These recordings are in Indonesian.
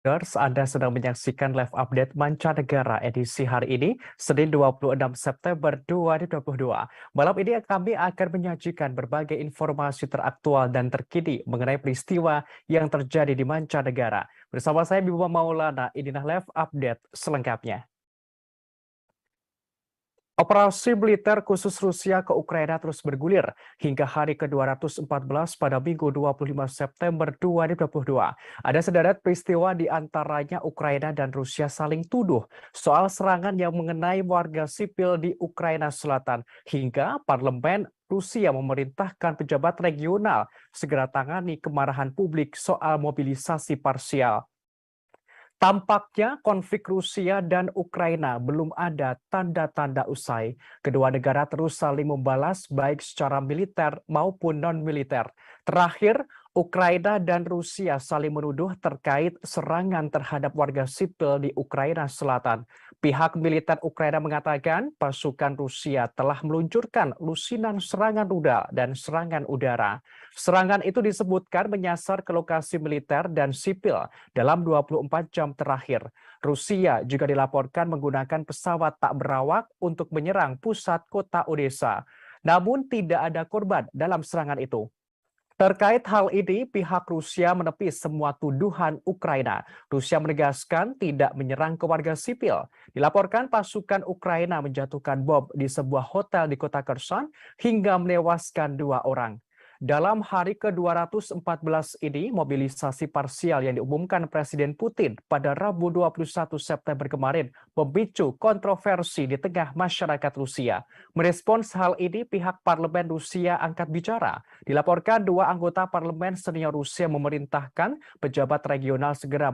Anda sedang menyaksikan live update mancanegara edisi hari ini, Senin 26 September 2022. Malam ini kami akan menyajikan berbagai informasi teraktual dan terkini mengenai peristiwa yang terjadi di mancanegara. Bersama saya Bima Maulana, inilah live update selengkapnya. Operasi militer khusus Rusia ke Ukraina terus bergulir hingga hari ke-214 pada Minggu 25 September 2022. Ada sederet peristiwa di antaranya Ukraina dan Rusia saling tuduh soal serangan yang mengenai warga sipil di Ukraina Selatan hingga parlemen Rusia memerintahkan pejabat regional segera tangani kemarahan publik soal mobilisasi parsial. Tampaknya konflik Rusia dan Ukraina belum ada tanda-tanda usai. Kedua negara terus saling membalas baik secara militer maupun non-militer. Terakhir, Ukraina dan Rusia saling menuduh terkait serangan terhadap warga sipil di Ukraina Selatan. Pihak militer Ukraina mengatakan pasukan Rusia telah meluncurkan lusinan serangan rudal dan serangan udara. Serangan itu disebutkan menyasar ke lokasi militer dan sipil dalam 24 jam terakhir. Rusia juga dilaporkan menggunakan pesawat tak berawak untuk menyerang pusat kota Odessa. Namun tidak ada korban dalam serangan itu. Terkait hal ini, pihak Rusia menepis semua tuduhan Ukraina. Rusia menegaskan tidak menyerang ke warga sipil. Dilaporkan pasukan Ukraina menjatuhkan bom di sebuah hotel di kota Kherson hingga menewaskan 2 orang. Dalam hari ke-214 ini, mobilisasi parsial yang diumumkan Presiden Putin pada Rabu 21 September kemarin memicu kontroversi di tengah masyarakat Rusia. Merespons hal ini, pihak parlemen Rusia angkat bicara. Dilaporkan 2 anggota parlemen senior Rusia memerintahkan pejabat regional segera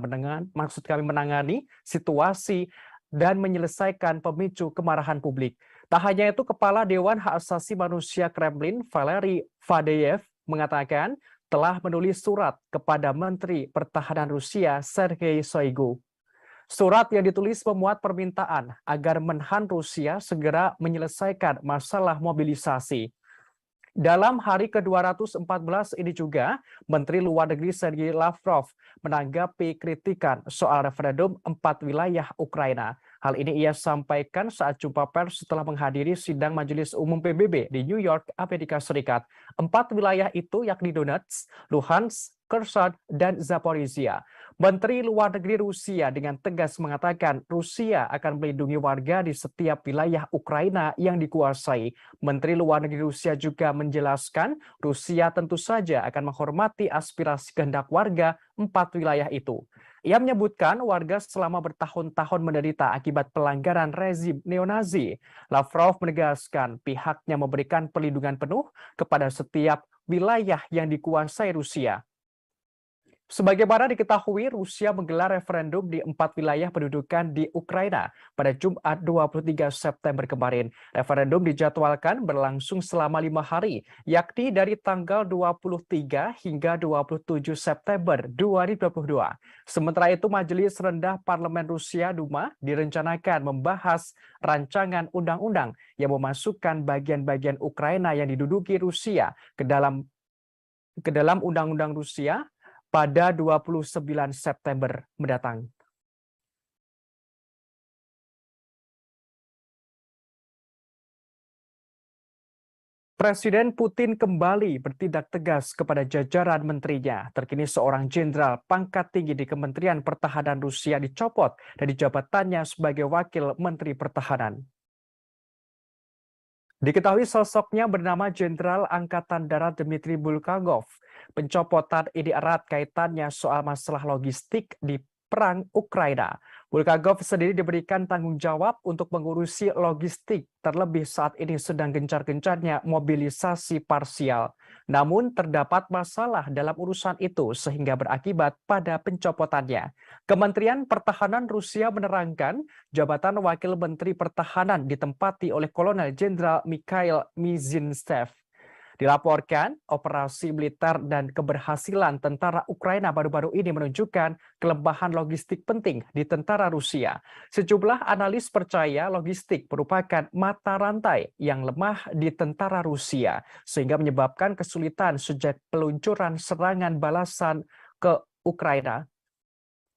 menangani situasi dan menyelesaikan pemicu kemarahan publik. Tak hanya itu, Kepala Dewan Hak Asasi Manusia Kremlin, Valery Faddeev, mengatakan telah menulis surat kepada Menteri Pertahanan Rusia, Sergei Shoigu. Surat yang ditulis memuat permintaan agar Menhan Rusia segera menyelesaikan masalah mobilisasi. Dalam hari ke-214 ini juga, Menteri Luar Negeri Sergei Lavrov menanggapi kritikan soal referendum 4 wilayah Ukraina. Hal ini ia sampaikan saat jumpa pers setelah menghadiri sidang Majelis Umum PBB di New York, Amerika Serikat. 4 wilayah itu yakni Donetsk, Luhansk, Kherson, dan Zaporizhia. Menteri Luar Negeri Rusia dengan tegas mengatakan Rusia akan melindungi warga di setiap wilayah Ukraina yang dikuasai. Menteri Luar Negeri Rusia juga menjelaskan Rusia tentu saja akan menghormati aspirasi kehendak warga 4 wilayah itu. Ia menyebutkan warga selama bertahun-tahun menderita akibat pelanggaran rezim neonazi. Lavrov menegaskan pihaknya memberikan perlindungan penuh kepada setiap wilayah yang dikuasai Rusia. Sebagaimana diketahui, Rusia menggelar referendum di 4 wilayah pendudukan di Ukraina pada Jumat 23 September kemarin. Referendum dijadwalkan berlangsung selama 5 hari, yakni dari tanggal 23 hingga 27 September 2022. Sementara itu, Majelis Rendah Parlemen Rusia Duma direncanakan membahas rancangan undang-undang yang memasukkan bagian-bagian Ukraina yang diduduki Rusia ke dalam Undang-Undang Rusia pada 29 September mendatang. Presiden Putin kembali bertindak tegas kepada jajaran menterinya. Terkini seorang jenderal pangkat tinggi di Kementerian Pertahanan Rusia dicopot dari jabatannya sebagai wakil Menteri Pertahanan. Diketahui sosoknya bernama Jenderal Angkatan Darat Dmitry Bulgakov. Pencopotan ini erat kaitannya soal masalah logistik di perang Ukraina. Bulgakov sendiri diberikan tanggung jawab untuk mengurusi logistik, terlebih saat ini sedang gencar-gencarnya mobilisasi parsial. Namun terdapat masalah dalam urusan itu sehingga berakibat pada pencopotannya. Kementerian Pertahanan Rusia menerangkan jabatan Wakil Menteri Pertahanan ditempati oleh Kolonel Jenderal Mikhail Mizintsev. Dilaporkan, operasi militer dan keberhasilan tentara Ukraina baru-baru ini menunjukkan kelemahan logistik penting di tentara Rusia. Sejumlah analis percaya logistik merupakan mata rantai yang lemah di tentara Rusia, sehingga menyebabkan kesulitan sejak peluncuran serangan balasan ke Ukraina.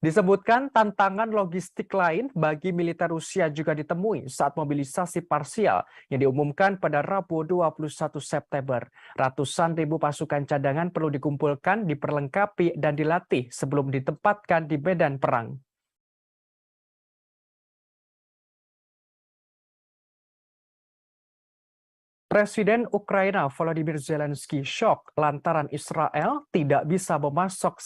Disebutkan tantangan logistik lain bagi militer Rusia juga ditemui saat mobilisasi parsial yang diumumkan pada Rabu 21 September. Ratusan ribu pasukan cadangan perlu dikumpulkan, diperlengkapi, dan dilatih sebelum ditempatkan di medan perang. Presiden Ukraina Volodymyr Zelensky shock lantaran Israel tidak bisa memasok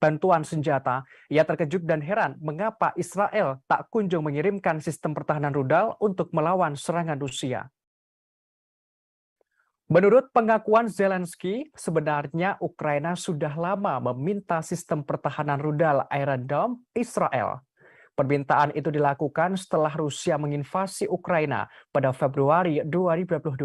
bantuan senjata. Ia terkejut dan heran mengapa Israel tak kunjung mengirimkan sistem pertahanan rudal untuk melawan serangan Rusia. Menurut pengakuan Zelensky, sebenarnya Ukraina sudah lama meminta sistem pertahanan rudal Iron Dome Israel. Permintaan itu dilakukan setelah Rusia menginvasi Ukraina pada Februari 2022.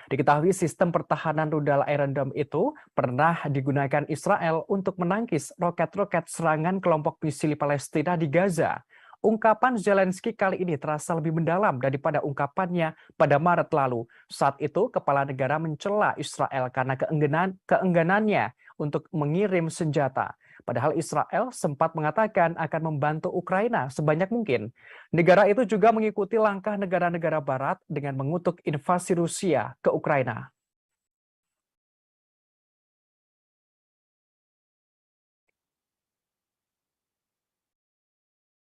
Diketahui sistem pertahanan rudal Iron Dome itu pernah digunakan Israel untuk menangkis roket-roket serangan kelompok misil Palestina di Gaza. Ungkapan Zelensky kali ini terasa lebih mendalam daripada ungkapannya pada Maret lalu. Saat itu, kepala negara mencela Israel karena keengganannya untuk mengirim senjata. Padahal Israel sempat mengatakan akan membantu Ukraina sebanyak mungkin. Negara itu juga mengikuti langkah negara-negara Barat dengan mengutuk invasi Rusia ke Ukraina.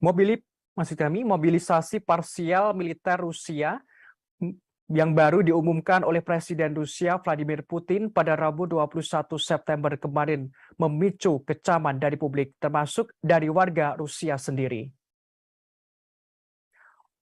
Mobilisasi parsial militer Rusia yang baru diumumkan oleh Presiden Rusia Vladimir Putin pada Rabu 21 September kemarin memicu kecaman dari publik, termasuk dari warga Rusia sendiri.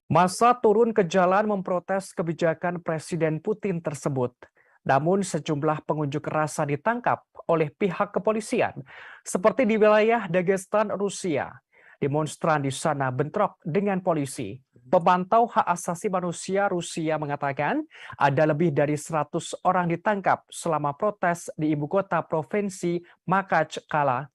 Massa turun ke jalan memprotes kebijakan Presiden Putin tersebut. Namun sejumlah pengunjuk rasa ditangkap oleh pihak kepolisian, seperti di wilayah Dagestan, Rusia. Demonstran di sana bentrok dengan polisi. Pemantau hak asasi manusia Rusia mengatakan ada lebih dari 100 orang ditangkap selama protes di ibu kota provinsi Makhachkala.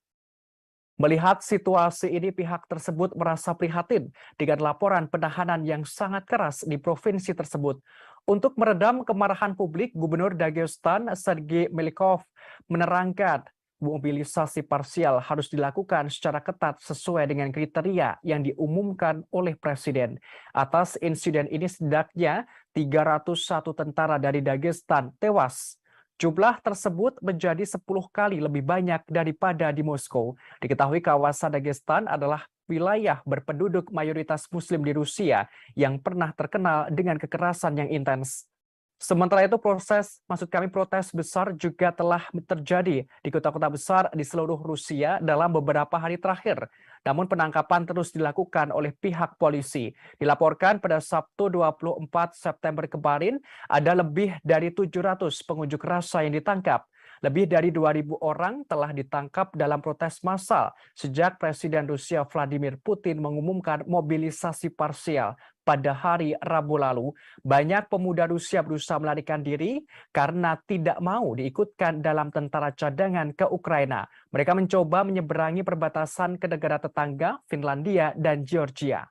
Melihat situasi ini, pihak tersebut merasa prihatin dengan laporan penahanan yang sangat keras di provinsi tersebut. Untuk meredam kemarahan publik, Gubernur Dagestan Sergei Melikov menerangkan mobilisasi parsial harus dilakukan secara ketat sesuai dengan kriteria yang diumumkan oleh Presiden. Atas insiden ini setidaknya 301 tentara dari Dagestan tewas. Jumlah tersebut menjadi 10 kali lebih banyak daripada di Moskow. Diketahui kawasan Dagestan adalah wilayah berpenduduk mayoritas Muslim di Rusia yang pernah terkenal dengan kekerasan yang intens. Sementara itu protes besar juga telah terjadi di kota-kota besar di seluruh Rusia dalam beberapa hari terakhir. Namun penangkapan terus dilakukan oleh pihak polisi. Dilaporkan pada Sabtu 24 September kemarin ada lebih dari 700 pengunjuk rasa yang ditangkap. Lebih dari 2.000 orang telah ditangkap dalam protes massal sejak Presiden Rusia Vladimir Putin mengumumkan mobilisasi parsial pada hari Rabu lalu. Banyak pemuda Rusia berusaha melarikan diri karena tidak mau diikutkan dalam tentara cadangan ke Ukraina. Mereka mencoba menyeberangi perbatasan ke negara tetangga, Finlandia dan Georgia.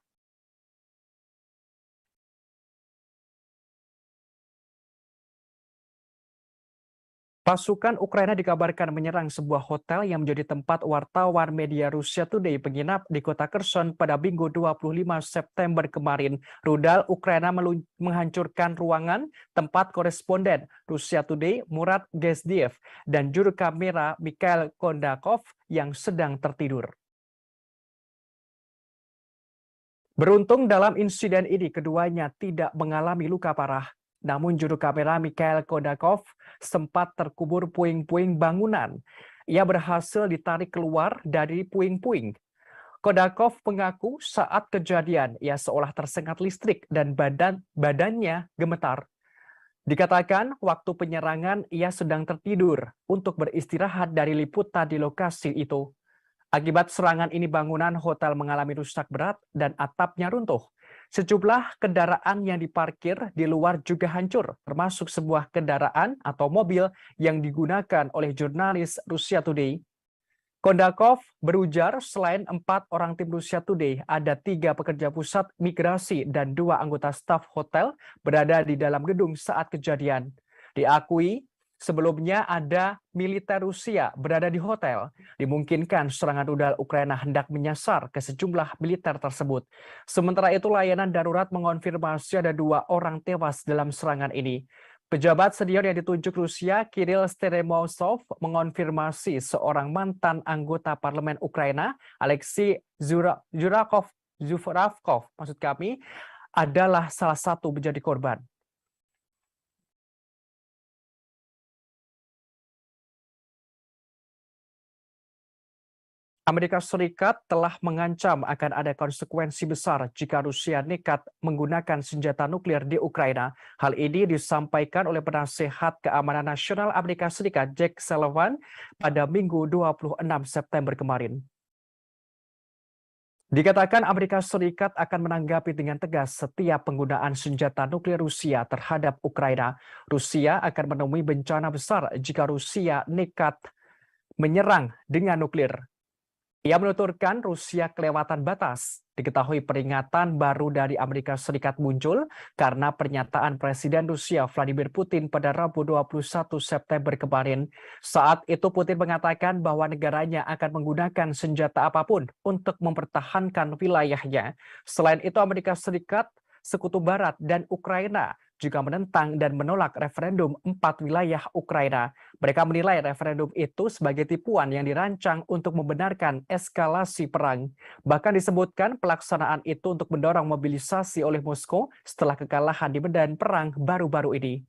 Pasukan Ukraina dikabarkan menyerang sebuah hotel yang menjadi tempat wartawan media Rusia Today penginap di kota Kherson pada Minggu 25 September kemarin. Rudal Ukraina menghancurkan ruangan tempat koresponden Rusia Today Murat Gezdiev dan juru kamera Mikhail Kondakov yang sedang tertidur. Beruntung dalam insiden ini keduanya tidak mengalami luka parah. Namun juru kamera Mikhail Kodakov sempat terkubur puing-puing bangunan. Ia berhasil ditarik keluar dari puing-puing. Kodakov mengaku saat kejadian ia seolah tersengat listrik dan badannya gemetar. Dikatakan waktu penyerangan ia sedang tertidur untuk beristirahat dari liputan di lokasi itu. Akibat serangan ini bangunan hotel mengalami rusak berat dan atapnya runtuh. Sejumlah kendaraan yang diparkir di luar juga hancur, termasuk sebuah kendaraan atau mobil yang digunakan oleh jurnalis Rusia Today. Kondakov berujar selain 4 orang tim Rusia Today, ada 3 pekerja pusat migrasi dan 2 anggota staf hotel berada di dalam gedung saat kejadian. Diakui Sebelumnya ada militer Rusia berada di hotel. Dimungkinkan serangan rudal Ukraina hendak menyasar ke sejumlah militer tersebut. Sementara itu layanan darurat mengonfirmasi ada 2 orang tewas dalam serangan ini. Pejabat senior yang ditunjuk Rusia, Kirill Steremosov, mengonfirmasi seorang mantan anggota parlemen Ukraina, Alexei Zuravkov, maksud kami, adalah salah satu menjadi korban. Amerika Serikat telah mengancam akan ada konsekuensi besar jika Rusia nekat menggunakan senjata nuklir di Ukraina. Hal ini disampaikan oleh penasehat keamanan nasional Amerika Serikat Jake Sullivan pada Minggu 26 September kemarin. Dikatakan Amerika Serikat akan menanggapi dengan tegas setiap penggunaan senjata nuklir Rusia terhadap Ukraina. Rusia akan menemui bencana besar jika Rusia nekat menyerang dengan nuklir. Ia menuturkan Rusia kelewatan batas. Diketahui peringatan baru dari Amerika Serikat muncul karena pernyataan Presiden Rusia Vladimir Putin pada Rabu 21 September kemarin. Saat itu Putin mengatakan bahwa negaranya akan menggunakan senjata apapun untuk mempertahankan wilayahnya. Selain itu Amerika Serikat, Sekutu Barat, dan Ukraina juga menentang dan menolak referendum 4 wilayah Ukraina. Mereka menilai referendum itu sebagai tipuan yang dirancang untuk membenarkan eskalasi perang. Bahkan disebutkan pelaksanaan itu untuk mendorong mobilisasi oleh Moskow setelah kekalahan di medan perang baru-baru ini.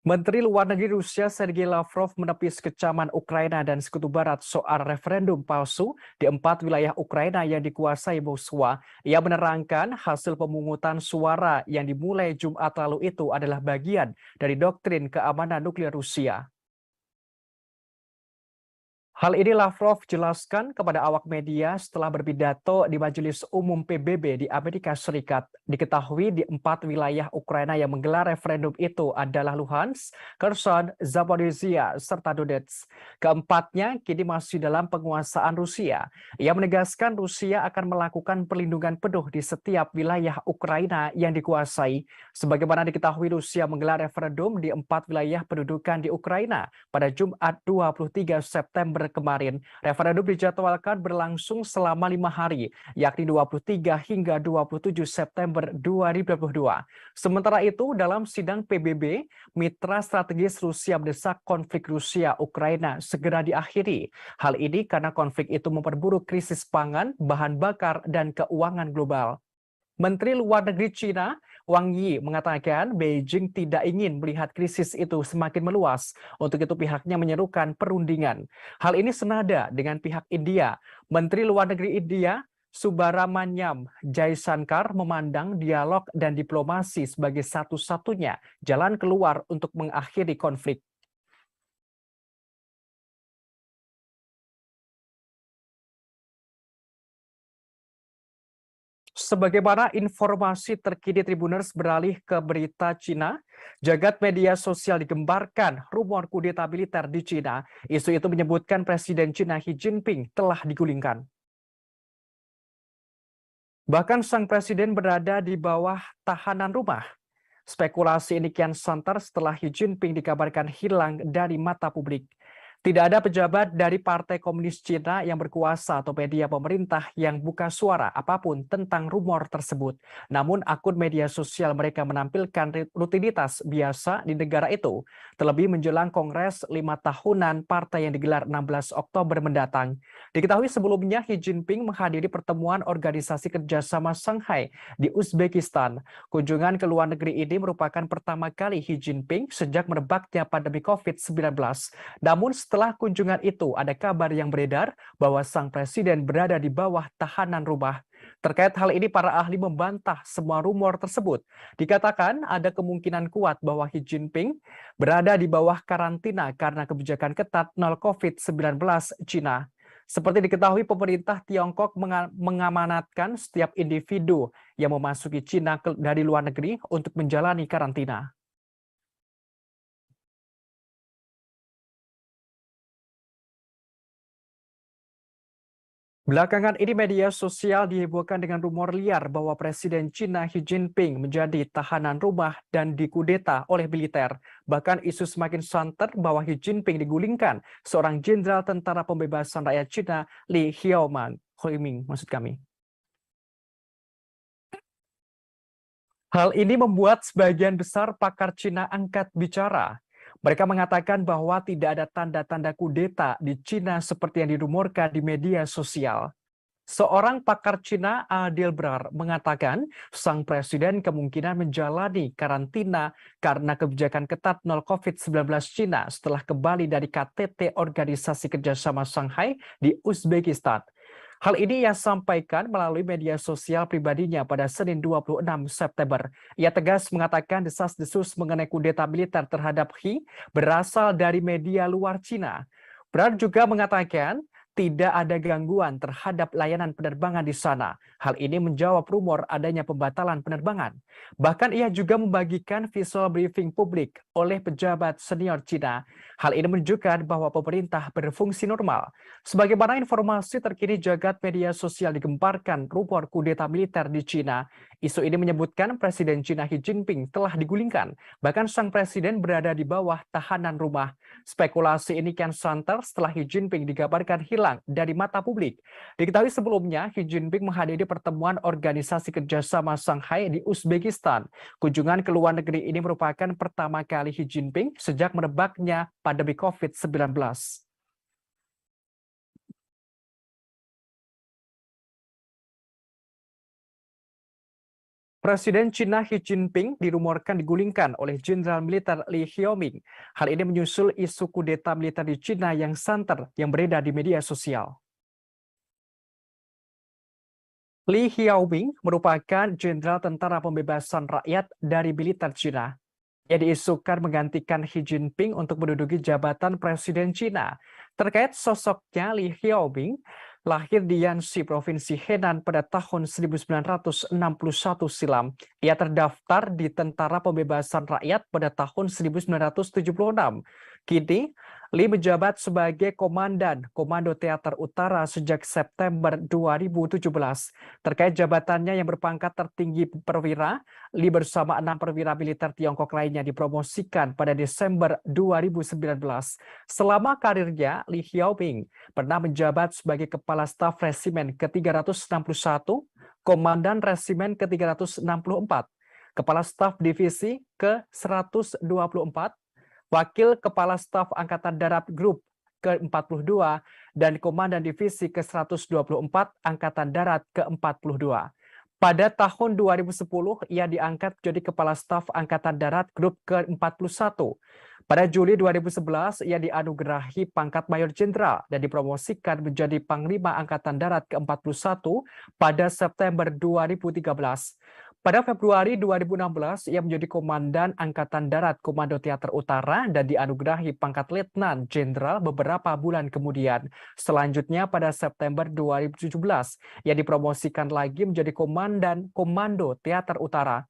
Menteri Luar Negeri Rusia Sergei Lavrov menepis kecaman Ukraina dan Sekutu Barat soal referendum palsu di 4 wilayah Ukraina yang dikuasai Moskwa. Ia menerangkan hasil pemungutan suara yang dimulai Jumat lalu itu adalah bagian dari doktrin keamanan nuklir Rusia. Hal ini Lavrov jelaskan kepada awak media setelah berpidato di Majelis Umum PBB di Amerika Serikat. Diketahui di 4 wilayah Ukraina yang menggelar referendum itu adalah Luhansk, Kherson, Zaporizhia, serta Donetsk. Keempatnya kini masih dalam penguasaan Rusia. Ia menegaskan Rusia akan melakukan perlindungan penuh di setiap wilayah Ukraina yang dikuasai. Sebagaimana diketahui Rusia menggelar referendum di 4 wilayah pendudukan di Ukraina pada Jumat 23 September kemarin. Referendum dijadwalkan berlangsung selama 5 hari, yakni 23 hingga 27 September 2022. Sementara itu, dalam sidang PBB, mitra strategis Rusia mendesak konflik Rusia-Ukraina segera diakhiri. Hal ini karena konflik itu memperburuk krisis pangan, bahan bakar, dan keuangan global. Menteri Luar Negeri China, Wang Yi, mengatakan Beijing tidak ingin melihat krisis itu semakin meluas. Untuk itu pihaknya menyerukan perundingan. Hal ini senada dengan pihak India. Menteri Luar Negeri India, Subrahmanyam Jaishankar, memandang dialog dan diplomasi sebagai satu-satunya jalan keluar untuk mengakhiri konflik. Sebagaimana informasi terkini Tribuners beralih ke berita Cina, jagat media sosial digembarkan rumor kudeta militer di Cina. Isu itu menyebutkan Presiden Cina Xi Jinping telah digulingkan. Bahkan sang presiden berada di bawah tahanan rumah. Spekulasi ini kian santer setelah Xi Jinping dikabarkan hilang dari mata publik. Tidak ada pejabat dari Partai Komunis Cina yang berkuasa atau media pemerintah yang buka suara apapun tentang rumor tersebut. Namun akun media sosial mereka menampilkan rutinitas biasa di negara itu, terlebih menjelang Kongres 5 tahunan partai yang digelar 16 Oktober mendatang. Diketahui sebelumnya Xi Jinping menghadiri pertemuan Organisasi Kerjasama Shanghai di Uzbekistan. Kunjungan ke luar negeri ini merupakan pertama kali Xi Jinping sejak merebaknya pandemi COVID-19. Namun setelah kunjungan itu ada kabar yang beredar bahwa sang presiden berada di bawah tahanan rumah. Terkait hal ini para ahli membantah semua rumor tersebut. Dikatakan ada kemungkinan kuat bahwa Xi Jinping berada di bawah karantina karena kebijakan ketat nol COVID-19 Cina. Seperti diketahui pemerintah Tiongkok mengamanatkan setiap individu yang memasuki Cina dari luar negeri untuk menjalani karantina. Belakangan ini media sosial dihebohkan dengan rumor liar bahwa Presiden Cina Xi Jinping menjadi tahanan rumah dan dikudeta oleh militer. Bahkan isu semakin santer bahwa Xi Jinping digulingkan seorang jenderal tentara pembebasan rakyat Cina Li Xiaoming maksud kami. Hal ini membuat sebagian besar pakar Cina angkat bicara. Mereka mengatakan bahwa tidak ada tanda-tanda kudeta di Cina seperti yang dirumorkan di media sosial. Seorang pakar Cina, Adil Brar, mengatakan sang presiden kemungkinan menjalani karantina karena kebijakan ketat nol COVID-19 Cina setelah kembali dari KTT Organisasi Kerjasama Shanghai di Uzbekistan. Hal ini ia sampaikan melalui media sosial pribadinya pada Senin 26 September. Ia tegas mengatakan desas-desus mengenai kudeta militer terhadap Xi berasal dari media luar Cina. Brar juga mengatakan tidak ada gangguan terhadap layanan penerbangan di sana. Hal ini menjawab rumor adanya pembatalan penerbangan. Bahkan ia juga membagikan visual briefing publik oleh pejabat senior Cina. Hal ini menunjukkan bahwa pemerintah berfungsi normal. Sebagaimana informasi terkini jagat media sosial digemparkan rumor kudeta militer di Cina. Isu ini menyebutkan Presiden Cina Xi Jinping telah digulingkan. Bahkan sang presiden berada di bawah tahanan rumah. Spekulasi ini kian santer setelah Xi Jinping dikabarkan hilang dari mata publik. Diketahui sebelumnya, Xi Jinping menghadiri pertemuan Organisasi Kerjasama Shanghai di Uzbekistan. Kunjungan ke luar negeri ini merupakan pertama kali Xi Jinping sejak merebaknya pandemi COVID-19. Presiden Cina Xi Jinping dirumorkan digulingkan oleh Jenderal Militer Li Xiaoming. Hal ini menyusul isu kudeta militer di Cina yang santer yang beredar di media sosial. Li Xiaoming merupakan jenderal tentara pembebasan rakyat dari militer Cina. Ia diisukan menggantikan Xi Jinping untuk menduduki jabatan Presiden Cina. Terkait sosoknya, Li Xiaoming lahir di Yanxi, Provinsi Henan pada tahun 1961 silam. Ia terdaftar di Tentara Pembebasan Rakyat pada tahun 1976. Kini, Li menjabat sebagai Komandan Komando Teater Utara sejak September 2017. Terkait jabatannya yang berpangkat tertinggi perwira, Li bersama 6 perwira militer Tiongkok lainnya dipromosikan pada Desember 2019. Selama karirnya, Li Xiaoming pernah menjabat sebagai Kepala Staf Resimen ke-361, Komandan Resimen ke-364, Kepala Staf Divisi ke-124, Wakil Kepala Staf Angkatan Darat Grup ke-42, dan Komandan Divisi ke-124 Angkatan Darat ke-42. Pada tahun 2010, ia diangkat menjadi Kepala Staf Angkatan Darat Grup ke-41. Pada Juli 2011, ia dianugerahi pangkat Mayor Jenderal dan dipromosikan menjadi Panglima Angkatan Darat ke-41 pada September 2013. Pada Februari 2016, ia menjadi Komandan Angkatan Darat Komando Teater Utara dan dianugerahi pangkat Letnan Jenderal beberapa bulan kemudian. Selanjutnya pada September 2017, ia dipromosikan lagi menjadi Komandan Komando Teater Utara.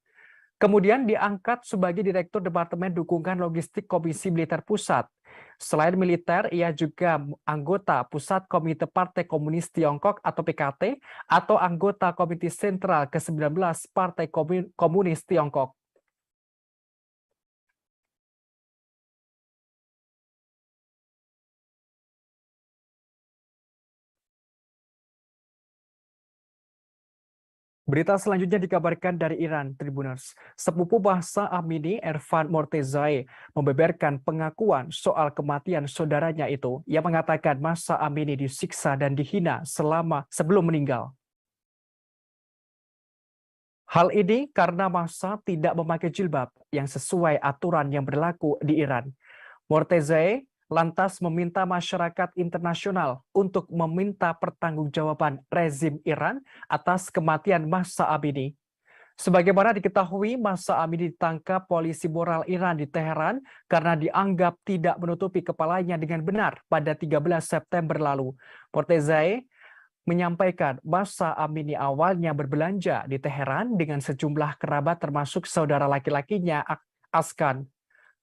Kemudian diangkat sebagai Direktur Departemen Dukungan Logistik Komisi Militer Pusat. Selain militer, ia juga anggota Pusat Komite Partai Komunis Tiongkok atau PKT atau anggota Komite Sentral ke-19 Partai Komunis Tiongkok. Berita selanjutnya dikabarkan dari Iran, Tribuners. Sepupu Mahsa Amini, Ervan Mortezai, membeberkan pengakuan soal kematian saudaranya itu. Ia mengatakan Mahsa Amini disiksa dan dihina sebelum meninggal. Hal ini karena Mahsa tidak memakai jilbab yang sesuai aturan yang berlaku di Iran. Mortezai lantas meminta masyarakat internasional untuk meminta pertanggungjawaban rezim Iran atas kematian Mahsa Amini. Sebagaimana diketahui, Mahsa Amini ditangkap polisi moral Iran di Teheran karena dianggap tidak menutupi kepalanya dengan benar pada 13 September lalu. Mortezai menyampaikan Mahsa Amini awalnya berbelanja di Teheran dengan sejumlah kerabat termasuk saudara laki-lakinya Askan.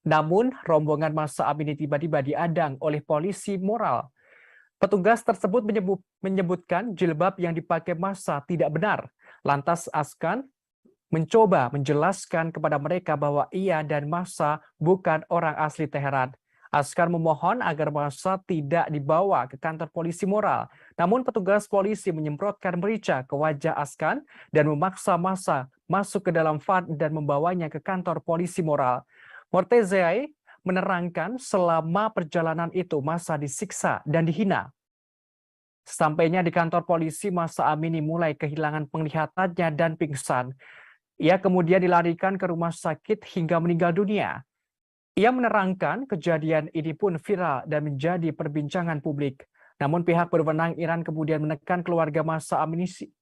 Namun, rombongan Mahsa Amini tiba-tiba diadang oleh polisi moral. Petugas tersebut menyebutkan jilbab yang dipakai massa tidak benar. Lantas Askan mencoba menjelaskan kepada mereka bahwa ia dan massa bukan orang asli Teheran. Askar memohon agar massa tidak dibawa ke kantor polisi moral. Namun petugas polisi menyemprotkan merica ke wajah Askan dan memaksa massa masuk ke dalam van dan membawanya ke kantor polisi moral. Mortezai menerangkan selama perjalanan itu massa disiksa dan dihina. Sampainya di kantor polisi, Massa Amini mulai kehilangan penglihatannya dan pingsan. Ia kemudian dilarikan ke rumah sakit hingga meninggal dunia. Ia menerangkan kejadian ini pun viral dan menjadi perbincangan publik. Namun pihak berwenang Iran kemudian menekan keluarga Massa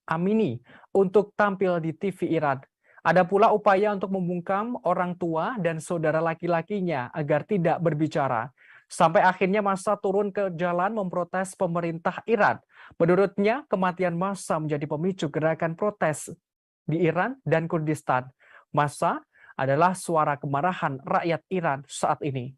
Amini untuk tampil di TV Iran. Ada pula upaya untuk membungkam orang tua dan saudara laki-lakinya agar tidak berbicara. Sampai akhirnya Massa turun ke jalan memprotes pemerintah Iran. Menurutnya, kematian Massa menjadi pemicu gerakan protes di Iran dan Kurdistan. Massa adalah suara kemarahan rakyat Iran saat ini.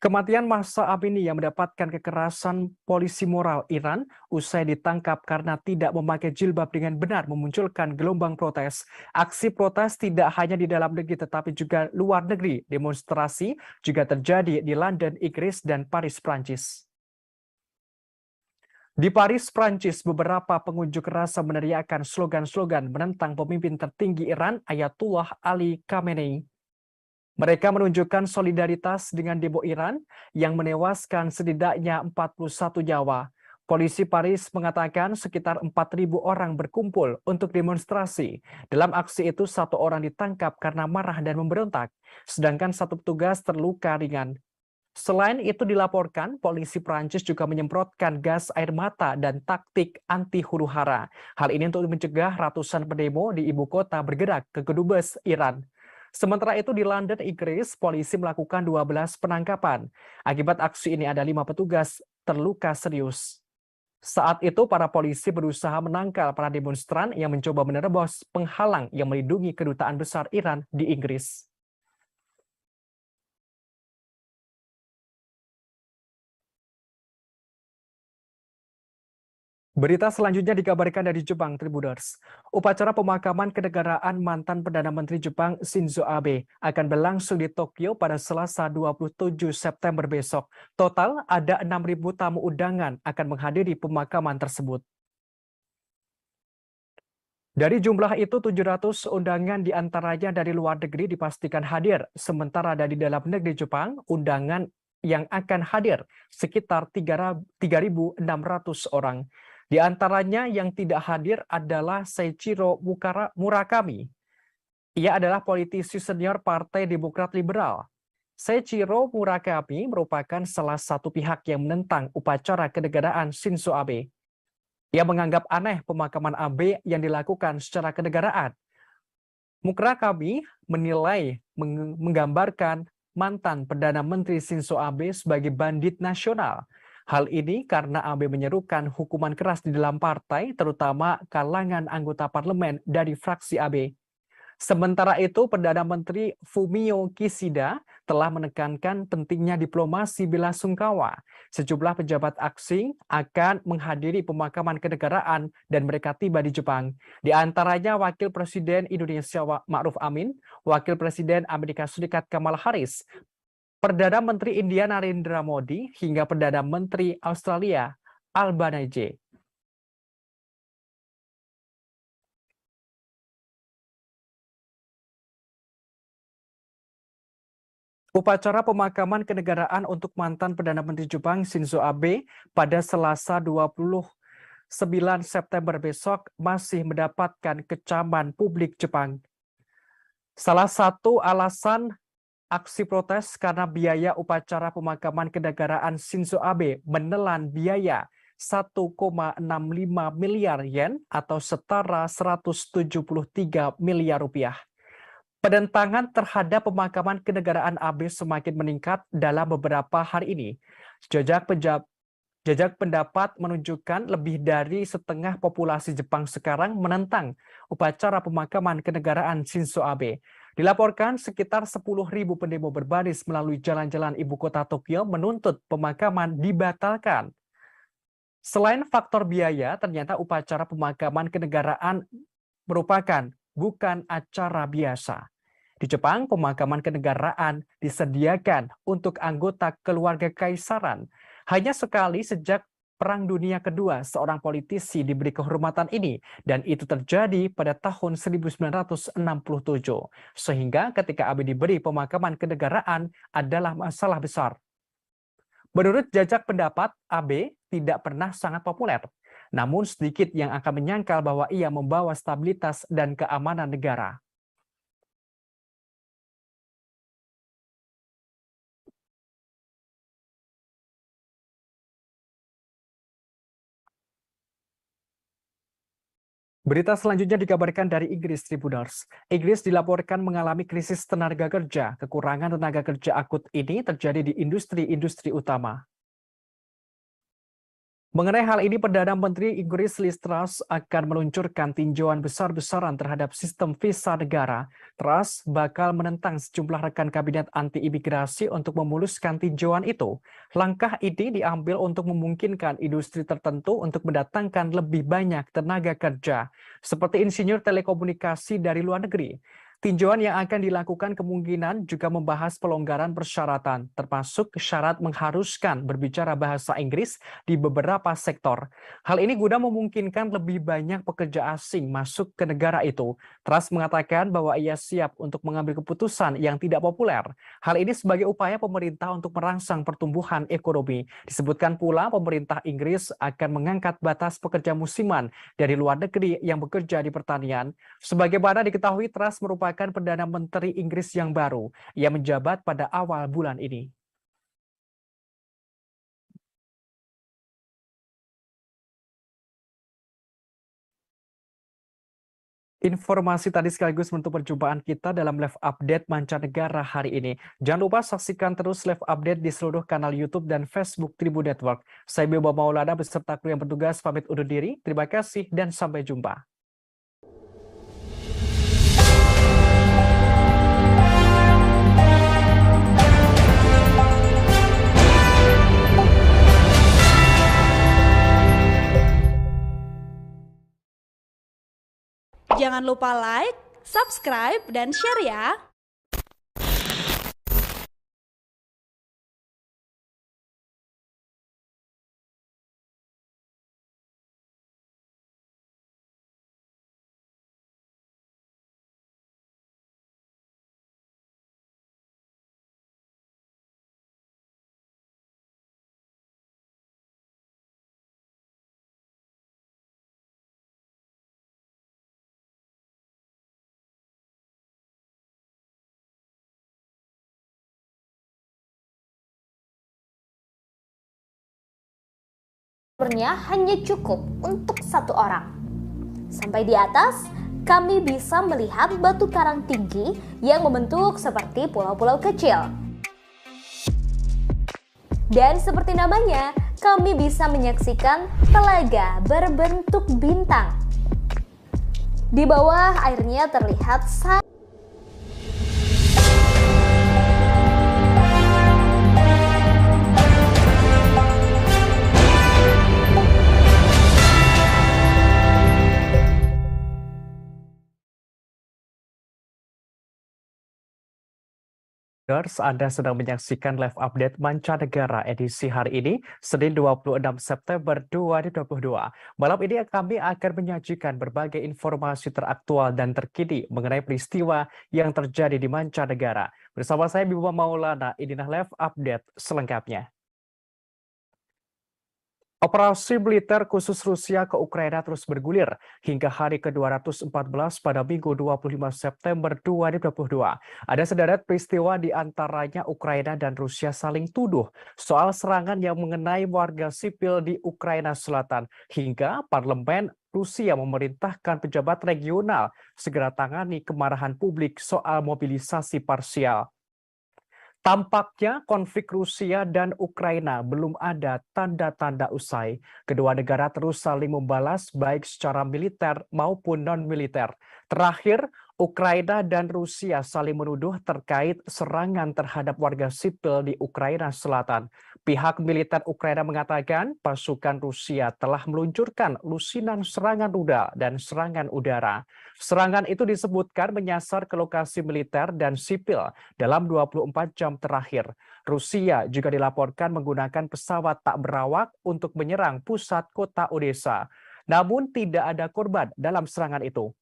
Kematian Mahsa Amini yang mendapatkan kekerasan polisi moral Iran usai ditangkap karena tidak memakai jilbab dengan benar memunculkan gelombang protes. Aksi protes tidak hanya di dalam negeri tetapi juga luar negeri. Demonstrasi juga terjadi di London, Inggris, dan Paris, Prancis. Di Paris, Prancis, beberapa pengunjuk rasa meneriakkan slogan-slogan menentang pemimpin tertinggi Iran, Ayatullah Ali Khamenei. Mereka menunjukkan solidaritas dengan demo Iran yang menewaskan setidaknya 41 nyawa. Polisi Paris mengatakan sekitar 4.000 orang berkumpul untuk demonstrasi. Dalam aksi itu, satu orang ditangkap karena marah dan memberontak, sedangkan satu petugas terluka ringan. Selain itu dilaporkan, polisi Prancis juga menyemprotkan gas air mata dan taktik anti huru-hara. Hal ini untuk mencegah ratusan pendemo di ibu kota bergerak ke Kedubes, Iran. Sementara itu di London, Inggris, polisi melakukan 12 penangkapan. Akibat aksi ini ada 5 petugas terluka serius. Saat itu para polisi berusaha menangkal para demonstran yang mencoba menerobos penghalang yang melindungi kedutaan besar Iran di Inggris. Berita selanjutnya dikabarkan dari Jepang, Tribuners. Upacara pemakaman kenegaraan mantan Perdana Menteri Jepang Shinzo Abe akan berlangsung di Tokyo pada Selasa 27 September besok. Total ada 6.000 tamu undangan akan menghadiri pemakaman tersebut. Dari jumlah itu, 700 undangan diantaranya dari luar negeri dipastikan hadir. Sementara dari dalam negeri Jepang, undangan yang akan hadir sekitar 3.600 orang. Di antaranya yang tidak hadir adalah Seiichiro Murakami. Ia adalah politisi senior Partai Demokrat Liberal. Seiichiro Murakami merupakan salah satu pihak yang menentang upacara kenegaraan Shinzo Abe. Ia menganggap aneh pemakaman Abe yang dilakukan secara kenegaraan. Murakami menilai menggambarkan mantan Perdana Menteri Shinzo Abe sebagai bandit nasional. Hal ini karena Abe menyerukan hukuman keras di dalam partai, terutama kalangan anggota parlemen dari fraksi Abe. Sementara itu, Perdana Menteri Fumio Kishida telah menekankan pentingnya diplomasi bela sungkawa. Sejumlah pejabat asing akan menghadiri pemakaman kenegaraan dan mereka tiba di Jepang. Di antaranya Wakil Presiden Indonesia Ma'ruf Amin, Wakil Presiden Amerika Serikat Kamala Harris, Perdana Menteri India Narendra Modi, hingga Perdana Menteri Australia Albanese. Upacara pemakaman kenegaraan untuk mantan Perdana Menteri Jepang Shinzo Abe pada Selasa 29 September besok masih mendapatkan kecaman publik Jepang. Salah satu alasan aksi protes karena biaya upacara pemakaman kenegaraan Shinzo Abe menelan biaya 1,65 miliar yen atau setara 173 miliar rupiah. Penentangan terhadap pemakaman kenegaraan Abe semakin meningkat dalam beberapa hari ini. Jajak pendapat menunjukkan lebih dari setengah populasi Jepang sekarang menentang upacara pemakaman kenegaraan Shinzo Abe. Dilaporkan sekitar 10.000 pendemo berbaris melalui jalan-jalan ibu kota Tokyo menuntut pemakaman dibatalkan. Selain faktor biaya, ternyata upacara pemakaman kenegaraan merupakan bukan acara biasa. Di Jepang, pemakaman kenegaraan disediakan untuk anggota keluarga kaisaran. Hanya sekali sejak Perang Dunia Kedua, seorang politisi diberi kehormatan ini, dan itu terjadi pada tahun 1967. Sehingga ketika Abe diberi pemakaman kenegaraan adalah masalah besar. Menurut jajak pendapat, Abe tidak pernah sangat populer. Namun sedikit yang akan menyangkal bahwa ia membawa stabilitas dan keamanan negara. Berita selanjutnya dikabarkan dari Inggris Tribuners. Inggris dilaporkan mengalami krisis tenaga kerja. Kekurangan tenaga kerja akut ini terjadi di industri-industri utama. Mengenai hal ini, Perdana Menteri Inggris Liz Truss akan meluncurkan tinjauan besar-besaran terhadap sistem visa negara. Truss bakal menentang sejumlah rekan kabinet anti-imigrasi untuk memuluskan tinjauan itu. Langkah ini diambil untuk memungkinkan industri tertentu untuk mendatangkan lebih banyak tenaga kerja, seperti insinyur telekomunikasi dari luar negeri. Tinjauan yang akan dilakukan kemungkinan juga membahas pelonggaran persyaratan, termasuk syarat mengharuskan berbicara bahasa Inggris di beberapa sektor. Hal ini guna memungkinkan lebih banyak pekerja asing masuk ke negara itu. Truss mengatakan bahwa ia siap untuk mengambil keputusan yang tidak populer. Hal ini sebagai upaya pemerintah untuk merangsang pertumbuhan ekonomi. Disebutkan pula pemerintah Inggris akan mengangkat batas pekerja musiman dari luar negeri yang bekerja di pertanian. Sebagaimana diketahui, Truss merupakan Perdana Menteri Inggris yang baru. Ia menjabat pada awal bulan ini. Informasi tadi sekaligus menutup perjumpaan kita dalam live update mancanegara hari ini. Jangan lupa saksikan terus live update di seluruh kanal YouTube dan Facebook Tribun Network. Saya Bima Maulana beserta kru yang bertugas pamit undur diri. Terima kasih dan sampai jumpa. Jangan lupa like, subscribe, dan share ya! Sumbernya hanya cukup untuk satu orang. Sampai di atas, kami bisa melihat batu karang tinggi yang membentuk seperti pulau-pulau kecil. Dan seperti namanya, kami bisa menyaksikan telaga berbentuk bintang. Di bawah airnya terlihat Anda sedang menyaksikan live update mancanegara edisi hari ini, Senin 26 September 2022. Malam ini kami akan menyajikan berbagai informasi teraktual dan terkini mengenai peristiwa yang terjadi di mancanegara. Bersama saya Bima Maulana, inilah live update selengkapnya. Operasi militer khusus Rusia ke Ukraina terus bergulir hingga hari ke-214 pada Minggu 25 September 2022. Ada sederet peristiwa di antaranya Ukraina dan Rusia saling tuduh soal serangan yang mengenai warga sipil di Ukraina Selatan, hingga parlemen Rusia memerintahkan pejabat regional segera tangani kemarahan publik soal mobilisasi parsial. Tampaknya konflik Rusia dan Ukraina belum ada tanda-tanda usai. Kedua negara terus saling membalas baik secara militer maupun non-militer. Terakhir, Ukraina dan Rusia saling menuduh terkait serangan terhadap warga sipil di Ukraina Selatan. Pihak militer Ukraina mengatakan pasukan Rusia telah meluncurkan lusinan serangan rudal dan serangan udara. Serangan itu disebutkan menyasar ke lokasi militer dan sipil dalam 24 jam terakhir. Rusia juga dilaporkan menggunakan pesawat tak berawak untuk menyerang pusat kota Odessa. Namun tidak ada korban dalam serangan itu.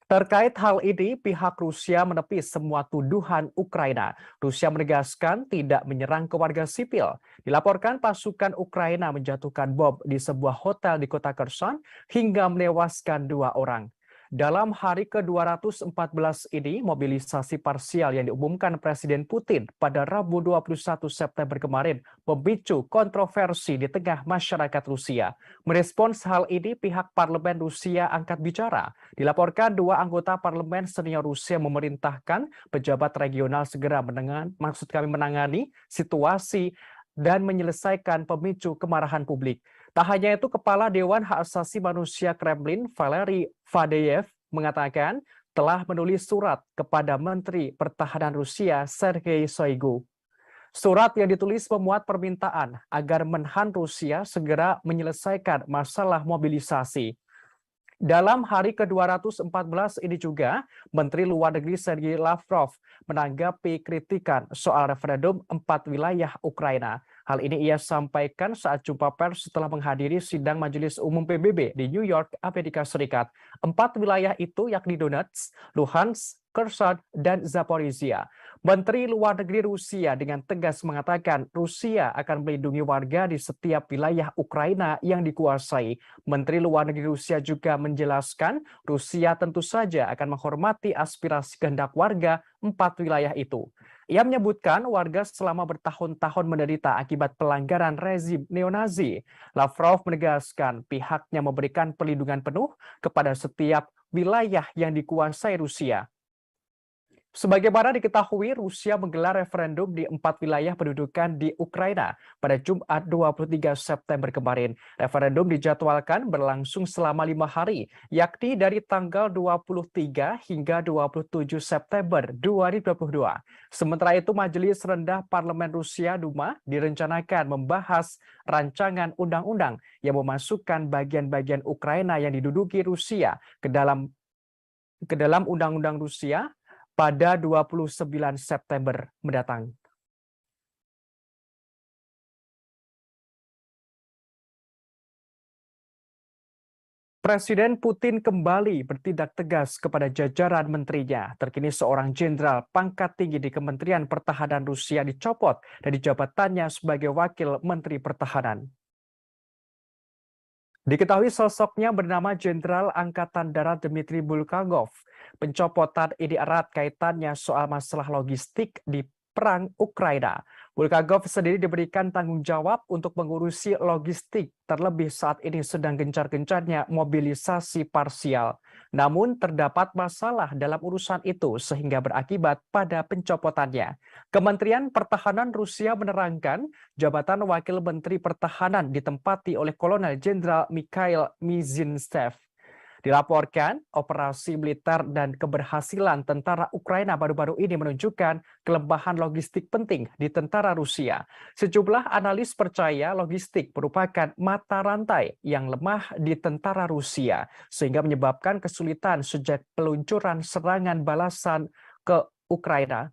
Terkait hal ini, pihak Rusia menepis semua tuduhan Ukraina. Rusia menegaskan tidak menyerang ke warga sipil. Dilaporkan pasukan Ukraina menjatuhkan bom di sebuah hotel di kota Kherson hingga menewaskan 2 orang. Dalam hari ke-214 ini, mobilisasi parsial yang diumumkan Presiden Putin pada Rabu 21 September kemarin memicu kontroversi di tengah masyarakat Rusia. Merespons hal ini, pihak parlemen Rusia angkat bicara. Dilaporkan 2 anggota parlemen senior Rusia memerintahkan pejabat regional segera menangani situasi dan menyelesaikan pemicu kemarahan publik. Tak hanya itu, Kepala Dewan Hak Asasi Manusia Kremlin, Valery Faddeev, mengatakan telah menulis surat kepada Menteri Pertahanan Rusia, Sergei Shoigu. Surat yang ditulis memuat permintaan agar Menhan Rusia segera menyelesaikan masalah mobilisasi. Dalam hari ke-214 ini juga, Menteri Luar Negeri Sergei Lavrov menanggapi kritikan soal referendum 4 wilayah Ukraina. Hal ini ia sampaikan saat jumpa pers setelah menghadiri sidang Majelis Umum PBB di New York, Amerika Serikat. 4 wilayah itu yakni Donetsk, Luhansk, Kherson, dan Zaporizhia. Menteri Luar Negeri Rusia dengan tegas mengatakan Rusia akan melindungi warga di setiap wilayah Ukraina yang dikuasai. Menteri Luar Negeri Rusia juga menjelaskan Rusia tentu saja akan menghormati aspirasi kehendak warga 4 wilayah itu. Ia menyebutkan warga selama bertahun-tahun menderita akibat pelanggaran rezim neonazi. Lavrov menegaskan pihaknya memberikan perlindungan penuh kepada setiap wilayah yang dikuasai Rusia. Sebagaimana diketahui, Rusia menggelar referendum di 4 wilayah pendudukan di Ukraina pada Jumat 23 September kemarin. Referendum dijadwalkan berlangsung selama 5 hari, yakni dari tanggal 23 hingga 27 September 2022. Sementara itu, Majelis Rendah Parlemen Rusia Duma direncanakan membahas rancangan undang-undang yang memasukkan bagian-bagian Ukraina yang diduduki Rusia ke dalam undang-undang Rusia pada 29 September mendatang. Presiden Putin kembali bertindak tegas kepada jajaran menterinya. Terkini seorang jenderal pangkat tinggi di Kementerian Pertahanan Rusia dicopot dari jabatannya sebagai Wakil Menteri Pertahanan. Diketahui sosoknya bernama Jenderal Angkatan Darat Dmitry Bulgakov. Pencopotan ini erat kaitannya soal masalah logistik di perang Ukraina. Bulgakov sendiri diberikan tanggung jawab untuk mengurusi logistik, terlebih saat ini sedang gencar-gencarnya mobilisasi parsial. Namun terdapat masalah dalam urusan itu sehingga berakibat pada pencopotannya. Kementerian Pertahanan Rusia menerangkan jabatan Wakil Menteri Pertahanan ditempati oleh Kolonel Jenderal Mikhail Mizintsev. Dilaporkan, operasi militer dan keberhasilan tentara Ukraina baru-baru ini menunjukkan kelemahan logistik penting di tentara Rusia. Sejumlah analis percaya logistik merupakan mata rantai yang lemah di tentara Rusia, sehingga menyebabkan kesulitan sejak peluncuran serangan balasan ke Ukraina.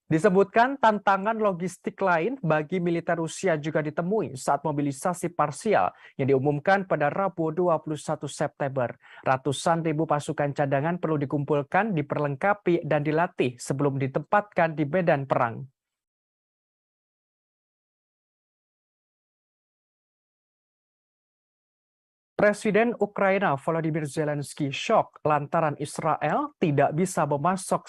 Disebutkan tantangan logistik lain bagi militer Rusia juga ditemui saat mobilisasi parsial yang diumumkan pada Rabu 21 September. Ratusan ribu pasukan cadangan perlu dikumpulkan, diperlengkapi, dan dilatih sebelum ditempatkan di medan perang. Presiden Ukraina Volodymyr Zelensky shock lantaran Israel tidak bisa memasok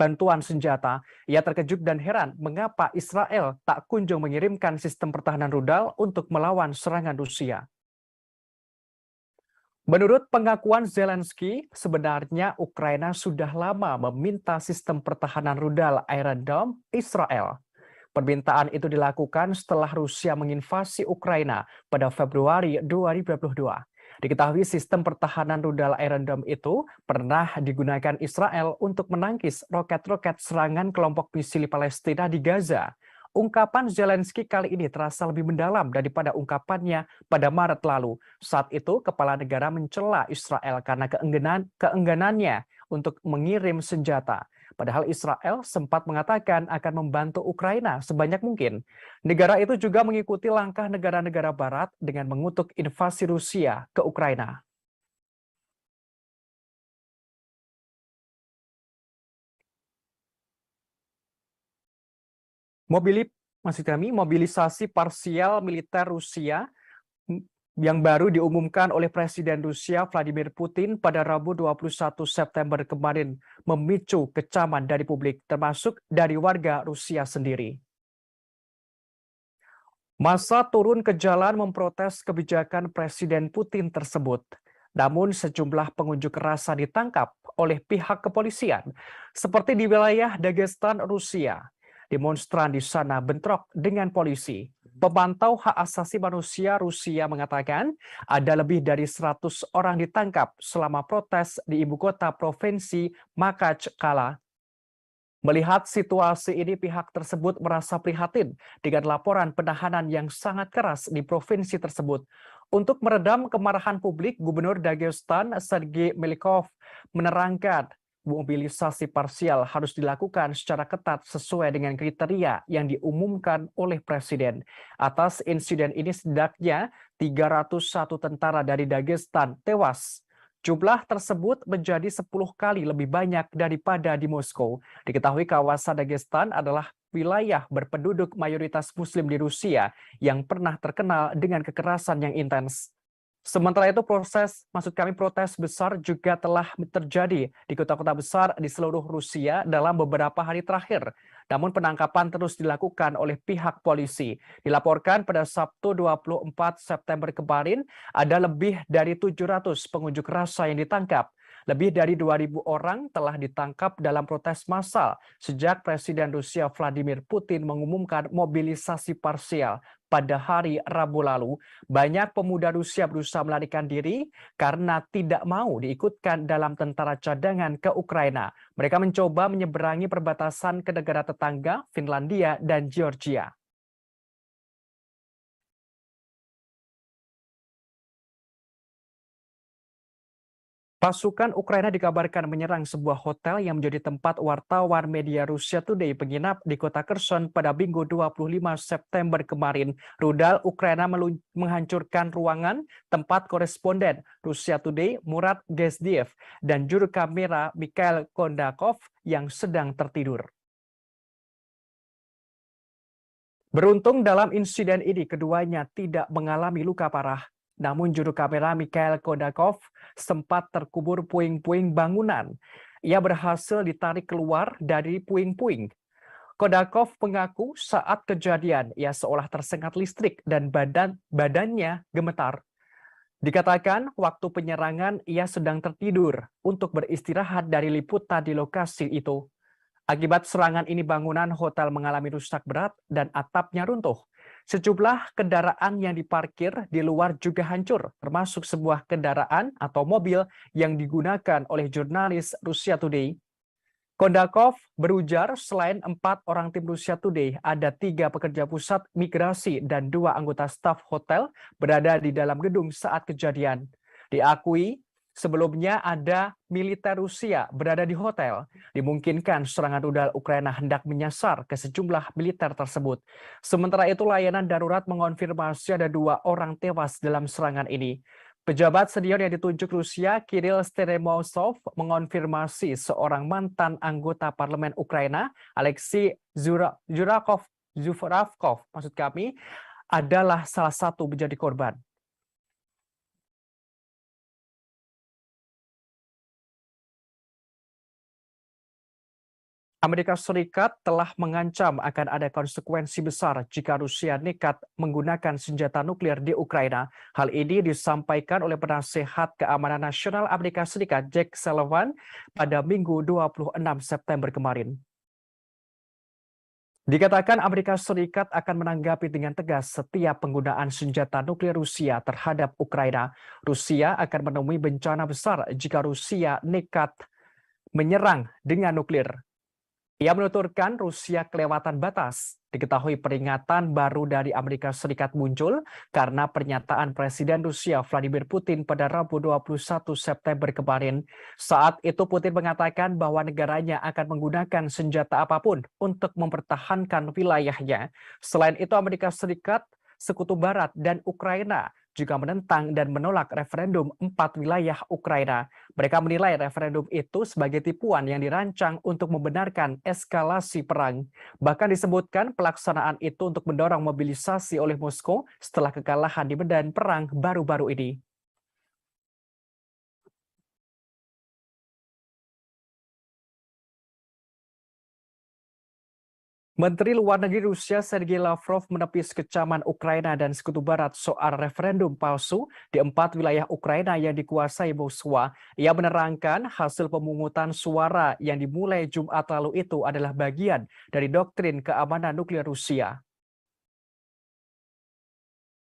bantuan senjata. Ia terkejut dan heran mengapa Israel tak kunjung mengirimkan sistem pertahanan rudal untuk melawan serangan Rusia. Menurut pengakuan Zelensky, sebenarnya Ukraina sudah lama meminta sistem pertahanan rudal Iron Dome Israel. Permintaan itu dilakukan setelah Rusia menginvasi Ukraina pada Februari 2022. Diketahui sistem pertahanan rudal Iron Dome itu pernah digunakan Israel untuk menangkis roket-roket serangan kelompok misil Palestina di Gaza. Ungkapan Zelensky kali ini terasa lebih mendalam daripada ungkapannya pada Maret lalu. Saat itu, kepala negara mencela Israel karena keengganannya untuk mengirim senjata. Padahal Israel sempat mengatakan akan membantu Ukraina sebanyak mungkin. Negara itu juga mengikuti langkah negara-negara Barat dengan mengutuk invasi Rusia ke Ukraina. Mobilisasi parsial militer Rusia yang baru diumumkan oleh Presiden Rusia Vladimir Putin pada Rabu 21 September kemarin memicu kecaman dari publik, termasuk dari warga Rusia sendiri. Massa turun ke jalan memprotes kebijakan Presiden Putin tersebut. Namun sejumlah pengunjuk rasa ditangkap oleh pihak kepolisian, seperti di wilayah Dagestan, Rusia. Demonstran di sana bentrok dengan polisi. Pemantau hak asasi manusia Rusia mengatakan ada lebih dari 100 orang ditangkap selama protes di ibu kota provinsi Makhachkala. Melihat situasi ini, pihak tersebut merasa prihatin dengan laporan penahanan yang sangat keras di provinsi tersebut. Untuk meredam kemarahan publik, Gubernur Dagestan Sergei Melikov menerangkan mobilisasi parsial harus dilakukan secara ketat sesuai dengan kriteria yang diumumkan oleh Presiden. Atas insiden ini setidaknya 301 tentara dari Dagestan tewas. Jumlah tersebut menjadi 10 kali lebih banyak daripada di Moskow. Diketahui kawasan Dagestan adalah wilayah berpenduduk mayoritas Muslim di Rusia yang pernah terkenal dengan kekerasan yang intens. Sementara itu protes besar juga telah terjadi di kota-kota besar di seluruh Rusia dalam beberapa hari terakhir. Namun penangkapan terus dilakukan oleh pihak polisi. Dilaporkan pada Sabtu 24 September kemarin ada lebih dari 700 pengunjuk rasa yang ditangkap. Lebih dari 2.000 orang telah ditangkap dalam protes massal sejak Presiden Rusia Vladimir Putin mengumumkan mobilisasi parsial pada hari Rabu lalu. Banyak pemuda Rusia berusaha melarikan diri karena tidak mau diikutkan dalam tentara cadangan ke Ukraina. Mereka mencoba menyeberangi perbatasan ke negara tetangga Finlandia dan Georgia. Pasukan Ukraina dikabarkan menyerang sebuah hotel yang menjadi tempat wartawan media Russia Today penginap di kota Kherson pada Minggu 25 September kemarin. Rudal Ukraina menghancurkan ruangan tempat koresponden Russia Today Murat Gezdiev dan juru kamera Mikhail Kondakov yang sedang tertidur. Beruntung dalam insiden ini keduanya tidak mengalami luka parah. Namun juru kamera Mikhail Kondakov sempat terkubur puing-puing bangunan. Ia berhasil ditarik keluar dari puing-puing. Kondakov mengaku saat kejadian ia seolah tersengat listrik dan badannya gemetar. Dikatakan waktu penyerangan ia sedang tertidur untuk beristirahat dari liputan di lokasi itu. Akibat serangan ini bangunan hotel mengalami rusak berat dan atapnya runtuh. Sejumlah kendaraan yang diparkir di luar juga hancur, termasuk sebuah kendaraan atau mobil yang digunakan oleh jurnalis Russia Today. Kondakov berujar selain 4 orang tim Russia Today, ada 3 pekerja pusat migrasi dan 2 anggota staf hotel berada di dalam gedung saat kejadian. Diakui sebelumnya ada militer Rusia berada di hotel. Dimungkinkan serangan rudal Ukraina hendak menyasar ke sejumlah militer tersebut. Sementara itu layanan darurat mengonfirmasi ada 2 orang tewas dalam serangan ini. Pejabat senior yang ditunjuk Rusia, Kirill Steremosov, mengonfirmasi seorang mantan anggota parlemen Ukraina, Alexei Zuravkov, adalah salah satu menjadi korban. Amerika Serikat telah mengancam akan ada konsekuensi besar jika Rusia nekat menggunakan senjata nuklir di Ukraina. Hal ini disampaikan oleh Penasehat Keamanan Nasional Amerika Serikat Jake Sullivan pada Minggu 26 September kemarin. Dikatakan Amerika Serikat akan menanggapi dengan tegas setiap penggunaan senjata nuklir Rusia terhadap Ukraina. Rusia akan menemui bencana besar jika Rusia nekat menyerang dengan nuklir. Ia menuturkan Rusia kelewatan batas. Diketahui peringatan baru dari Amerika Serikat muncul karena pernyataan Presiden Rusia Vladimir Putin pada Rabu 21 September kemarin. Saat itu Putin mengatakan bahwa negaranya akan menggunakan senjata apapun untuk mempertahankan wilayahnya. Selain itu Amerika Serikat, Sekutu Barat, dan Ukraina juga menentang dan menolak referendum 4 wilayah Ukraina. Mereka menilai referendum itu sebagai tipuan yang dirancang untuk membenarkan eskalasi perang. Bahkan disebutkan pelaksanaan itu untuk mendorong mobilisasi oleh Moskow setelah kekalahan di medan perang baru-baru ini. Menteri Luar Negeri Rusia Sergei Lavrov menepis kecaman Ukraina dan Sekutu Barat soal referendum palsu di 4 wilayah Ukraina yang dikuasai Moskwa. Ia menerangkan hasil pemungutan suara yang dimulai Jumat lalu itu adalah bagian dari doktrin keamanan nuklir Rusia.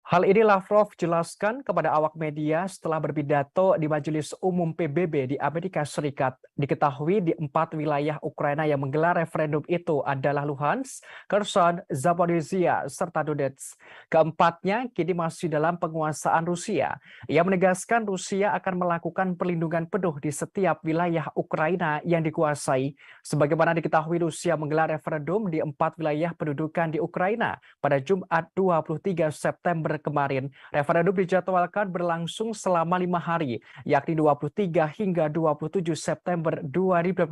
Hal ini Lavrov jelaskan kepada awak media setelah berpidato di Majelis Umum PBB di Amerika Serikat. Diketahui di 4 wilayah Ukraina yang menggelar referendum itu adalah Luhansk, Kherson, Zaporizhia, serta Donetsk. Keempatnya kini masih dalam penguasaan Rusia. Ia menegaskan Rusia akan melakukan perlindungan penuh di setiap wilayah Ukraina yang dikuasai. Sebagaimana diketahui Rusia menggelar referendum di 4 wilayah pendudukan di Ukraina pada Jumat 23 September kemarin. Referendum dijadwalkan berlangsung selama 5 hari, yakni 23 hingga 27 September 2022.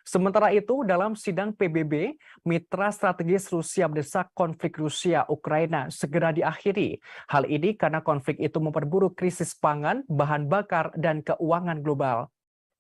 Sementara itu, dalam sidang PBB, mitra strategis Rusia mendesak konflik Rusia-Ukraina segera diakhiri. Hal ini karena konflik itu memperburuk krisis pangan, bahan bakar, dan keuangan global.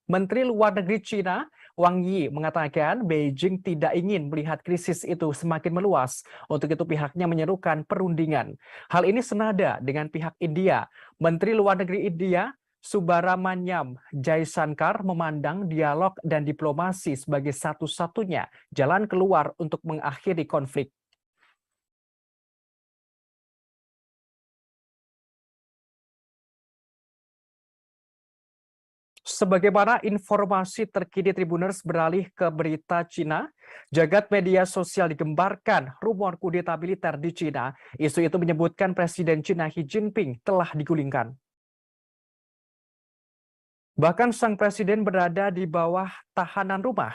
Menteri Luar Negeri China, Wang Yi, mengatakan Beijing tidak ingin melihat krisis itu semakin meluas. Untuk itu pihaknya menyerukan perundingan. Hal ini senada dengan pihak India. Menteri Luar Negeri India, Subrahmanyam Jaishankar, memandang dialog dan diplomasi sebagai satu-satunya jalan keluar untuk mengakhiri konflik. Sebagaimana informasi terkini Tribuners beralih ke berita Cina, jagat media sosial digembarkan rumor kudeta militer di Cina. Isu itu menyebutkan Presiden Cina Xi Jinping telah digulingkan. Bahkan sang presiden berada di bawah tahanan rumah.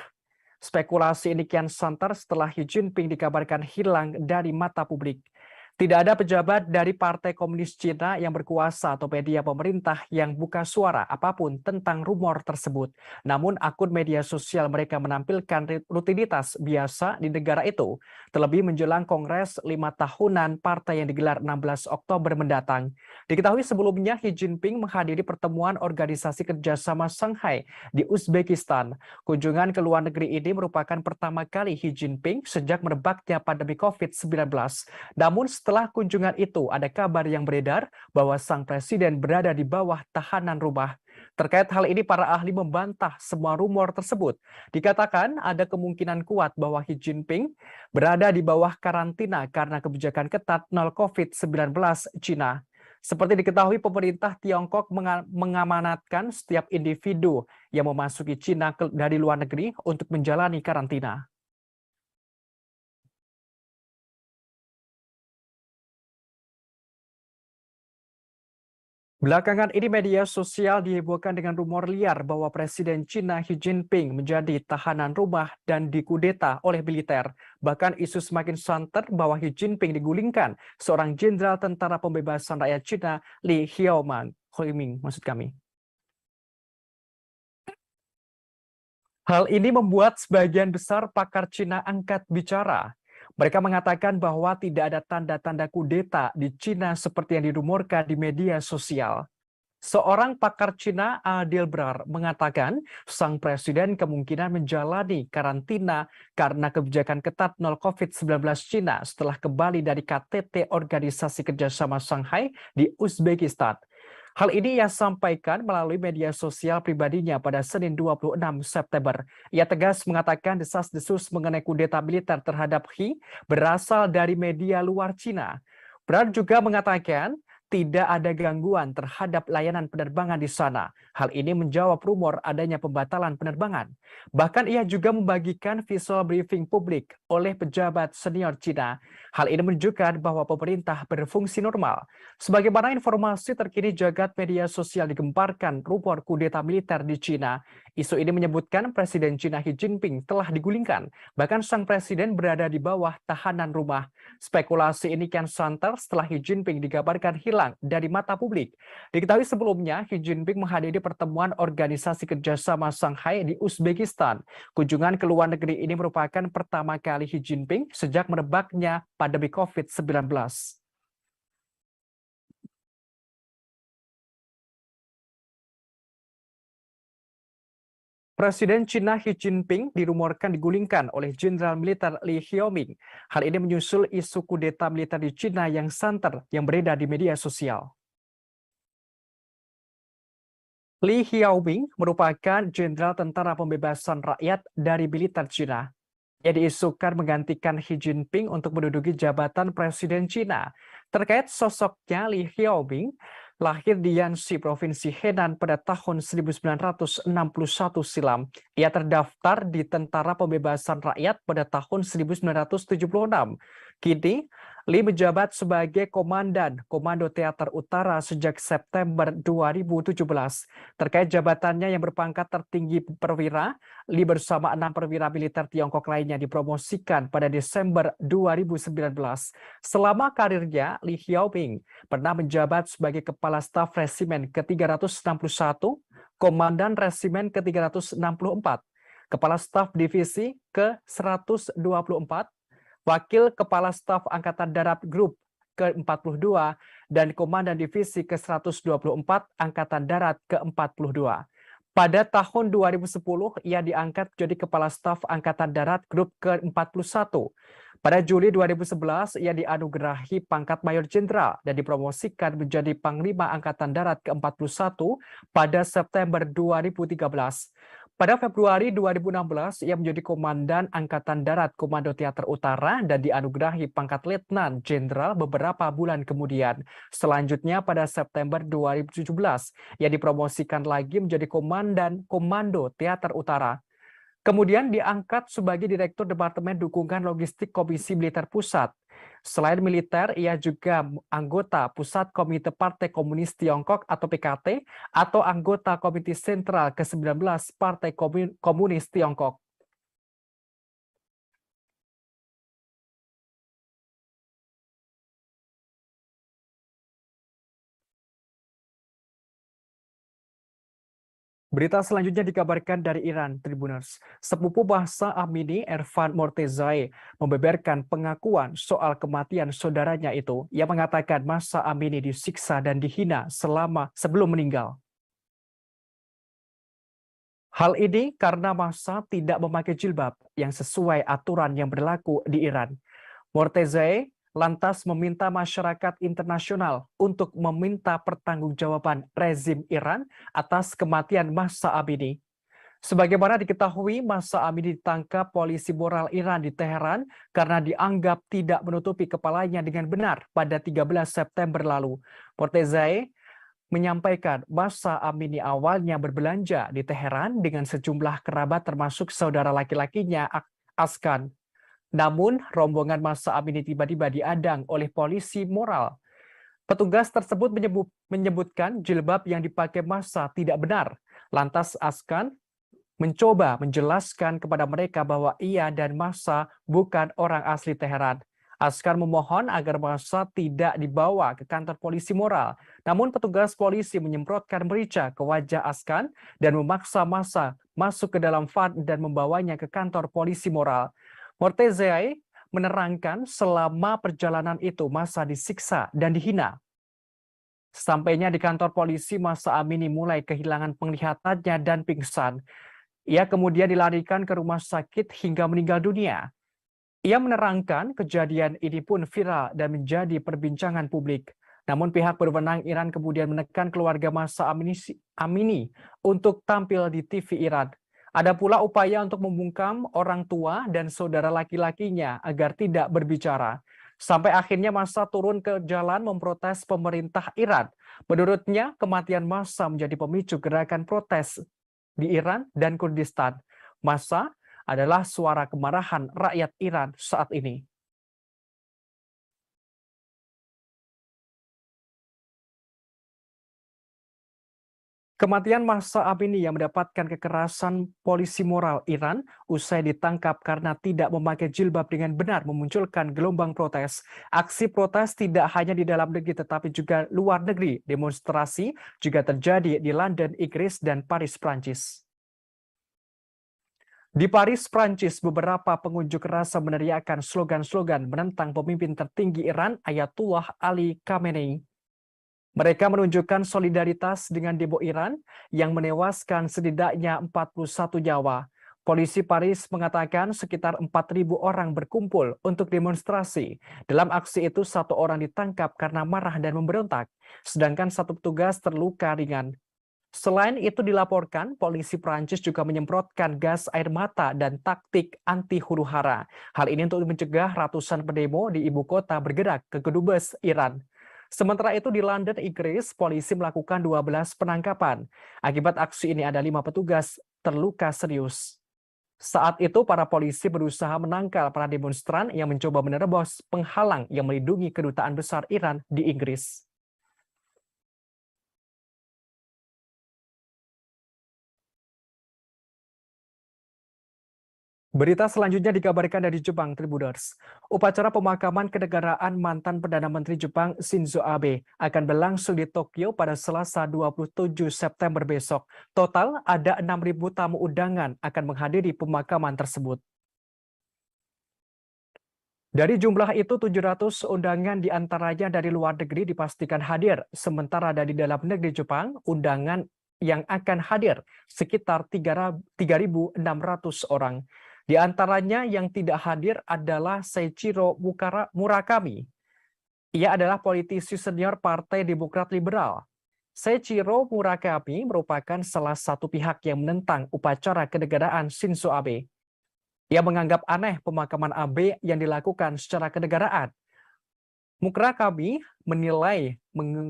Spekulasi ini kian santer setelah Xi Jinping dikabarkan hilang dari mata publik. Tidak ada pejabat dari Partai Komunis Cina yang berkuasa atau media pemerintah yang buka suara apapun tentang rumor tersebut. Namun akun media sosial mereka menampilkan rutinitas biasa di negara itu, terlebih menjelang Kongres 5 tahunan partai yang digelar 16 Oktober mendatang. Diketahui sebelumnya Xi Jinping menghadiri pertemuan Organisasi Kerjasama Shanghai di Uzbekistan. Kunjungan ke luar negeri ini merupakan pertama kali Xi Jinping sejak merebaknya pandemi COVID-19. Namun setelah kunjungan itu, ada kabar yang beredar bahwa sang presiden berada di bawah tahanan rumah. Terkait hal ini, para ahli membantah semua rumor tersebut. Dikatakan ada kemungkinan kuat bahwa Xi Jinping berada di bawah karantina karena kebijakan ketat nol COVID-19 Cina. Seperti diketahui, pemerintah Tiongkok mengamanatkan setiap individu yang memasuki Cina dari luar negeri untuk menjalani karantina. Belakangan ini media sosial dihebohkan dengan rumor liar bahwa Presiden Cina Xi Jinping menjadi tahanan rumah dan dikudeta oleh militer. Bahkan isu semakin santer bahwa Xi Jinping digulingkan seorang jenderal tentara pembebasan rakyat Cina Li Xiaoming maksud kami. Hal ini membuat sebagian besar pakar Cina angkat bicara. Mereka mengatakan bahwa tidak ada tanda-tanda kudeta di Cina seperti yang dirumorkan di media sosial. Seorang pakar Cina, Adil Brar, mengatakan sang presiden kemungkinan menjalani karantina karena kebijakan ketat nol COVID-19 Cina setelah kembali dari KTT Organisasi Kerjasama Shanghai di Uzbekistan. Hal ini ia sampaikan melalui media sosial pribadinya pada Senin 26 September. Ia tegas mengatakan desas-desus mengenai kudeta militer terhadap Xi berasal dari media luar Cina. Brand juga mengatakan tidak ada gangguan terhadap layanan penerbangan di sana. Hal ini menjawab rumor adanya pembatalan penerbangan. Bahkan ia juga membagikan visual briefing publik oleh pejabat senior Cina. Hal ini menunjukkan bahwa pemerintah berfungsi normal. Sebagaimana informasi terkini jagat media sosial digemparkan rumor kudeta militer di Cina. Isu ini menyebutkan Presiden Cina Xi Jinping telah digulingkan. Bahkan sang presiden berada di bawah tahanan rumah. Spekulasi ini kian santer setelah Xi Jinping dikabarkan hilang dari mata publik. Diketahui sebelumnya, Xi Jinping menghadiri pertemuan Organisasi Kerjasama Shanghai di Uzbekistan. Kunjungan ke luar negeri ini merupakan pertama kali Xi Jinping sejak merebaknya pandemi COVID-19. Presiden Cina Xi Jinping dirumorkan digulingkan oleh Jenderal Militer Li Xiaoming. Hal ini menyusul isu kudeta militer di Cina yang santer yang beredar di media sosial. Li Xiaoming merupakan Jenderal Tentara Pembebasan Rakyat dari militer Cina. Ia diisukan menggantikan Xi Jinping untuk menduduki jabatan Presiden Cina. Terkait sosoknya, Li Xiaoming lahir di Yanxi, Provinsi Henan pada tahun 1961 silam. Ia terdaftar di Tentara Pembebasan Rakyat pada tahun 1976. Kini, Li menjabat sebagai Komandan Komando Teater Utara sejak September 2017. Terkait jabatannya yang berpangkat tertinggi perwira, Li bersama 6 perwira militer Tiongkok lainnya dipromosikan pada Desember 2019. Selama karirnya, Li Xiaoming pernah menjabat sebagai Kepala Staf Resimen ke-361, Komandan Resimen ke-364, Kepala Staf Divisi ke-124, Wakil Kepala Staf Angkatan Darat Grup ke-42, dan Komandan Divisi ke-124 Angkatan Darat ke-42. Pada tahun 2010, ia diangkat jadi Kepala Staf Angkatan Darat Grup ke-41. Pada Juli 2011, ia dianugerahi pangkat Mayor Jenderal dan dipromosikan menjadi Panglima Angkatan Darat ke-41 pada September 2013. Pada Februari 2016, ia menjadi Komandan Angkatan Darat Komando Teater Utara dan dianugerahi pangkat Letnan Jenderal beberapa bulan kemudian. Selanjutnya pada September 2017, ia dipromosikan lagi menjadi Komandan Komando Teater Utara. Kemudian diangkat sebagai Direktur Departemen Dukungan Logistik Komisi Militer Pusat. Selain militer, ia juga anggota Pusat Komite Partai Komunis Tiongkok atau PKT atau anggota Komite Sentral ke-19 Partai Komunis Tiongkok. Berita selanjutnya dikabarkan dari Iran, Tribuners. Sepupu Mahsa Amini, Ervan Mortezai, membeberkan pengakuan soal kematian saudaranya itu. Ia mengatakan Mahsa Amini disiksa dan dihina sebelum meninggal. Hal ini karena Mahsa tidak memakai jilbab yang sesuai aturan yang berlaku di Iran. Mortezai lantas meminta masyarakat internasional untuk meminta pertanggungjawaban rezim Iran atas kematian Mahsa Amini. Sebagaimana diketahui, Mahsa Amini ditangkap polisi moral Iran di Teheran karena dianggap tidak menutupi kepalanya dengan benar pada 13 September lalu. Mortezai menyampaikan Mahsa Amini awalnya berbelanja di Teheran dengan sejumlah kerabat termasuk saudara laki-lakinya Askan. Namun, rombongan Mahsa Amini tiba-tiba diadang oleh polisi moral. Petugas tersebut menyebutkan jilbab yang dipakai Mahsa tidak benar. Lantas Askan mencoba menjelaskan kepada mereka bahwa ia dan Mahsa bukan orang asli Teheran. Askan memohon agar Mahsa tidak dibawa ke kantor polisi moral. Namun petugas polisi menyemprotkan merica ke wajah Askan dan memaksa Mahsa masuk ke dalam van dan membawanya ke kantor polisi moral. Mortezai menerangkan selama perjalanan itu Mahsa disiksa dan dihina. Sampainya di kantor polisi, Mahsa Amini mulai kehilangan penglihatannya dan pingsan. Ia kemudian dilarikan ke rumah sakit hingga meninggal dunia. Ia menerangkan kejadian ini pun viral dan menjadi perbincangan publik. Namun pihak berwenang Iran kemudian menekan keluarga Mahsa Amini untuk tampil di TV Iran. Ada pula upaya untuk membungkam orang tua dan saudara laki-lakinya agar tidak berbicara. Sampai akhirnya Mahsa turun ke jalan memprotes pemerintah Iran. Menurutnya, kematian Mahsa menjadi pemicu gerakan protes di Iran dan Kurdistan. Mahsa adalah suara kemarahan rakyat Iran saat ini. Kematian Mahsa Amini yang mendapatkan kekerasan polisi moral Iran usai ditangkap karena tidak memakai jilbab dengan benar memunculkan gelombang protes. Aksi protes tidak hanya di dalam negeri tetapi juga luar negeri. Demonstrasi juga terjadi di London, Inggris, dan Paris, Prancis. Di Paris, Prancis, beberapa pengunjuk rasa meneriakkan slogan-slogan menentang pemimpin tertinggi Iran, Ayatullah Ali Khamenei. Mereka menunjukkan solidaritas dengan demo Iran yang menewaskan setidaknya 41 nyawa. Polisi Paris mengatakan sekitar 4.000 orang berkumpul untuk demonstrasi. Dalam aksi itu, 1 orang ditangkap karena marah dan memberontak, sedangkan 1 petugas terluka ringan. Selain itu dilaporkan, polisi Prancis juga menyemprotkan gas air mata dan taktik anti huru-hara. Hal ini untuk mencegah ratusan pendemo di ibu kota bergerak ke kedubes Iran. Sementara itu di London, Inggris, polisi melakukan 12 penangkapan. Akibat aksi ini ada 5 petugas terluka serius. Saat itu para polisi berusaha menangkal para demonstran yang mencoba menerobos penghalang yang melindungi kedutaan besar Iran di Inggris. Berita selanjutnya dikabarkan dari Jepang, Tribuners. Upacara pemakaman kenegaraan mantan Perdana Menteri Jepang Shinzo Abe akan berlangsung di Tokyo pada Selasa 27 September besok. Total ada 6.000 tamu undangan akan menghadiri pemakaman tersebut. Dari jumlah itu, 700 undangan diantaranya dari luar negeri dipastikan hadir. Sementara dari dalam negeri Jepang, undangan yang akan hadir sekitar 3.600 orang. Di antaranya yang tidak hadir adalah Seiichiro Murakami. Ia adalah politisi senior Partai Demokrat Liberal. Seiichiro Murakami merupakan salah satu pihak yang menentang upacara kenegaraan Shinzo Abe. Ia menganggap aneh pemakaman Abe yang dilakukan secara kenegaraan. Murakami menilai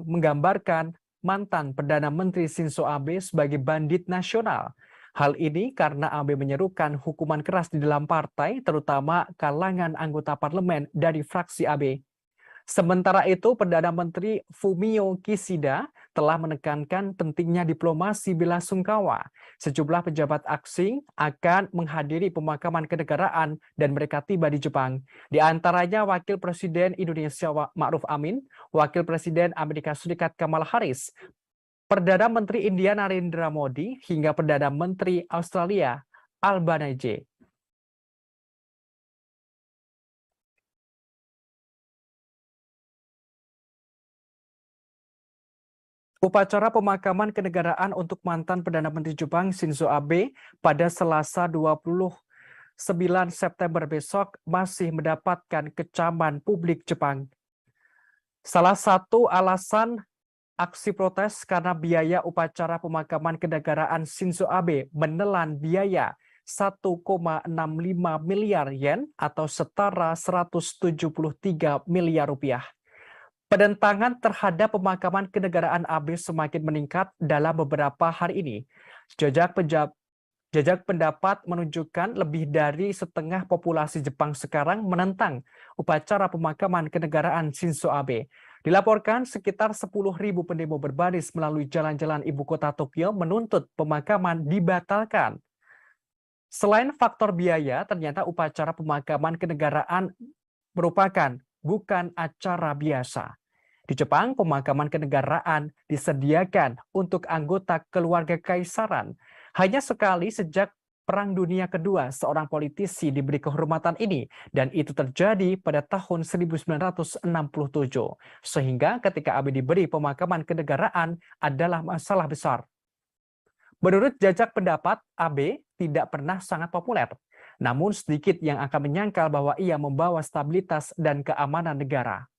menggambarkan mantan Perdana Menteri Shinzo Abe sebagai bandit nasional. Hal ini karena Abe menyerukan hukuman keras di dalam partai, terutama kalangan anggota parlemen dari fraksi Abe. Sementara itu, Perdana Menteri Fumio Kishida telah menekankan pentingnya diplomasi bela-sungkawa. Sejumlah pejabat asing akan menghadiri pemakaman kenegaraan dan mereka tiba di Jepang. Di antaranya Wakil Presiden Indonesia Ma'ruf Amin, Wakil Presiden Amerika Serikat Kamala Harris, Perdana Menteri India Narendra Modi, hingga Perdana Menteri Australia Albanese. Upacara pemakaman kenegaraan untuk mantan Perdana Menteri Jepang Shinzo Abe pada Selasa 29 September besok masih mendapatkan kecaman publik Jepang. Salah satu alasan aksi protes karena biaya upacara pemakaman kenegaraan Shinzo Abe menelan biaya 1,65 miliar yen atau setara 173 miliar rupiah. Penentangan terhadap pemakaman kenegaraan Abe semakin meningkat dalam beberapa hari ini. Jajak pendapat menunjukkan lebih dari setengah populasi Jepang sekarang menentang upacara pemakaman kenegaraan Shinzo Abe. Dilaporkan sekitar 10.000 pendemo berbaris melalui jalan-jalan ibu kota Tokyo menuntut pemakaman dibatalkan. Selain faktor biaya, ternyata upacara pemakaman kenegaraan merupakan bukan acara biasa. Di Jepang, pemakaman kenegaraan disediakan untuk anggota keluarga kaisaran. Hanya sekali sejak Perang Dunia Kedua, seorang politisi diberi kehormatan ini, dan itu terjadi pada tahun 1967. Sehingga ketika Abe diberi pemakaman kenegaraan adalah masalah besar. Menurut jajak pendapat, Abe tidak pernah sangat populer. Namun sedikit yang akan menyangkal bahwa ia membawa stabilitas dan keamanan negara.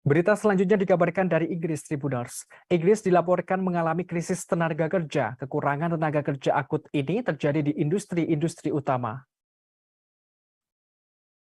Berita selanjutnya dikabarkan dari Inggris Tribuners. Inggris dilaporkan mengalami krisis tenaga kerja. Kekurangan tenaga kerja akut ini terjadi di industri-industri utama.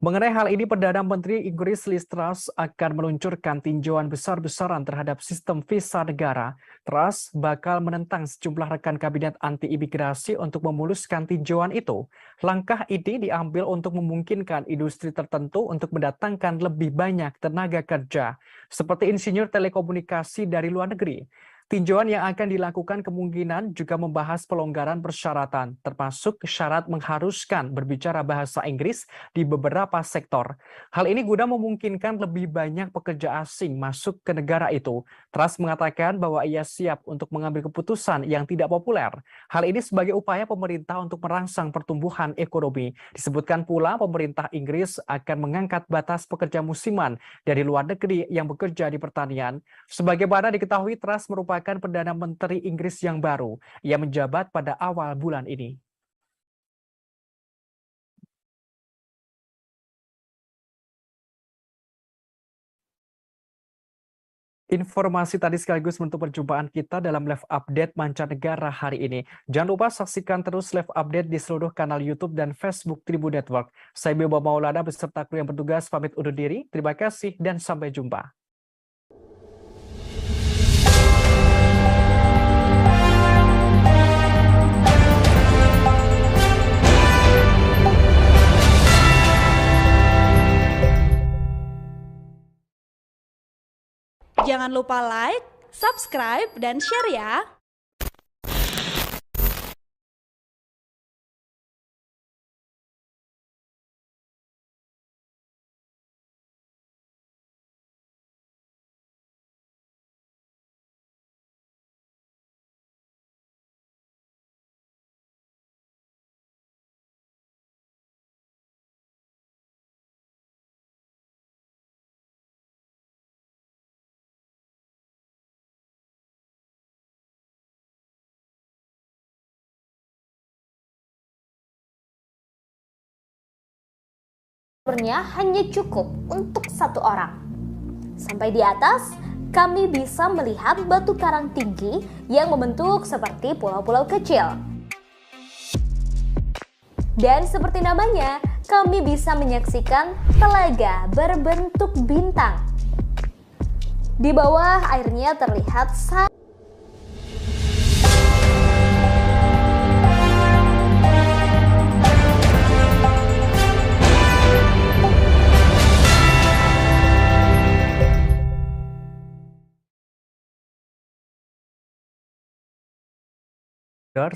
Mengenai hal ini, Perdana Menteri Inggris Liz Truss akan meluncurkan tinjauan besar-besaran terhadap sistem visa negara. Truss bakal menentang sejumlah rekan kabinet anti-imigrasi untuk memuluskan tinjauan itu. Langkah ini diambil untuk memungkinkan industri tertentu untuk mendatangkan lebih banyak tenaga kerja, seperti insinyur telekomunikasi dari luar negeri. Tinjauan yang akan dilakukan kemungkinan juga membahas pelonggaran persyaratan, termasuk syarat mengharuskan berbicara bahasa Inggris di beberapa sektor. Hal ini guna memungkinkan lebih banyak pekerja asing masuk ke negara itu. Truss mengatakan bahwa ia siap untuk mengambil keputusan yang tidak populer. Hal ini sebagai upaya pemerintah untuk merangsang pertumbuhan ekonomi. Disebutkan pula pemerintah Inggris akan mengangkat batas pekerja musiman dari luar negeri yang bekerja di pertanian. Sebagaimana diketahui, Truss merupakan Perdana Menteri Inggris yang baru. Ia menjabat pada awal bulan ini. Informasi tadi sekaligus menutup perjumpaan kita dalam live update mancanegara hari ini. Jangan lupa saksikan terus live update di seluruh kanal YouTube dan Facebook Tribun Network. Saya Bima Maulana beserta kru yang bertugas pamit undur diri. Terima kasih dan sampai jumpa. Jangan lupa like, subscribe, dan share ya! Sumbernya hanya cukup untuk satu orang. Sampai di atas, kami bisa melihat batu karang tinggi yang membentuk seperti pulau-pulau kecil. Dan seperti namanya, kami bisa menyaksikan telaga berbentuk bintang. Di bawah airnya terlihat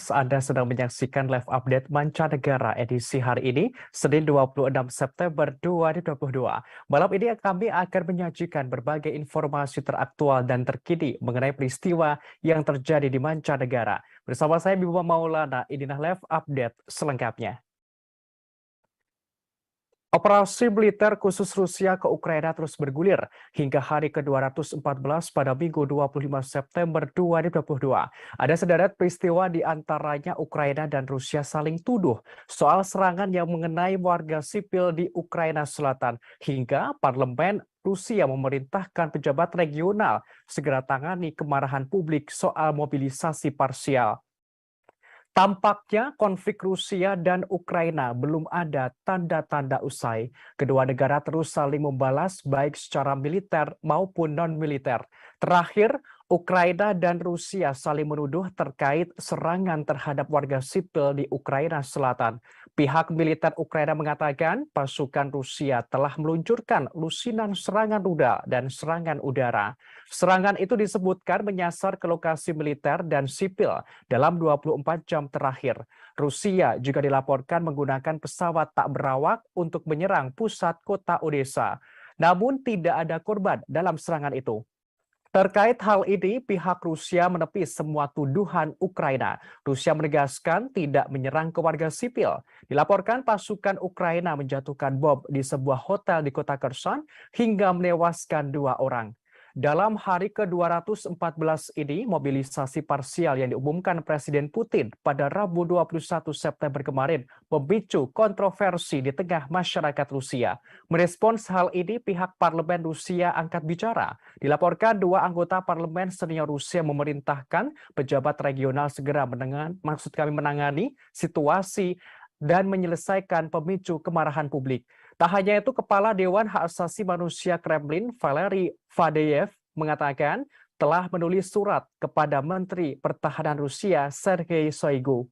Anda sedang menyaksikan live update mancanegara edisi hari ini, Senin 26 September 2022. Malam ini kami akan menyajikan berbagai informasi teraktual dan terkini mengenai peristiwa yang terjadi di mancanegara. Bersama saya Bima Maulana, inilah live update selengkapnya. Operasi militer khusus Rusia ke Ukraina terus bergulir hingga hari ke-214 pada Minggu 25 September 2022. Ada sederet peristiwa di antaranya Ukraina dan Rusia saling tuduh soal serangan yang mengenai warga sipil di Ukraina Selatan, hingga parlemen Rusia memerintahkan pejabat regional segera tangani kemarahan publik soal mobilisasi parsial. Tampaknya konflik Rusia dan Ukraina belum ada tanda-tanda usai. Kedua negara terus saling membalas baik secara militer maupun non-militer. Terakhir, Ukraina dan Rusia saling menuduh terkait serangan terhadap warga sipil di Ukraina Selatan. Pihak militer Ukraina mengatakan pasukan Rusia telah meluncurkan lusinan serangan rudal dan serangan udara. Serangan itu disebutkan menyasar ke lokasi militer dan sipil dalam 24 jam terakhir. Rusia juga dilaporkan menggunakan pesawat tak berawak untuk menyerang pusat kota Odessa. Namun tidak ada korban dalam serangan itu. Terkait hal ini, pihak Rusia menepis semua tuduhan Ukraina. Rusia menegaskan tidak menyerang ke warga sipil. Dilaporkan pasukan Ukraina menjatuhkan bom di sebuah hotel di kota Kherson hingga menewaskan 2 orang. Dalam hari ke-214 ini, mobilisasi parsial yang diumumkan Presiden Putin pada Rabu 21 September kemarin memicu kontroversi di tengah masyarakat Rusia. Merespons hal ini, pihak parlemen Rusia angkat bicara. Dilaporkan dua anggota parlemen senior Rusia memerintahkan pejabat regional segera menangani situasi dan menyelesaikan pemicu kemarahan publik. Tak hanya itu, Kepala Dewan Hak Asasi Manusia Kremlin, Valery Faddeev, mengatakan telah menulis surat kepada Menteri Pertahanan Rusia, Sergei Shoigu.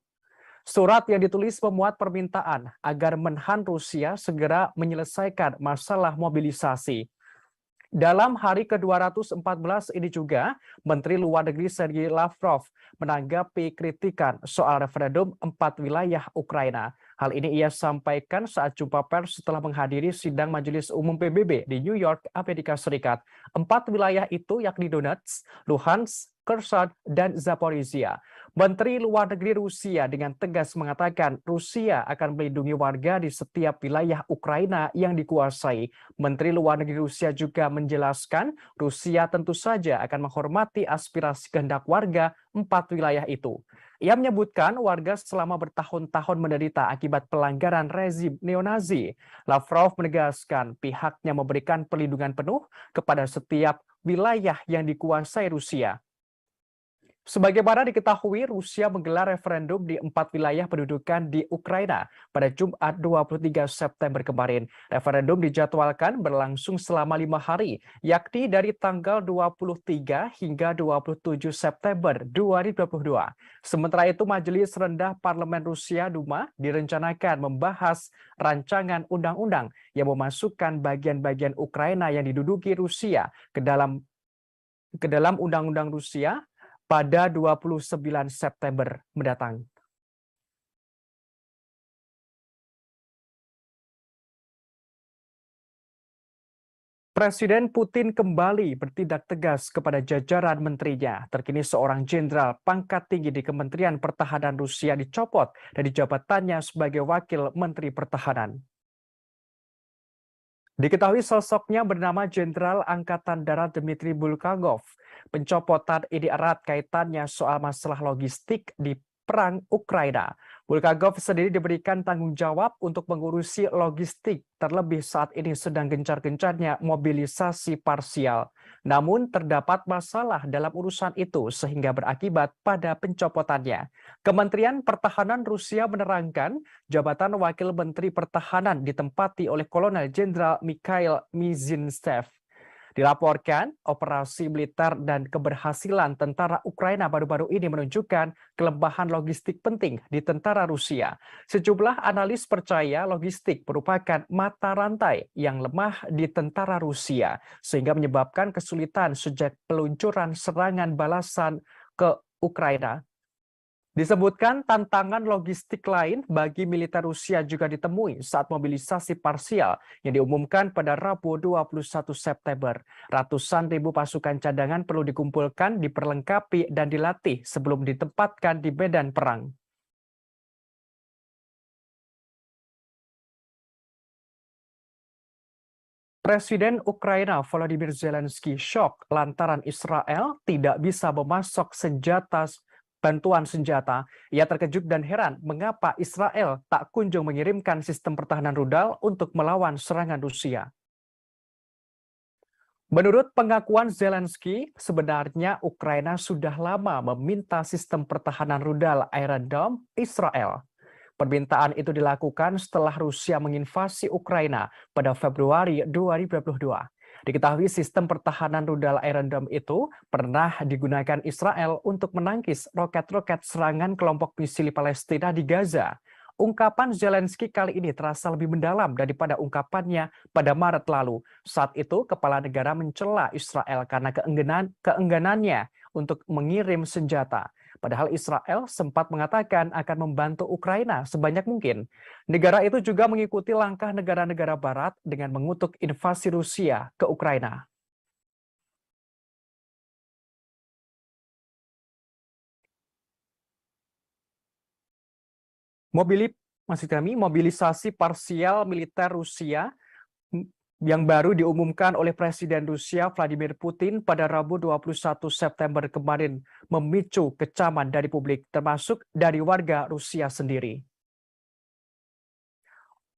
Surat yang ditulis memuat permintaan agar Menhan Rusia segera menyelesaikan masalah mobilisasi. Dalam hari ke-214 ini juga, Menteri Luar Negeri Sergei Lavrov menanggapi kritikan soal referendum 4 wilayah Ukraina. Hal ini ia sampaikan saat jumpa pers setelah menghadiri sidang Majelis Umum PBB di New York, Amerika Serikat. 4 wilayah itu yakni Donetsk, Luhansk, Kherson, dan Zaporizhia. Menteri Luar Negeri Rusia dengan tegas mengatakan Rusia akan melindungi warga di setiap wilayah Ukraina yang dikuasai. Menteri Luar Negeri Rusia juga menjelaskan Rusia tentu saja akan menghormati aspirasi kehendak warga 4 wilayah itu. Ia menyebutkan warga selama bertahun-tahun menderita akibat pelanggaran rezim neonazi. Lavrov menegaskan pihaknya memberikan perlindungan penuh kepada setiap wilayah yang dikuasai Rusia. Sebagaimana diketahui, Rusia menggelar referendum di 4 wilayah pendudukan di Ukraina pada Jumat 23 September kemarin. Referendum dijadwalkan berlangsung selama 5 hari, yakni dari tanggal 23 hingga 27 September 2022. Sementara itu, Majelis Rendah Parlemen Rusia Duma direncanakan membahas rancangan undang-undang yang memasukkan bagian-bagian Ukraina yang diduduki Rusia ke dalam undang-undang Rusia pada 29 September mendatang. Presiden Putin kembali bertindak tegas kepada jajaran menterinya. Terkini seorang jenderal pangkat tinggi di Kementerian Pertahanan Rusia dicopot dari jabatannya sebagai Wakil Menteri Pertahanan. Diketahui sosoknya bernama Jenderal Angkatan Darat Dmitry Bulgakov. Pencopotan ini erat kaitannya soal masalah logistik di perang Ukraina. Bulgakov sendiri diberikan tanggung jawab untuk mengurusi logistik, terlebih saat ini sedang gencar-gencarnya mobilisasi parsial. Namun terdapat masalah dalam urusan itu sehingga berakibat pada pencopotannya. Kementerian Pertahanan Rusia menerangkan jabatan Wakil Menteri Pertahanan ditempati oleh Kolonel Jenderal Mikhail Mizintsev. Dilaporkan, operasi militer dan keberhasilan tentara Ukraina baru-baru ini menunjukkan kelemahan logistik penting di tentara Rusia. Sejumlah analis percaya logistik merupakan mata rantai yang lemah di tentara Rusia, sehingga menyebabkan kesulitan sejak peluncuran serangan balasan ke Ukraina. Disebutkan tantangan logistik lain bagi militer Rusia juga ditemui saat mobilisasi parsial yang diumumkan pada Rabu 21 September. Ratusan ribu pasukan cadangan perlu dikumpulkan, diperlengkapi, dan dilatih sebelum ditempatkan di medan perang. Presiden Ukraina Volodymyr Zelensky shock lantaran Israel tidak bisa memasok bantuan senjata. Ia terkejut dan heran mengapa Israel tak kunjung mengirimkan sistem pertahanan rudal untuk melawan serangan Rusia. Menurut pengakuan Zelensky, sebenarnya Ukraina sudah lama meminta sistem pertahanan rudal Iron Dome Israel. Permintaan itu dilakukan setelah Rusia menginvasi Ukraina pada Februari 2022. Diketahui sistem pertahanan rudal Iron Dome itu pernah digunakan Israel untuk menangkis roket-roket serangan kelompok misil Palestina di Gaza. Ungkapan Zelensky kali ini terasa lebih mendalam daripada ungkapannya pada Maret lalu. Saat itu, kepala negara mencela Israel karena keengganannya untuk mengirim senjata. Padahal Israel sempat mengatakan akan membantu Ukraina sebanyak mungkin. Negara itu juga mengikuti langkah negara-negara Barat dengan mengutuk invasi Rusia ke Ukraina. Mobilisasi parsial militer Rusia yang baru diumumkan oleh Presiden Rusia Vladimir Putin pada Rabu 21 September kemarin memicu kecaman dari publik, termasuk dari warga Rusia sendiri.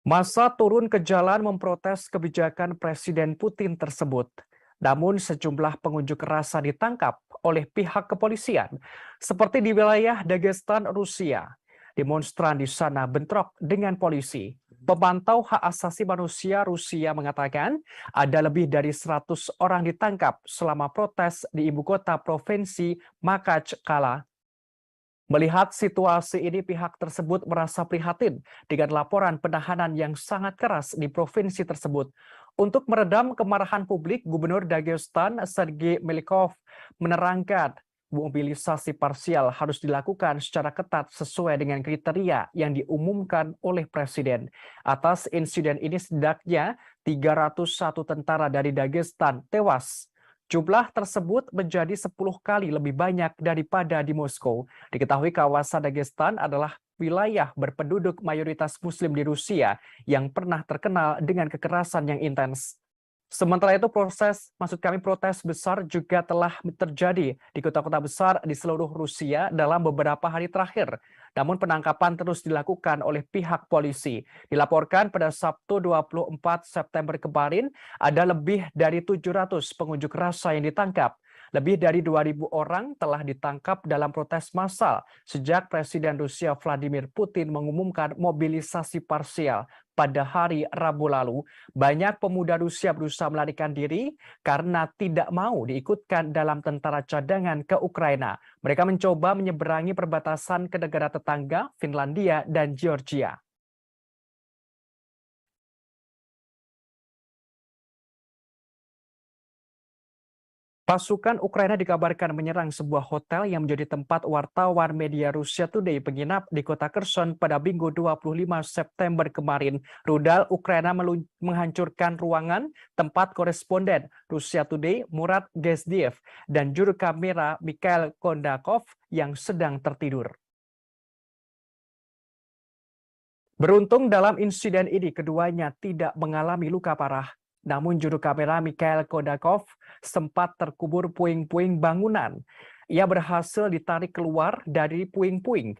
Massa turun ke jalan memprotes kebijakan Presiden Putin tersebut. Namun sejumlah pengunjuk rasa ditangkap oleh pihak kepolisian, seperti di wilayah Dagestan, Rusia. Demonstran di sana bentrok dengan polisi. Pemantau hak asasi manusia Rusia mengatakan ada lebih dari 100 orang ditangkap selama protes di ibu kota provinsi Makhachkala. Melihat situasi ini, pihak tersebut merasa prihatin dengan laporan penahanan yang sangat keras di provinsi tersebut. Untuk meredam kemarahan publik, Gubernur Dagestan Sergei Melikov menerangkan mobilisasi parsial harus dilakukan secara ketat sesuai dengan kriteria yang diumumkan oleh Presiden. Atas insiden ini setidaknya 301 tentara dari Dagestan tewas. Jumlah tersebut menjadi 10 kali lebih banyak daripada di Moskow. Diketahui kawasan Dagestan adalah wilayah berpenduduk mayoritas Muslim di Rusia yang pernah terkenal dengan kekerasan yang intens. Sementara itu protes besar juga telah terjadi di kota-kota besar di seluruh Rusia dalam beberapa hari terakhir. Namun penangkapan terus dilakukan oleh pihak polisi. Dilaporkan pada Sabtu 24 September kemarin ada lebih dari 700 pengunjuk rasa yang ditangkap. Lebih dari 2.000 orang telah ditangkap dalam protes massal sejak Presiden Rusia Vladimir Putin mengumumkan mobilisasi parsial pada hari Rabu lalu. Banyak pemuda Rusia berusaha melarikan diri karena tidak mau diikutkan dalam tentara cadangan ke Ukraina. Mereka mencoba menyeberangi perbatasan ke negara tetangga, Finlandia dan Georgia. Pasukan Ukraina dikabarkan menyerang sebuah hotel yang menjadi tempat wartawan media Russia Today menginap di kota Kherson pada Minggu 25 September kemarin. Rudal Ukraina menghancurkan ruangan tempat koresponden Russia Today Murat Gezdiev dan juru kamera Mikhail Kondakov yang sedang tertidur. Beruntung dalam insiden ini keduanya tidak mengalami luka parah. Namun juru kamera Mikhail Kondakov sempat terkubur puing-puing bangunan. Ia berhasil ditarik keluar dari puing-puing.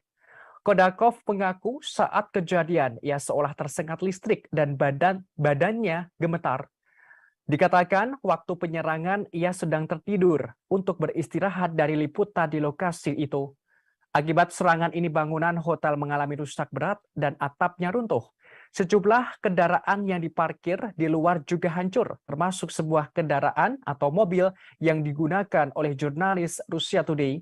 Kondakov mengaku saat kejadian ia seolah tersengat listrik dan badannya gemetar. Dikatakan waktu penyerangan ia sedang tertidur untuk beristirahat dari liputan di lokasi itu. Akibat serangan ini bangunan hotel mengalami rusak berat dan atapnya runtuh. Sejumlah kendaraan yang diparkir di luar juga hancur, termasuk sebuah kendaraan atau mobil yang digunakan oleh jurnalis Russia Today.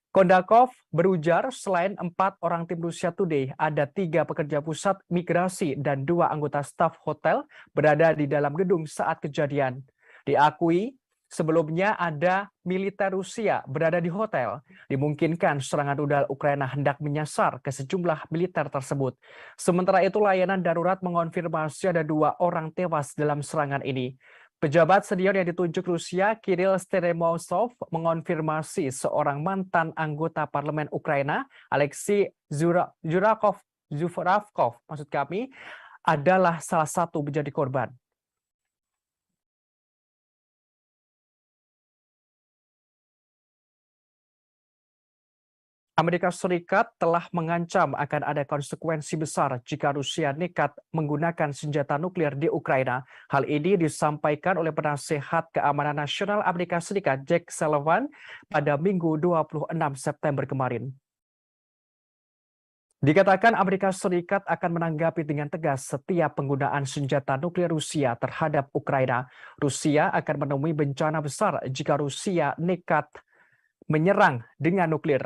Kondakov berujar selain 4 orang tim Russia Today, ada 3 pekerja pusat migrasi dan 2 anggota staf hotel berada di dalam gedung saat kejadian. Diakui sebelumnya ada militer Rusia berada di hotel. Dimungkinkan serangan rudal Ukraina hendak menyasar ke sejumlah militer tersebut. Sementara itu layanan darurat mengonfirmasi ada 2 orang tewas dalam serangan ini. Pejabat senior yang ditunjuk Rusia, Kirill Steremosov, mengonfirmasi seorang mantan anggota parlemen Ukraina, Alexei Zuravkov, adalah salah satu menjadi korban. Amerika Serikat telah mengancam akan ada konsekuensi besar jika Rusia nekat menggunakan senjata nuklir di Ukraina. Hal ini disampaikan oleh Penasehat Keamanan Nasional Amerika Serikat Jake Sullivan pada Minggu 26 September kemarin. Dikatakan Amerika Serikat akan menanggapi dengan tegas setiap penggunaan senjata nuklir Rusia terhadap Ukraina. Rusia akan menemui bencana besar jika Rusia nekat menyerang dengan nuklir.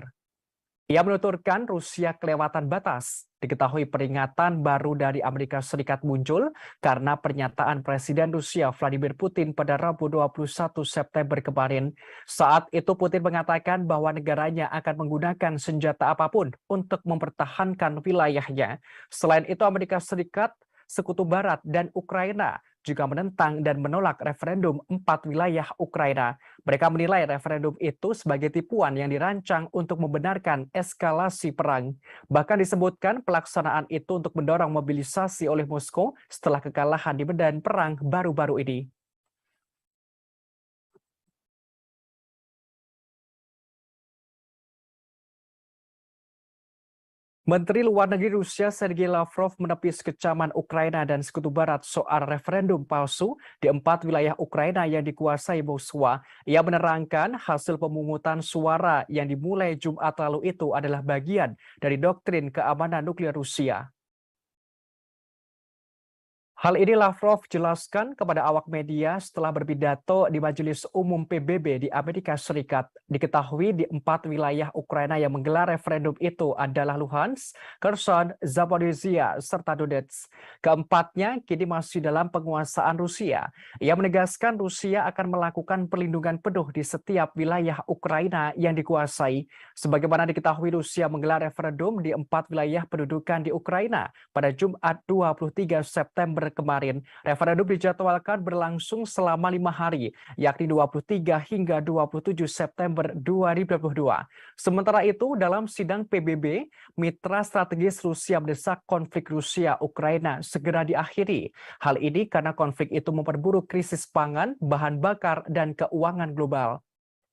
Ia menuturkan Rusia kelewatan batas. Diketahui peringatan baru dari Amerika Serikat muncul karena pernyataan Presiden Rusia Vladimir Putin pada Rabu 21 September kemarin. Saat itu Putin mengatakan bahwa negaranya akan menggunakan senjata apapun untuk mempertahankan wilayahnya. Selain itu Amerika Serikat, Sekutu Barat, dan Ukraina juga menentang dan menolak referendum 4 wilayah Ukraina. Mereka menilai referendum itu sebagai tipuan yang dirancang untuk membenarkan eskalasi perang. Bahkan disebutkan pelaksanaan itu untuk mendorong mobilisasi oleh Moskow setelah kekalahan di medan perang baru-baru ini. Menteri Luar Negeri Rusia Sergei Lavrov menepis kecaman Ukraina dan Sekutu Barat soal referendum palsu di 4 wilayah Ukraina yang dikuasai Moskwa. Ia menerangkan hasil pemungutan suara yang dimulai Jumat lalu itu adalah bagian dari doktrin keamanan nuklir Rusia. Hal ini Lavrov jelaskan kepada awak media setelah berpidato di Majelis Umum PBB di Amerika Serikat. Diketahui di 4 wilayah Ukraina yang menggelar referendum itu adalah Luhansk, Kherson, Zaporizhia, serta Donetsk. Keempatnya kini masih dalam penguasaan Rusia. Ia menegaskan Rusia akan melakukan perlindungan penuh di setiap wilayah Ukraina yang dikuasai. Sebagaimana diketahui Rusia menggelar referendum di 4 wilayah pendudukan di Ukraina pada Jumat 23 September kemarin. Referendum dijadwalkan berlangsung selama 5 hari, yakni 23 hingga 27 September 2022. Sementara itu, dalam sidang PBB, mitra strategis Rusia mendesak konflik Rusia-Ukraina segera diakhiri. Hal ini karena konflik itu memperburuk krisis pangan, bahan bakar, dan keuangan global.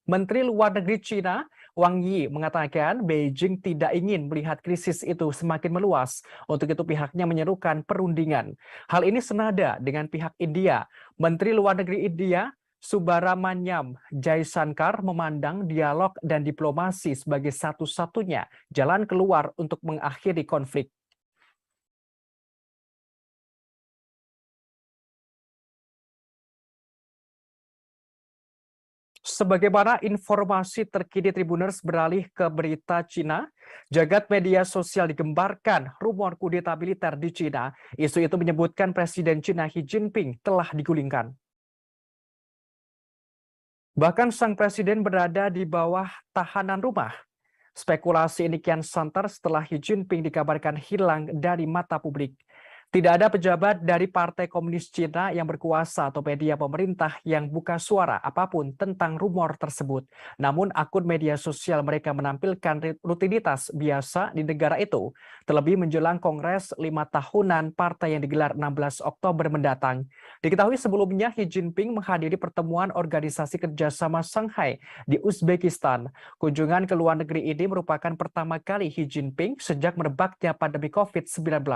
Menteri Luar Negeri China, Wang Yi, mengatakan Beijing tidak ingin melihat krisis itu semakin meluas. Untuk itu pihaknya menyerukan perundingan. Hal ini senada dengan pihak India. Menteri Luar Negeri India, Subrahmanyam Jaishankar, memandang dialog dan diplomasi sebagai satu-satunya jalan keluar untuk mengakhiri konflik. Sebagaimana informasi terkini Tribuners beralih ke berita Cina, jagat media sosial digembarkan rumor kudeta militer di Cina. Isu itu menyebutkan Presiden Cina Xi Jinping telah digulingkan. Bahkan sang presiden berada di bawah tahanan rumah. Spekulasi ini kian santer setelah Xi Jinping dikabarkan hilang dari mata publik. Tidak ada pejabat dari Partai Komunis Cina yang berkuasa atau media pemerintah yang buka suara apapun tentang rumor tersebut. Namun akun media sosial mereka menampilkan rutinitas biasa di negara itu, terlebih menjelang Kongres 5 tahunan partai yang digelar 16 Oktober mendatang. Diketahui sebelumnya Xi Jinping menghadiri pertemuan Organisasi Kerjasama Shanghai di Uzbekistan. Kunjungan ke luar negeri ini merupakan pertama kali Xi Jinping sejak merebaknya pandemi COVID-19.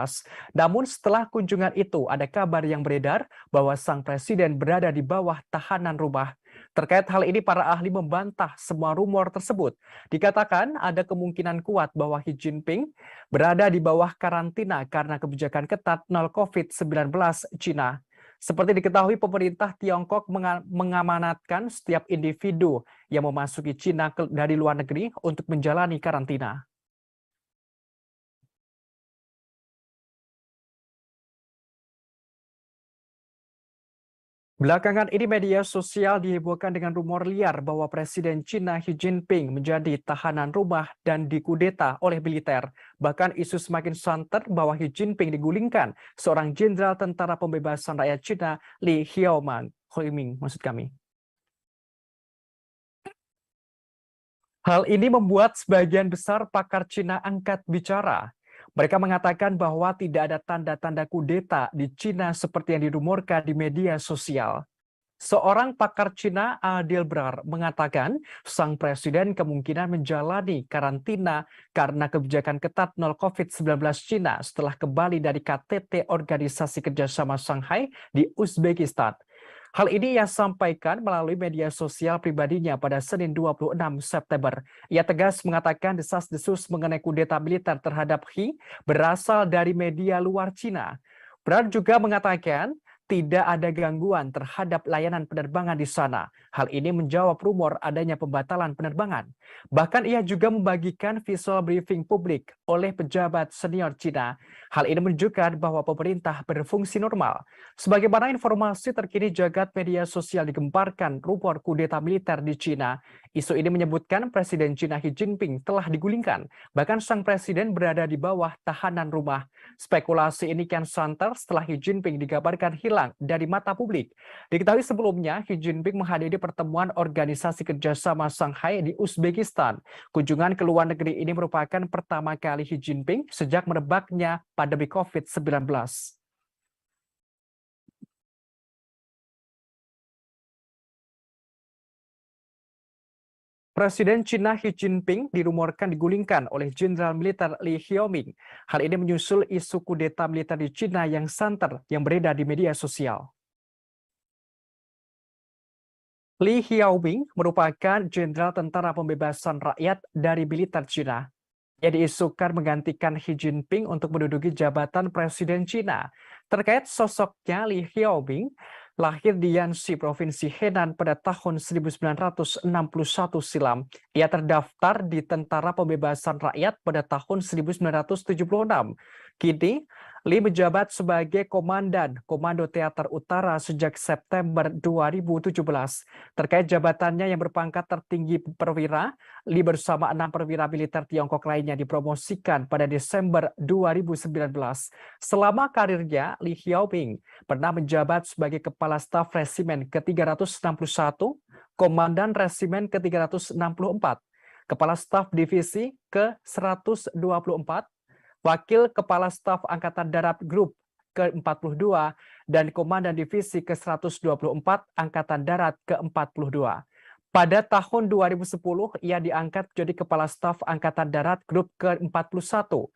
Namun setelah kunjungan itu, ada kabar yang beredar bahwa sang presiden berada di bawah tahanan rumah. Terkait hal ini, para ahli membantah semua rumor tersebut. Dikatakan ada kemungkinan kuat bahwa Xi Jinping berada di bawah karantina karena kebijakan ketat nol COVID-19 Cina. Seperti diketahui, pemerintah Tiongkok mengamanatkan setiap individu yang memasuki Cina dari luar negeri untuk menjalani karantina. Belakangan ini media sosial dihebohkan dengan rumor liar bahwa Presiden Cina Xi Jinping menjadi tahanan rumah dan dikudeta oleh militer. Bahkan isu semakin santer bahwa Xi Jinping digulingkan seorang jenderal tentara pembebasan rakyat Cina Li Xiaoming maksud kami. Hal ini membuat sebagian besar pakar Cina angkat bicara. Mereka mengatakan bahwa tidak ada tanda-tanda kudeta di Cina seperti yang dirumorkan di media sosial. Seorang pakar Cina, Adil Brar, mengatakan sang presiden kemungkinan menjalani karantina karena kebijakan ketat nol COVID-19 Cina setelah kembali dari KTT Organisasi Kerjasama Shanghai di Uzbekistan. Hal ini ia sampaikan melalui media sosial pribadinya pada Senin 26 September. Ia tegas mengatakan desas-desus mengenai kudeta militer terhadap Xi berasal dari media luar Cina. Brar juga mengatakan tidak ada gangguan terhadap layanan penerbangan di sana. Hal ini menjawab rumor adanya pembatalan penerbangan. Bahkan ia juga membagikan visual briefing publik oleh pejabat senior Cina. Hal ini menunjukkan bahwa pemerintah berfungsi normal. Sebagaimana informasi terkini jagat media sosial digemparkan rumor kudeta militer di Cina. Isu ini menyebutkan Presiden China Xi Jinping telah digulingkan, bahkan sang presiden berada di bawah tahanan rumah. Spekulasi ini kian santer setelah Xi Jinping dikabarkan hilang dari mata publik. Diketahui sebelumnya, Xi Jinping menghadiri pertemuan Organisasi Kerjasama Shanghai di Uzbekistan. Kunjungan ke luar negeri ini merupakan pertama kali Xi Jinping sejak merebaknya pandemi COVID-19. Presiden China Xi Jinping dirumorkan digulingkan oleh Jenderal Militer Li Xiaoming. Hal ini menyusul isu kudeta militer di China yang santer yang beredar di media sosial. Li Xiaoming merupakan Jenderal Tentara Pembebasan Rakyat dari militer China. Ia diisukan menggantikan Xi Jinping untuk menduduki jabatan Presiden China. Terkait sosoknya, Li Xiaoming lahir di Yanxi, Provinsi Henan pada tahun 1961 silam. Ia terdaftar di Tentara Pembebasan Rakyat pada tahun 1976. Kini, Li menjabat sebagai Komandan Komando Teater Utara sejak September 2017. Terkait jabatannya yang berpangkat tertinggi perwira, Li bersama 6 perwira militer Tiongkok lainnya dipromosikan pada Desember 2019. Selama karirnya, Li Xiaoming pernah menjabat sebagai Kepala Staf Resimen ke-361, Komandan Resimen ke-364, Kepala Staf Divisi ke-124, Wakil Kepala Staf Angkatan Darat Grup ke-42, dan Komandan Divisi ke-124 Angkatan Darat ke-42. Pada tahun 2010, ia diangkat menjadi Kepala Staf Angkatan Darat Grup ke-41.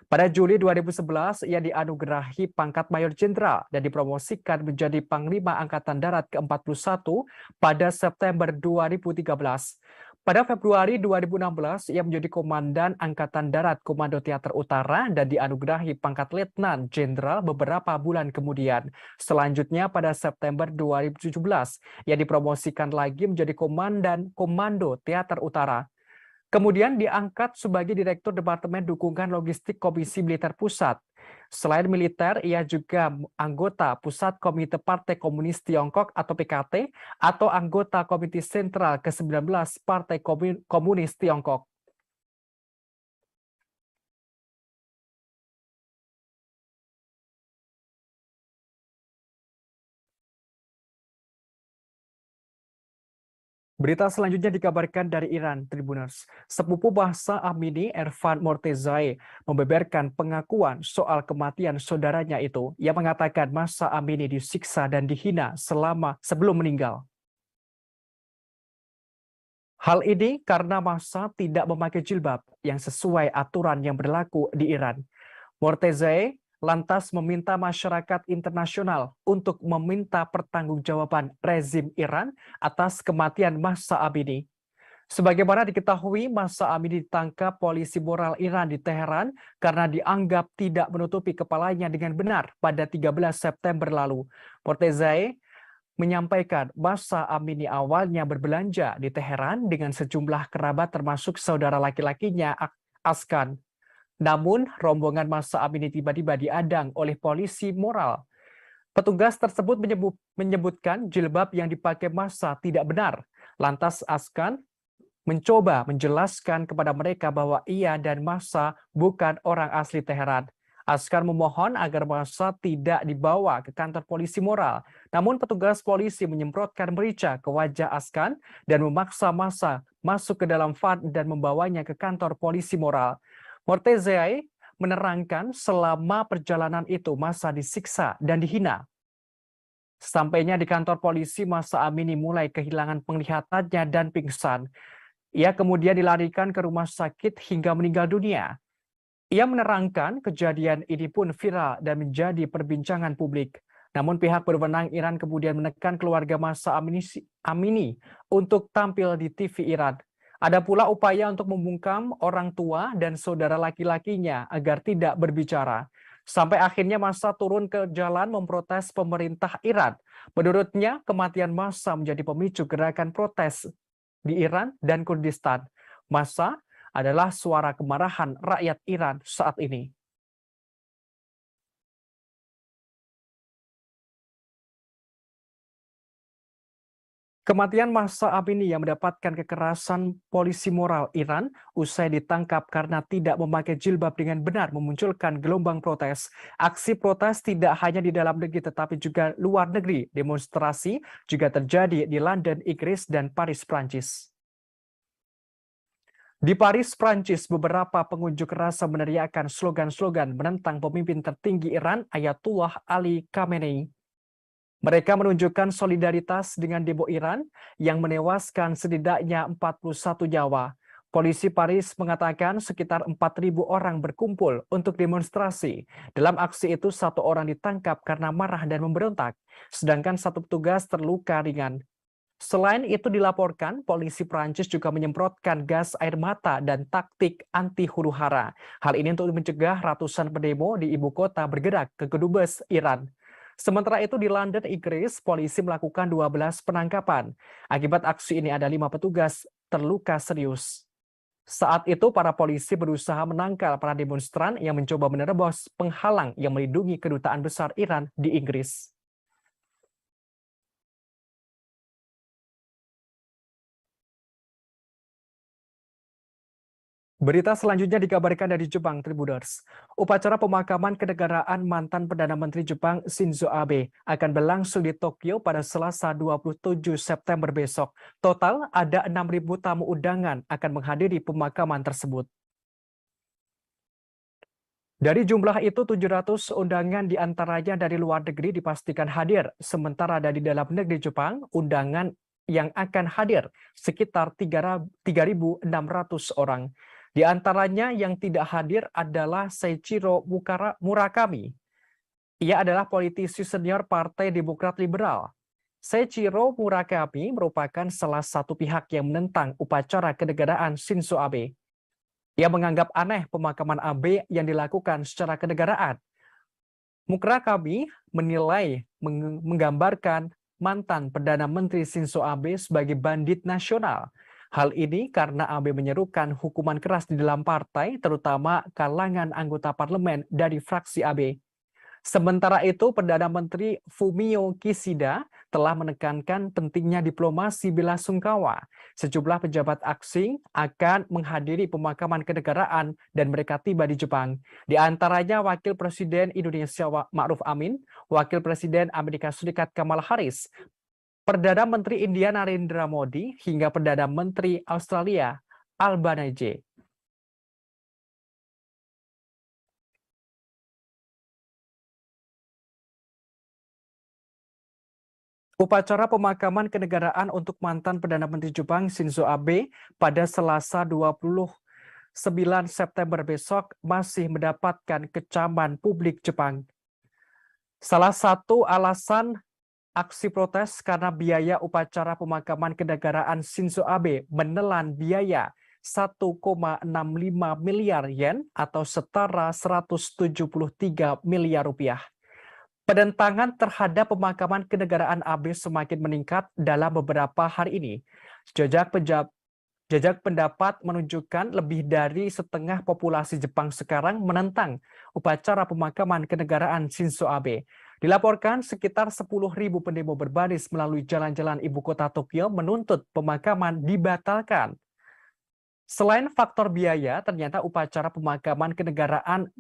Pada Juli 2011, ia dianugerahi pangkat Mayor Jenderal dan dipromosikan menjadi Panglima Angkatan Darat ke-41 pada September 2013. Pada Februari 2016, ia menjadi Komandan Angkatan Darat Komando Teater Utara dan dianugerahi pangkat Letnan Jenderal beberapa bulan kemudian. Selanjutnya pada September 2017, ia dipromosikan lagi menjadi Komandan Komando Teater Utara. Kemudian diangkat sebagai Direktur Departemen Dukungan Logistik Komisi Militer Pusat. Selain militer, ia juga anggota Pusat Komite Partai Komunis Tiongkok atau PKT atau anggota Komite Sentral ke-19 Partai Komunis Tiongkok. Berita selanjutnya dikabarkan dari Iran, Tribuners. Sepupu Mahsa Amini, Ervan Mortezai, membeberkan pengakuan soal kematian saudaranya itu. Ia mengatakan Mahsa Amini disiksa dan dihina sebelum meninggal. Hal ini karena Mahsa tidak memakai jilbab yang sesuai aturan yang berlaku di Iran. Mortezai lantas meminta masyarakat internasional untuk meminta pertanggungjawaban rezim Iran atas kematian Mahsa Amini. Sebagaimana diketahui, Mahsa Amini ditangkap polisi moral Iran di Teheran karena dianggap tidak menutupi kepalanya dengan benar pada 13 September lalu. Mortezai menyampaikan Mahsa Amini awalnya berbelanja di Teheran dengan sejumlah kerabat termasuk saudara laki-lakinya Askan. Namun, rombongan Mahsa Amini tiba-tiba diadang oleh polisi moral. Petugas tersebut menyebutkan jilbab yang dipakai Mahsa tidak benar. Lantas Askan mencoba menjelaskan kepada mereka bahwa ia dan Mahsa bukan orang asli Teheran. Askan memohon agar Mahsa tidak dibawa ke kantor polisi moral. Namun petugas polisi menyemprotkan merica ke wajah Askan dan memaksa Mahsa masuk ke dalam van dan membawanya ke kantor polisi moral. Mortezai menerangkan selama perjalanan itu Mahsa disiksa dan dihina. Sampainya di kantor polisi, Mahsa Amini mulai kehilangan penglihatannya dan pingsan. Ia kemudian dilarikan ke rumah sakit hingga meninggal dunia. Ia menerangkan kejadian ini pun viral dan menjadi perbincangan publik. Namun pihak berwenang Iran kemudian menekan keluarga Mahsa Amini untuk tampil di TV Iran. Ada pula upaya untuk membungkam orang tua dan saudara laki-lakinya agar tidak berbicara. Sampai akhirnya Mahsa turun ke jalan memprotes pemerintah Iran. Menurutnya, kematian Mahsa menjadi pemicu gerakan protes di Iran dan Kurdistan. Mahsa adalah suara kemarahan rakyat Iran saat ini. Kematian Mahsa Amini yang mendapatkan kekerasan polisi moral Iran usai ditangkap karena tidak memakai jilbab dengan benar memunculkan gelombang protes. Aksi protes tidak hanya di dalam negeri tetapi juga luar negeri. Demonstrasi juga terjadi di London, Inggris, dan Paris, Prancis. Di Paris, Prancis, beberapa pengunjuk rasa meneriakkan slogan-slogan menentang pemimpin tertinggi Iran, Ayatollah Ali Khamenei. Mereka menunjukkan solidaritas dengan demo Iran yang menewaskan setidaknya 41 nyawa. Polisi Paris mengatakan sekitar 4.000 orang berkumpul untuk demonstrasi. Dalam aksi itu, satu orang ditangkap karena marah dan memberontak, sedangkan satu petugas terluka ringan. Selain itu dilaporkan, polisi Prancis juga menyemprotkan gas air mata dan taktik anti huru-hara. Hal ini untuk mencegah ratusan pendemo di ibu kota bergerak ke kedubes Iran. Sementara itu di London, Inggris, polisi melakukan 12 penangkapan. Akibat aksi ini ada 5 petugas terluka serius. Saat itu para polisi berusaha menangkal para demonstran yang mencoba menerobos penghalang yang melindungi kedutaan besar Iran di Inggris. Berita selanjutnya dikabarkan dari Jepang, Tribuners. Upacara pemakaman kenegaraan mantan Perdana Menteri Jepang Shinzo Abe akan berlangsung di Tokyo pada Selasa 27 September besok. Total ada 6.000 tamu undangan akan menghadiri pemakaman tersebut. Dari jumlah itu, 700 undangan diantaranya dari luar negeri dipastikan hadir. Sementara dari dalam negeri Jepang, undangan yang akan hadir sekitar 3.600 orang. Di antaranya yang tidak hadir adalah Seiichiro Murakami. Ia adalah politisi senior Partai Demokrat Liberal. Seiichiro Murakami merupakan salah satu pihak yang menentang upacara kenegaraan Shinzo Abe. Ia menganggap aneh pemakaman Abe yang dilakukan secara kenegaraan. Murakami menilai menggambarkan mantan Perdana Menteri Shinzo Abe sebagai bandit nasional. Hal ini karena Abe menyerukan hukuman keras di dalam partai, terutama kalangan anggota parlemen dari fraksi Abe. Sementara itu, Perdana Menteri Fumio Kishida telah menekankan pentingnya diplomasi bela-sungkawa. Sejumlah pejabat asing akan menghadiri pemakaman kenegaraan dan mereka tiba di Jepang. Di antaranya Wakil Presiden Indonesia Ma'ruf Amin, Wakil Presiden Amerika Serikat Kamala Harris, Perdana Menteri India Narendra Modi, hingga Perdana Menteri Australia Albanese. Upacara pemakaman kenegaraan untuk mantan Perdana Menteri Jepang Shinzo Abe pada Selasa 29 September besok masih mendapatkan kecaman publik Jepang. Salah satu alasan aksi protes karena biaya upacara pemakaman kenegaraan Shinzo Abe menelan biaya 1,65 miliar yen atau setara 173 miliar rupiah. Penentangan terhadap pemakaman kenegaraan Abe semakin meningkat dalam beberapa hari ini. Jajak pendapat menunjukkan lebih dari setengah populasi Jepang sekarang menentang upacara pemakaman kenegaraan Shinzo Abe. Dilaporkan sekitar 10.000 pendemo berbaris melalui jalan-jalan ibu kota Tokyo menuntut pemakaman dibatalkan. Selain faktor biaya, ternyata upacara pemakaman kenegaraan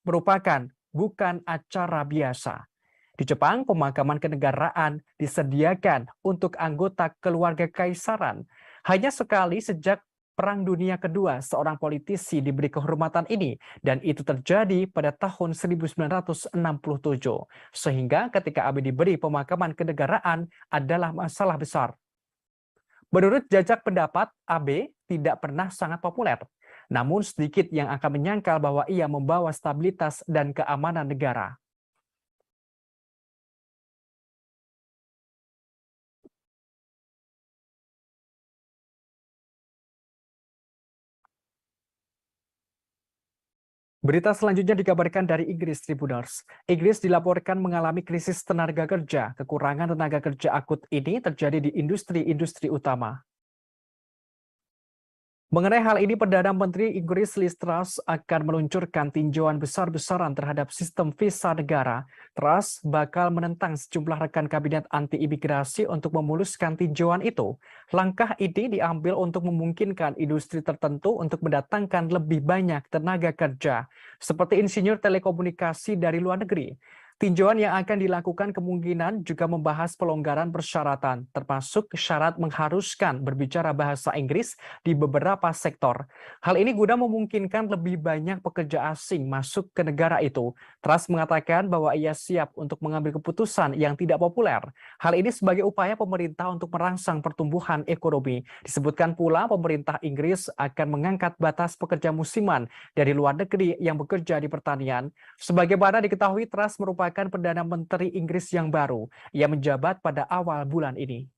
merupakan bukan acara biasa. Di Jepang, pemakaman kenegaraan disediakan untuk anggota keluarga kaisaran. Hanya sekali sejak Perang Dunia Kedua, seorang politisi diberi kehormatan ini, dan itu terjadi pada tahun 1967. Sehingga ketika Abe diberi pemakaman kenegaraan adalah masalah besar. Menurut jajak pendapat, Abe tidak pernah sangat populer. Namun sedikit yang akan menyangkal bahwa ia membawa stabilitas dan keamanan negara. Berita selanjutnya dikabarkan dari Inggris, Tribuners. Inggris dilaporkan mengalami krisis tenaga kerja. Kekurangan tenaga kerja akut ini terjadi di industri-industri utama. Mengenai hal ini, Perdana Menteri Inggris Liz Truss akan meluncurkan tinjauan besar-besaran terhadap sistem visa negara. Truss bakal menentang sejumlah rekan kabinet anti-imigrasi untuk memuluskan tinjauan itu. Langkah ini diambil untuk memungkinkan industri tertentu untuk mendatangkan lebih banyak tenaga kerja, seperti insinyur telekomunikasi dari luar negeri. Tinjauan yang akan dilakukan kemungkinan juga membahas pelonggaran persyaratan, termasuk syarat mengharuskan berbicara bahasa Inggris di beberapa sektor. Hal ini guna memungkinkan lebih banyak pekerja asing masuk ke negara itu. Truss mengatakan bahwa ia siap untuk mengambil keputusan yang tidak populer. Hal ini sebagai upaya pemerintah untuk merangsang pertumbuhan ekonomi. Disebutkan pula pemerintah Inggris akan mengangkat batas pekerja musiman dari luar negeri yang bekerja di pertanian. Sebagaimana diketahui, Truss merupakan Perdana Menteri Inggris yang baru. Ia menjabat pada awal bulan ini.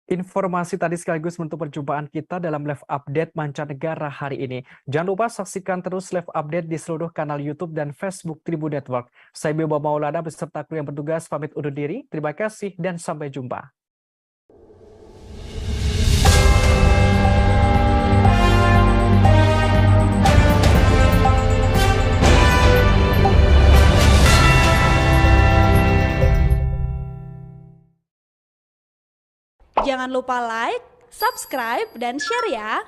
Informasi tadi sekaligus menutup perjumpaan kita dalam live update mancanegara hari ini. Jangan lupa saksikan terus live update di seluruh kanal YouTube dan Facebook Tribun Network. Saya Bima Maulana beserta kru yang bertugas pamit undur diri. Terima kasih dan sampai jumpa. Jangan lupa like, subscribe, dan share ya!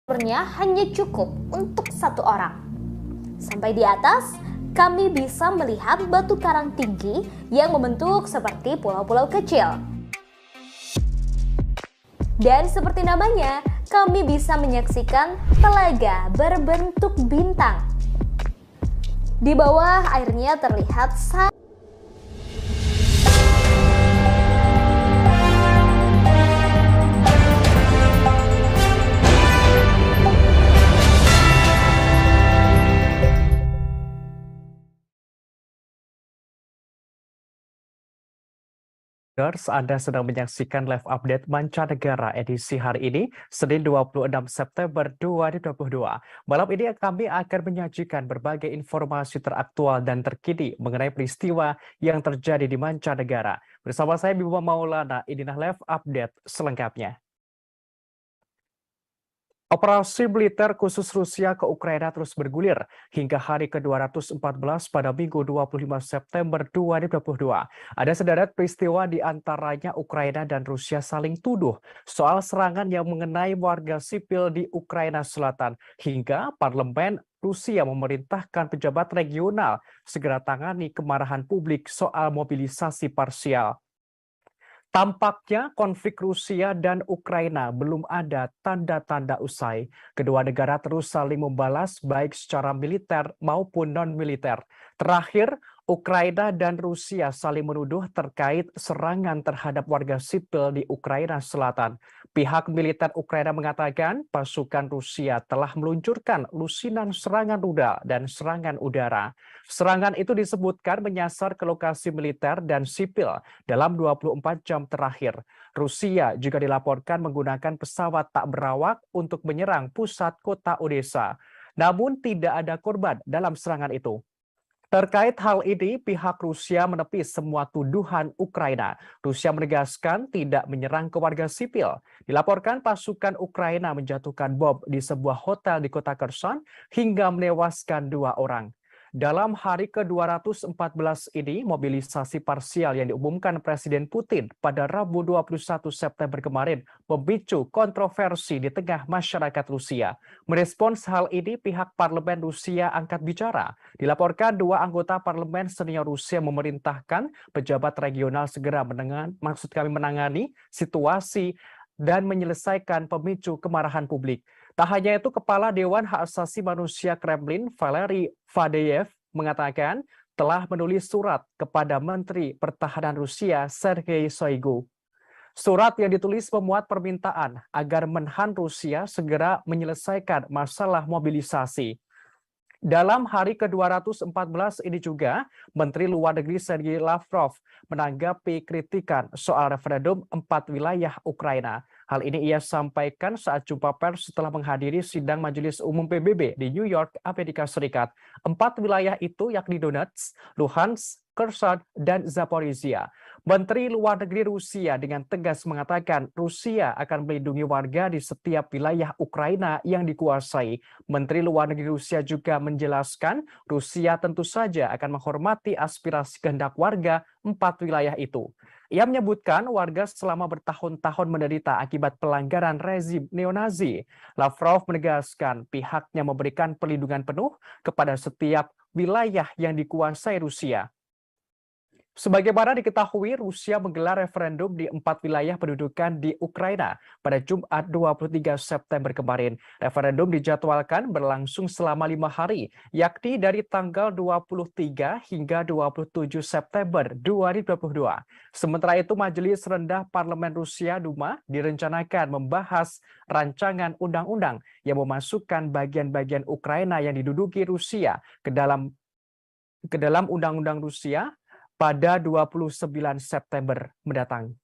Sumbernya hanya cukup untuk satu orang. Sampai di atas, kami bisa melihat batu karang tinggi yang membentuk seperti pulau-pulau kecil. Dan seperti namanya, kami bisa menyaksikan telaga berbentuk bintang. Di bawah airnya terlihat Anda sedang menyaksikan live update mancanegara edisi hari ini, Senin 26 September 2022. Malam ini kami akan menyajikan berbagai informasi teraktual dan terkini mengenai peristiwa yang terjadi di mancanegara. Bersama saya Bima Maulana, inilah live update selengkapnya. Operasi militer khusus Rusia ke Ukraina terus bergulir hingga hari ke-214 pada Minggu 25 September 2022. Ada sederet peristiwa di antaranya Ukraina dan Rusia saling tuduh soal serangan yang mengenai warga sipil di Ukraina Selatan, hingga parlemen Rusia memerintahkan pejabat regional segera tangani kemarahan publik soal mobilisasi parsial. Tampaknya konflik Rusia dan Ukraina belum ada tanda-tanda usai. Kedua negara terus saling membalas baik secara militer maupun non-militer. Terakhir, Ukraina dan Rusia saling menuduh terkait serangan terhadap warga sipil di Ukraina Selatan. Pihak militer Ukraina mengatakan pasukan Rusia telah meluncurkan lusinan serangan rudal dan serangan udara. Serangan itu disebutkan menyasar ke lokasi militer dan sipil dalam 24 jam terakhir. Rusia juga dilaporkan menggunakan pesawat tak berawak untuk menyerang pusat kota Odessa. Namun tidak ada korban dalam serangan itu. Terkait hal ini, pihak Rusia menepis semua tuduhan Ukraina. Rusia menegaskan tidak menyerang ke warga sipil. Dilaporkan pasukan Ukraina menjatuhkan bom di sebuah hotel di kota Kherson hingga menewaskan 2 orang. Dalam hari ke-214 ini, mobilisasi parsial yang diumumkan Presiden Putin pada Rabu 21 September kemarin memicu kontroversi di tengah masyarakat Rusia. Merespons hal ini, pihak parlemen Rusia angkat bicara. Dilaporkan 2 anggota parlemen senior Rusia memerintahkan pejabat regional segera menangani situasi dan menyelesaikan pemicu kemarahan publik. Tak hanya itu, Kepala Dewan Hak Asasi Manusia Kremlin, Valery Faddeev, mengatakan telah menulis surat kepada Menteri Pertahanan Rusia, Sergei Shoigu. Surat yang ditulis memuat permintaan agar Menhan Rusia segera menyelesaikan masalah mobilisasi. Dalam hari ke-214 ini juga, Menteri Luar Negeri Sergei Lavrov menanggapi kritikan soal referendum 4 wilayah Ukraina. Hal ini ia sampaikan saat jumpa pers setelah menghadiri sidang Majelis Umum PBB di New York, Amerika Serikat. 4 wilayah itu yakni Donetsk, Luhansk, Kherson, dan Zaporizhia. Menteri Luar Negeri Rusia dengan tegas mengatakan Rusia akan melindungi warga di setiap wilayah Ukraina yang dikuasai. Menteri Luar Negeri Rusia juga menjelaskan Rusia tentu saja akan menghormati aspirasi kehendak warga 4 wilayah itu. Ia menyebutkan warga selama bertahun-tahun menderita akibat pelanggaran rezim neonazi. Lavrov menegaskan pihaknya memberikan perlindungan penuh kepada setiap wilayah yang dikuasai Rusia. Sebagaimana diketahui, Rusia menggelar referendum di 4 wilayah pendudukan di Ukraina pada Jumat 23 September kemarin. Referendum dijadwalkan berlangsung selama 5 hari, yakni dari tanggal 23 hingga 27 September 2022. Sementara itu, Majelis Rendah Parlemen Rusia Duma direncanakan membahas rancangan undang-undang yang memasukkan bagian-bagian Ukraina yang diduduki Rusia ke dalam undang-undang Rusia pada 29 September mendatang.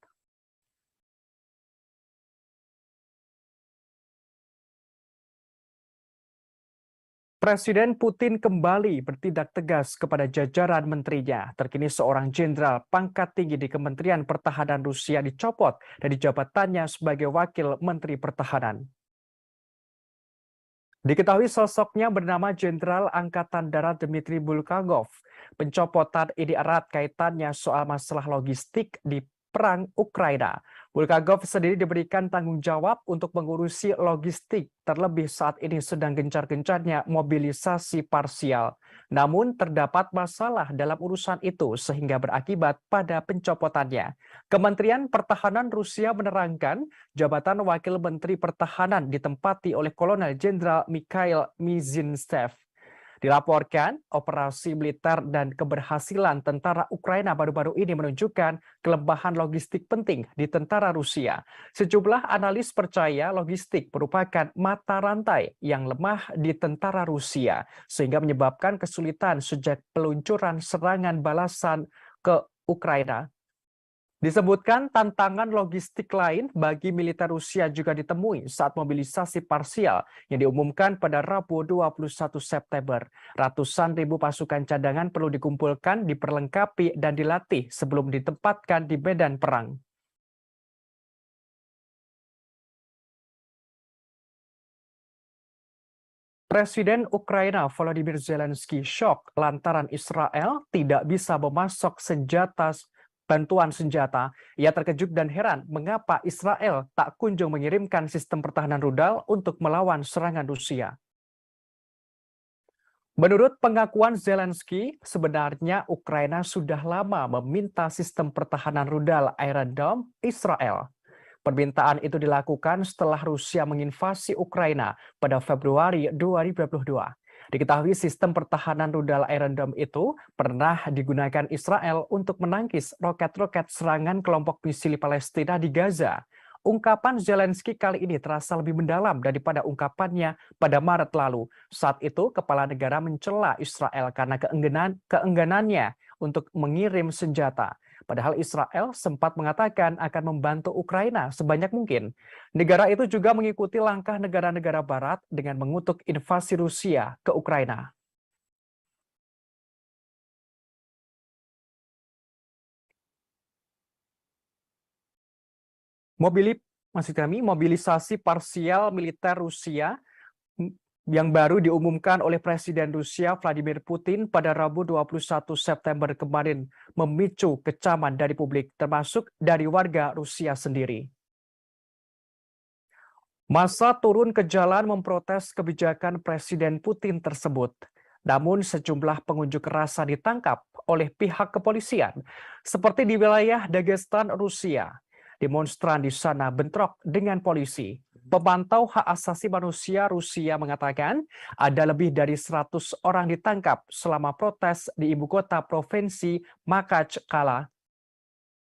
Presiden Putin kembali bertindak tegas kepada jajaran menterinya. Terkini seorang jenderal pangkat tinggi di Kementerian Pertahanan Rusia dicopot dari jabatannya sebagai Wakil Menteri Pertahanan. Diketahui sosoknya bernama Jenderal Angkatan Darat Dmitry Bulgakov. Pencopotan ini erat kaitannya soal masalah logistik di perang Ukraina. Bulgakov sendiri diberikan tanggung jawab untuk mengurusi logistik, terlebih saat ini sedang gencar-gencarnya mobilisasi parsial. Namun terdapat masalah dalam urusan itu sehingga berakibat pada pencopotannya. Kementerian Pertahanan Rusia menerangkan jabatan Wakil Menteri Pertahanan ditempati oleh Kolonel Jenderal Mikhail Mizintsev. Dilaporkan, operasi militer dan keberhasilan tentara Ukraina baru-baru ini menunjukkan kelemahan logistik penting di tentara Rusia. Sejumlah analis percaya logistik merupakan mata rantai yang lemah di tentara Rusia, sehingga menyebabkan kesulitan sejak peluncuran serangan balasan ke Ukraina. Disebutkan tantangan logistik lain bagi militer Rusia juga ditemui saat mobilisasi parsial yang diumumkan pada Rabu 21 September. Ratusan ribu pasukan cadangan perlu dikumpulkan, diperlengkapi, dan dilatih sebelum ditempatkan di medan perang. Presiden Ukraina Volodymyr Zelensky shock lantaran Israel tidak bisa memasok bantuan senjata. Ia terkejut dan heran mengapa Israel tak kunjung mengirimkan sistem pertahanan rudal untuk melawan serangan Rusia. Menurut pengakuan Zelensky, sebenarnya Ukraina sudah lama meminta sistem pertahanan rudal Iron Dome Israel. Permintaan itu dilakukan setelah Rusia menginvasi Ukraina pada Februari 2022. Diketahui sistem pertahanan rudal Iron Dome itu pernah digunakan Israel untuk menangkis roket-roket serangan kelompok misil Palestina di Gaza. Ungkapan Zelensky kali ini terasa lebih mendalam daripada ungkapannya pada Maret lalu. Saat itu, kepala negara mencela Israel karena keengganannya untuk mengirim senjata. Padahal Israel sempat mengatakan akan membantu Ukraina sebanyak mungkin. Negara itu juga mengikuti langkah negara-negara Barat dengan mengutuk invasi Rusia ke Ukraina. Mobilisasi parsial militer Rusia yang baru diumumkan oleh Presiden Rusia Vladimir Putin pada Rabu 21 September kemarin memicu kecaman dari publik, termasuk dari warga Rusia sendiri. Massa turun ke jalan memprotes kebijakan Presiden Putin tersebut. Namun sejumlah pengunjuk rasa ditangkap oleh pihak kepolisian, seperti di wilayah Dagestan, Rusia. Demonstran di sana bentrok dengan polisi. Pemantau hak asasi manusia Rusia mengatakan ada lebih dari 100 orang ditangkap selama protes di ibu kota provinsi Makachkala.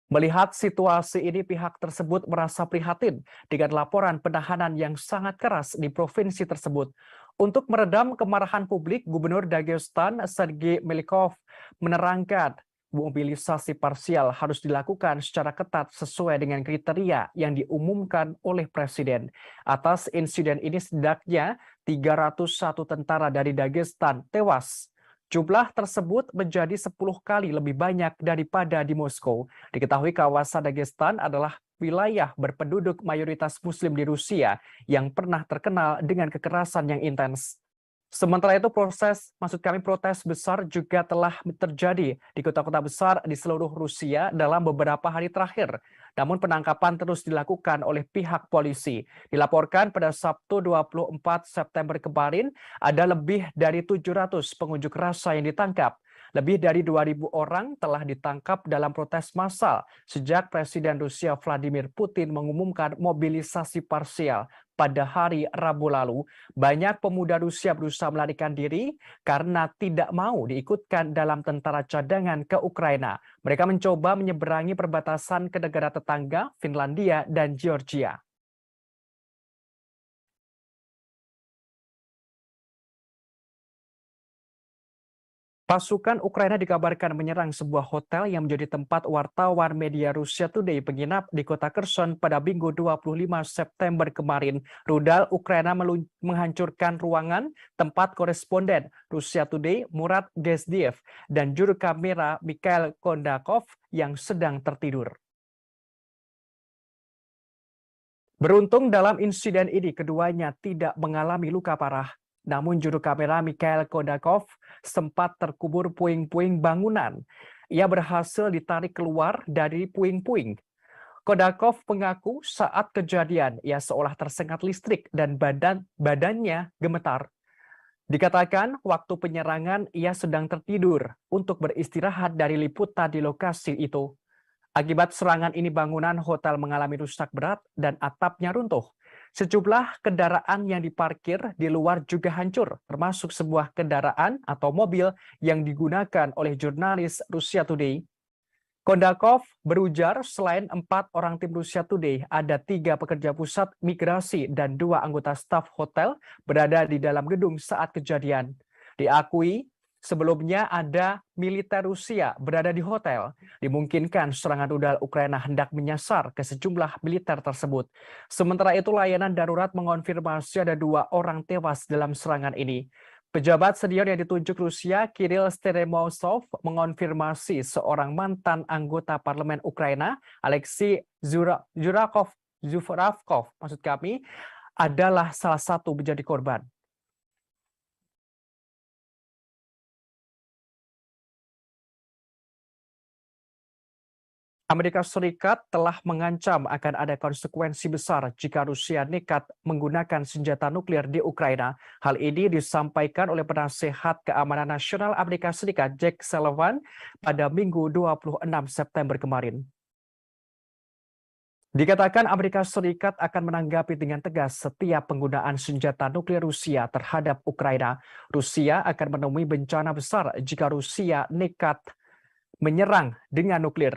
Melihat situasi ini, pihak tersebut merasa prihatin dengan laporan penahanan yang sangat keras di provinsi tersebut. Untuk meredam kemarahan publik, Gubernur Dagestan Sergei Melikov menerangkan mobilisasi parsial harus dilakukan secara ketat sesuai dengan kriteria yang diumumkan oleh Presiden. Atas insiden ini setidaknya 301 tentara dari Dagestan tewas. Jumlah tersebut menjadi 10 kali lebih banyak daripada di Moskow. Diketahui kawasan Dagestan adalah wilayah berpenduduk mayoritas Muslim di Rusia yang pernah terkenal dengan kekerasan yang intens. Sementara itu protes besar juga telah terjadi di kota-kota besar di seluruh Rusia dalam beberapa hari terakhir. Namun penangkapan terus dilakukan oleh pihak polisi. Dilaporkan pada Sabtu 24 September kemarin ada lebih dari 700 pengunjuk rasa yang ditangkap. Lebih dari 2.000 orang telah ditangkap dalam protes massal sejak Presiden Rusia Vladimir Putin mengumumkan mobilisasi parsial pada hari Rabu lalu. Banyak pemuda Rusia berusaha melarikan diri karena tidak mau diikutkan dalam tentara cadangan ke Ukraina. Mereka mencoba menyeberangi perbatasan ke negara tetangga, Finlandia dan Georgia. Pasukan Ukraina dikabarkan menyerang sebuah hotel yang menjadi tempat wartawan media Russia Today menginap di kota Kherson pada Minggu 25 September kemarin. Rudal Ukraina menghancurkan ruangan tempat koresponden Russia Today Murat Gezdiev dan juru kamera Mikhail Kondakov yang sedang tertidur. Beruntung dalam insiden ini keduanya tidak mengalami luka parah. Namun juru kamera Mikhail Kondakov sempat terkubur puing-puing bangunan. Ia berhasil ditarik keluar dari puing-puing. Kondakov mengaku saat kejadian ia seolah tersengat listrik dan badannya gemetar. Dikatakan waktu penyerangan ia sedang tertidur untuk beristirahat dari liputan di lokasi itu. Akibat serangan ini bangunan hotel mengalami rusak berat dan atapnya runtuh. Sejumlah kendaraan yang diparkir di luar juga hancur, termasuk sebuah kendaraan atau mobil yang digunakan oleh jurnalis Russia Today. Kondakov berujar selain 4 orang tim Russia Today, ada 3 pekerja pusat migrasi dan 2 anggota staf hotel berada di dalam gedung saat kejadian. Diakui sebelumnya ada militer Rusia berada di hotel. Dimungkinkan serangan rudal Ukraina hendak menyasar ke sejumlah militer tersebut. Sementara itu layanan darurat mengonfirmasi ada 2 orang tewas dalam serangan ini. Pejabat senior yang ditunjuk Rusia, Kirill Steremosov, mengonfirmasi seorang mantan anggota parlemen Ukraina, Alexei Zuravkov, adalah salah satu menjadi korban. Amerika Serikat telah mengancam akan ada konsekuensi besar jika Rusia nekat menggunakan senjata nuklir di Ukraina. Hal ini disampaikan oleh Penasehat Keamanan Nasional Amerika Serikat Jake Sullivan pada Minggu 26 September kemarin. Dikatakan Amerika Serikat akan menanggapi dengan tegas setiap penggunaan senjata nuklir Rusia terhadap Ukraina. Rusia akan menemui bencana besar jika Rusia nekat menyerang dengan nuklir.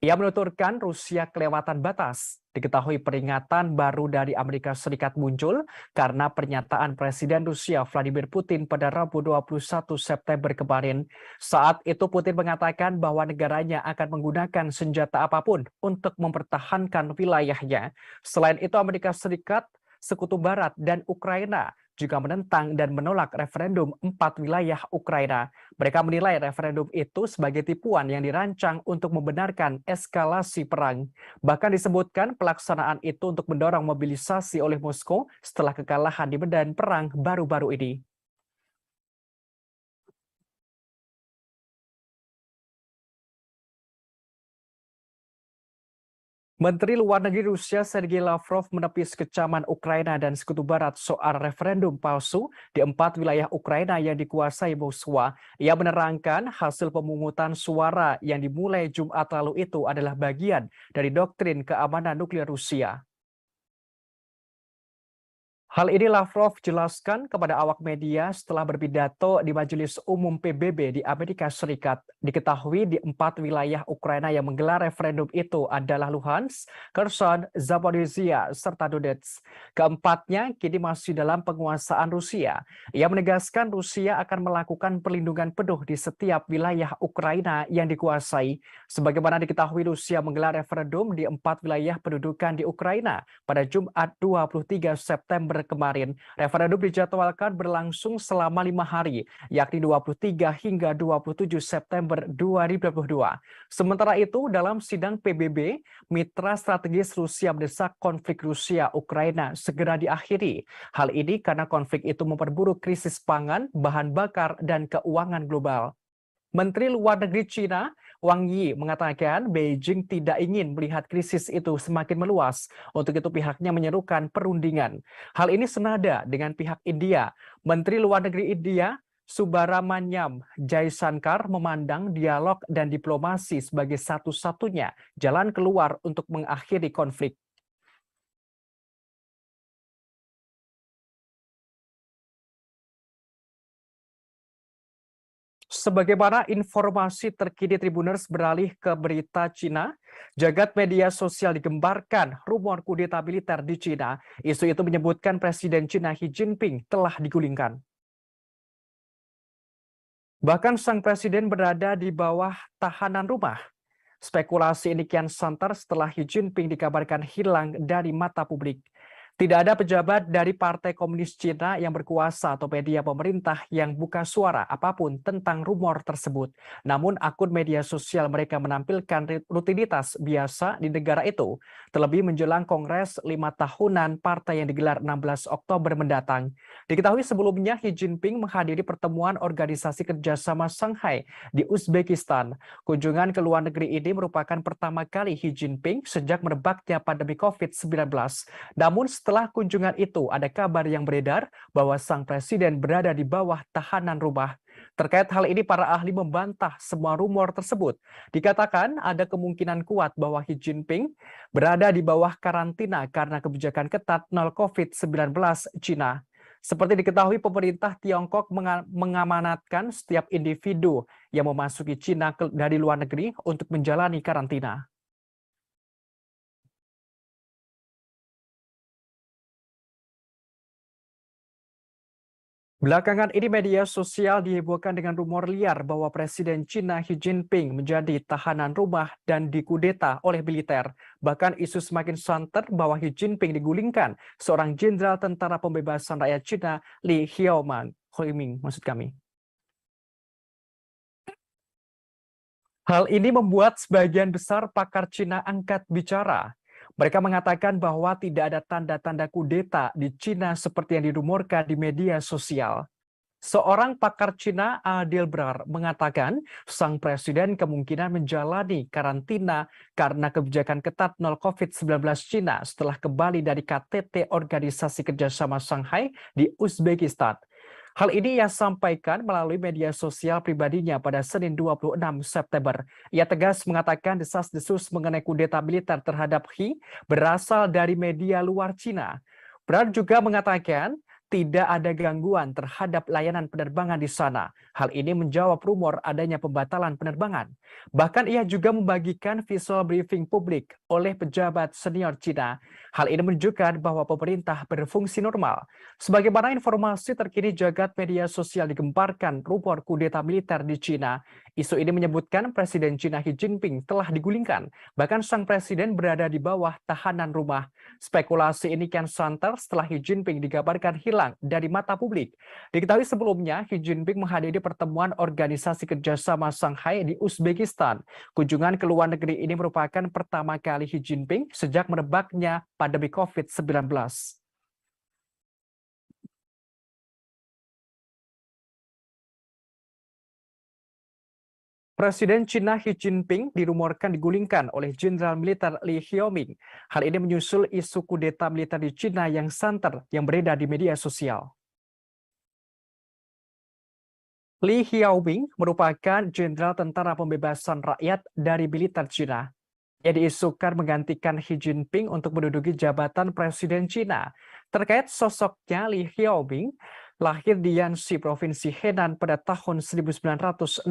Ia menuturkan Rusia kelewatan batas. Diketahui peringatan baru dari Amerika Serikat muncul karena pernyataan Presiden Rusia Vladimir Putin pada Rabu 21 September kemarin. Saat itu Putin mengatakan bahwa negaranya akan menggunakan senjata apapun untuk mempertahankan wilayahnya. Selain itu Amerika Serikat, Sekutu Barat, dan Ukraina juga menentang dan menolak referendum 4 wilayah Ukraina. Mereka menilai referendum itu sebagai tipuan yang dirancang untuk membenarkan eskalasi perang. Bahkan disebutkan pelaksanaan itu untuk mendorong mobilisasi oleh Moskow setelah kekalahan di medan perang baru-baru ini. Menteri Luar Negeri Rusia Sergei Lavrov menepis kecaman Ukraina dan Sekutu Barat soal referendum palsu di 4 wilayah Ukraina yang dikuasai Moskwa. Ia menerangkan hasil pemungutan suara yang dimulai Jumat lalu itu adalah bagian dari doktrin keamanan nuklir Rusia. Hal ini Lavrov jelaskan kepada awak media setelah berpidato di Majelis Umum PBB di Amerika Serikat. Diketahui di 4 wilayah Ukraina yang menggelar referendum itu adalah Luhansk, Kherson, Zaporizhia, serta Donetsk. Keempatnya kini masih dalam penguasaan Rusia. Ia menegaskan Rusia akan melakukan perlindungan penuh di setiap wilayah Ukraina yang dikuasai. Sebagaimana diketahui Rusia menggelar referendum di 4 wilayah pendudukan di Ukraina pada Jumat 23 September kemarin. Referendum dijadwalkan berlangsung selama 5 hari, yakni 23 hingga 27 September 2022. Sementara itu, dalam sidang PBB, mitra strategis Rusia mendesak konflik Rusia-Ukraina segera diakhiri. Hal ini karena konflik itu memperburuk krisis pangan, bahan bakar, dan keuangan global. Menteri Luar Negeri Cina, Wang Yi, mengatakan Beijing tidak ingin melihat krisis itu semakin meluas. Untuk itu pihaknya menyerukan perundingan. Hal ini senada dengan pihak India. Menteri Luar Negeri India, Subrahmanyam Jaishankar, memandang dialog dan diplomasi sebagai satu-satunya jalan keluar untuk mengakhiri konflik. Sebagaimana informasi terkini Tribuners beralih ke berita Cina, jagat media sosial digembarkan rumor kudeta militer di Cina. Isu itu menyebutkan Presiden Cina Xi Jinping telah digulingkan. Bahkan sang presiden berada di bawah tahanan rumah. Spekulasi ini kian santer setelah Xi Jinping dikabarkan hilang dari mata publik. Tidak ada pejabat dari Partai Komunis Cina yang berkuasa atau media pemerintah yang buka suara apapun tentang rumor tersebut. Namun akun media sosial mereka menampilkan rutinitas biasa di negara itu, terlebih menjelang Kongres 5 tahunan partai yang digelar 16 Oktober mendatang. Diketahui sebelumnya Xi Jinping menghadiri pertemuan Organisasi Kerjasama Shanghai di Uzbekistan. Kunjungan ke luar negeri ini merupakan pertama kali Xi Jinping sejak merebaknya pandemi COVID-19. Namun setelah kunjungan itu, ada kabar yang beredar bahwa sang presiden berada di bawah tahanan rumah. Terkait hal ini, para ahli membantah semua rumor tersebut. Dikatakan ada kemungkinan kuat bahwa Xi Jinping berada di bawah karantina karena kebijakan ketat nol COVID-19 Cina. Seperti diketahui, pemerintah Tiongkok mengamanatkan setiap individu yang memasuki Cina dari luar negeri untuk menjalani karantina. Belakangan ini media sosial dihebohkan dengan rumor liar bahwa Presiden Cina Xi Jinping menjadi tahanan rumah dan dikudeta oleh militer. Bahkan isu semakin santer bahwa Xi Jinping digulingkan seorang jenderal tentara pembebasan rakyat Cina Li Xiaoming maksud kami. Hal ini membuat sebagian besar pakar Cina angkat bicara. Mereka mengatakan bahwa tidak ada tanda-tanda kudeta di Cina seperti yang dirumorkan di media sosial. Seorang pakar Cina, Adil Brar, mengatakan sang presiden kemungkinan menjalani karantina karena kebijakan ketat nol COVID-19 Cina setelah kembali dari KTT Organisasi Kerjasama Shanghai di Uzbekistan. Hal ini ia sampaikan melalui media sosial pribadinya pada Senin 26 September. Ia tegas mengatakan desas-desus mengenai kudeta militer terhadap Xi berasal dari media luar Cina. Brar juga mengatakan tidak ada gangguan terhadap layanan penerbangan di sana. Hal ini menjawab rumor adanya pembatalan penerbangan. Bahkan ia juga membagikan visual briefing publik oleh pejabat senior Cina. Hal ini menunjukkan bahwa pemerintah berfungsi normal. Sebagaimana informasi terkini jagat media sosial digemparkan rumor kudeta militer di Cina. Isu ini menyebutkan Presiden Cina Xi Jinping telah digulingkan. Bahkan sang presiden berada di bawah tahanan rumah. Spekulasi ini kian santer setelah Xi Jinping dikabarkan hilang dari mata publik. Diketahui sebelumnya, Xi Jinping menghadiri pertemuan Organisasi Kerjasama Shanghai di Uzbekistan. Kunjungan ke luar negeri ini merupakan pertama kali Xi Jinping sejak merebaknya pandemi COVID-19. Presiden Cina Xi Jinping dirumorkan digulingkan oleh Jenderal Militer Li Xiaoming. Hal ini menyusul isu kudeta militer di Cina yang santer yang beredar di media sosial. Li Xiaoming merupakan jenderal tentara pembebasan rakyat dari militer Cina. Ia diisukan menggantikan Xi Jinping untuk menduduki jabatan Presiden Cina. Terkait sosoknya, Li Xiaobing lahir di Yanxi, Provinsi Henan pada tahun 1961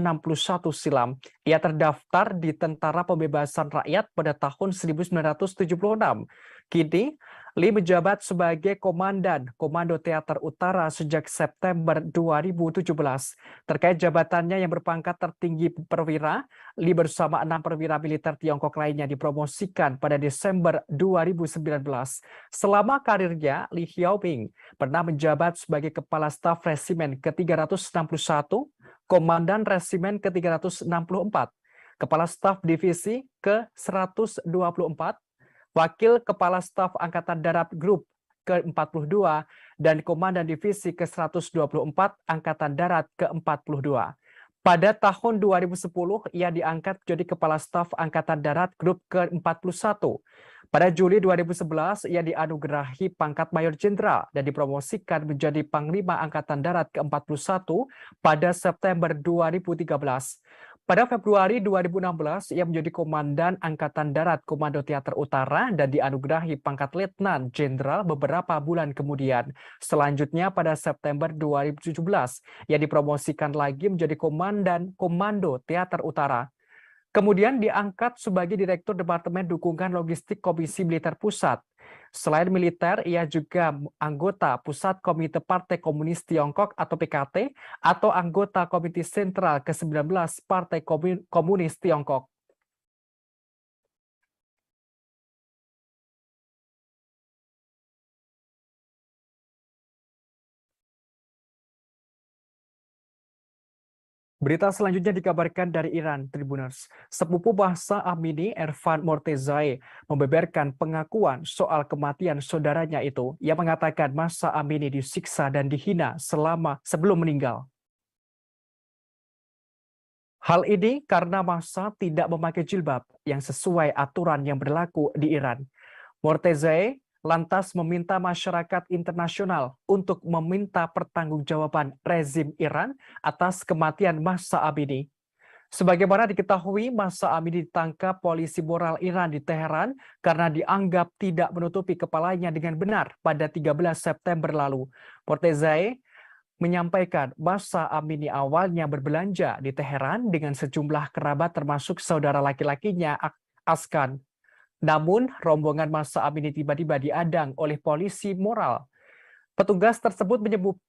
silam. Ia terdaftar di Tentara Pembebasan Rakyat pada tahun 1976. Kini, Li menjabat sebagai Komandan Komando Teater Utara sejak September 2017. Terkait jabatannya yang berpangkat tertinggi perwira, Li bersama 6 perwira militer Tiongkok lainnya dipromosikan pada Desember 2019. Selama karirnya, Li Xiaobing pernah menjabat sebagai Kepala Staf Resimen ke-361, Komandan Resimen ke-364, Kepala Staf Divisi ke-124, Wakil Kepala Staf Angkatan Darat Grup ke-42, dan Komandan Divisi ke-124 Angkatan Darat ke-42. Pada tahun 2010, ia diangkat jadi Kepala Staf Angkatan Darat Grup ke-41. Pada Juli 2011, ia dianugerahi pangkat Mayor Jenderal dan dipromosikan menjadi Panglima Angkatan Darat ke-41 pada September 2013. Pada Februari 2016, ia menjadi Komandan Angkatan Darat Komando Teater Utara dan dianugerahi pangkat Letnan Jenderal beberapa bulan kemudian. Selanjutnya pada September 2017, ia dipromosikan lagi menjadi Komandan Komando Teater Utara. Kemudian diangkat sebagai Direktur Departemen Dukungan Logistik Komisi Militer Pusat. Selain militer, ia juga anggota Pusat Komite Partai Komunis Tiongkok atau PKT atau anggota Komite Sentral ke-19 Partai Komunis Tiongkok. Berita selanjutnya dikabarkan dari Iran, Tribuners. Sepupu Mahsa Amini, Ervan Mortezai, membeberkan pengakuan soal kematian saudaranya itu. Ia mengatakan Mahsa Amini disiksa dan dihina sebelum meninggal. Hal ini karena Mahsa tidak memakai jilbab yang sesuai aturan yang berlaku di Iran. Mortezai lantas meminta masyarakat internasional untuk meminta pertanggungjawaban rezim Iran atas kematian Mahsa Amini. Sebagaimana diketahui, Mahsa Amini ditangkap polisi moral Iran di Teheran karena dianggap tidak menutupi kepalanya dengan benar pada 13 September lalu. Mortezai menyampaikan Mahsa Amini awalnya berbelanja di Teheran dengan sejumlah kerabat termasuk saudara laki-lakinya Askan. Namun, rombongan Mahsa Amini tiba-tiba diadang oleh polisi moral. Petugas tersebut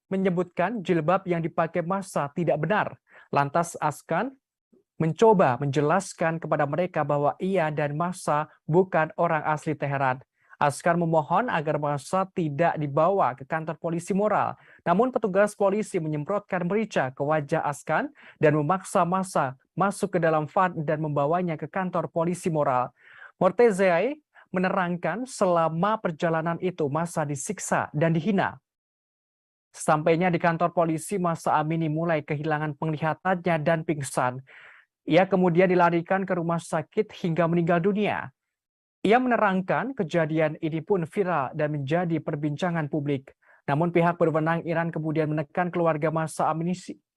menyebutkan jilbab yang dipakai Mahsa tidak benar. Lantas Askan mencoba menjelaskan kepada mereka bahwa ia dan Mahsa bukan orang asli Teheran. Askan memohon agar Mahsa tidak dibawa ke kantor polisi moral. Namun petugas polisi menyemprotkan merica ke wajah Askan dan memaksa Mahsa masuk ke dalam van dan membawanya ke kantor polisi moral. Mortezai menerangkan selama perjalanan itu Mahsa disiksa dan dihina. Sampainya di kantor polisi, Mahsa Amini mulai kehilangan penglihatannya dan pingsan. Ia kemudian dilarikan ke rumah sakit hingga meninggal dunia. Ia menerangkan kejadian ini pun viral dan menjadi perbincangan publik. Namun pihak berwenang Iran kemudian menekan keluarga Mahsa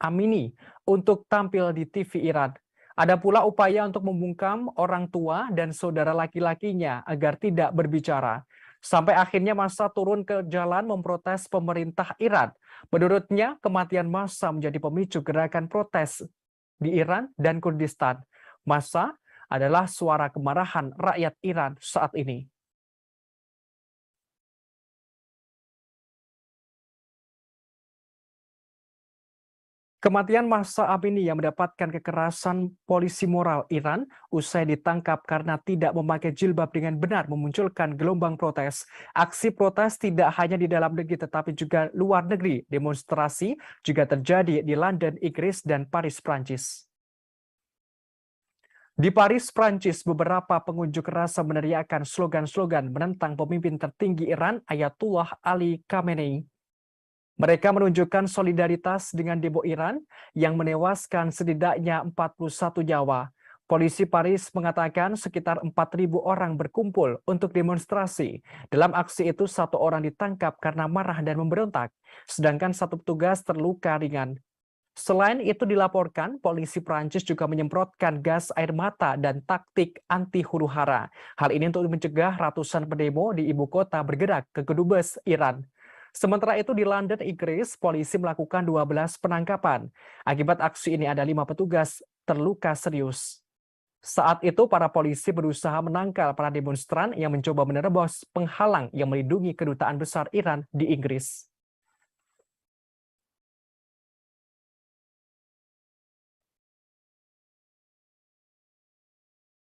Amini untuk tampil di TV Iran. Ada pula upaya untuk membungkam orang tua dan saudara laki-lakinya agar tidak berbicara. Sampai akhirnya Mahsa turun ke jalan memprotes pemerintah Iran. Menurutnya, kematian Mahsa menjadi pemicu gerakan protes di Iran dan Kurdistan. Mahsa adalah suara kemarahan rakyat Iran saat ini. Kematian Mahsa Amini yang mendapatkan kekerasan polisi moral Iran usai ditangkap karena tidak memakai jilbab dengan benar memunculkan gelombang protes. Aksi protes tidak hanya di dalam negeri tetapi juga luar negeri. Demonstrasi juga terjadi di London, Inggris, dan Paris, Prancis. Di Paris, Prancis, beberapa pengunjuk rasa meneriakkan slogan-slogan menentang pemimpin tertinggi Iran, Ayatullah Ali Khamenei. Mereka menunjukkan solidaritas dengan demo Iran yang menewaskan setidaknya 41 nyawa. Polisi Paris mengatakan sekitar 4.000 orang berkumpul untuk demonstrasi. Dalam aksi itu, 1 orang ditangkap karena marah dan memberontak, sedangkan 1 petugas terluka ringan. Selain itu dilaporkan, polisi Prancis juga menyemprotkan gas air mata dan taktik anti huru-hara. Hal ini untuk mencegah ratusan pendemo di ibu kota bergerak ke kedubes Iran. Sementara itu di London, Inggris, polisi melakukan 12 penangkapan. Akibat aksi ini ada 5 petugas terluka serius. Saat itu para polisi berusaha menangkal para demonstran yang mencoba menerobos penghalang yang melindungi kedutaan besar Iran di Inggris.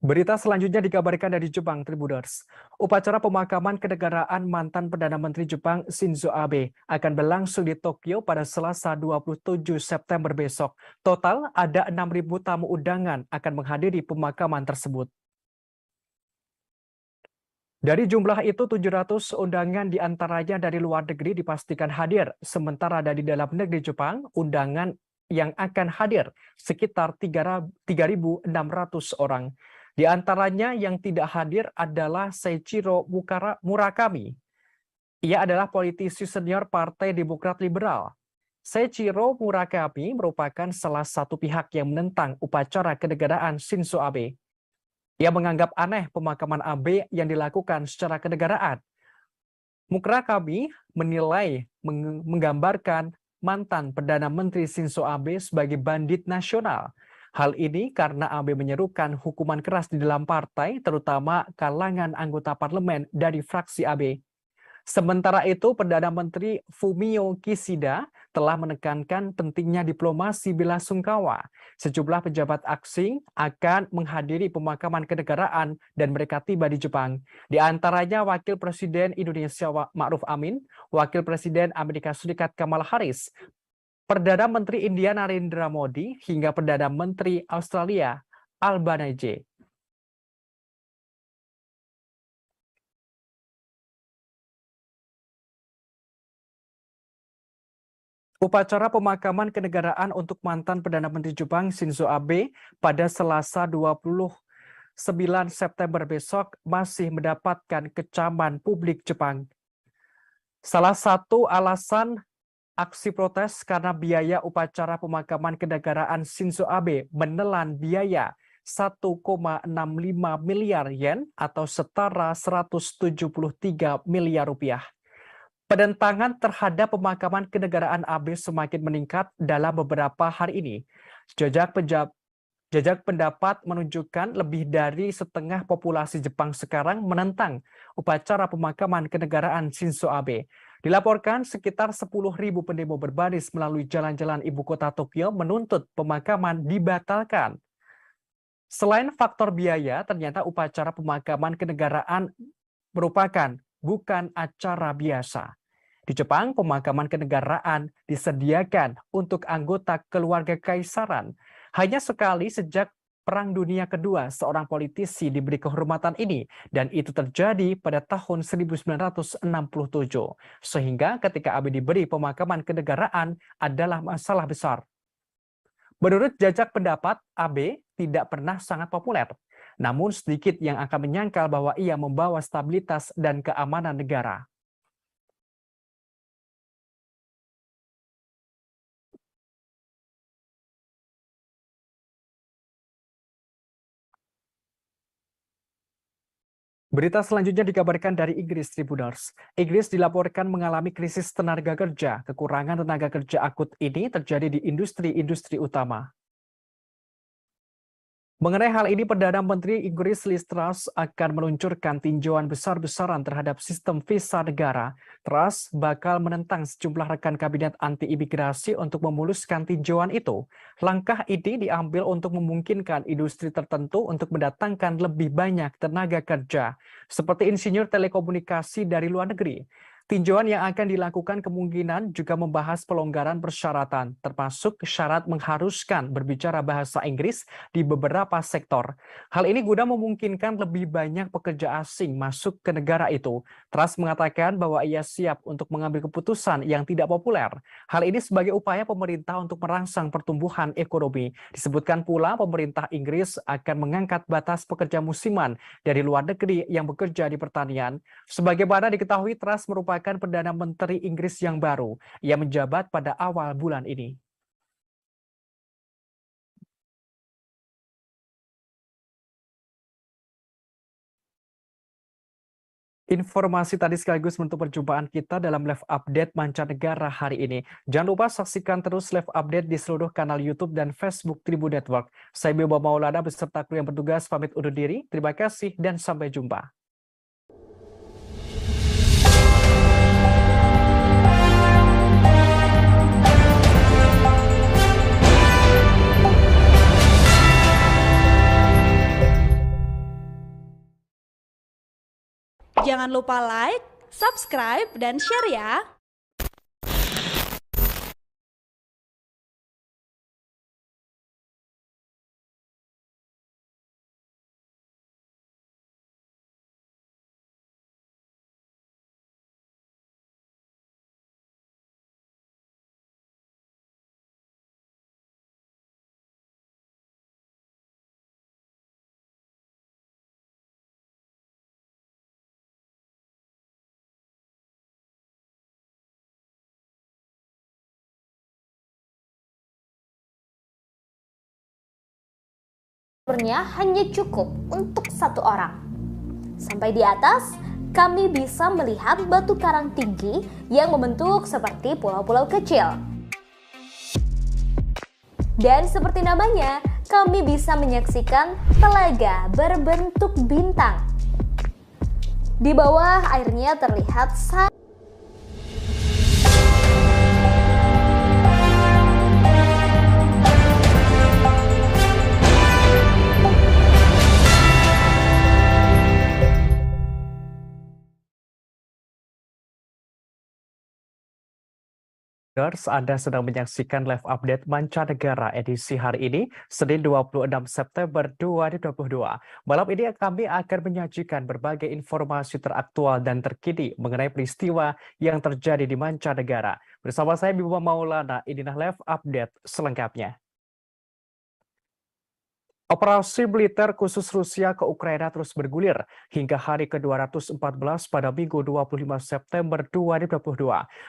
Berita selanjutnya dikabarkan dari Jepang, Tribuners. Upacara pemakaman kenegaraan mantan Perdana Menteri Jepang Shinzo Abe akan berlangsung di Tokyo pada Selasa 27 September besok. Total ada 6.000 tamu undangan akan menghadiri pemakaman tersebut. Dari jumlah itu, 700 undangan diantaranya dari luar negeri dipastikan hadir. Sementara dari dalam negeri Jepang, undangan yang akan hadir sekitar 3.600 orang. Di antaranya yang tidak hadir adalah Seiichiro Murakami. Ia adalah politisi senior Partai Demokrat Liberal. Seiichiro Murakami merupakan salah satu pihak yang menentang upacara kenegaraan Shinzo Abe. Ia menganggap aneh pemakaman Abe yang dilakukan secara kenegaraan. Murakami menilai menggambarkan mantan Perdana Menteri Shinzo Abe sebagai bandit nasional. Hal ini karena Abe menyerukan hukuman keras di dalam partai, terutama kalangan anggota parlemen dari fraksi Abe. Sementara itu, Perdana Menteri Fumio Kishida telah menekankan pentingnya diplomasi bela-sungkawa. Sejumlah pejabat asing akan menghadiri pemakaman kenegaraan dan mereka tiba di Jepang. Di antaranya Wakil Presiden Indonesia Ma'ruf Amin, Wakil Presiden Amerika Serikat Kamala Harris, Perdana Menteri India Narendra Modi, hingga Perdana Menteri Australia Albanese. Upacara pemakaman kenegaraan untuk mantan Perdana Menteri Jepang Shinzo Abe pada Selasa 29 September besok masih mendapatkan kecaman publik Jepang. Salah satu alasan aksi protes karena biaya upacara pemakaman kenegaraan Shinzo Abe menelan biaya 1,65 miliar yen atau setara 173 miliar rupiah. Penentangan terhadap pemakaman kenegaraan Abe semakin meningkat dalam beberapa hari ini. Jajak pendapat menunjukkan lebih dari setengah populasi Jepang sekarang menentang upacara pemakaman kenegaraan Shinzo Abe. Dilaporkan sekitar 10.000 pendemo berbaris melalui jalan-jalan ibu kota Tokyo menuntut pemakaman dibatalkan. Selain faktor biaya, ternyata upacara pemakaman kenegaraan merupakan bukan acara biasa. Di Jepang, pemakaman kenegaraan disediakan untuk anggota keluarga kaisaran. Hanya sekali sejak Perang Dunia Kedua, seorang politisi diberi kehormatan ini, dan itu terjadi pada tahun 1967. Sehingga ketika Abe diberi pemakaman kenegaraan adalah masalah besar. Menurut jajak pendapat, Abe tidak pernah sangat populer. Namun sedikit yang akan menyangkal bahwa ia membawa stabilitas dan keamanan negara. Berita selanjutnya dikabarkan dari Inggris, Tribuners. Inggris dilaporkan mengalami krisis tenaga kerja. Kekurangan tenaga kerja akut ini terjadi di industri-industri utama. Mengenai hal ini, Perdana Menteri Inggris Liz Truss akan meluncurkan tinjauan besar-besaran terhadap sistem visa negara. Truss bakal menentang sejumlah rekan kabinet anti-imigrasi untuk memuluskan tinjauan itu. Langkah ini diambil untuk memungkinkan industri tertentu untuk mendatangkan lebih banyak tenaga kerja, seperti insinyur telekomunikasi dari luar negeri. Tinjauan yang akan dilakukan kemungkinan juga membahas pelonggaran persyaratan, termasuk syarat mengharuskan berbicara bahasa Inggris di beberapa sektor. Hal ini guna memungkinkan lebih banyak pekerja asing masuk ke negara itu. Truss mengatakan bahwa ia siap untuk mengambil keputusan yang tidak populer. Hal ini sebagai upaya pemerintah untuk merangsang pertumbuhan ekonomi. Disebutkan pula pemerintah Inggris akan mengangkat batas pekerja musiman dari luar negeri yang bekerja di pertanian. Sebagaimana diketahui, Truss merupakan Perdana Menteri Inggris yang baru. Ia menjabat pada awal bulan ini. Informasi tadi sekaligus menutup perjumpaan kita dalam live update mancanegara hari ini. Jangan lupa saksikan terus live update di seluruh kanal YouTube dan Facebook Tribun Network. Saya Bima Maulana beserta kru yang bertugas pamit undur diri. Terima kasih dan sampai jumpa. Jangan lupa like, subscribe, dan share ya! Hanya cukup untuk satu orang. Sampai di atas, kami bisa melihat batu karang tinggi yang membentuk seperti pulau-pulau kecil. Dan seperti namanya, kami bisa menyaksikan telaga berbentuk bintang. Di bawah airnya terlihat Anda sedang menyaksikan live update mancanegara edisi hari ini, Senin 26 September 2022. Malam ini kami akan menyajikan berbagai informasi teraktual dan terkini mengenai peristiwa yang terjadi di mancanegara. Bersama saya Bima Maulana, inilah live update selengkapnya. Operasi militer khusus Rusia ke Ukraina terus bergulir hingga hari ke-214 pada Minggu 25 September 2022.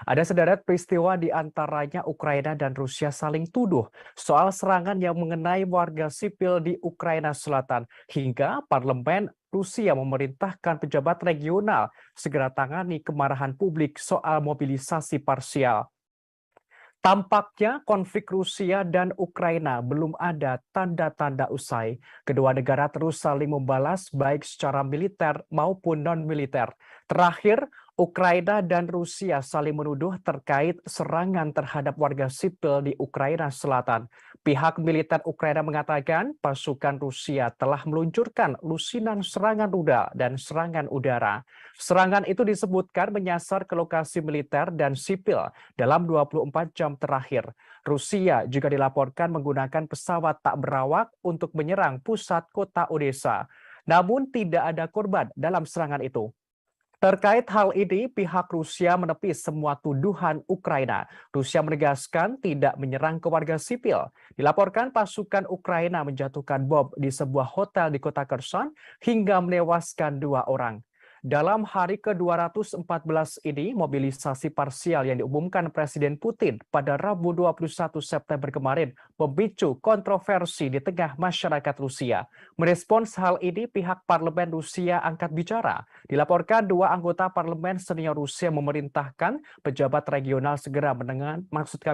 Ada sederet peristiwa di antaranya Ukraina dan Rusia saling tuduh soal serangan yang mengenai warga sipil di Ukraina Selatan, hingga parlemen Rusia memerintahkan pejabat regional segera tangani kemarahan publik soal mobilisasi parsial. Tampaknya konflik Rusia dan Ukraina belum ada tanda-tanda usai. Kedua negara terus saling membalas baik secara militer maupun non-militer. Terakhir, Ukraina dan Rusia saling menuduh terkait serangan terhadap warga sipil di Ukraina Selatan. Pihak militer Ukraina mengatakan pasukan Rusia telah meluncurkan lusinan serangan rudal dan serangan udara. Serangan itu disebutkan menyasar ke lokasi militer dan sipil dalam 24 jam terakhir. Rusia juga dilaporkan menggunakan pesawat tak berawak untuk menyerang pusat kota Odessa. Namun tidak ada korban dalam serangan itu. Terkait hal ini, pihak Rusia menepis semua tuduhan Ukraina. Rusia menegaskan tidak menyerang ke warga sipil. Dilaporkan pasukan Ukraina menjatuhkan bom di sebuah hotel di kota Kherson hingga menewaskan 2 orang. Dalam hari ke-214 ini, mobilisasi parsial yang diumumkan Presiden Putin pada Rabu 21 September kemarin memicu kontroversi di tengah masyarakat Rusia. Merespons hal ini, pihak parlemen Rusia angkat bicara. Dilaporkan 2 anggota parlemen senior Rusia memerintahkan pejabat regional segera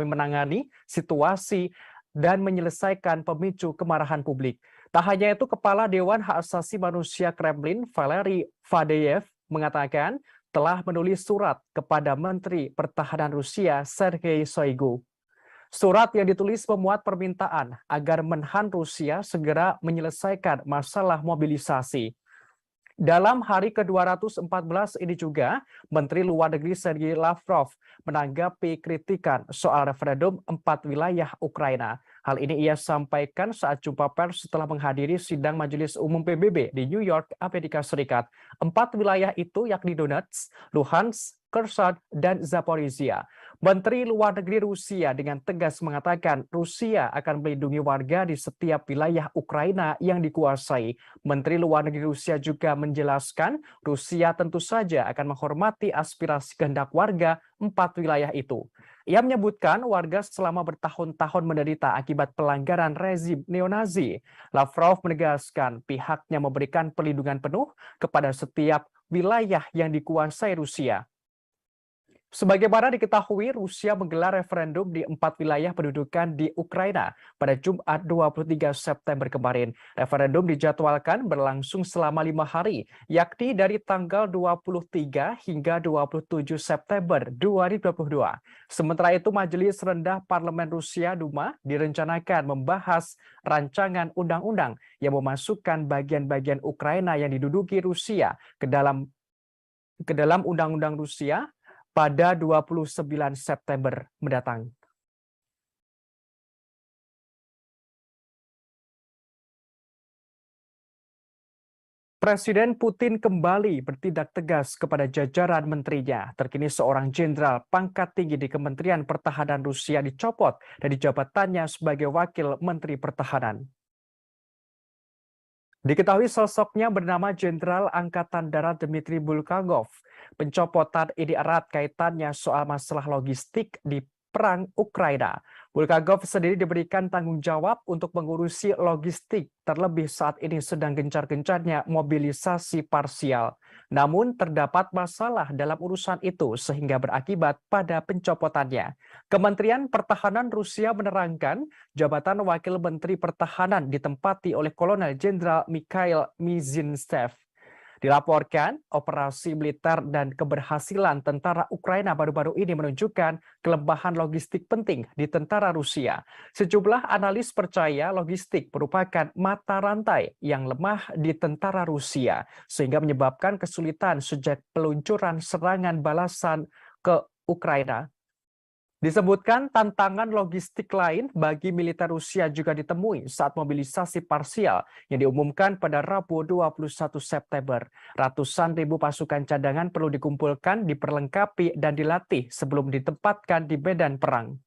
menangani situasi dan menyelesaikan pemicu kemarahan publik. Tak hanya itu, Kepala Dewan Hak Asasi Manusia Kremlin, Valery Faddeev, mengatakan telah menulis surat kepada Menteri Pertahanan Rusia, Sergei Shoigu. Surat yang ditulis memuat permintaan agar Menhan Rusia segera menyelesaikan masalah mobilisasi. Dalam hari ke-214 ini juga, Menteri Luar Negeri Sergei Lavrov menanggapi kritikan soal referendum 4 wilayah Ukraina. Hal ini ia sampaikan saat jumpa pers setelah menghadiri sidang Majelis Umum PBB di New York, Amerika Serikat. 4 wilayah itu yakni Donetsk, Luhansk, Kherson, dan Zaporizhia. Menteri Luar Negeri Rusia dengan tegas mengatakan Rusia akan melindungi warga di setiap wilayah Ukraina yang dikuasai. Menteri Luar Negeri Rusia juga menjelaskan Rusia tentu saja akan menghormati aspirasi kehendak warga 4 wilayah itu. Ia menyebutkan warga selama bertahun-tahun menderita akibat pelanggaran rezim neonazi. Lavrov menegaskan pihaknya memberikan perlindungan penuh kepada setiap wilayah yang dikuasai Rusia. Sebagaimana diketahui, Rusia menggelar referendum di 4 wilayah pendudukan di Ukraina pada Jumat 23 September kemarin. Referendum dijadwalkan berlangsung selama 5 hari, yakni dari tanggal 23 hingga 27 September 2022. Sementara itu, Majelis Rendah Parlemen Rusia Duma direncanakan membahas rancangan undang-undang yang memasukkan bagian-bagian Ukraina yang diduduki Rusia ke dalam Undang-Undang Rusia pada 29 September mendatang. Presiden Putin kembali bertindak tegas kepada jajaran menterinya. Terkini seorang jenderal pangkat tinggi di Kementerian Pertahanan Rusia dicopot dari jabatannya sebagai wakil Menteri Pertahanan. Diketahui sosoknya bernama Jenderal Angkatan Darat Dmitry Bulgakov. Pencopotan ini erat kaitannya soal masalah logistik di perang Ukraina. Bulgakov sendiri diberikan tanggung jawab untuk mengurusi logistik, terlebih saat ini sedang gencar-gencarnya mobilisasi parsial. Namun terdapat masalah dalam urusan itu sehingga berakibat pada pencopotannya. Kementerian Pertahanan Rusia menerangkan jabatan Wakil Menteri Pertahanan ditempati oleh Kolonel Jenderal Mikhail Mizintsev. Dilaporkan, operasi militer dan keberhasilan tentara Ukraina baru-baru ini menunjukkan kelemahan logistik penting di tentara Rusia. Sejumlah analis percaya logistik merupakan mata rantai yang lemah di tentara Rusia, sehingga menyebabkan kesulitan sejak peluncuran serangan balasan ke Ukraina. Disebutkan tantangan logistik lain bagi militer Rusia juga ditemui saat mobilisasi parsial yang diumumkan pada Rabu 21 September. Ratusan ribu pasukan cadangan perlu dikumpulkan, diperlengkapi, dan dilatih sebelum ditempatkan di medan perang.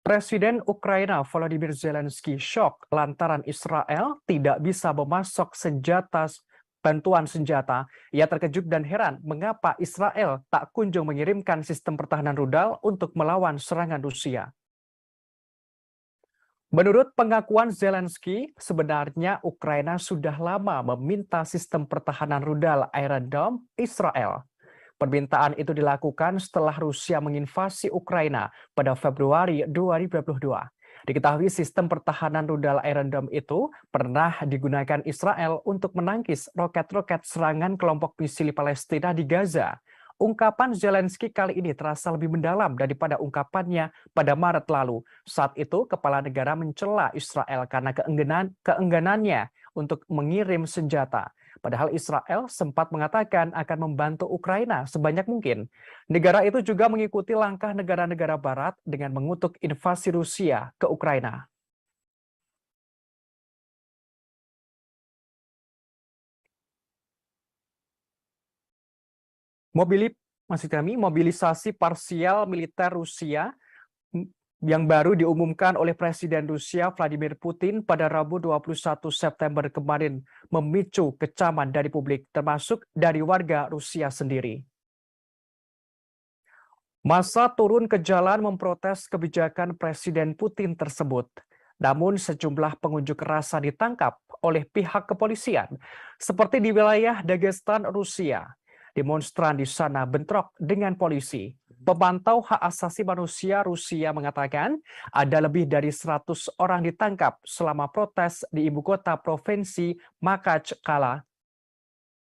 Presiden Ukraina Volodymyr Zelensky shock lantaran Israel tidak bisa memasok bantuan senjata. Ia terkejut dan heran mengapa Israel tak kunjung mengirimkan sistem pertahanan rudal untuk melawan serangan Rusia. Menurut pengakuan Zelensky, sebenarnya Ukraina sudah lama meminta sistem pertahanan rudal Iron Dome Israel. Permintaan itu dilakukan setelah Rusia menginvasi Ukraina pada Februari 2022. Diketahui sistem pertahanan rudal Iron Dome itu pernah digunakan Israel untuk menangkis roket-roket serangan kelompok misil Palestina di Gaza. Ungkapan Zelensky kali ini terasa lebih mendalam daripada ungkapannya pada Maret lalu. Saat itu, kepala negara mencela Israel karena keengganannya untuk mengirim senjata. Padahal Israel sempat mengatakan akan membantu Ukraina sebanyak mungkin. Negara itu juga mengikuti langkah negara-negara Barat dengan mengutuk invasi Rusia ke Ukraina. Mobilisasi parsial militer Rusia yang baru diumumkan oleh Presiden Rusia Vladimir Putin pada Rabu 21 September kemarin memicu kecaman dari publik, termasuk dari warga Rusia sendiri. Massa turun ke jalan memprotes kebijakan Presiden Putin tersebut. Namun sejumlah pengunjuk rasa ditangkap oleh pihak kepolisian, seperti di wilayah Dagestan, Rusia. Demonstran di sana bentrok dengan polisi. Pemantau hak asasi manusia Rusia mengatakan ada lebih dari 100 orang ditangkap selama protes di ibu kota provinsi Makhachkala.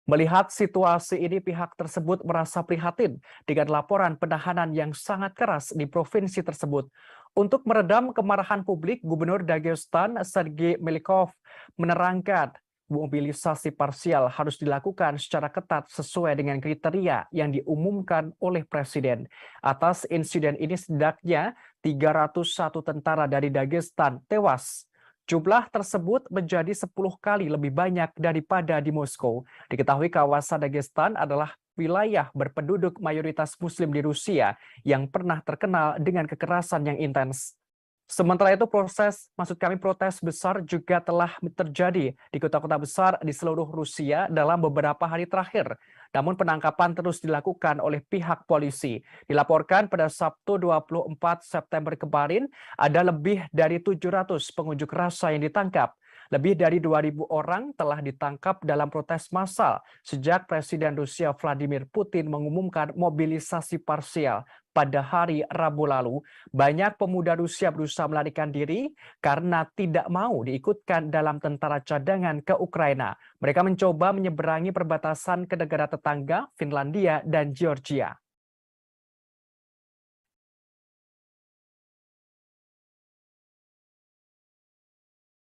Melihat situasi ini, pihak tersebut merasa prihatin dengan laporan penahanan yang sangat keras di provinsi tersebut. Untuk meredam kemarahan publik, Gubernur Dagestan Sergei Melikov menerangkan mobilisasi parsial harus dilakukan secara ketat sesuai dengan kriteria yang diumumkan oleh Presiden. Atas insiden ini setidaknya 301 tentara dari Dagestan tewas. Jumlah tersebut menjadi 10 kali lebih banyak daripada di Moskow. Diketahui kawasan Dagestan adalah wilayah berpenduduk mayoritas Muslim di Rusia yang pernah terkenal dengan kekerasan yang intens. Sementara itu protes besar juga telah terjadi di kota-kota besar di seluruh Rusia dalam beberapa hari terakhir. namun penangkapan terus dilakukan oleh pihak polisi. Dilaporkan pada Sabtu 24 September kemarin, ada lebih dari 700 pengunjuk rasa yang ditangkap. Lebih dari 2.000 orang telah ditangkap dalam protes massal sejak Presiden Rusia Vladimir Putin mengumumkan mobilisasi parsial pada hari Rabu lalu. Banyak pemuda Rusia berusaha melarikan diri karena tidak mau diikutkan dalam tentara cadangan ke Ukraina. Mereka mencoba menyeberangi perbatasan ke negara tetangga, Finlandia dan Georgia.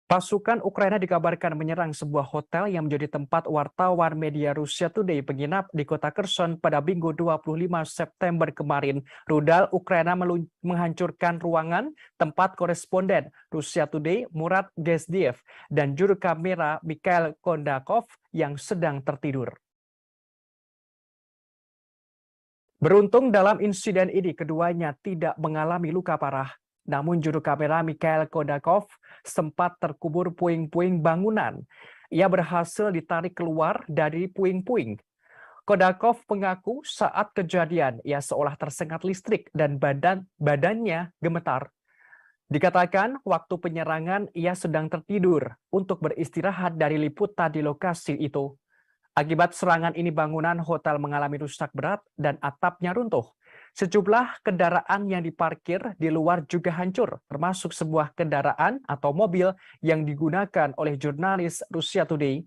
Pasukan Ukraina dikabarkan menyerang sebuah hotel yang menjadi tempat wartawan media Russia Today menginap di kota Kherson pada Minggu 25 September kemarin. Rudal Ukraina menghancurkan ruangan tempat koresponden Russia Today Murat Gezdiev dan juru kamera Mikhail Kondakov yang sedang tertidur. Beruntung dalam insiden ini keduanya tidak mengalami luka parah. Namun juru kamera Mikhail Kondakov sempat terkubur puing-puing bangunan. Ia berhasil ditarik keluar dari puing-puing. Kondakov mengaku saat kejadian ia seolah tersengat listrik dan badannya gemetar. Dikatakan waktu penyerangan ia sedang tertidur untuk beristirahat dari liputan di lokasi itu. Akibat serangan ini bangunan hotel mengalami rusak berat dan atapnya runtuh. Sejumlah kendaraan yang diparkir di luar juga hancur, termasuk sebuah kendaraan atau mobil yang digunakan oleh jurnalis Russia Today.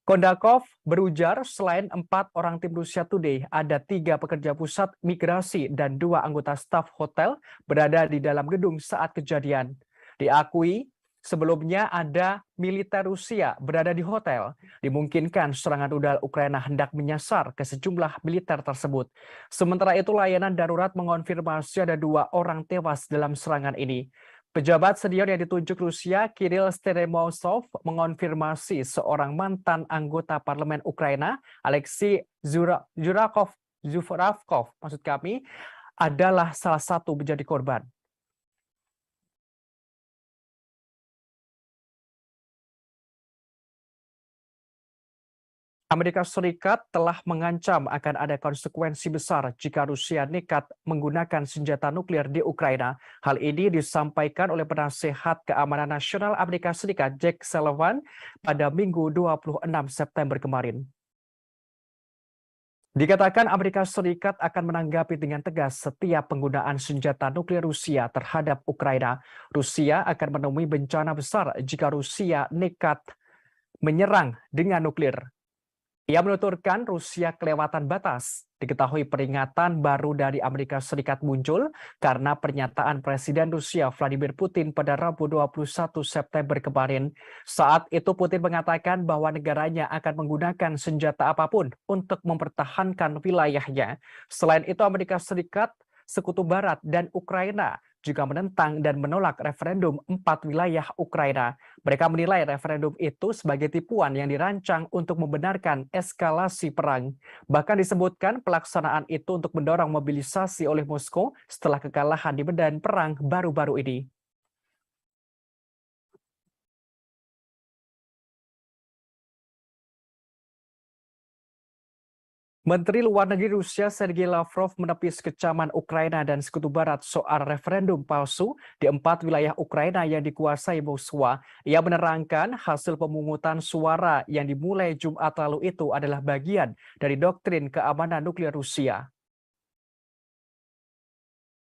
Kondakov berujar selain 4 orang tim Russia Today, ada 3 pekerja pusat migrasi dan 2 anggota staf hotel berada di dalam gedung saat kejadian. Diakui sebelumnya ada militer Rusia berada di hotel. Dimungkinkan serangan rudal Ukraina hendak menyasar ke sejumlah militer tersebut. Sementara itu layanan darurat mengonfirmasi ada 2 orang tewas dalam serangan ini. Pejabat senior yang ditunjuk Rusia, Kirill Steremosov, mengonfirmasi seorang mantan anggota parlemen Ukraina, Alexei Zuravkov, adalah salah satu menjadi korban. Amerika Serikat telah mengancam akan ada konsekuensi besar jika Rusia nekat menggunakan senjata nuklir di Ukraina. Hal ini disampaikan oleh Penasehat Keamanan Nasional Amerika Serikat Jake Sullivan pada Minggu 26 September kemarin. Dikatakan Amerika Serikat akan menanggapi dengan tegas setiap penggunaan senjata nuklir Rusia terhadap Ukraina. Rusia akan menemui bencana besar jika Rusia nekat menyerang dengan nuklir. Ia menuturkan Rusia kelewatan batas. Diketahui peringatan baru dari Amerika Serikat muncul karena pernyataan Presiden Rusia Vladimir Putin pada Rabu 21 September kemarin. Saat itu Putin mengatakan bahwa negaranya akan menggunakan senjata apapun untuk mempertahankan wilayahnya. Selain itu Amerika Serikat, Sekutu Barat, dan Ukraina juga menentang dan menolak referendum 4 wilayah Ukraina. Mereka menilai referendum itu sebagai tipuan yang dirancang untuk membenarkan eskalasi perang. Bahkan disebutkan pelaksanaan itu untuk mendorong mobilisasi oleh Moskow setelah kekalahan di medan perang baru-baru ini. Menteri Luar Negeri Rusia Sergei Lavrov menepis kecaman Ukraina dan Sekutu Barat soal referendum palsu di 4 wilayah Ukraina yang dikuasai Moskwa. Ia menerangkan hasil pemungutan suara yang dimulai Jumat lalu itu adalah bagian dari doktrin keamanan nuklir Rusia.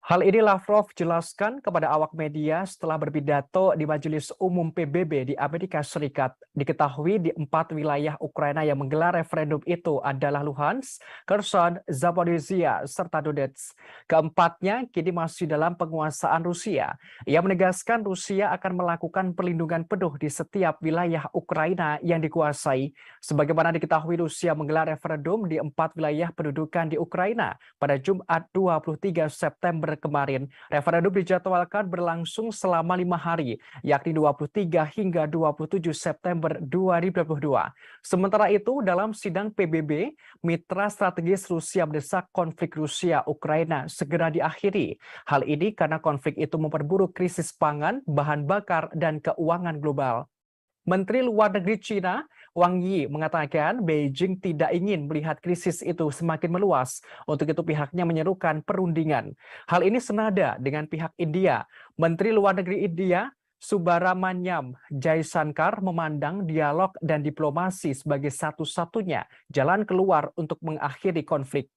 Hal ini Lavrov jelaskan kepada awak media setelah berpidato di Majelis Umum PBB di Amerika Serikat. Diketahui di 4 wilayah Ukraina yang menggelar referendum itu adalah Luhansk, Kherson, Zaporizhia, serta Donetsk. Keempatnya kini masih dalam penguasaan Rusia. Ia menegaskan Rusia akan melakukan perlindungan penuh di setiap wilayah Ukraina yang dikuasai. Sebagaimana diketahui Rusia menggelar referendum di 4 wilayah pendudukan di Ukraina pada Jumat 23 September kemarin. Referendum dijadwalkan berlangsung selama 5 hari, yakni 23 hingga 27 September 2022. Sementara itu, dalam sidang PBB, mitra strategis Rusia mendesak konflik Rusia-Ukraina segera diakhiri. Hal ini karena konflik itu memperburuk krisis pangan, bahan bakar, dan keuangan global. Menteri Luar Negeri Cina Wang Yi mengatakan Beijing tidak ingin melihat krisis itu semakin meluas. Untuk itu pihaknya menyerukan perundingan. Hal ini senada dengan pihak India. Menteri Luar Negeri India Subrahmanyam Jaishankar memandang dialog dan diplomasi sebagai satu-satunya jalan keluar untuk mengakhiri konflik.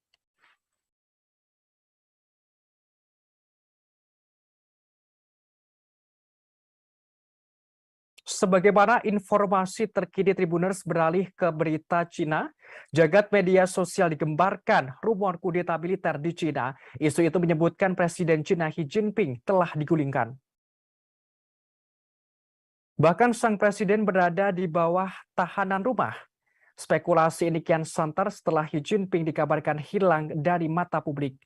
Sebagaimana informasi terkini Tribuners beralih ke berita Cina, jagat media sosial digembarkan rumor kudeta militer di Cina. Isu itu menyebutkan Presiden Cina Xi Jinping telah digulingkan. Bahkan sang presiden berada di bawah tahanan rumah. Spekulasi ini kian santer setelah Xi Jinping dikabarkan hilang dari mata publik.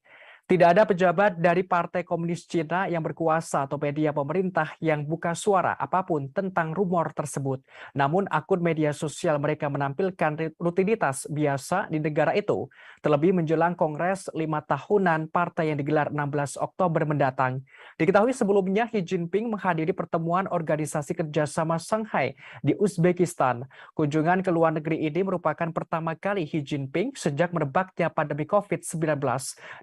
Tidak ada pejabat dari Partai Komunis Cina yang berkuasa atau media pemerintah yang buka suara apapun tentang rumor tersebut. Namun akun media sosial mereka menampilkan rutinitas biasa di negara itu, terlebih menjelang Kongres 5 tahunan partai yang digelar 16 Oktober mendatang. Diketahui sebelumnya Xi Jinping menghadiri pertemuan Organisasi Kerjasama Shanghai di Uzbekistan. Kunjungan ke luar negeri ini merupakan pertama kali Xi Jinping sejak merebaknya pandemi COVID-19.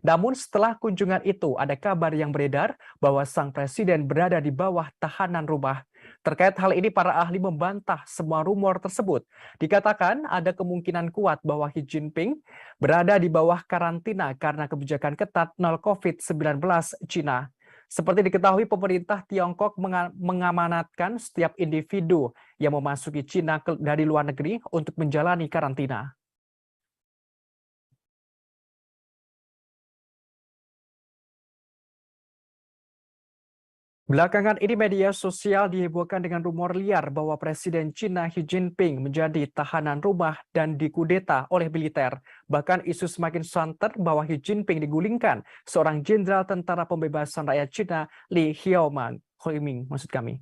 Namun setelah kunjungan itu, ada kabar yang beredar bahwa sang presiden berada di bawah tahanan rumah. Terkait hal ini, para ahli membantah semua rumor tersebut. Dikatakan ada kemungkinan kuat bahwa Xi Jinping berada di bawah karantina karena kebijakan ketat nol COVID-19 Cina. Seperti diketahui, pemerintah Tiongkok mengamanatkan setiap individu yang memasuki Cina dari luar negeri untuk menjalani karantina. Belakangan ini media sosial dihebohkan dengan rumor liar bahwa Presiden Cina Xi Jinping menjadi tahanan rumah dan dikudeta oleh militer. Bahkan isu semakin santer bahwa Xi Jinping digulingkan seorang jenderal tentara pembebasan rakyat Cina Li Xiaoming maksud kami.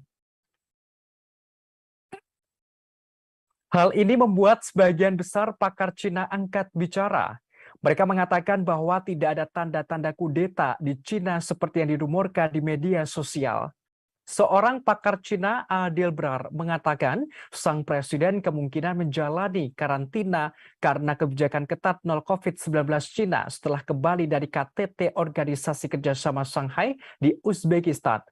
Hal ini membuat sebagian besar pakar Cina angkat bicara. Mereka mengatakan bahwa tidak ada tanda-tanda kudeta di Cina seperti yang dirumorkan di media sosial. Seorang pakar Cina, Adil Brar, mengatakan sang presiden kemungkinan menjalani karantina karena kebijakan ketat nol COVID-19 Cina setelah kembali dari KTT Organisasi Kerjasama Shanghai di Uzbekistan.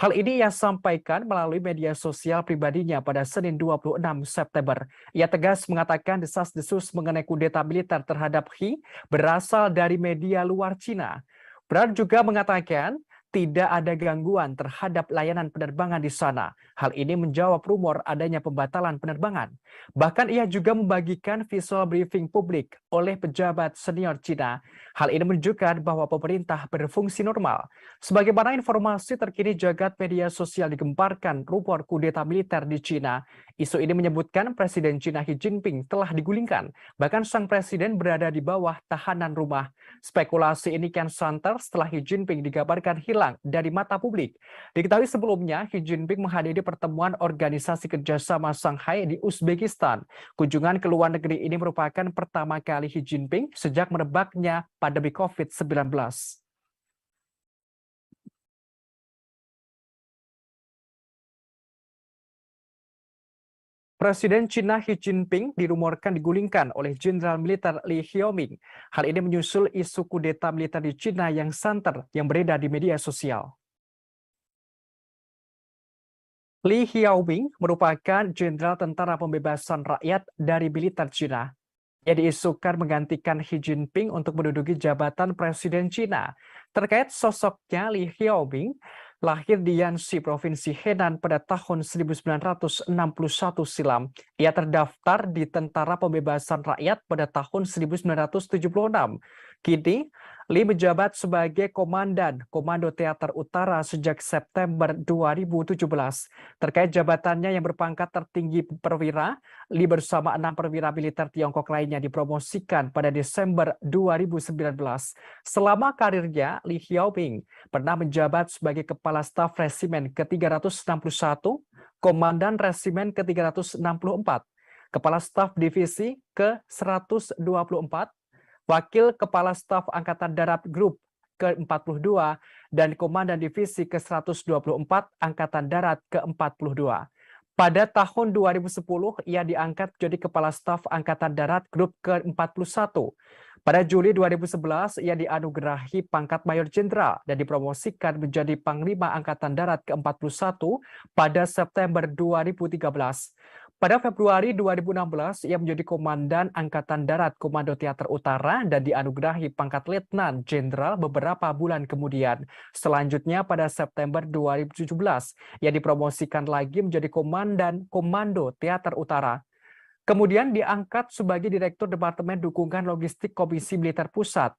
Hal ini ia sampaikan melalui media sosial pribadinya pada Senin 26 September. Ia tegas mengatakan desas-desus mengenai kudeta militer terhadap Xi berasal dari media luar Cina. Brar juga mengatakan tidak ada gangguan terhadap layanan penerbangan di sana. Hal ini menjawab rumor adanya pembatalan penerbangan. Bahkan ia juga membagikan visual briefing publik oleh pejabat senior Cina. Hal ini menunjukkan bahwa pemerintah berfungsi normal. Sebagaimana informasi terkini jagat media sosial digemparkan rumor kudeta militer di Cina. Isu ini menyebutkan Presiden Cina Xi Jinping telah digulingkan. Bahkan sang presiden berada di bawah tahanan rumah. Spekulasi ini kian santer setelah Xi Jinping dikabarkan hilang dari mata publik. Diketahui sebelumnya, Xi Jinping menghadiri pertemuan Organisasi Kerjasama Shanghai di Uzbekistan. Kunjungan ke luar negeri ini merupakan pertama kali Xi Jinping sejak merebaknya pandemi COVID-19. Presiden Cina Xi Jinping dirumorkan digulingkan oleh Jenderal Militer Li Xiaoming. Hal ini menyusul isu kudeta militer di Cina yang santer yang beredar di media sosial. Li Xiaoming merupakan jenderal tentara pembebasan rakyat dari militer Cina. Ia diisukan menggantikan Xi Jinping untuk menduduki jabatan Presiden Cina. Terkait sosoknya, Li Xiaoming lahir di Yanxi, Provinsi Henan pada tahun 1961 silam. Ia terdaftar di Tentara Pembebasan Rakyat pada tahun 1976. Kini, Li menjabat sebagai Komandan Komando Teater Utara sejak September 2017. Terkait jabatannya yang berpangkat tertinggi perwira, Li bersama 6 perwira militer Tiongkok lainnya dipromosikan pada Desember 2019. Selama karirnya, Li Xiaoming pernah menjabat sebagai Kepala Staf Resimen ke-361, Komandan Resimen ke-364, Kepala Staf Divisi ke-124, Wakil Kepala Staf Angkatan Darat Grup ke-42, dan Komandan Divisi ke-124 Angkatan Darat ke-42. Pada tahun 2010, ia diangkat jadi Kepala Staf Angkatan Darat Grup ke-41. Pada Juli 2011, ia dianugerahi pangkat Mayor Jenderal dan dipromosikan menjadi Panglima Angkatan Darat ke-41 pada September 2013. Pada Februari 2016, ia menjadi Komandan Angkatan Darat Komando Teater Utara dan dianugerahi pangkat Letnan Jenderal beberapa bulan kemudian. Selanjutnya pada September 2017, ia dipromosikan lagi menjadi Komandan Komando Teater Utara. Kemudian diangkat sebagai Direktur Departemen Dukungan Logistik Komisi Militer Pusat.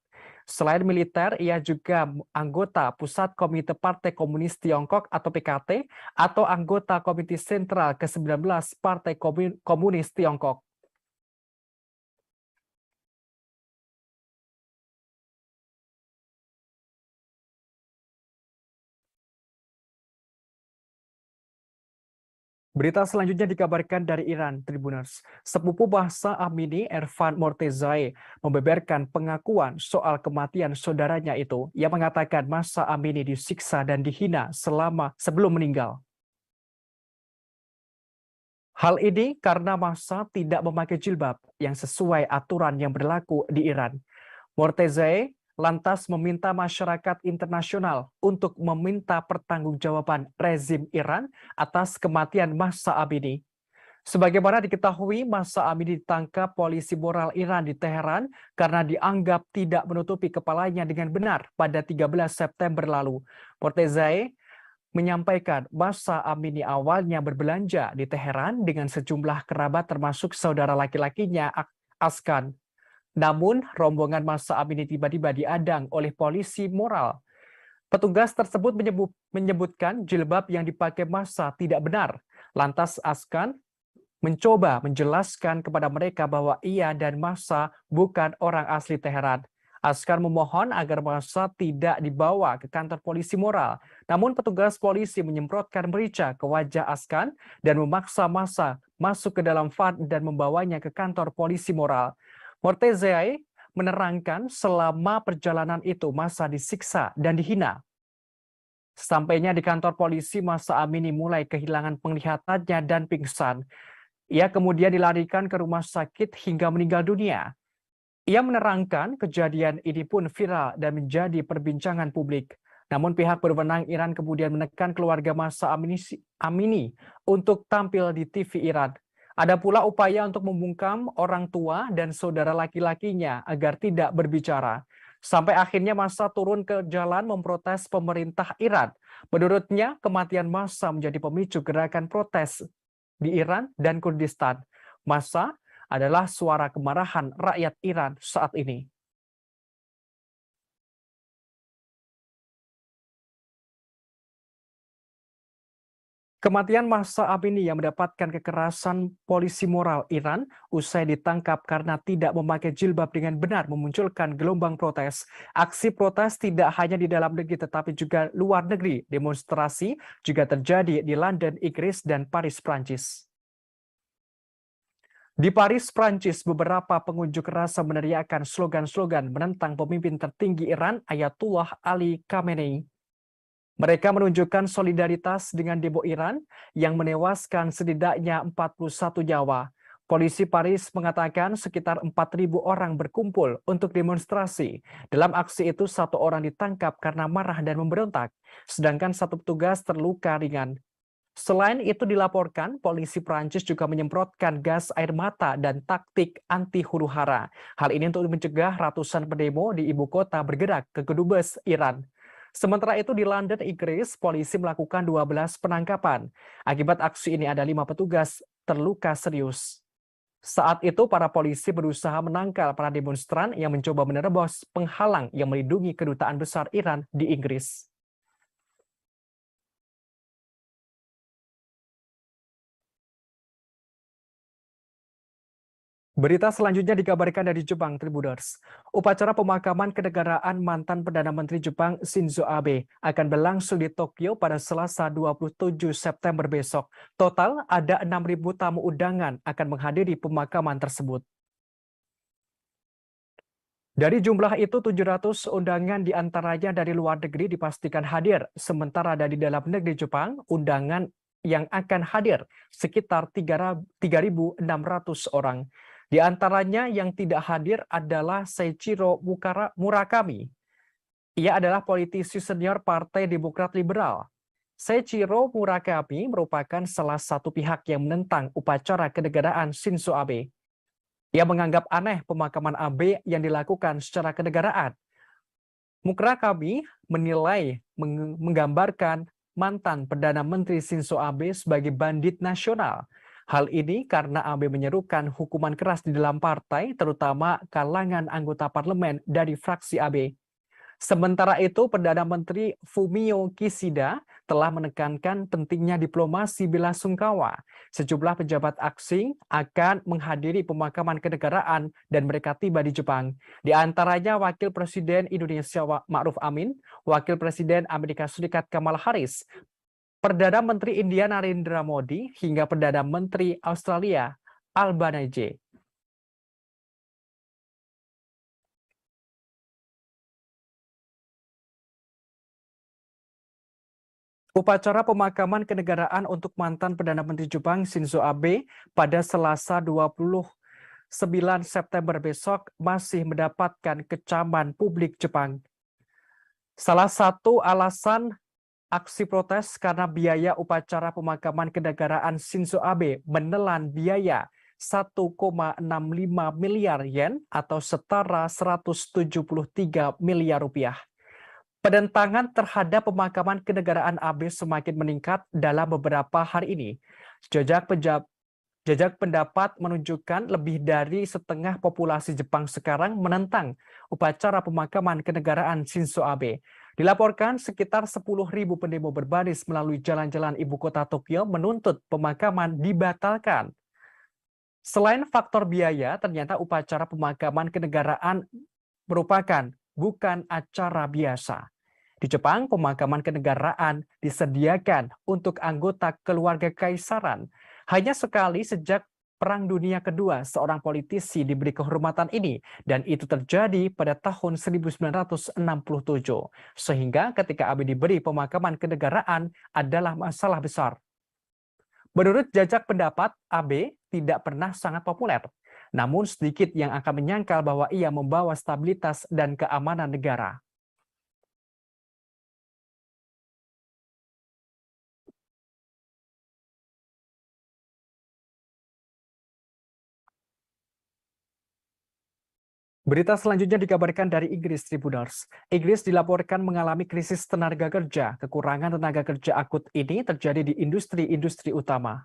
Selain militer, ia juga anggota Pusat Komite Partai Komunis Tiongkok atau PKT atau anggota Komite Sentral ke-19 Partai Komunis Tiongkok. Berita selanjutnya dikabarkan dari Iran, Tribuners. Sepupu Mahsa Amini, Ervan Mortezai, membeberkan pengakuan soal kematian saudaranya itu. Ia mengatakan Mahsa Amini disiksa dan dihina sebelum meninggal. Hal ini karena Mahsa tidak memakai jilbab yang sesuai aturan yang berlaku di Iran. Mortezai lantas meminta masyarakat internasional untuk meminta pertanggungjawaban rezim Iran atas kematian Mahsa Amini. Sebagaimana diketahui, Mahsa Amini ditangkap polisi moral Iran di Teheran karena dianggap tidak menutupi kepalanya dengan benar pada 13 September lalu. Mortezai menyampaikan Mahsa Amini awalnya berbelanja di Teheran dengan sejumlah kerabat termasuk saudara laki-lakinya Askan. Namun, rombongan Mahsa Amini tiba-tiba diadang oleh polisi moral. Petugas tersebut menyebutkan jilbab yang dipakai Mahsa tidak benar. Lantas Askan mencoba menjelaskan kepada mereka bahwa ia dan Mahsa bukan orang asli Teheran. Askan memohon agar Mahsa tidak dibawa ke kantor polisi moral. Namun petugas polisi menyemprotkan merica ke wajah Askan dan memaksa Mahsa masuk ke dalam van dan membawanya ke kantor polisi moral. Mortezai menerangkan selama perjalanan itu Mahsa disiksa dan dihina. Sampainya di kantor polisi, Mahsa Amini mulai kehilangan penglihatannya dan pingsan. Ia kemudian dilarikan ke rumah sakit hingga meninggal dunia. Ia menerangkan kejadian ini pun viral dan menjadi perbincangan publik. Namun pihak berwenang Iran kemudian menekan keluarga Mahsa Amini untuk tampil di TV Iran. Ada pula upaya untuk membungkam orang tua dan saudara laki-lakinya agar tidak berbicara. Sampai akhirnya Mahsa turun ke jalan memprotes pemerintah Iran. Menurutnya, kematian Mahsa menjadi pemicu gerakan protes di Iran dan Kurdistan. Mahsa adalah suara kemarahan rakyat Iran saat ini. Kematian Mahsa Amini yang mendapatkan kekerasan polisi moral Iran usai ditangkap karena tidak memakai jilbab dengan benar memunculkan gelombang protes. Aksi protes tidak hanya di dalam negeri tetapi juga luar negeri. Demonstrasi juga terjadi di London, Inggris, dan Paris, Prancis. Di Paris, Prancis, beberapa pengunjuk rasa meneriakkan slogan-slogan menentang pemimpin tertinggi Iran, Ayatullah Ali Khamenei. Mereka menunjukkan solidaritas dengan demo Iran yang menewaskan setidaknya 41 nyawa. Polisi Paris mengatakan sekitar 4.000 orang berkumpul untuk demonstrasi. Dalam aksi itu, 1 orang ditangkap karena marah dan memberontak, sedangkan 1 petugas terluka ringan. Selain itu dilaporkan, polisi Prancis juga menyemprotkan gas air mata dan taktik anti huru-hara. Hal ini untuk mencegah ratusan pendemo di ibu kota bergerak ke Kedubes, Iran. Sementara itu di London, Inggris, polisi melakukan 12 penangkapan. Akibat aksi ini ada 5 petugas terluka serius. Saat itu para polisi berusaha menangkal para demonstran yang mencoba menerobos penghalang yang melindungi kedutaan besar Iran di Inggris. Berita selanjutnya dikabarkan dari Jepang, Tribuners. Upacara pemakaman kenegaraan mantan Perdana Menteri Jepang Shinzo Abe akan berlangsung di Tokyo pada Selasa 27 September besok. Total ada 6.000 tamu undangan akan menghadiri pemakaman tersebut. Dari jumlah itu, 700 undangan diantaranya dari luar negeri dipastikan hadir. Sementara dari dalam negeri Jepang, undangan yang akan hadir, sekitar 3.600 orang. Di antaranya yang tidak hadir adalah Seiichiro Murakami. Ia adalah politisi senior Partai Demokrat Liberal. Seiichiro Murakami merupakan salah satu pihak yang menentang upacara kenegaraan Shinzo Abe. Ia menganggap aneh pemakaman Abe yang dilakukan secara kenegaraan. Murakami menilai menggambarkan mantan Perdana Menteri Shinzo Abe sebagai bandit nasional. Hal ini karena Abe menyerukan hukuman keras di dalam partai, terutama kalangan anggota parlemen dari fraksi Abe. Sementara itu, Perdana Menteri Fumio Kishida telah menekankan pentingnya diplomasi bela sungkawa. Sejumlah pejabat asing akan menghadiri pemakaman kenegaraan dan mereka tiba di Jepang. Di antaranya Wakil Presiden Indonesia Ma'ruf Amin, Wakil Presiden Amerika Serikat Kamala Harris, Perdana Menteri India Narendra Modi, hingga Perdana Menteri Australia Albanese. Upacara pemakaman kenegaraan untuk mantan Perdana Menteri Jepang Shinzo Abe pada Selasa 29 September besok masih mendapatkan kecaman publik Jepang. Salah satu alasan aksi protes karena biaya upacara pemakaman kenegaraan Shinzo Abe menelan biaya 1,65 miliar yen atau setara 173 miliar rupiah. Penentangan terhadap pemakaman kenegaraan Abe semakin meningkat dalam beberapa hari ini. Jajak pendapat menunjukkan lebih dari setengah populasi Jepang sekarang menentang upacara pemakaman kenegaraan Shinzo Abe. Dilaporkan sekitar 10.000 pendemo berbaris melalui jalan-jalan ibu kota Tokyo menuntut pemakaman dibatalkan. Selain faktor biaya, ternyata upacara pemakaman kenegaraan merupakan bukan acara biasa. Di Jepang, pemakaman kenegaraan disediakan untuk anggota keluarga kaisaran. Hanya sekali sejak Perang Dunia Kedua, seorang politisi diberi kehormatan ini, dan itu terjadi pada tahun 1967. Sehingga ketika Abe diberi pemakaman kenegaraan adalah masalah besar. Menurut jajak pendapat, Abe tidak pernah sangat populer. Namun sedikit yang akan menyangkal bahwa ia membawa stabilitas dan keamanan negara. Berita selanjutnya dikabarkan dari Inggris, Tribuners. Inggris dilaporkan mengalami krisis tenaga kerja. Kekurangan tenaga kerja akut ini terjadi di industri-industri utama.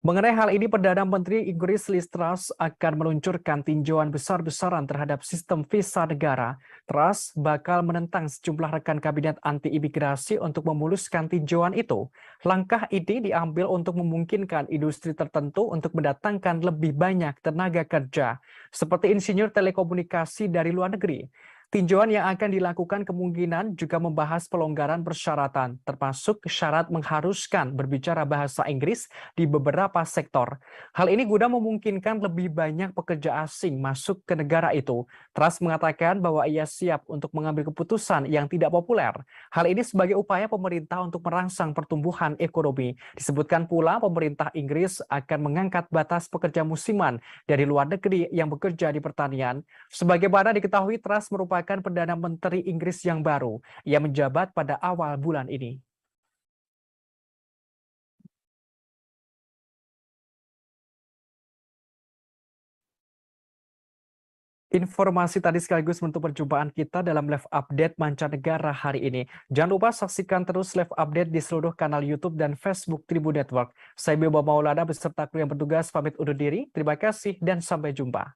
Mengenai hal ini, Perdana Menteri Inggris Liz Truss akan meluncurkan tinjauan besar-besaran terhadap sistem visa negara. Truss bakal menentang sejumlah rekan kabinet anti-imigrasi untuk memuluskan tinjauan itu. Langkah ini diambil untuk memungkinkan industri tertentu untuk mendatangkan lebih banyak tenaga kerja, seperti insinyur telekomunikasi dari luar negeri. Tinjauan yang akan dilakukan kemungkinan juga membahas pelonggaran persyaratan, termasuk syarat mengharuskan berbicara bahasa Inggris di beberapa sektor. Hal ini guna memungkinkan lebih banyak pekerja asing masuk ke negara itu. Truss mengatakan bahwa ia siap untuk mengambil keputusan yang tidak populer. Hal ini sebagai upaya pemerintah untuk merangsang pertumbuhan ekonomi. Disebutkan pula pemerintah Inggris akan mengangkat batas pekerja musiman dari luar negeri yang bekerja di pertanian. Sebagaimana diketahui, Truss merupakan Perdana Menteri Inggris yang baru. Ia menjabat pada awal bulan ini. Informasi tadi sekaligus menutup perjumpaan kita dalam live update mancanegara hari ini. Jangan lupa saksikan terus live update di seluruh kanal YouTube dan Facebook Tribun Network. Saya Bima Maulana beserta kru yang bertugas pamit undur diri. Terima kasih dan sampai jumpa.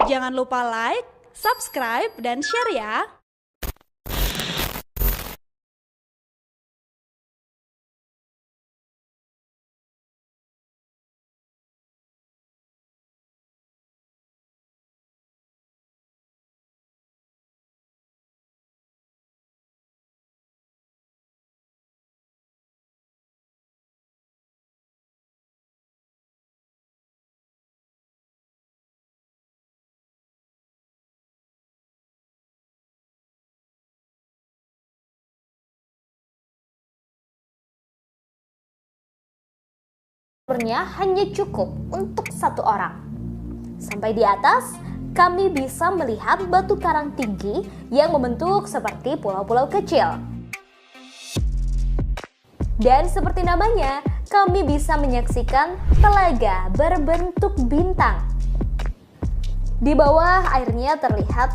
Jangan lupa like, subscribe, dan share ya! Umurnya hanya cukup untuk satu orang. Sampai di atas, kami bisa melihat batu karang tinggi yang membentuk seperti pulau-pulau kecil. Dan seperti namanya, kami bisa menyaksikan telaga berbentuk bintang. Di bawah airnya terlihat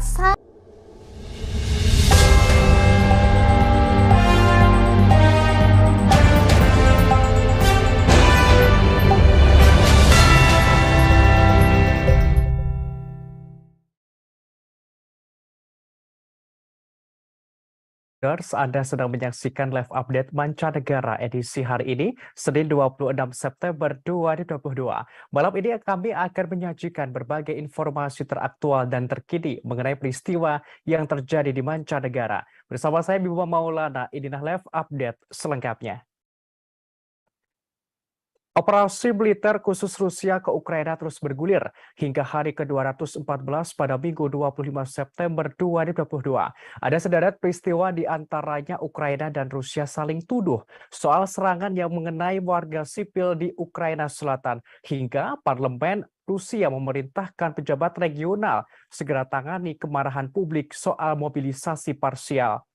Anda sedang menyaksikan live update mancanegara edisi hari ini, Senin 26 September 2022. Malam ini kami akan menyajikan berbagai informasi teraktual dan terkini mengenai peristiwa yang terjadi di mancanegara. Bersama saya Bima Maulana, inilah live update selengkapnya. Operasi militer khusus Rusia ke Ukraina terus bergulir hingga hari ke-214 pada Minggu 25 September 2022. Ada sederet peristiwa di antaranya Ukraina dan Rusia saling tuduh soal serangan yang mengenai warga sipil di Ukraina Selatan hingga parlemen Rusia memerintahkan pejabat regional segera tangani kemarahan publik soal mobilisasi parsial.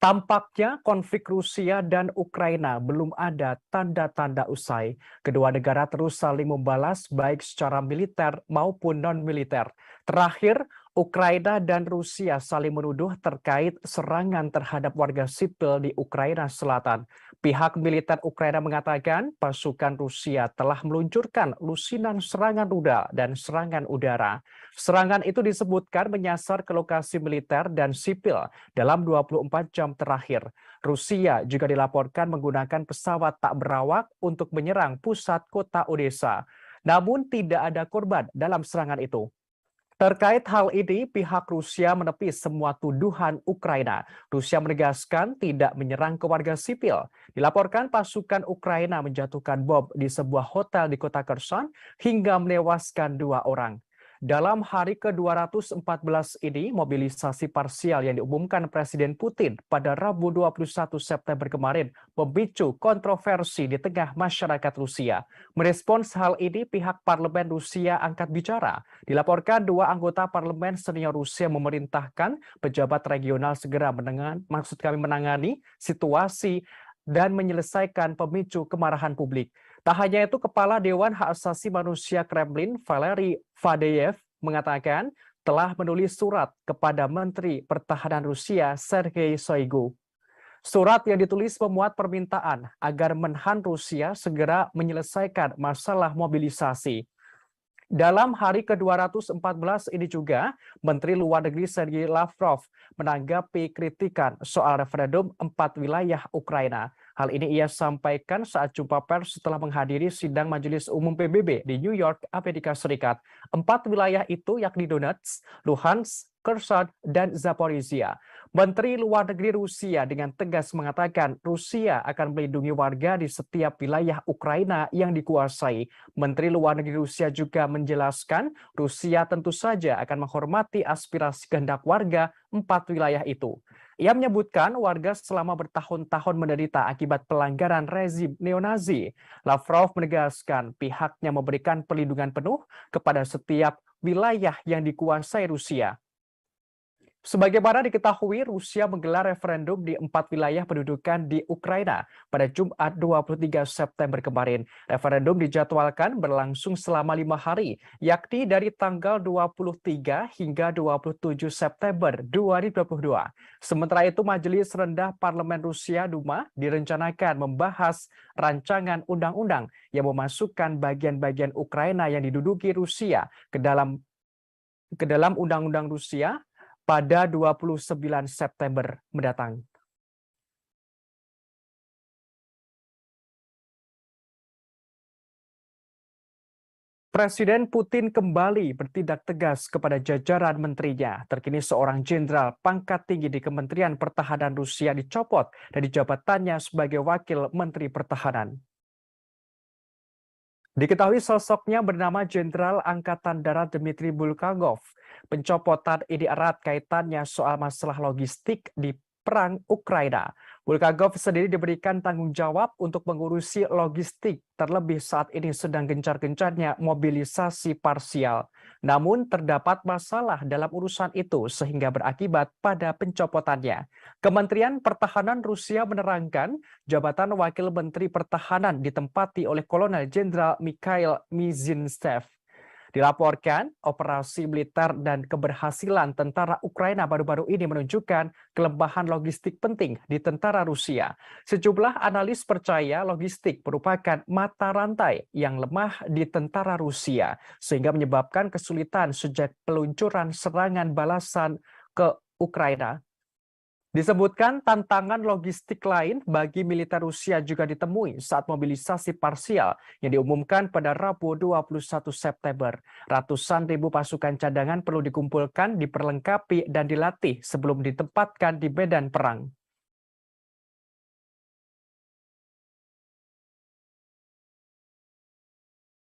Tampaknya konflik Rusia dan Ukraina belum ada tanda-tanda usai. Kedua negara terus saling membalas baik secara militer maupun non-militer. Terakhir, Ukraina dan Rusia saling menuduh terkait serangan terhadap warga sipil di Ukraina Selatan. Pihak militer Ukraina mengatakan pasukan Rusia telah meluncurkan lusinan serangan rudal dan serangan udara. Serangan itu disebutkan menyasar ke lokasi militer dan sipil dalam 24 jam terakhir. Rusia juga dilaporkan menggunakan pesawat tak berawak untuk menyerang pusat kota Odessa. Namun tidak ada korban dalam serangan itu. Terkait hal ini, pihak Rusia menepis semua tuduhan Ukraina. Rusia menegaskan tidak menyerang ke warga sipil. Dilaporkan pasukan Ukraina menjatuhkan bom di sebuah hotel di kota Kherson hingga menewaskan 2 orang. Dalam hari ke-214 ini, mobilisasi parsial yang diumumkan Presiden Putin pada Rabu 21 September kemarin memicu kontroversi di tengah masyarakat Rusia. Merespons hal ini, pihak parlemen Rusia angkat bicara. Dilaporkan 2 anggota parlemen senior Rusia memerintahkan pejabat regional segera menangani situasi dan menyelesaikan pemicu kemarahan publik. Tak hanya itu, Kepala Dewan Hak Asasi Manusia Kremlin, Valery Faddeev, mengatakan telah menulis surat kepada Menteri Pertahanan Rusia, Sergei Shoigu. Surat yang ditulis memuat permintaan agar Menhan Rusia segera menyelesaikan masalah mobilisasi. Dalam hari ke-214 ini juga, Menteri Luar Negeri Sergei Lavrov menanggapi kritikan soal referendum 4 wilayah Ukraina. Hal ini ia sampaikan saat jumpa pers setelah menghadiri sidang Majelis Umum PBB di New York, Amerika Serikat. 4 wilayah itu yakni Donetsk, Luhansk, Kherson, dan Zaporizhia. Menteri Luar Negeri Rusia dengan tegas mengatakan Rusia akan melindungi warga di setiap wilayah Ukraina yang dikuasai. Menteri Luar Negeri Rusia juga menjelaskan Rusia tentu saja akan menghormati aspirasi kehendak warga 4 wilayah itu. Ia menyebutkan warga selama bertahun-tahun menderita akibat pelanggaran rezim neonazi. Lavrov menegaskan pihaknya memberikan perlindungan penuh kepada setiap wilayah yang dikuasai Rusia. Sebagaimana diketahui, Rusia menggelar referendum di 4 wilayah pendudukan di Ukraina pada Jumat 23 September kemarin. Referendum dijadwalkan berlangsung selama 5 hari, yakni dari tanggal 23 hingga 27 September 2022. Sementara itu, Majelis Rendah Parlemen Rusia Duma direncanakan membahas rancangan undang-undang yang memasukkan bagian-bagian Ukraina yang diduduki Rusia ke dalam Undang-Undang Rusia pada 29 September mendatang. Presiden Putin kembali bertindak tegas kepada jajaran menterinya. Terkini seorang jenderal pangkat tinggi di Kementerian Pertahanan Rusia dicopot dari jabatannya sebagai wakil Menteri Pertahanan. Diketahui sosoknya bernama Jenderal Angkatan Darat Dmitry Bulgakov. Pencopotan ini erat kaitannya soal masalah logistik di perang Ukraina. Bulgakov sendiri diberikan tanggung jawab untuk mengurusi logistik, terlebih saat ini sedang gencar-gencarnya mobilisasi parsial. Namun terdapat masalah dalam urusan itu sehingga berakibat pada pencopotannya. Kementerian Pertahanan Rusia menerangkan jabatan Wakil Menteri Pertahanan ditempati oleh Kolonel Jenderal Mikhail Mizintsev. Dilaporkan, operasi militer dan keberhasilan tentara Ukraina baru-baru ini menunjukkan kelemahan logistik penting di tentara Rusia. Sejumlah analis percaya logistik merupakan mata rantai yang lemah di tentara Rusia, sehingga menyebabkan kesulitan sejak peluncuran serangan balasan ke Ukraina. Disebutkan tantangan logistik lain bagi militer Rusia juga ditemui saat mobilisasi parsial yang diumumkan pada Rabu 21 September. Ratusan ribu pasukan cadangan perlu dikumpulkan, diperlengkapi, dan dilatih sebelum ditempatkan di medan perang.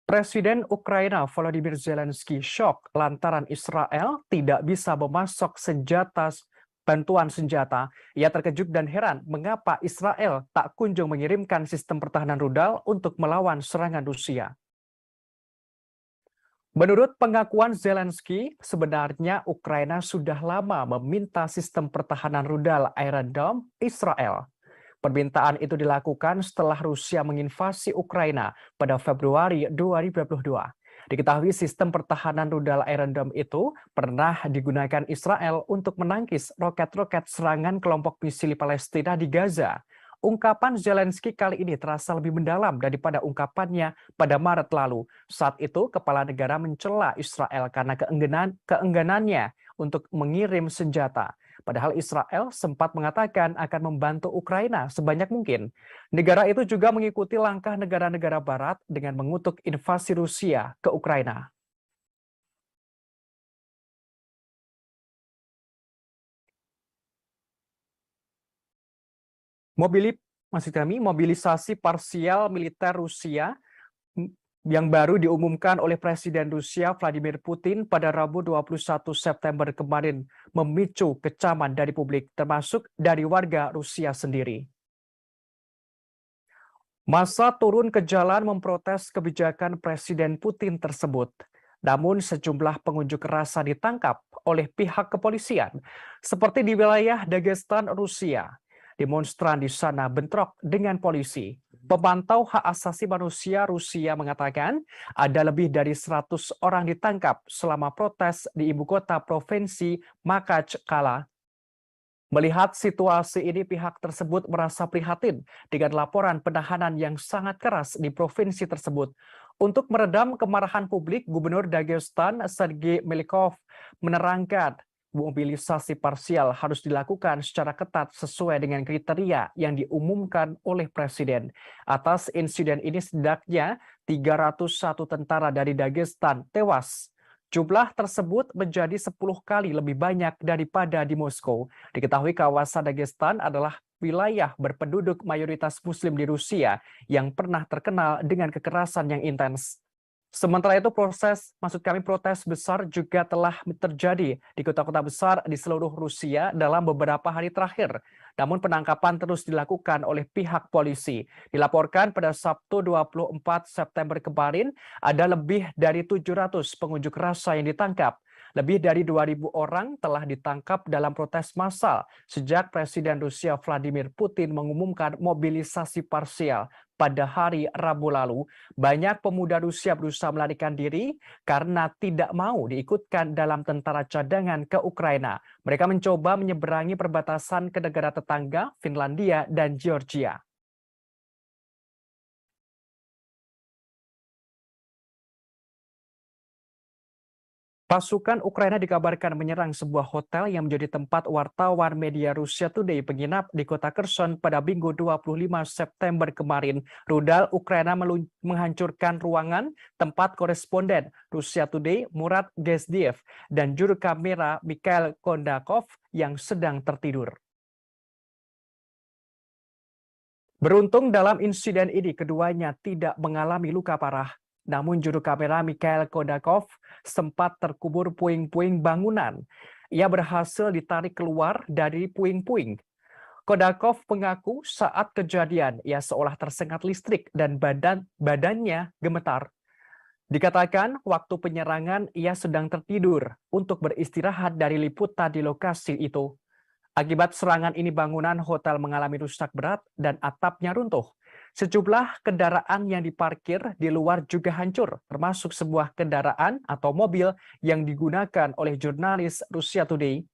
Presiden Ukraina Volodymyr Zelensky shock lantaran Israel tidak bisa memasok bantuan senjata. Ia terkejut dan heran mengapa Israel tak kunjung mengirimkan sistem pertahanan rudal untuk melawan serangan Rusia. Menurut pengakuan Zelensky, sebenarnya Ukraina sudah lama meminta sistem pertahanan rudal Iron Dome Israel. Permintaan itu dilakukan setelah Rusia menginvasi Ukraina pada Februari 2022. Diketahui sistem pertahanan rudal Iron Dome itu pernah digunakan Israel untuk menangkis roket-roket serangan kelompok misil Palestina di Gaza. Ungkapan Zelensky kali ini terasa lebih mendalam daripada ungkapannya pada Maret lalu. Saat itu, kepala negara mencela Israel karena keengganannya untuk mengirim senjata. Padahal Israel sempat mengatakan akan membantu Ukraina sebanyak mungkin. Negara itu juga mengikuti langkah negara-negara Barat dengan mengutuk invasi Rusia ke Ukraina. Mobilisasi parsial militer Rusia yang baru diumumkan oleh Presiden Rusia Vladimir Putin pada Rabu 21 September kemarin memicu kecaman dari publik, termasuk dari warga Rusia sendiri. Massa turun ke jalan memprotes kebijakan Presiden Putin tersebut. Namun sejumlah pengunjuk rasa ditangkap oleh pihak kepolisian, seperti di wilayah Dagestan, Rusia. Demonstran di sana bentrok dengan polisi. Pemantau hak asasi manusia Rusia mengatakan ada lebih dari 100 orang ditangkap selama protes di ibu kota provinsi Makhachkala. Melihat situasi ini, pihak tersebut merasa prihatin dengan laporan penahanan yang sangat keras di provinsi tersebut. Untuk meredam kemarahan publik, Gubernur Dagestan Sergei Melikov menerangkan mobilisasi parsial harus dilakukan secara ketat sesuai dengan kriteria yang diumumkan oleh Presiden. Atas insiden ini setidaknya 301 tentara dari Dagestan tewas. Jumlah tersebut menjadi 10 kali lebih banyak daripada di Moskow. Diketahui kawasan Dagestan adalah wilayah berpenduduk mayoritas Muslim di Rusia yang pernah terkenal dengan kekerasan yang intens. Sementara itu protes besar juga telah terjadi di kota-kota besar di seluruh Rusia dalam beberapa hari terakhir. Namun penangkapan terus dilakukan oleh pihak polisi. Dilaporkan pada Sabtu 24 September kemarin ada lebih dari 700 pengunjuk rasa yang ditangkap. Lebih dari 2.000 orang telah ditangkap dalam protes massal sejak Presiden Rusia Vladimir Putin mengumumkan mobilisasi parsial pada hari Rabu lalu. Banyak pemuda Rusia berusaha melarikan diri karena tidak mau diikutkan dalam tentara cadangan ke Ukraina. Mereka mencoba menyeberangi perbatasan ke negara tetangga Finlandia dan Georgia. Pasukan Ukraina dikabarkan menyerang sebuah hotel yang menjadi tempat wartawan media Russia Today penginap di kota Kherson pada Minggu 25 September kemarin. Rudal Ukraina menghancurkan ruangan tempat koresponden Russia Today Murat Gezdiev dan juru kamera Mikhail Kondakov yang sedang tertidur. Beruntung dalam insiden ini keduanya tidak mengalami luka parah. Namun juru kamera Mikhail Kondakov sempat terkubur puing-puing bangunan. Ia berhasil ditarik keluar dari puing-puing. Kodakov mengaku saat kejadian ia seolah tersengat listrik dan badannya gemetar. Dikatakan waktu penyerangan ia sedang tertidur untuk beristirahat dari liputan di lokasi itu. Akibat serangan ini bangunan hotel mengalami rusak berat dan atapnya runtuh. Sejumlah kendaraan yang diparkir di luar juga hancur, termasuk sebuah kendaraan atau mobil yang digunakan oleh jurnalis Russia Today.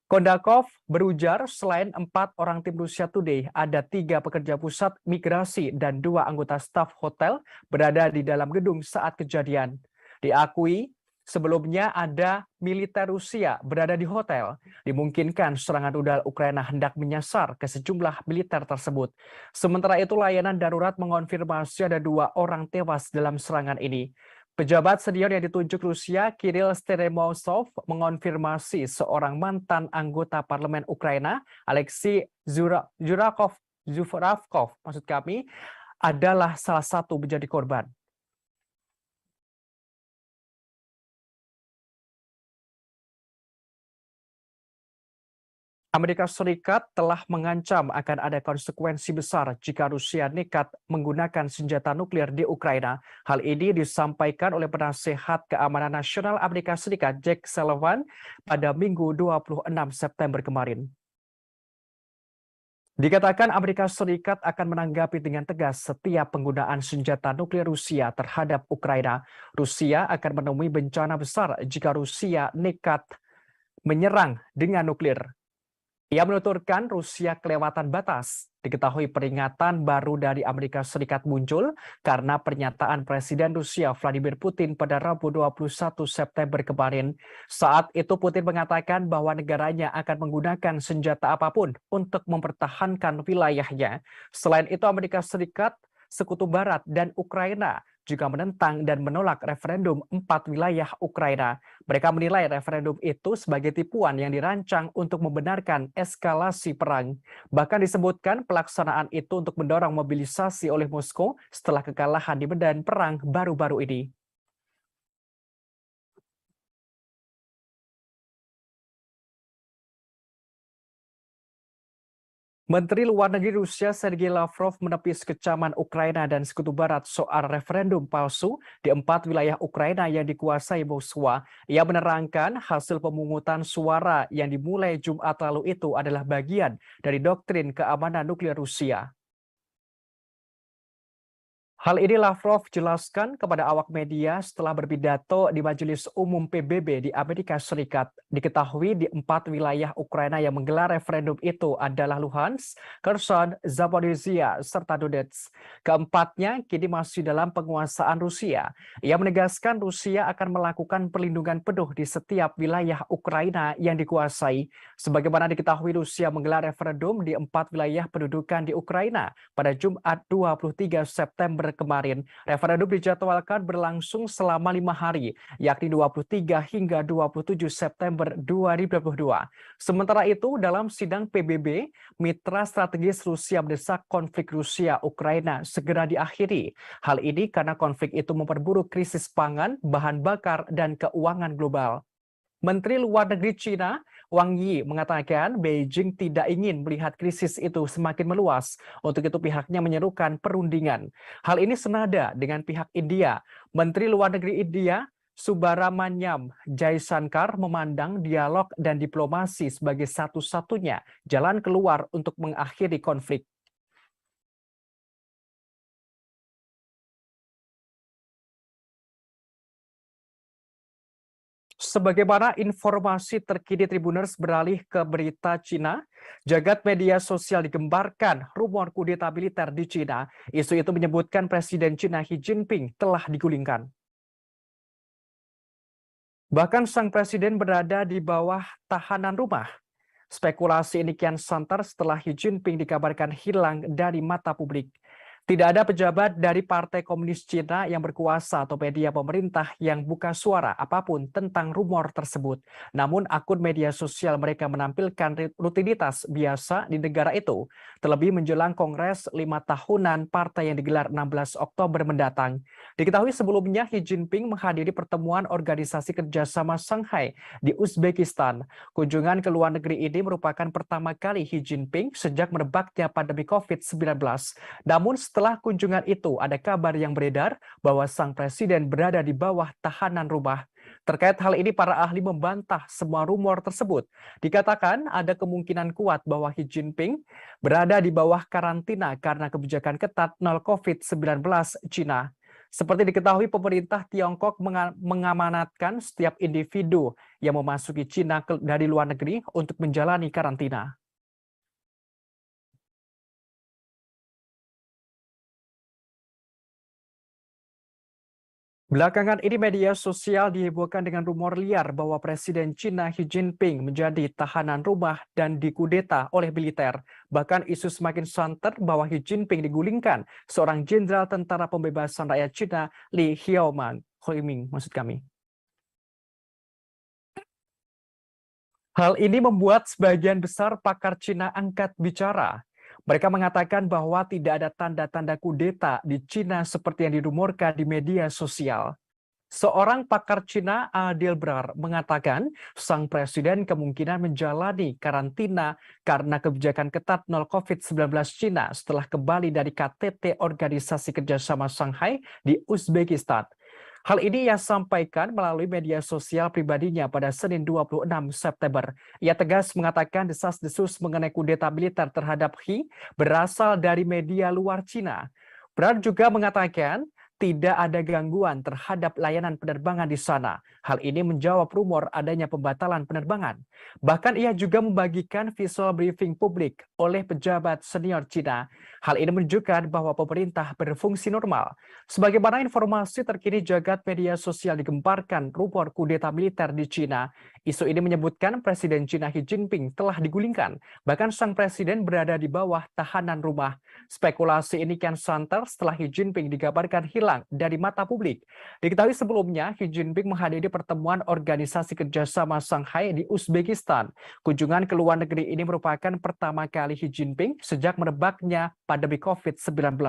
Kondakov berujar selain 4 orang tim Russia Today, ada 3 pekerja pusat migrasi dan 2 anggota staf hotel berada di dalam gedung saat kejadian. Diakui sebelumnya ada militer Rusia berada di hotel. Dimungkinkan serangan udara Ukraina hendak menyasar ke sejumlah militer tersebut. Sementara itu layanan darurat mengonfirmasi ada 2 orang tewas dalam serangan ini. Pejabat senior yang ditunjuk Rusia, Kirill Steremosov, mengonfirmasi seorang mantan anggota parlemen Ukraina, Alexei Zuravkov, adalah salah satu menjadi korban. Amerika Serikat telah mengancam akan ada konsekuensi besar jika Rusia nekat menggunakan senjata nuklir di Ukraina. Hal ini disampaikan oleh Penasehat Keamanan Nasional Amerika Serikat Jake Sullivan pada Minggu 26 September kemarin. Dikatakan Amerika Serikat akan menanggapi dengan tegas setiap penggunaan senjata nuklir Rusia terhadap Ukraina. Rusia akan menemui bencana besar jika Rusia nekat menyerang dengan nuklir. Ia menuturkan Rusia kelewatan batas. Diketahui peringatan baru dari Amerika Serikat muncul karena pernyataan Presiden Rusia Vladimir Putin pada Rabu 21 September kemarin. Saat itu Putin mengatakan bahwa negaranya akan menggunakan senjata apapun untuk mempertahankan wilayahnya. Selain itu Amerika Serikat, Sekutu Barat, dan Ukraina juga menentang dan menolak referendum 4 wilayah Ukraina. Mereka menilai referendum itu sebagai tipuan yang dirancang untuk membenarkan eskalasi perang. Bahkan disebutkan pelaksanaan itu untuk mendorong mobilisasi oleh Moskow setelah kekalahan di medan perang baru-baru ini. Menteri Luar Negeri Rusia Sergei Lavrov menepis kecaman Ukraina dan Sekutu Barat soal referendum palsu di 4 wilayah Ukraina yang dikuasai Moskwa. Ia menerangkan hasil pemungutan suara yang dimulai Jumat lalu itu adalah bagian dari doktrin keamanan nuklir Rusia. Hal ini Lavrov jelaskan kepada awak media setelah berpidato di Majelis Umum PBB di Amerika Serikat. Diketahui di 4 wilayah Ukraina yang menggelar referendum itu adalah Luhansk, Kherson, Zaporizhia, serta Donetsk. Keempatnya kini masih dalam penguasaan Rusia. Ia menegaskan Rusia akan melakukan perlindungan penuh di setiap wilayah Ukraina yang dikuasai. Sebagaimana diketahui Rusia menggelar referendum di 4 wilayah pendudukan di Ukraina pada Jumat 23 September kemarin. Referendum dijadwalkan berlangsung selama 5 hari, yakni 23 hingga 27 September 2022. Sementara itu, dalam sidang PBB, mitra strategis Rusia mendesak konflik Rusia-Ukraina segera diakhiri. Hal ini karena konflik itu memperburuk krisis pangan, bahan bakar, dan keuangan global. Menteri Luar Negeri China, Wang Yi, mengatakan Beijing tidak ingin melihat krisis itu semakin meluas. Untuk itu pihaknya menyerukan perundingan. Hal ini senada dengan pihak India. Menteri Luar Negeri India, Subrahmanyam Jaishankar, memandang dialog dan diplomasi sebagai satu-satunya jalan keluar untuk mengakhiri konflik. Sebagaimana informasi terkini Tribuners beralih ke berita Cina, jagat media sosial digembarkan rumor kudeta militer di Cina. Isu itu menyebutkan Presiden Cina Xi Jinping telah digulingkan. Bahkan sang presiden berada di bawah tahanan rumah. Spekulasi ini kian santer setelah Xi Jinping dikabarkan hilang dari mata publik. Tidak ada pejabat dari Partai Komunis Cina yang berkuasa atau media pemerintah yang buka suara apapun tentang rumor tersebut. Namun akun media sosial mereka menampilkan rutinitas biasa di negara itu, terlebih menjelang Kongres 5 tahunan partai yang digelar 16 Oktober mendatang. Diketahui sebelumnya Xi Jinping menghadiri pertemuan Organisasi Kerjasama Shanghai di Uzbekistan. Kunjungan ke luar negeri ini merupakan pertama kali Xi Jinping sejak merebaknya pandemi COVID-19. Namun setelah kunjungan itu ada kabar yang beredar bahwa sang presiden berada di bawah tahanan rumah. Terkait hal ini para ahli membantah semua rumor tersebut. Dikatakan ada kemungkinan kuat bahwa Xi Jinping berada di bawah karantina karena kebijakan ketat nol COVID-19 Cina. Seperti diketahui pemerintah Tiongkok mengamanatkan setiap individu yang memasuki Cina dari luar negeri untuk menjalani karantina. Belakangan ini media sosial dihebohkan dengan rumor liar bahwa Presiden Cina Xi Jinping menjadi tahanan rumah dan dikudeta oleh militer. Bahkan isu semakin santer bahwa Xi Jinping digulingkan seorang jenderal tentara pembebasan rakyat Cina Li Xiaoming maksud kami. Hal ini membuat sebagian besar pakar Cina angkat bicara. Mereka mengatakan bahwa tidak ada tanda-tanda kudeta di Cina seperti yang dirumorkan di media sosial. Seorang pakar Cina, Adil Brar, mengatakan sang presiden kemungkinan menjalani karantina karena kebijakan ketat nol COVID-19 Cina setelah kembali dari KTT Organisasi Kerjasama Shanghai di Uzbekistan. Hal ini ia sampaikan melalui media sosial pribadinya pada Senin 26 September. Ia tegas mengatakan desas-desus mengenai kudeta militer terhadap Xi berasal dari media luar Cina. Brar juga mengatakan tidak ada gangguan terhadap layanan penerbangan di sana. Hal ini menjawab rumor adanya pembatalan penerbangan. Bahkan ia juga membagikan visual briefing publik oleh pejabat senior Cina. Hal ini menunjukkan bahwa pemerintah berfungsi normal. Sebagaimana informasi terkini jagat media sosial digemparkan rumor kudeta militer di Cina. Isu ini menyebutkan Presiden Cina Xi Jinping telah digulingkan. Bahkan sang presiden berada di bawah tahanan rumah. Spekulasi ini kian santer setelah Xi Jinping dikabarkan hilang dari mata publik. Diketahui sebelumnya, Xi Jinping menghadiri pertemuan Organisasi Kerjasama Shanghai di Uzbekistan. Kunjungan ke luar negeri ini merupakan pertama kali Xi Jinping sejak merebaknya pandemi COVID-19.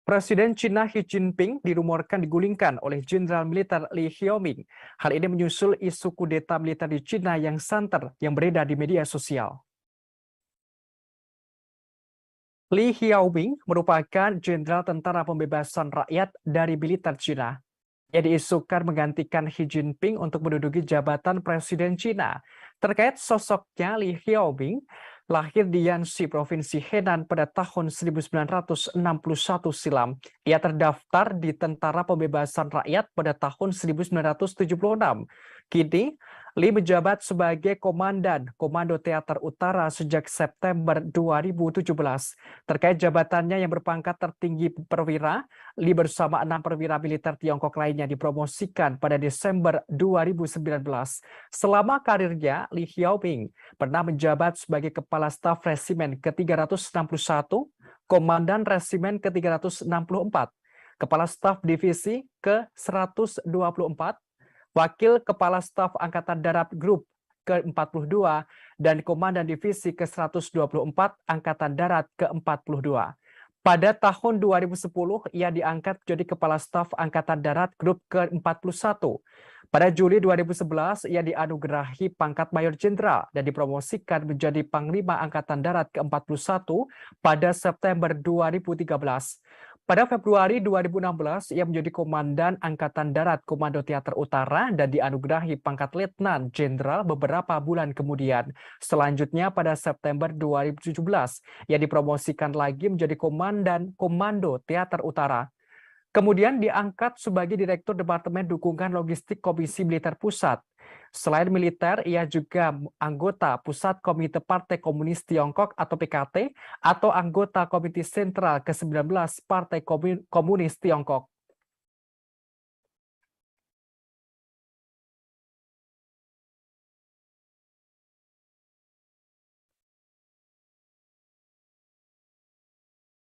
Presiden Cina Xi Jinping dirumorkan digulingkan oleh Jenderal Militer Li Xiaoming. Hal ini menyusul isu kudeta militer di Cina yang santer yang beredar di media sosial. Li Xiaoming merupakan jenderal tentara pembebasan rakyat dari militer Cina. Ia diisukan menggantikan Xi Jinping untuk menduduki jabatan Presiden Cina. Terkait sosoknya, Li Xiaoming lahir di Yanxi, Provinsi Henan pada tahun 1961 silam. Ia terdaftar di Tentara Pembebasan Rakyat pada tahun 1976. Kini, Li menjabat sebagai Komandan Komando Teater Utara sejak September 2017. Terkait jabatannya yang berpangkat tertinggi perwira, Li bersama 6 perwira militer Tiongkok lainnya dipromosikan pada Desember 2019. Selama karirnya, Li Xiaoming pernah menjabat sebagai Kepala Staf Resimen ke-361, Komandan Resimen ke-364, Kepala Staf Divisi ke-124, Wakil Kepala Staf Angkatan Darat Grup ke-42, dan Komandan Divisi ke-124 Angkatan Darat ke-42. Pada tahun 2010, ia diangkat jadi Kepala Staf Angkatan Darat Grup ke-41. Pada Juli 2011, ia dianugerahi pangkat Mayor Jenderal dan dipromosikan menjadi Panglima Angkatan Darat ke-41 pada September 2013. Pada Februari 2016, ia menjadi Komandan Angkatan Darat Komando Teater Utara dan dianugerahi pangkat Letnan Jenderal beberapa bulan kemudian. Selanjutnya pada September 2017, ia dipromosikan lagi menjadi Komandan Komando Teater Utara. Kemudian diangkat sebagai Direktur Departemen Dukungan Logistik Komisi Militer Pusat. Selain militer, ia juga anggota Pusat Komite Partai Komunis Tiongkok atau PKT atau anggota Komite Sentral ke-19 Partai Komunis Tiongkok.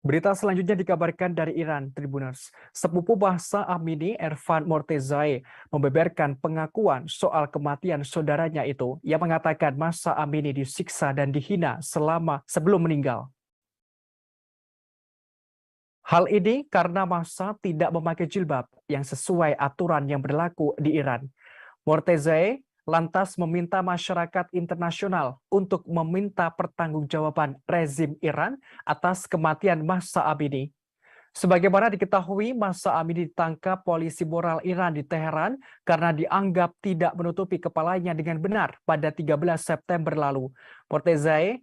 Berita selanjutnya dikabarkan dari Iran, Tribuners. Sepupu Mahsa Amini, Ervan Mortezai, membeberkan pengakuan soal kematian saudaranya itu. Ia mengatakan Mahsa Amini disiksa dan dihina sebelum meninggal. Hal ini karena Mahsa tidak memakai jilbab yang sesuai aturan yang berlaku di Iran. Mortezai lantas meminta masyarakat internasional untuk meminta pertanggungjawaban rezim Iran atas kematian Mahsa Amini. Sebagaimana diketahui, Mahsa Amini ditangkap polisi moral Iran di Teheran karena dianggap tidak menutupi kepalanya dengan benar pada 13 September lalu. Mortezai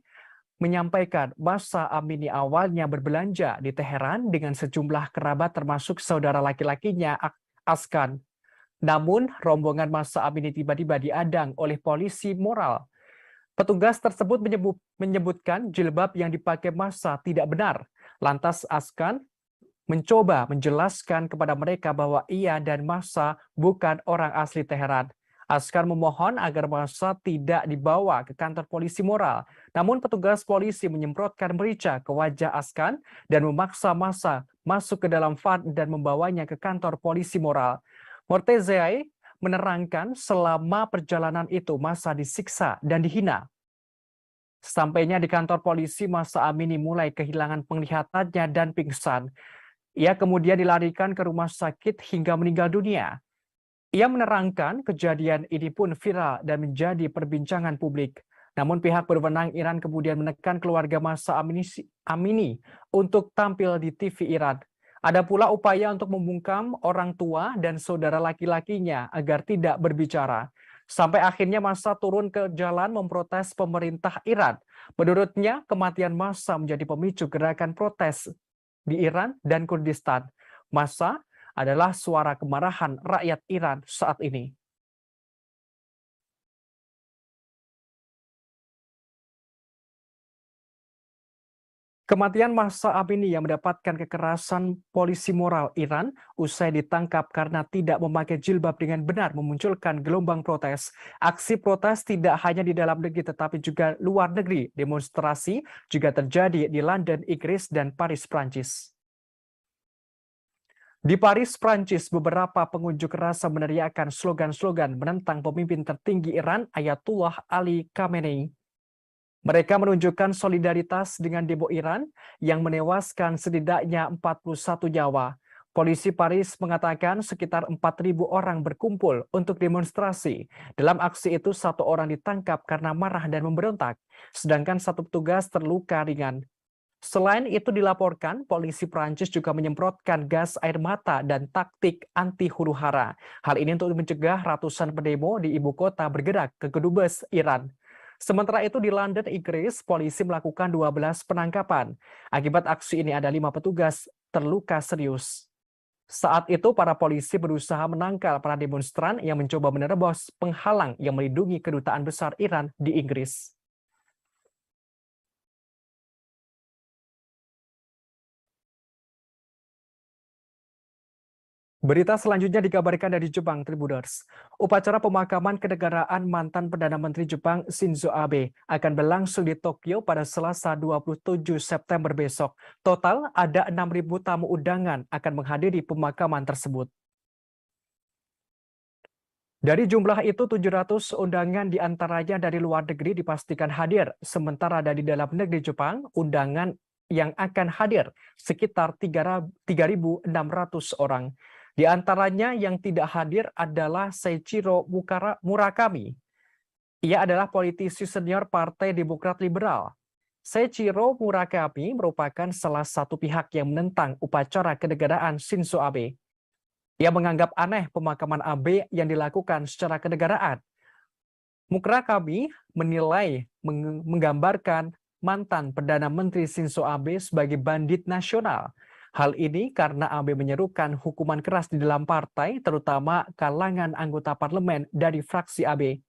menyampaikan Mahsa Amini awalnya berbelanja di Teheran dengan sejumlah kerabat termasuk saudara laki-lakinya Askan. Namun, rombongan Mahsa Amini tiba-tiba diadang oleh polisi moral. Petugas tersebut menyebutkan jilbab yang dipakai Mahsa tidak benar. Lantas Askan mencoba menjelaskan kepada mereka bahwa ia dan Mahsa bukan orang asli Teheran. Askan memohon agar Mahsa tidak dibawa ke kantor polisi moral. Namun petugas polisi menyemprotkan merica ke wajah Askan dan memaksa Mahsa masuk ke dalam van dan membawanya ke kantor polisi moral. Mortezai menerangkan selama perjalanan itu Mahsa disiksa dan dihina. Sampainya di kantor polisi, Mahsa Amini mulai kehilangan penglihatannya dan pingsan. Ia kemudian dilarikan ke rumah sakit hingga meninggal dunia. Ia menerangkan kejadian ini pun viral dan menjadi perbincangan publik. Namun pihak berwenang Iran kemudian menekan keluarga Mahsa Amini untuk tampil di TV Iran. Ada pula upaya untuk membungkam orang tua dan saudara laki-lakinya agar tidak berbicara. Sampai akhirnya Mahsa turun ke jalan memprotes pemerintah Iran. Menurutnya, kematian Mahsa menjadi pemicu gerakan protes di Iran dan Kurdistan. Mahsa adalah suara kemarahan rakyat Iran saat ini. Kematian Mahsa Amini yang mendapatkan kekerasan polisi moral Iran usai ditangkap karena tidak memakai jilbab dengan benar memunculkan gelombang protes. Aksi protes tidak hanya di dalam negeri tetapi juga luar negeri. Demonstrasi juga terjadi di London, Inggris, dan Paris, Prancis. Di Paris, Prancis, beberapa pengunjuk rasa meneriakkan slogan-slogan menentang pemimpin tertinggi Iran, Ayatullah Ali Khamenei. Mereka menunjukkan solidaritas dengan demo Iran yang menewaskan setidaknya 41 nyawa. Polisi Paris mengatakan sekitar 4.000 orang berkumpul untuk demonstrasi. Dalam aksi itu, 1 orang ditangkap karena marah dan memberontak, sedangkan 1 petugas terluka ringan. Selain itu dilaporkan, polisi Prancis juga menyemprotkan gas air mata dan taktik anti huru-hara. Hal ini untuk mencegah ratusan pendemo di ibu kota bergerak ke Kedubes Iran. Sementara itu di London, Inggris, polisi melakukan 12 penangkapan. Akibat aksi ini ada 5 petugas terluka serius. Saat itu para polisi berusaha menangkal para demonstran yang mencoba menerobos penghalang yang melindungi kedutaan besar Iran di Inggris. Berita selanjutnya dikabarkan dari Jepang, Tribuners. Upacara pemakaman kenegaraan mantan Perdana Menteri Jepang Shinzo Abe akan berlangsung di Tokyo pada Selasa 27 September besok. Total ada 6.000 tamu undangan akan menghadiri pemakaman tersebut. Dari jumlah itu, 700 undangan diantaranya dari luar negeri dipastikan hadir. Sementara dari dalam negeri Jepang, undangan yang akan hadir sekitar 3.600 orang. Di antaranya yang tidak hadir adalah Seiichiro Murakami. Ia adalah politisi senior Partai Demokrat Liberal. Seiichiro Murakami merupakan salah satu pihak yang menentang upacara kenegaraan Shinzo Abe. Ia menganggap aneh pemakaman Abe yang dilakukan secara kenegaraan. Murakami menilai menggambarkan mantan Perdana Menteri Shinzo Abe sebagai bandit nasional. Hal ini karena Abe menyerukan hukuman keras di dalam partai, terutama kalangan anggota parlemen dari fraksi Abe.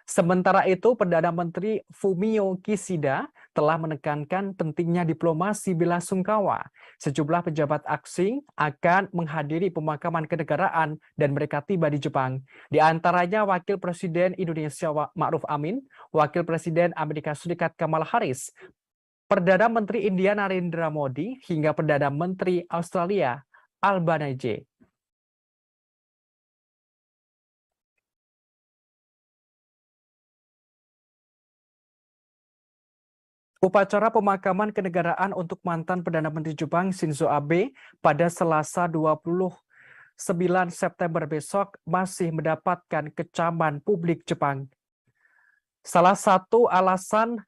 Sementara itu, Perdana Menteri Fumio Kishida telah menekankan pentingnya diplomasi bela sungkawa. Sejumlah pejabat asing akan menghadiri pemakaman kenegaraan dan mereka tiba di Jepang. Di antaranya Wakil Presiden Indonesia Ma'ruf Amin, Wakil Presiden Amerika Serikat Kamala Harris, Perdana Menteri India Narendra Modi hingga Perdana Menteri Australia Albanese. Upacara pemakaman kenegaraan untuk mantan Perdana Menteri Jepang Shinzo Abe pada Selasa 29 September besok masih mendapatkan kecaman publik Jepang. Salah satu alasan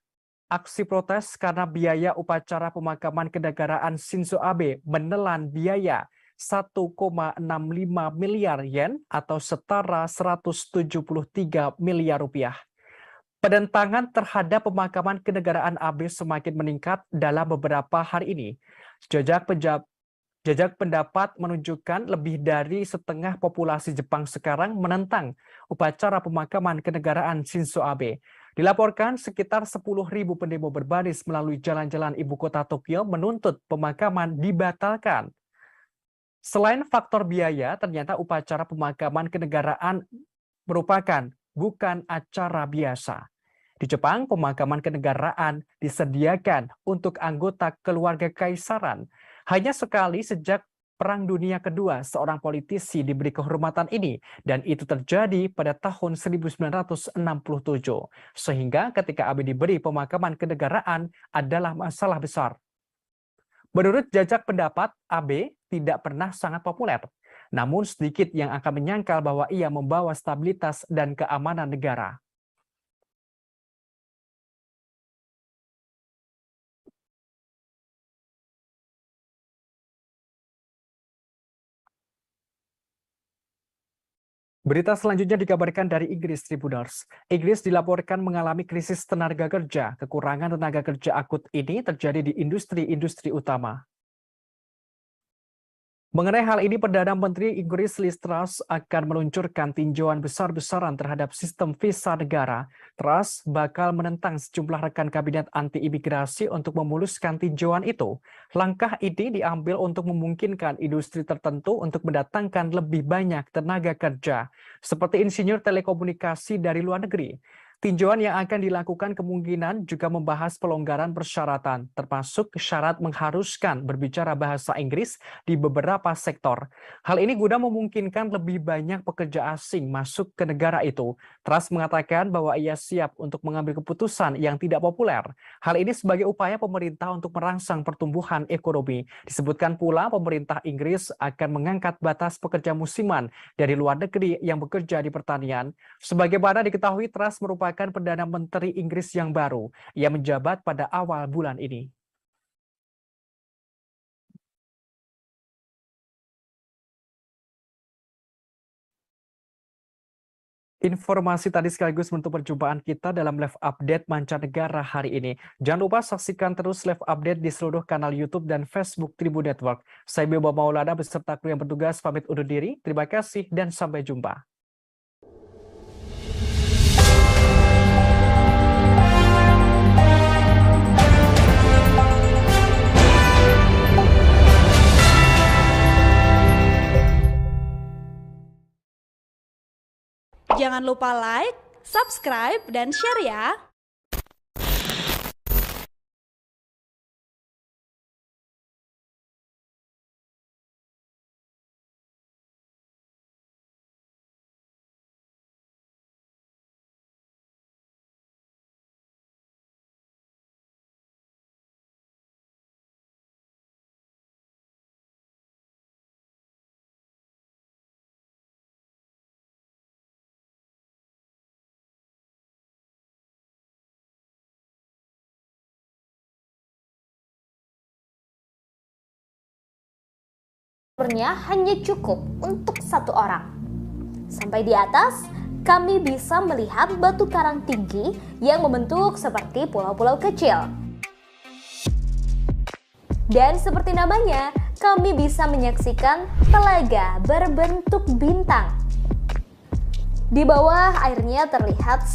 aksi protes karena biaya upacara pemakaman kenegaraan Shinzo Abe menelan biaya 1,65 miliar yen atau setara 173 miliar rupiah. Penentangan terhadap pemakaman kenegaraan Abe semakin meningkat dalam beberapa hari ini. Jajak pendapat menunjukkan lebih dari setengah populasi Jepang sekarang menentang upacara pemakaman kenegaraan Shinzo Abe. Dilaporkan sekitar 10.000 pendemo berbaris melalui jalan-jalan ibu kota Tokyo menuntut pemakaman dibatalkan. Selain faktor biaya, ternyata upacara pemakaman kenegaraan merupakan bukan acara biasa. Di Jepang, pemakaman kenegaraan disediakan untuk anggota keluarga kaisaran. Hanya sekali sejak Perang Dunia Kedua, seorang politisi diberi kehormatan ini, dan itu terjadi pada tahun 1967. Sehingga ketika Abe diberi pemakaman kenegaraan adalah masalah besar. Menurut jajak pendapat, Abe tidak pernah sangat populer. Namun sedikit yang akan menyangkal bahwa ia membawa stabilitas dan keamanan negara. Berita selanjutnya dikabarkan dari Inggris, Tribuners. Inggris dilaporkan mengalami krisis tenaga kerja. Kekurangan tenaga kerja akut ini terjadi di industri-industri utama. Mengenai hal ini, Perdana Menteri Inggris Liz Truss akan meluncurkan tinjauan besar-besaran terhadap sistem visa negara. Truss bakal menentang sejumlah rekan kabinet anti-imigrasi untuk memuluskan tinjauan itu. Langkah ini diambil untuk memungkinkan industri tertentu untuk mendatangkan lebih banyak tenaga kerja, seperti insinyur telekomunikasi dari luar negeri. Tinjauan yang akan dilakukan kemungkinan juga membahas pelonggaran persyaratan, termasuk syarat mengharuskan berbicara bahasa Inggris di beberapa sektor. Hal ini guna memungkinkan lebih banyak pekerja asing masuk ke negara itu. Truss mengatakan bahwa ia siap untuk mengambil keputusan yang tidak populer. Hal ini sebagai upaya pemerintah untuk merangsang pertumbuhan ekonomi. Disebutkan pula pemerintah Inggris akan mengangkat batas pekerja musiman dari luar negeri yang bekerja di pertanian. Sebagaimana diketahui, Truss merupakan Perdana Menteri Inggris yang baru. Ia menjabat pada awal bulan ini. Informasi tadi sekaligus menutup perjumpaan kita dalam live update mancanegara hari ini. Jangan lupa saksikan terus live update di seluruh kanal YouTube dan Facebook Tribun Network. Saya Bebo Maulana beserta kru yang bertugas pamit undur diri. Terima kasih dan sampai jumpa. Jangan lupa like, subscribe, dan share ya! Hanya cukup untuk satu orang. Sampai di atas, kami bisa melihat batu karang tinggi yang membentuk seperti pulau-pulau kecil. Dan seperti namanya, kami bisa menyaksikan telaga berbentuk bintang. Di bawah airnya terlihat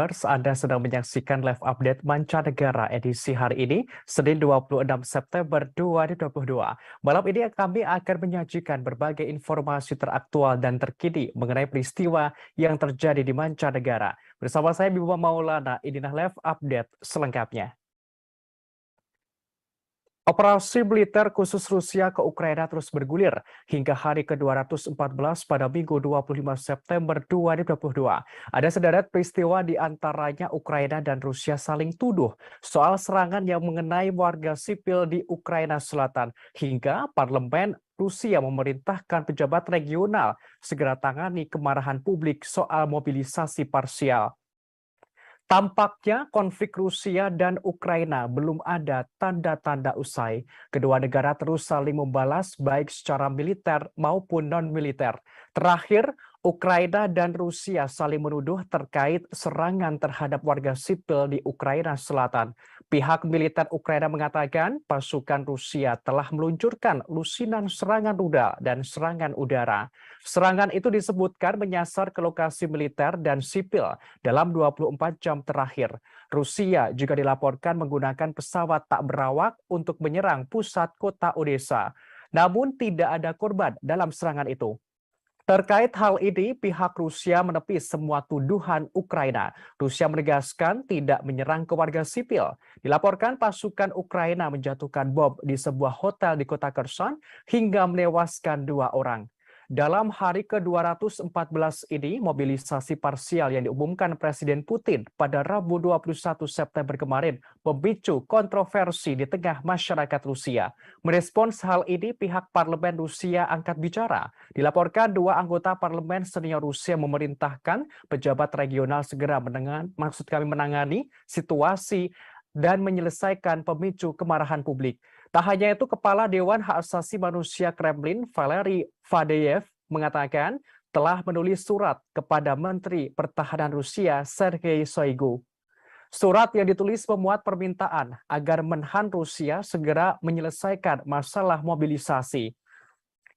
Anda sedang menyaksikan live update mancanegara edisi hari ini, Senin 26 September 2022. Malam ini kami akan menyajikan berbagai informasi teraktual dan terkini mengenai peristiwa yang terjadi di mancanegara. Bersama saya Bima Maulana, inilah live update selengkapnya. Operasi militer khusus Rusia ke Ukraina terus bergulir hingga hari ke-214 pada Minggu 25 September 2022. Ada sederet peristiwa di antaranya Ukraina dan Rusia saling tuduh soal serangan yang mengenai warga sipil di Ukraina Selatan hingga parlemen Rusia memerintahkan pejabat regional segera tangani kemarahan publik soal mobilisasi parsial. Tampaknya konflik Rusia dan Ukraina belum ada tanda-tanda usai. Kedua negara terus saling membalas baik secara militer maupun non-militer. Terakhir, Ukraina dan Rusia saling menuduh terkait serangan terhadap warga sipil di Ukraina Selatan. Pihak militer Ukraina mengatakan pasukan Rusia telah meluncurkan lusinan serangan rudal dan serangan udara. Serangan itu disebutkan menyasar ke lokasi militer dan sipil dalam 24 jam terakhir. Rusia juga dilaporkan menggunakan pesawat tak berawak untuk menyerang pusat kota Odessa. Namun tidak ada korban dalam serangan itu. Terkait hal ini, pihak Rusia menepis semua tuduhan Ukraina. Rusia menegaskan tidak menyerang ke warga sipil. Dilaporkan pasukan Ukraina menjatuhkan bom di sebuah hotel di kota Kherson hingga menewaskan 2 orang. Dalam hari ke-214 ini, mobilisasi parsial yang diumumkan Presiden Putin pada Rabu 21 September kemarin memicu kontroversi di tengah masyarakat Rusia. Merespons hal ini, pihak parlemen Rusia angkat bicara. Dilaporkan 2 anggota parlemen senior Rusia memerintahkan pejabat regional segera menangani situasi dan menyelesaikan pemicu kemarahan publik. Tak hanya itu, Kepala Dewan Hak Asasi Manusia Kremlin, Valery Faddeev, mengatakan telah menulis surat kepada Menteri Pertahanan Rusia, Sergei Shoigu. Surat yang ditulis memuat permintaan agar Menhan Rusia segera menyelesaikan masalah mobilisasi.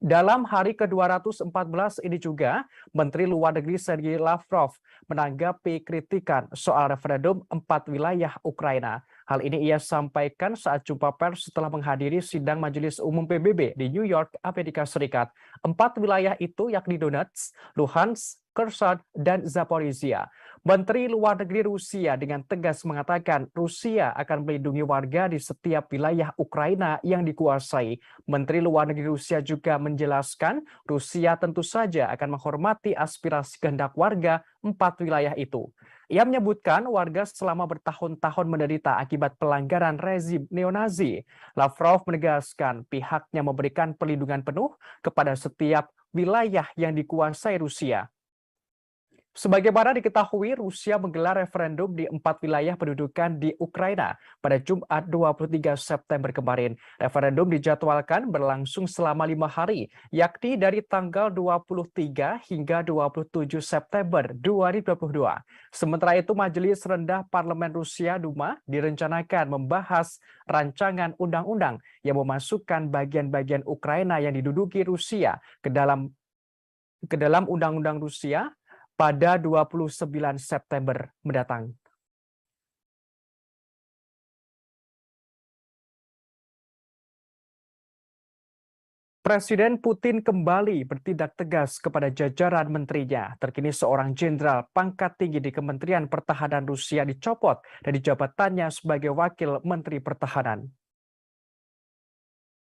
Dalam hari ke-214 ini juga, Menteri Luar Negeri Sergei Lavrov menanggapi kritikan soal referendum 4 wilayah Ukraina. Hal ini ia sampaikan saat jumpa pers setelah menghadiri sidang Majelis Umum PBB di New York, Amerika Serikat. 4 wilayah itu yakni Donetsk, Luhansk, Kherson, dan Zaporizhia. Menteri Luar Negeri Rusia dengan tegas mengatakan Rusia akan melindungi warga di setiap wilayah Ukraina yang dikuasai. Menteri Luar Negeri Rusia juga menjelaskan Rusia tentu saja akan menghormati aspirasi kehendak warga 4 wilayah itu. Ia menyebutkan warga selama bertahun-tahun menderita akibat pelanggaran rezim neonazi. Lavrov menegaskan pihaknya memberikan perlindungan penuh kepada setiap wilayah yang dikuasai Rusia. Sebagaimana diketahui, Rusia menggelar referendum di 4 wilayah pendudukan di Ukraina pada Jumat 23 September kemarin. Referendum dijadwalkan berlangsung selama 5 hari, yakni dari tanggal 23 hingga 27 September 2022. Sementara itu, Majelis Rendah Parlemen Rusia Duma direncanakan membahas rancangan undang-undang yang memasukkan bagian-bagian Ukraina yang diduduki Rusia ke dalam Undang-Undang Rusia pada 29 September mendatang. Presiden Putin kembali bertindak tegas kepada jajaran menterinya. Terkini seorang jenderal pangkat tinggi di Kementerian Pertahanan Rusia dicopot dari jabatannya sebagai Wakil Menteri Pertahanan.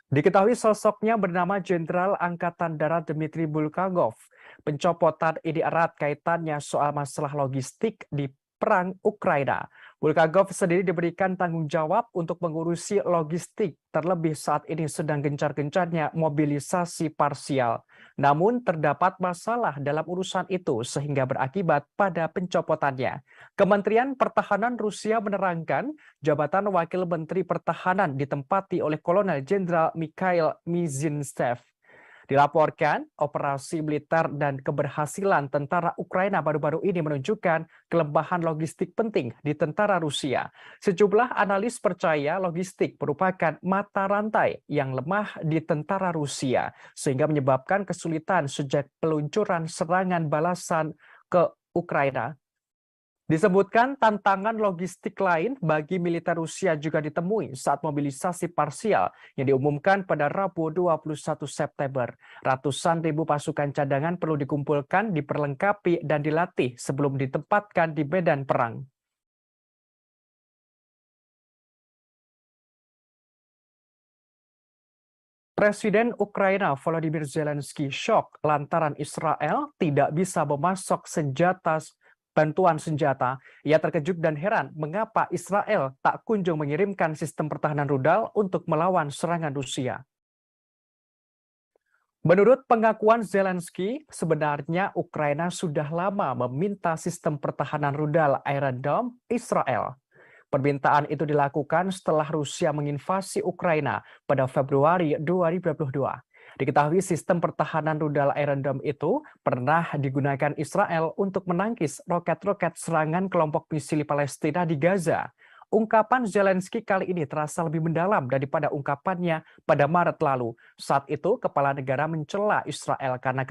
Diketahui sosoknya bernama Jenderal Angkatan Darat Dmitry Bulgakov. Pencopotan ini erat kaitannya soal masalah logistik di perang Ukraina. Bulgakov sendiri diberikan tanggung jawab untuk mengurusi logistik, terlebih saat ini sedang gencar-gencarnya mobilisasi parsial. Namun terdapat masalah dalam urusan itu sehingga berakibat pada pencopotannya. Kementerian Pertahanan Rusia menerangkan jabatan Wakil Menteri Pertahanan ditempati oleh Kolonel Jenderal Mikhail Mizintsev. Dilaporkan, operasi militer dan keberhasilan tentara Ukraina baru-baru ini menunjukkan kelemahan logistik penting di tentara Rusia. Sejumlah analis percaya logistik merupakan mata rantai yang lemah di tentara Rusia, sehingga menyebabkan kesulitan sejak peluncuran serangan balasan ke Ukraina. Disebutkan tantangan logistik lain bagi militer Rusia juga ditemui saat mobilisasi parsial yang diumumkan pada Rabu 21 September. Ratusan ribu pasukan cadangan perlu dikumpulkan, diperlengkapi, dan dilatih sebelum ditempatkan di medan perang. Presiden Ukraina Volodymyr Zelensky shock lantaran Israel tidak bisa memasok bantuan senjata. Ia terkejut dan heran mengapa Israel tak kunjung mengirimkan sistem pertahanan rudal untuk melawan serangan Rusia. Menurut pengakuan Zelensky, sebenarnya Ukraina sudah lama meminta sistem pertahanan rudal Iron Dome Israel. Permintaan itu dilakukan setelah Rusia menginvasi Ukraina pada Februari 2022. Diketahui sistem pertahanan rudal Iron Dome itu pernah digunakan Israel untuk menangkis roket-roket serangan kelompok misil Palestina di Gaza. Ungkapan Zelensky kali ini terasa lebih mendalam daripada ungkapannya pada Maret lalu. Saat itu, kepala negara mencela Israel karena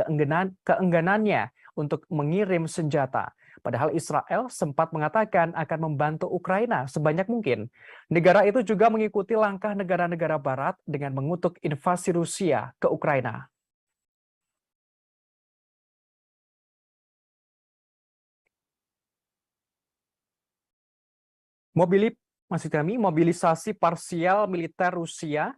keengganannya untuk mengirim senjata. Padahal Israel sempat mengatakan akan membantu Ukraina sebanyak mungkin. Negara itu juga mengikuti langkah negara-negara Barat dengan mengutuk invasi Rusia ke Ukraina. Mobilisasi parsial militer Rusia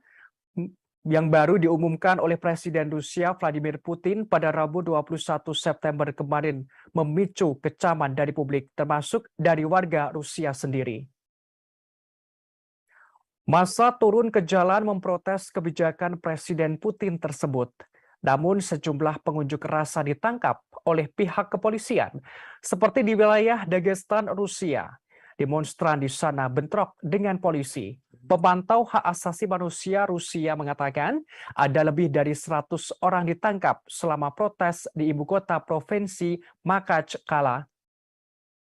yang baru diumumkan oleh Presiden Rusia Vladimir Putin pada Rabu 21 September kemarin memicu kecaman dari publik, termasuk dari warga Rusia sendiri. Massa turun ke jalan memprotes kebijakan Presiden Putin tersebut. Namun sejumlah pengunjuk rasa ditangkap oleh pihak kepolisian, seperti di wilayah Dagestan, Rusia. Demonstran di sana bentrok dengan polisi. Pemantau hak asasi manusia Rusia mengatakan ada lebih dari 100 orang ditangkap selama protes di ibu kota provinsi Makhachkala.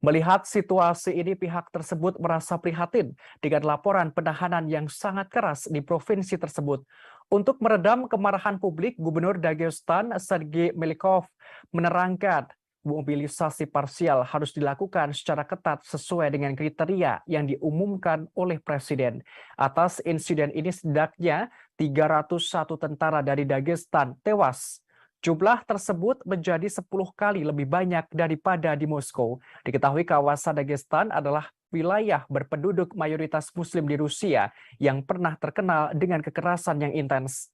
Melihat situasi ini, pihak tersebut merasa prihatin dengan laporan penahanan yang sangat keras di provinsi tersebut. Untuk meredam kemarahan publik, Gubernur Dagestan Sergei Melikov menerangkan mobilisasi parsial harus dilakukan secara ketat sesuai dengan kriteria yang diumumkan oleh Presiden. Atas insiden ini setidaknya 301 tentara dari Dagestan tewas. Jumlah tersebut menjadi 10 kali lebih banyak daripada di Moskow. Diketahui kawasan Dagestan adalah wilayah berpenduduk mayoritas Muslim di Rusia yang pernah terkenal dengan kekerasan yang intens.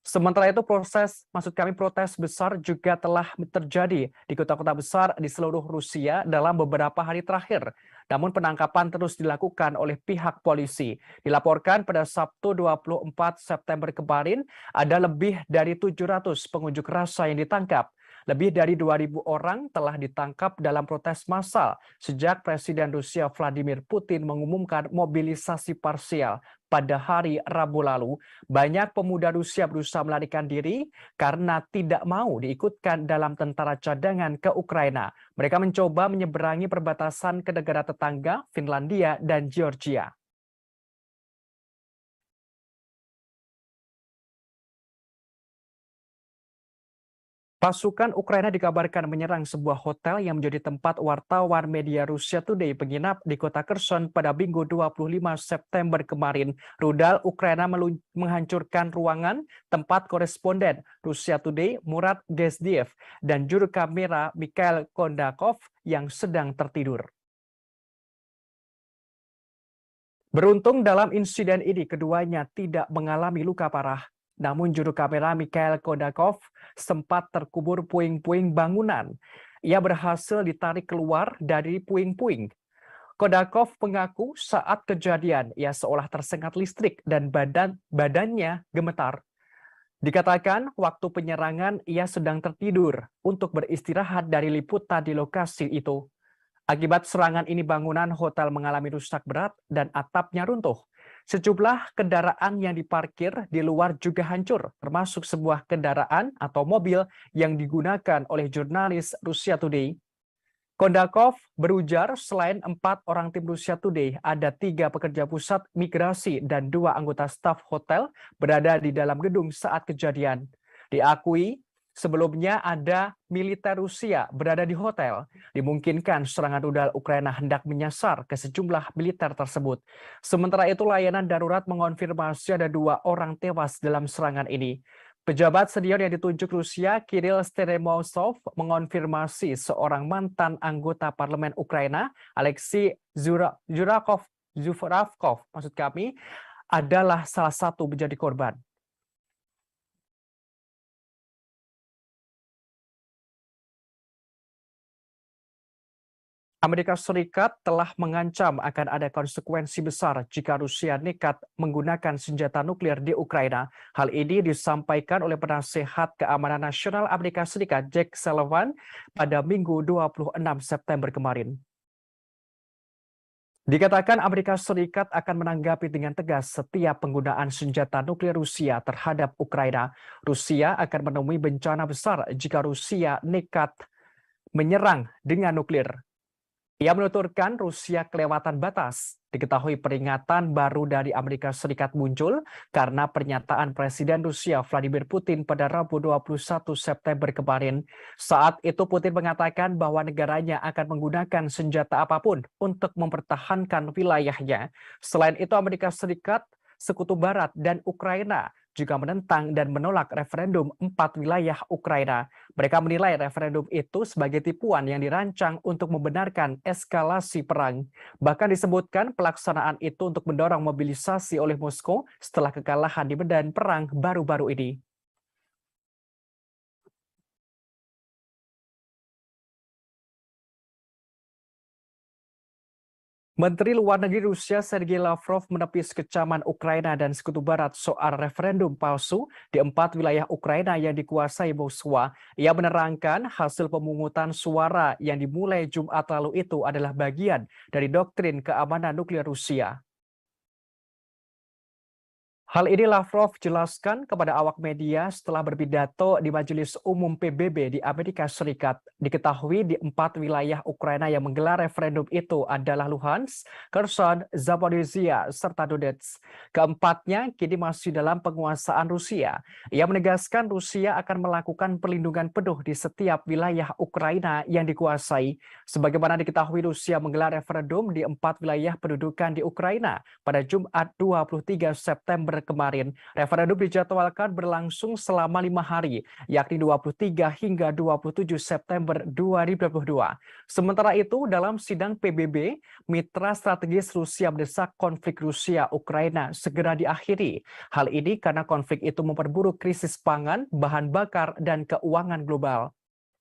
Sementara itu protes besar juga telah terjadi di kota-kota besar di seluruh Rusia dalam beberapa hari terakhir. Namun penangkapan terus dilakukan oleh pihak polisi. Dilaporkan pada Sabtu 24 September kemarin ada lebih dari 700 pengunjuk rasa yang ditangkap. Lebih dari 2.000 orang telah ditangkap dalam protes massal sejak Presiden Rusia Vladimir Putin mengumumkan mobilisasi parsial pada hari Rabu lalu. Banyak pemuda Rusia berusaha melarikan diri karena tidak mau diikutkan dalam tentara cadangan ke Ukraina. Mereka mencoba menyeberangi perbatasan ke negara tetangga Finlandia dan Georgia. Pasukan Ukraina dikabarkan menyerang sebuah hotel yang menjadi tempat wartawan media Russia Today menginap di kota Kherson pada Minggu 25 September kemarin. Rudal Ukraina menghancurkan ruangan tempat koresponden Russia Today Murat Gezdiev dan juru kamera Mikhail Kondakov yang sedang tertidur. Beruntung dalam insiden ini keduanya tidak mengalami luka parah. Namun juru kamera Mikhail Kondakov sempat terkubur puing-puing bangunan. Ia berhasil ditarik keluar dari puing-puing. Kondakov mengaku saat kejadian ia seolah tersengat listrik dan badannya gemetar. Dikatakan waktu penyerangan ia sedang tertidur untuk beristirahat dari liputan di lokasi itu. Akibat serangan ini bangunan hotel mengalami rusak berat dan atapnya runtuh. Sejumlah kendaraan yang diparkir di luar juga hancur, termasuk sebuah kendaraan atau mobil yang digunakan oleh jurnalis Russia Today. Kondakov berujar selain 4 orang tim Russia Today, ada 3 pekerja pusat migrasi dan 2 anggota staf hotel berada di dalam gedung saat kejadian. Diakui Sebelumnya ada militer Rusia berada di hotel. Dimungkinkan serangan rudal Ukraina hendak menyasar ke sejumlah militer tersebut. Sementara itu layanan darurat mengonfirmasi ada 2 orang tewas dalam serangan ini. Pejabat senior yang ditunjuk Rusia, Kirill Steremosov, mengonfirmasi seorang mantan anggota parlemen Ukraina, Alexei Zuravkov, maksud kami, adalah salah satu menjadi korban. Amerika Serikat telah mengancam akan ada konsekuensi besar jika Rusia nekat menggunakan senjata nuklir di Ukraina. Hal ini disampaikan oleh Penasehat Keamanan Nasional Amerika Serikat Jake Sullivan pada Minggu 26 September kemarin. Dikatakan Amerika Serikat akan menanggapi dengan tegas setiap penggunaan senjata nuklir Rusia terhadap Ukraina. Rusia akan menemui bencana besar jika Rusia nekat menyerang dengan nuklir. Ia menuturkan Rusia kelewatan batas. Diketahui peringatan baru dari Amerika Serikat muncul karena pernyataan Presiden Rusia Vladimir Putin pada Rabu 21 September kemarin. Saat itu Putin mengatakan bahwa negaranya akan menggunakan senjata apapun untuk mempertahankan wilayahnya. Selain itu Amerika Serikat, Sekutu Barat, dan Ukraina juga menentang dan menolak referendum 4 wilayah Ukraina. Mereka menilai referendum itu sebagai tipuan yang dirancang untuk membenarkan eskalasi perang. Bahkan disebutkan pelaksanaan itu untuk mendorong mobilisasi oleh Moskow setelah kekalahan di medan perang baru-baru ini. Menteri Luar Negeri Rusia Sergei Lavrov menepis kecaman Ukraina dan Sekutu Barat soal referendum palsu di 4 wilayah Ukraina yang dikuasai Moskwa. Ia menerangkan hasil pemungutan suara yang dimulai Jumat lalu itu adalah bagian dari doktrin keamanan nuklir Rusia. Hal ini Lavrov jelaskan kepada awak media setelah berpidato di Majelis Umum PBB di Amerika Serikat. Diketahui di 4 wilayah Ukraina yang menggelar referendum itu adalah Luhansk, Kherson, Zaporizhia, serta Donetsk. Keempatnya kini masih dalam penguasaan Rusia. Ia menegaskan Rusia akan melakukan perlindungan penuh di setiap wilayah Ukraina yang dikuasai. Sebagaimana diketahui Rusia menggelar referendum di 4 wilayah pendudukan di Ukraina pada Jumat 23 September kemarin. Referendum dijadwalkan berlangsung selama 5 hari, yakni 23 hingga 27 September 2022. Sementara itu, dalam sidang PBB, mitra strategis Rusia mendesak konflik Rusia-Ukraina segera diakhiri. Hal ini karena konflik itu memperburuk krisis pangan, bahan bakar, dan keuangan global.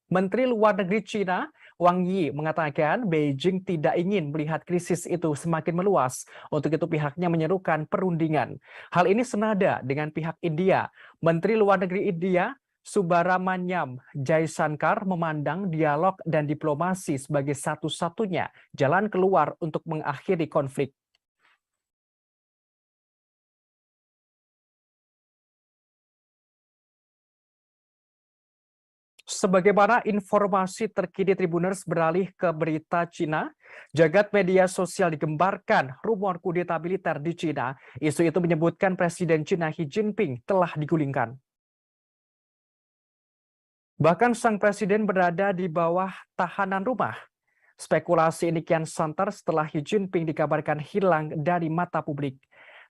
Menteri Luar Negeri China, Wang Yi, mengatakan Beijing tidak ingin melihat krisis itu semakin meluas. Untuk itu pihaknya menyerukan perundingan. Hal ini senada dengan pihak India. Menteri Luar Negeri India, Subrahmanyam Jaishankar, memandang dialog dan diplomasi sebagai satu-satunya jalan keluar untuk mengakhiri konflik. Sebagaimana informasi terkini Tribuners beralih ke berita Cina, jagat media sosial digembarkan rumor kudeta militer di Cina. Isu itu menyebutkan Presiden Cina Xi Jinping telah digulingkan. Bahkan sang presiden berada di bawah tahanan rumah. Spekulasi ini kian santer setelah Xi Jinping dikabarkan hilang dari mata publik.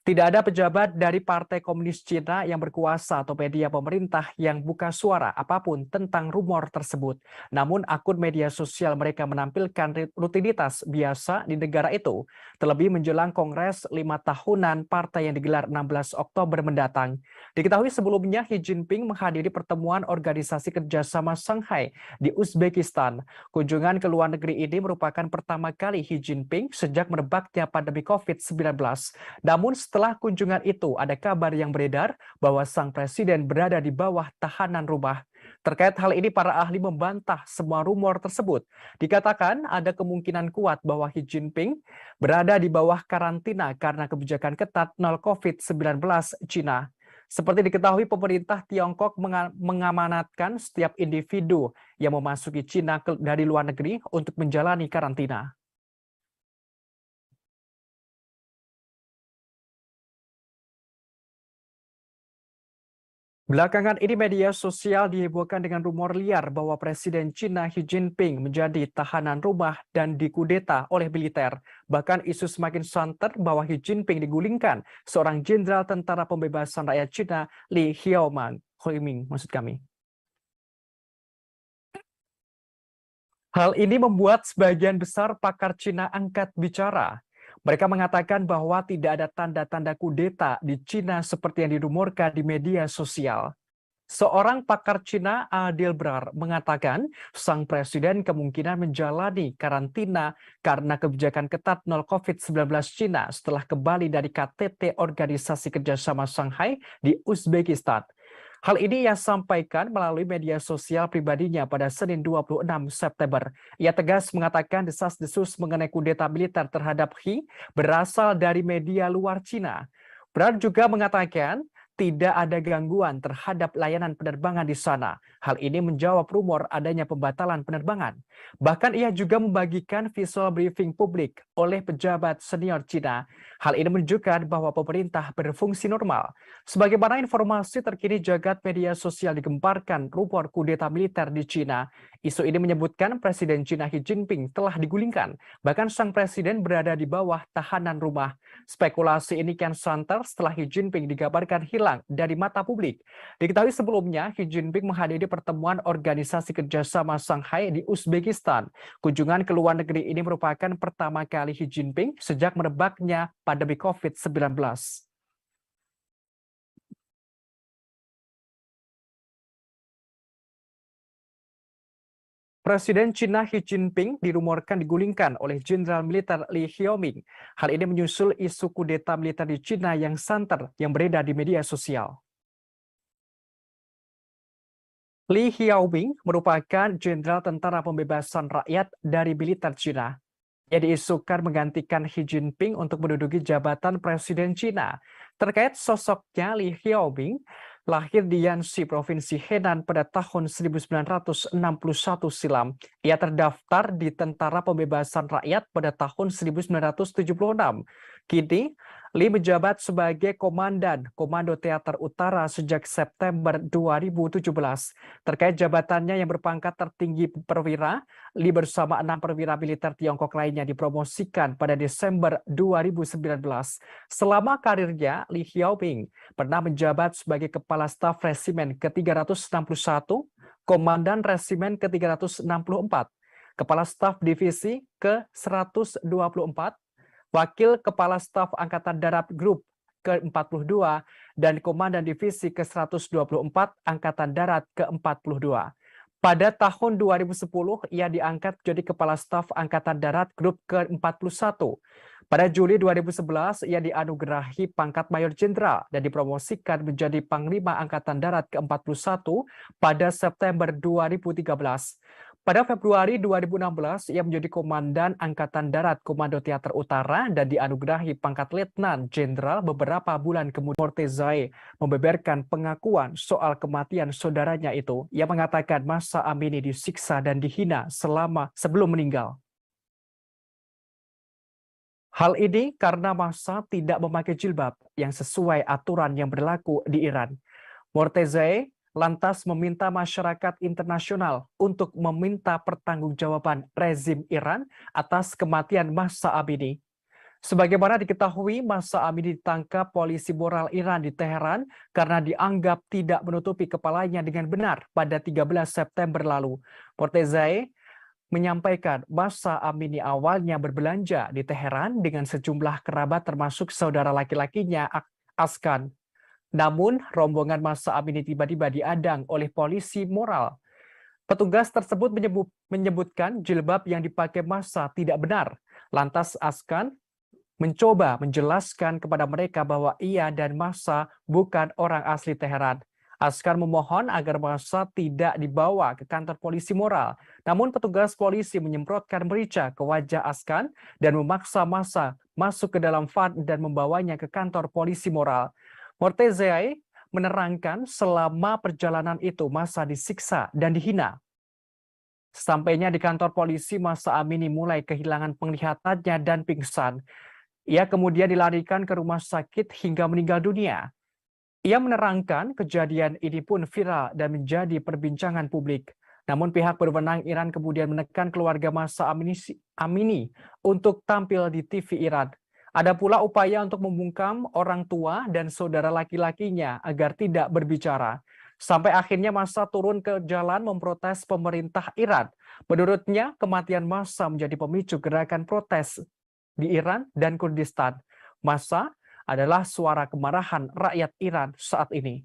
Tidak ada pejabat dari Partai Komunis Cina yang berkuasa atau media pemerintah yang buka suara apapun tentang rumor tersebut. Namun akun media sosial mereka menampilkan rutinitas biasa di negara itu, terlebih menjelang Kongres 5 tahunan partai yang digelar 16 Oktober mendatang. Diketahui sebelumnya Xi Jinping menghadiri pertemuan Organisasi Kerjasama Shanghai di Uzbekistan. Kunjungan ke luar negeri ini merupakan pertama kali Xi Jinping sejak merebaknya pandemi COVID-19. Namun setelah kunjungan itu, ada kabar yang beredar bahwa sang presiden berada di bawah tahanan rumah. Terkait hal ini, para ahli membantah semua rumor tersebut. Dikatakan ada kemungkinan kuat bahwa Xi Jinping berada di bawah karantina karena kebijakan ketat nol COVID-19 Cina. Seperti diketahui, pemerintah Tiongkok mengamanatkan setiap individu yang memasuki Cina dari luar negeri untuk menjalani karantina. Belakangan ini media sosial dihebohkan dengan rumor liar bahwa Presiden Cina Xi Jinping menjadi tahanan rumah dan dikudeta oleh militer. Bahkan isu semakin santer bahwa Xi Jinping digulingkan seorang jenderal tentara pembebasan rakyat Cina Li Xiaoming maksud kami. Hal ini membuat sebagian besar pakar Cina angkat bicara. Mereka mengatakan bahwa tidak ada tanda-tanda kudeta di Cina seperti yang dirumorkan di media sosial. Seorang pakar Cina, Adil Brar, mengatakan sang presiden kemungkinan menjalani karantina karena kebijakan ketat nol COVID-19 Cina setelah kembali dari KTT Organisasi Kerjasama Shanghai di Uzbekistan. Hal ini ia sampaikan melalui media sosial pribadinya pada Senin 26 September. Ia tegas mengatakan desas-desus mengenai kudeta militer terhadap Xi berasal dari media luar Cina. Brar juga mengatakan tidak ada gangguan terhadap layanan penerbangan di sana. Hal ini menjawab rumor adanya pembatalan penerbangan. Bahkan ia juga membagikan visual briefing publik oleh pejabat senior Cina. Hal ini menunjukkan bahwa pemerintah berfungsi normal. Sebagaimana informasi terkini jagat media sosial digemparkan rumor kudeta militer di Cina. Isu ini menyebutkan Presiden Cina Xi Jinping telah digulingkan. Bahkan sang presiden berada di bawah tahanan rumah. Spekulasi ini kian santer setelah Xi Jinping dikabarkan hilang dari mata publik. Diketahui sebelumnya, Xi Jinping menghadiri pertemuan Organisasi Kerjasama Shanghai di Uzbekistan. Kunjungan ke luar negeri ini merupakan pertama kali Xi Jinping sejak merebaknya pandemi COVID-19. Presiden Cina Xi Jinping dirumorkan digulingkan oleh Jenderal Militer Li Xiaoming. Hal ini menyusul isu kudeta militer di Cina yang santer yang beredar di media sosial. Li Xiaoming merupakan jenderal tentara pembebasan rakyat dari militer Cina. Ia diisukan menggantikan Xi Jinping untuk menduduki jabatan Presiden Cina. Terkait sosoknya, Li Xiaoming lahir di Yanxi, Provinsi Henan pada tahun 1961 silam. Ia terdaftar di Tentara Pembebasan Rakyat pada tahun 1976. Kini, Li menjabat sebagai Komandan Komando Teater Utara sejak September 2017. Terkait jabatannya yang berpangkat tertinggi perwira, Li bersama 6 perwira militer Tiongkok lainnya dipromosikan pada Desember 2019. Selama karirnya, Li Xiaoming pernah menjabat sebagai Kepala Staf Resimen ke-361, Komandan Resimen ke-364, Kepala Staf Divisi ke-124, Wakil Kepala Staf Angkatan Darat Grup ke-42, dan Komandan Divisi ke-124 Angkatan Darat ke-42. Pada tahun 2010, ia diangkat jadi Kepala Staf Angkatan Darat Grup ke-41. Pada Juli 2011, ia dianugerahi pangkat Mayor Jenderal dan dipromosikan menjadi Panglima Angkatan Darat ke-41 pada September 2013. Pada Februari 2016, ia menjadi Komandan Angkatan Darat Komando Teater Utara dan dianugerahi pangkat Letnan Jenderal beberapa bulan kemudian. Mortezai membeberkan pengakuan soal kematian saudaranya itu. Ia mengatakan Mahsa Amini disiksa dan dihina sebelum meninggal. Hal ini karena Mahsa tidak memakai jilbab yang sesuai aturan yang berlaku di Iran. Mortezai lantas meminta masyarakat internasional untuk meminta pertanggungjawaban rezim Iran atas kematian Mahsa Amini. Sebagaimana diketahui, Mahsa Amini ditangkap polisi moral Iran di Teheran karena dianggap tidak menutupi kepalanya dengan benar pada 13 September lalu. Mortezai menyampaikan Mahsa Amini awalnya berbelanja di Teheran dengan sejumlah kerabat termasuk saudara laki-lakinya Askan. Namun, rombongan Mahsa Amini tiba-tiba diadang oleh polisi moral. Petugas tersebut menyebutkan jilbab yang dipakai Mahsa tidak benar. Lantas Askan mencoba menjelaskan kepada mereka bahwa ia dan Mahsa bukan orang asli Teheran. Askan memohon agar Mahsa tidak dibawa ke kantor polisi moral. Namun petugas polisi menyemprotkan merica ke wajah Askan dan memaksa Mahsa masuk ke dalam van dan membawanya ke kantor polisi moral. Mortezai menerangkan selama perjalanan itu Mahsa disiksa dan dihina. Sampainya di kantor polisi, Mahsa Amini mulai kehilangan penglihatannya dan pingsan. Ia kemudian dilarikan ke rumah sakit hingga meninggal dunia. Ia menerangkan kejadian ini pun viral dan menjadi perbincangan publik. Namun pihak berwenang Iran kemudian menekan keluarga Mahsa Amini untuk tampil di TV Iran. Ada pula upaya untuk membungkam orang tua dan saudara laki-lakinya agar tidak berbicara. Sampai akhirnya Mahsa turun ke jalan memprotes pemerintah Iran. Menurutnya, kematian Mahsa menjadi pemicu gerakan protes di Iran dan Kurdistan. Mahsa adalah suara kemarahan rakyat Iran saat ini.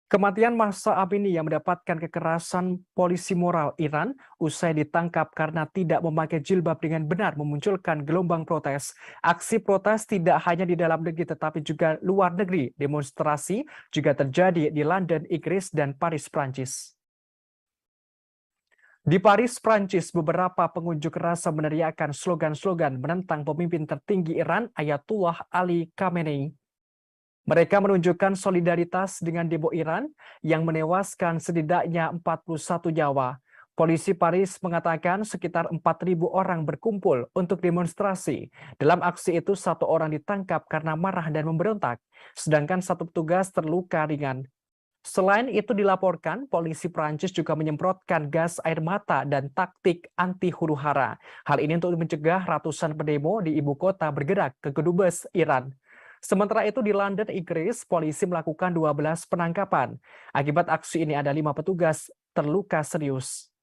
Kematian Mahsa Amini yang mendapatkan kekerasan polisi moral Iran usai ditangkap karena tidak memakai jilbab dengan benar memunculkan gelombang protes. Aksi protes tidak hanya di dalam negeri tetapi juga luar negeri. Demonstrasi juga terjadi di London, Inggris, dan Paris, Prancis. Di Paris, Prancis, beberapa pengunjuk rasa meneriakkan slogan-slogan menentang pemimpin tertinggi Iran, Ayatullah Ali Khamenei. Mereka menunjukkan solidaritas dengan demo Iran yang menewaskan setidaknya 41 nyawa. Polisi Paris mengatakan sekitar 4.000 orang berkumpul untuk demonstrasi. Dalam aksi itu, 1 orang ditangkap karena marah dan memberontak, sedangkan 1 petugas terluka ringan. Selain itu dilaporkan, polisi Prancis juga menyemprotkan gas air mata dan taktik anti huru-hara. Hal ini untuk mencegah ratusan pendemo di ibu kota bergerak ke kedubes Iran. Sementara itu di London, Inggris, polisi melakukan 12 penangkapan. Akibat aksi ini ada 5 petugas terluka serius.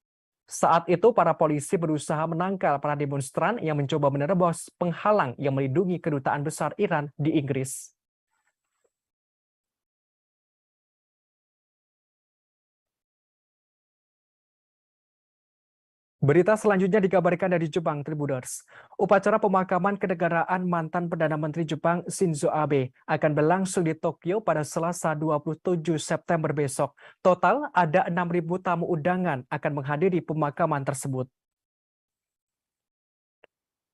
Saat itu para polisi berusaha menangkal para demonstran yang mencoba menerobos penghalang yang melindungi kedutaan besar Iran di Inggris. Berita selanjutnya dikabarkan dari Jepang, Tribuners. Upacara pemakaman kenegaraan mantan Perdana Menteri Jepang Shinzo Abe akan berlangsung di Tokyo pada Selasa 27 September besok. Total ada 6.000 tamu undangan akan menghadiri pemakaman tersebut.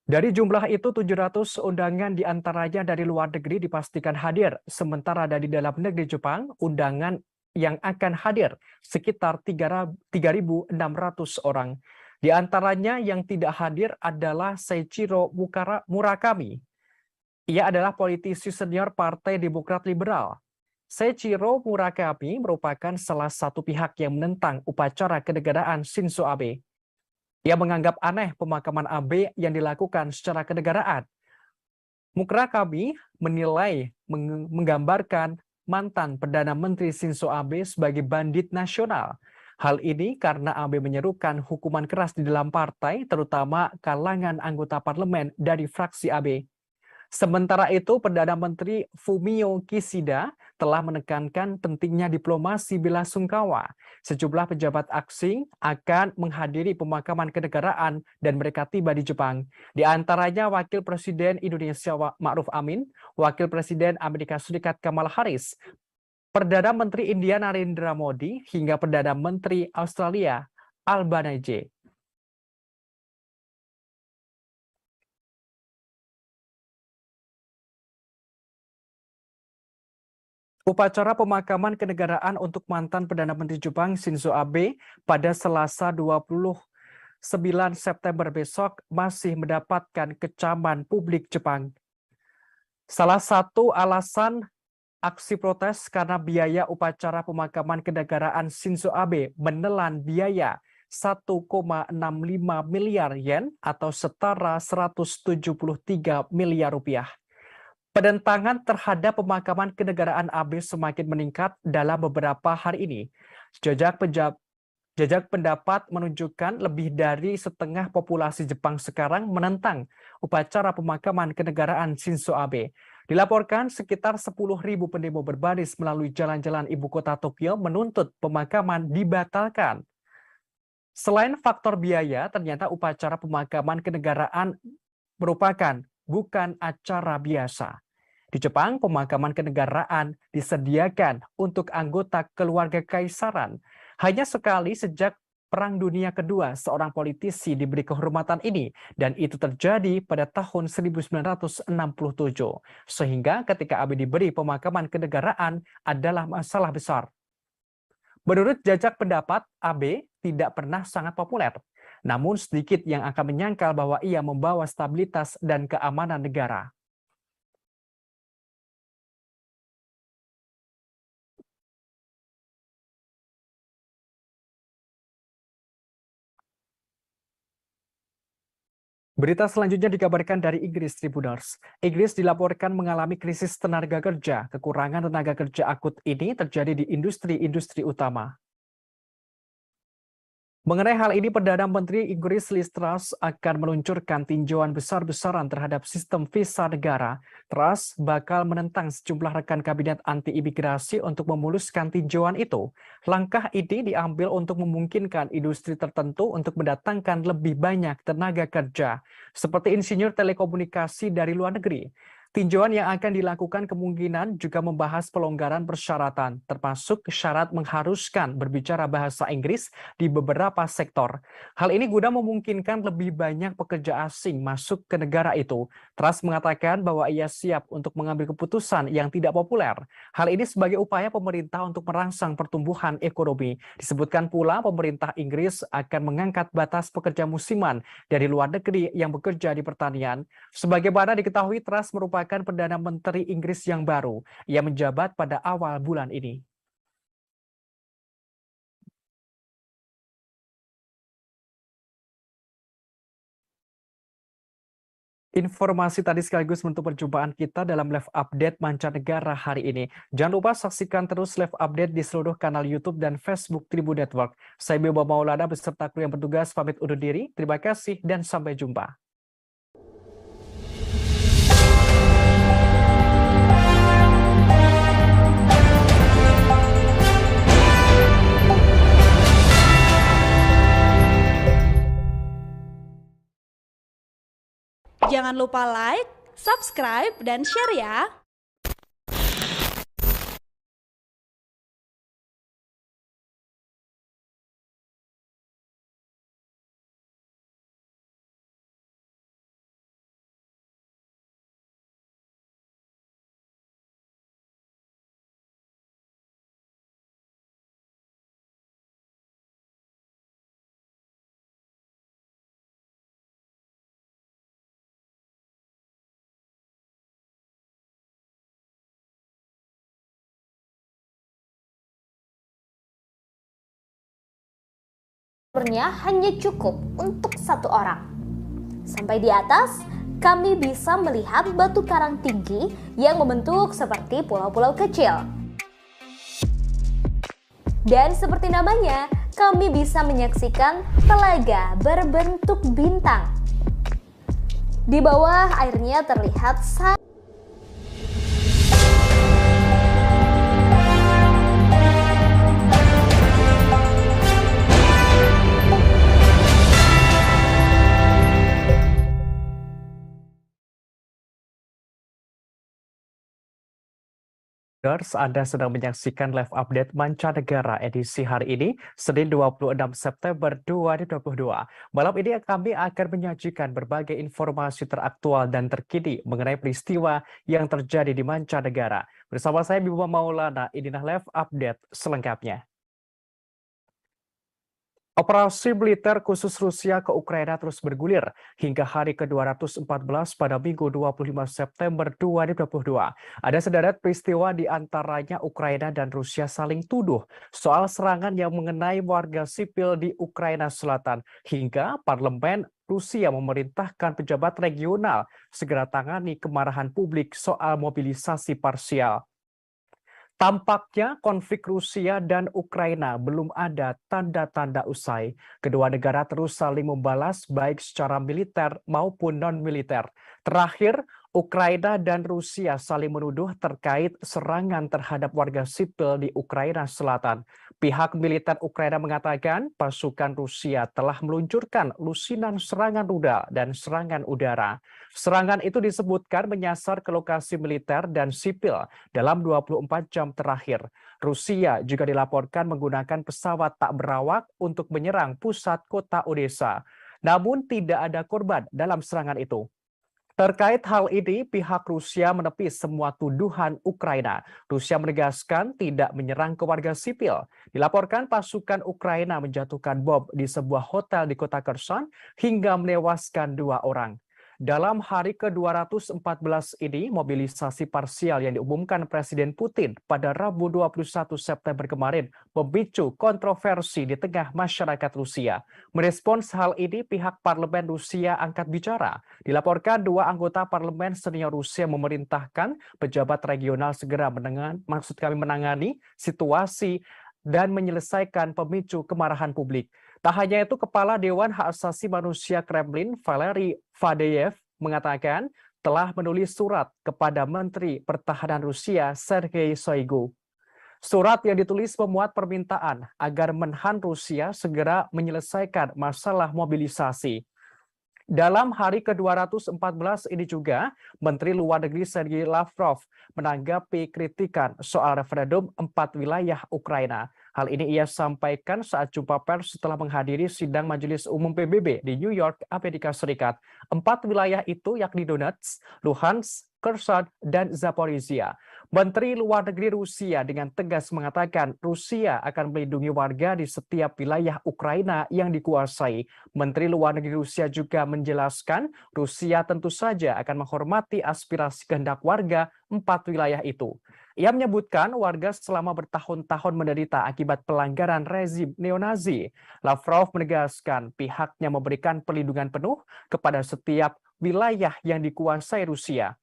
Dari jumlah itu, 700 undangan diantaranya dari luar negeri dipastikan hadir. Sementara dari dalam negeri Jepang, undangan yang akan hadir sekitar 3.600 orang. Di antaranya yang tidak hadir adalah Seiichiro Murakami. Ia adalah politisi senior Partai Demokrat Liberal. Seiichiro Murakami merupakan salah satu pihak yang menentang upacara kenegaraan Shinzo Abe. Ia menganggap aneh pemakaman Abe yang dilakukan secara kenegaraan. Murakami menilai menggambarkan mantan Perdana Menteri Shinzo Abe sebagai bandit nasional. Hal ini karena Abe menyerukan hukuman keras di dalam partai, terutama kalangan anggota parlemen dari fraksi Abe. Sementara itu, Perdana Menteri Fumio Kishida telah menekankan pentingnya diplomasi belasungkawa. Sejumlah pejabat asing akan menghadiri pemakaman kenegaraan dan mereka tiba di Jepang. Di antaranya Wakil Presiden Indonesia Ma'ruf Amin, Wakil Presiden Amerika Serikat Kamala Harris, Perdana Menteri India Narendra Modi, hingga Perdana Menteri Australia Albanese. Upacara pemakaman kenegaraan untuk mantan Perdana Menteri Jepang Shinzo Abe pada Selasa 29 September besok masih mendapatkan kecaman publik Jepang. Salah satu alasan aksi protes karena biaya upacara pemakaman kenegaraan Shinzo Abe menelan biaya 1,65 miliar yen atau setara 173 miliar rupiah. Penentangan terhadap pemakaman kenegaraan Abe semakin meningkat dalam beberapa hari ini. Jajak pendapat menunjukkan lebih dari setengah populasi Jepang sekarang menentang upacara pemakaman kenegaraan Shinzo Abe. Dilaporkan sekitar 10.000 pendemo berbaris melalui jalan-jalan ibu kota Tokyo menuntut pemakaman dibatalkan. Selain faktor biaya, ternyata upacara pemakaman kenegaraan merupakan bukan acara biasa. Di Jepang, pemakaman kenegaraan disediakan untuk anggota keluarga kaisaran. Hanya sekali sejak Perang Dunia Kedua, seorang politisi diberi kehormatan ini, dan itu terjadi pada tahun 1967. Sehingga ketika Abe diberi pemakaman kenegaraan adalah masalah besar. Menurut jajak pendapat, Abe tidak pernah sangat populer. namun sedikit yang akan menyangkal bahwa ia membawa stabilitas dan keamanan negara. Berita selanjutnya dikabarkan dari Inggris Tribuners. Inggris dilaporkan mengalami krisis tenaga kerja. Kekurangan tenaga kerja akut ini terjadi di industri-industri utama. Mengenai hal ini, Perdana Menteri Inggris Liz Truss akan meluncurkan tinjauan besar-besaran terhadap sistem visa negara. Truss bakal menentang sejumlah rekan kabinet anti-imigrasi untuk memuluskan tinjauan itu. Langkah ini diambil untuk memungkinkan industri tertentu untuk mendatangkan lebih banyak tenaga kerja, seperti insinyur telekomunikasi dari luar negeri. Tinjauan yang akan dilakukan kemungkinan juga membahas pelonggaran persyaratan, termasuk syarat mengharuskan berbicara bahasa Inggris di beberapa sektor. Hal ini guna memungkinkan lebih banyak pekerja asing masuk ke negara itu. Truss mengatakan bahwa ia siap untuk mengambil keputusan yang tidak populer. Hal ini sebagai upaya pemerintah untuk merangsang pertumbuhan ekonomi. Disebutkan pula pemerintah Inggris akan mengangkat batas pekerja musiman dari luar negeri yang bekerja di pertanian. Sebagaimana diketahui, Truss merupakan Perdana Menteri Inggris yang baru. Ia menjabat pada awal bulan ini. Informasi tadi sekaligus menutup perjumpaan kita dalam live update mancanegara hari ini. Jangan lupa saksikan terus live update di seluruh kanal YouTube dan Facebook Tribun Network. Saya Bima Maulana beserta kru yang bertugas pamit undur diri. Terima kasih dan sampai jumpa. Jangan lupa like, subscribe, dan share ya! Sumbernya hanya cukup untuk satu orang. Sampai di atas, kami bisa melihat batu karang tinggi yang membentuk seperti pulau-pulau kecil. Dan seperti namanya, kami bisa menyaksikan telaga berbentuk bintang. Di bawah airnya terlihat Anda sedang menyaksikan live update mancanegara edisi hari ini, Senin 26 September 2022. Malam ini kami akan menyajikan berbagai informasi teraktual dan terkini mengenai peristiwa yang terjadi di mancanegara. Bersama saya Bima Maulana, inilah live update selengkapnya. Operasi militer khusus Rusia ke Ukraina terus bergulir hingga hari ke-214 pada Minggu 25 September 2022. Ada sederet peristiwa di antaranya Ukraina dan Rusia saling tuduh soal serangan yang mengenai warga sipil di Ukraina Selatan, hingga parlemen Rusia memerintahkan pejabat regional segera tangani kemarahan publik soal mobilisasi parsial. Tampaknya konflik Rusia dan Ukraina belum ada tanda-tanda usai. Kedua negara terus saling membalas baik secara militer maupun non-militer. Terakhir, Ukraina dan Rusia saling menuduh terkait serangan terhadap warga sipil di Ukraina Selatan. Pihak militer Ukraina mengatakan pasukan Rusia telah meluncurkan lusinan serangan rudal dan serangan udara. Serangan itu disebutkan menyasar ke lokasi militer dan sipil dalam 24 jam terakhir. Rusia juga dilaporkan menggunakan pesawat tak berawak untuk menyerang pusat kota Odessa. Namun tidak ada korban dalam serangan itu. Terkait hal ini, pihak Rusia menepis semua tuduhan Ukraina. Rusia menegaskan tidak menyerang ke warga sipil. Dilaporkan pasukan Ukraina menjatuhkan bom di sebuah hotel di kota Kherson hingga menewaskan 2 orang. Dalam hari ke-214 ini, mobilisasi parsial yang diumumkan Presiden Putin pada Rabu 21 September kemarin memicu kontroversi di tengah masyarakat Rusia. Merespons hal ini, pihak parlemen Rusia angkat bicara. Dilaporkan 2 anggota parlemen senior Rusia memerintahkan pejabat regional segera menangani situasi dan menyelesaikan pemicu kemarahan publik. Tak hanya itu, Kepala Dewan Hak Asasi Manusia Kremlin, Valery Faddeev, mengatakan telah menulis surat kepada Menteri Pertahanan Rusia, Sergei Shoigu. Surat yang ditulis memuat permintaan agar Menhan Rusia segera menyelesaikan masalah mobilisasi. Dalam hari ke-214 ini juga, Menteri Luar Negeri Sergei Lavrov menanggapi kritikan soal referendum 4 wilayah Ukraina. Hal ini ia sampaikan saat jumpa pers setelah menghadiri sidang Majelis Umum PBB di New York, Amerika Serikat. 4 wilayah itu yakni Donetsk, Luhansk, Kherson, dan Zaporizhia. Menteri Luar Negeri Rusia dengan tegas mengatakan Rusia akan melindungi warga di setiap wilayah Ukraina yang dikuasai. Menteri Luar Negeri Rusia juga menjelaskan Rusia tentu saja akan menghormati aspirasi kehendak warga 4 wilayah itu. Ia menyebutkan warga selama bertahun-tahun menderita akibat pelanggaran rezim neonazi. Lavrov menegaskan pihaknya memberikan perlindungan penuh kepada setiap wilayah yang dikuasai Rusia.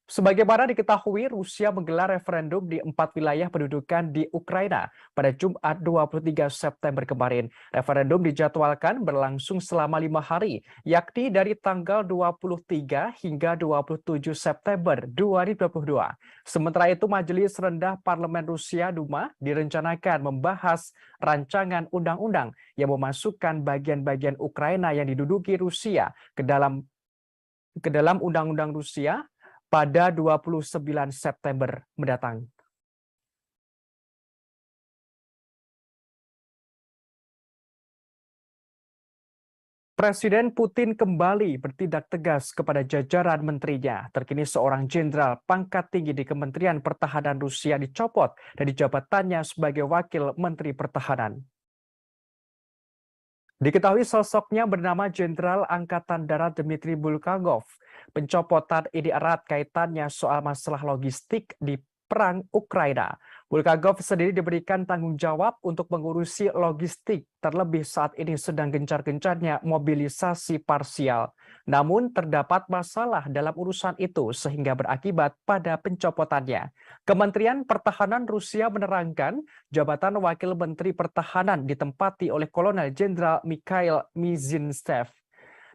Sebagaimana diketahui, Rusia menggelar referendum di 4 wilayah pendudukan di Ukraina pada Jumat 23 September kemarin. Referendum dijadwalkan berlangsung selama 5 hari, yakni dari tanggal 23 hingga 27 September 2022. Sementara itu, Majelis Rendah Parlemen Rusia Duma direncanakan membahas rancangan undang-undang yang memasukkan bagian-bagian Ukraina yang diduduki Rusia ke dalam Undang-Undang Rusia pada 29 September mendatang. Presiden Putin kembali bertindak tegas kepada jajaran menterinya. Terkini seorang jenderal pangkat tinggi di Kementerian Pertahanan Rusia dicopot dari jabatannya sebagai Wakil Menteri Pertahanan. Diketahui sosoknya bernama Jenderal Angkatan Darat Dmitry Bulgakov. Pencopotan ini erat kaitannya soal masalah logistik di perang Ukraina. Bulgakov sendiri diberikan tanggung jawab untuk mengurusi logistik, terlebih saat ini sedang gencar-gencarnya mobilisasi parsial. Namun terdapat masalah dalam urusan itu sehingga berakibat pada pencopotannya. Kementerian Pertahanan Rusia menerangkan jabatan Wakil Menteri Pertahanan ditempati oleh Kolonel Jenderal Mikhail Mizintsev.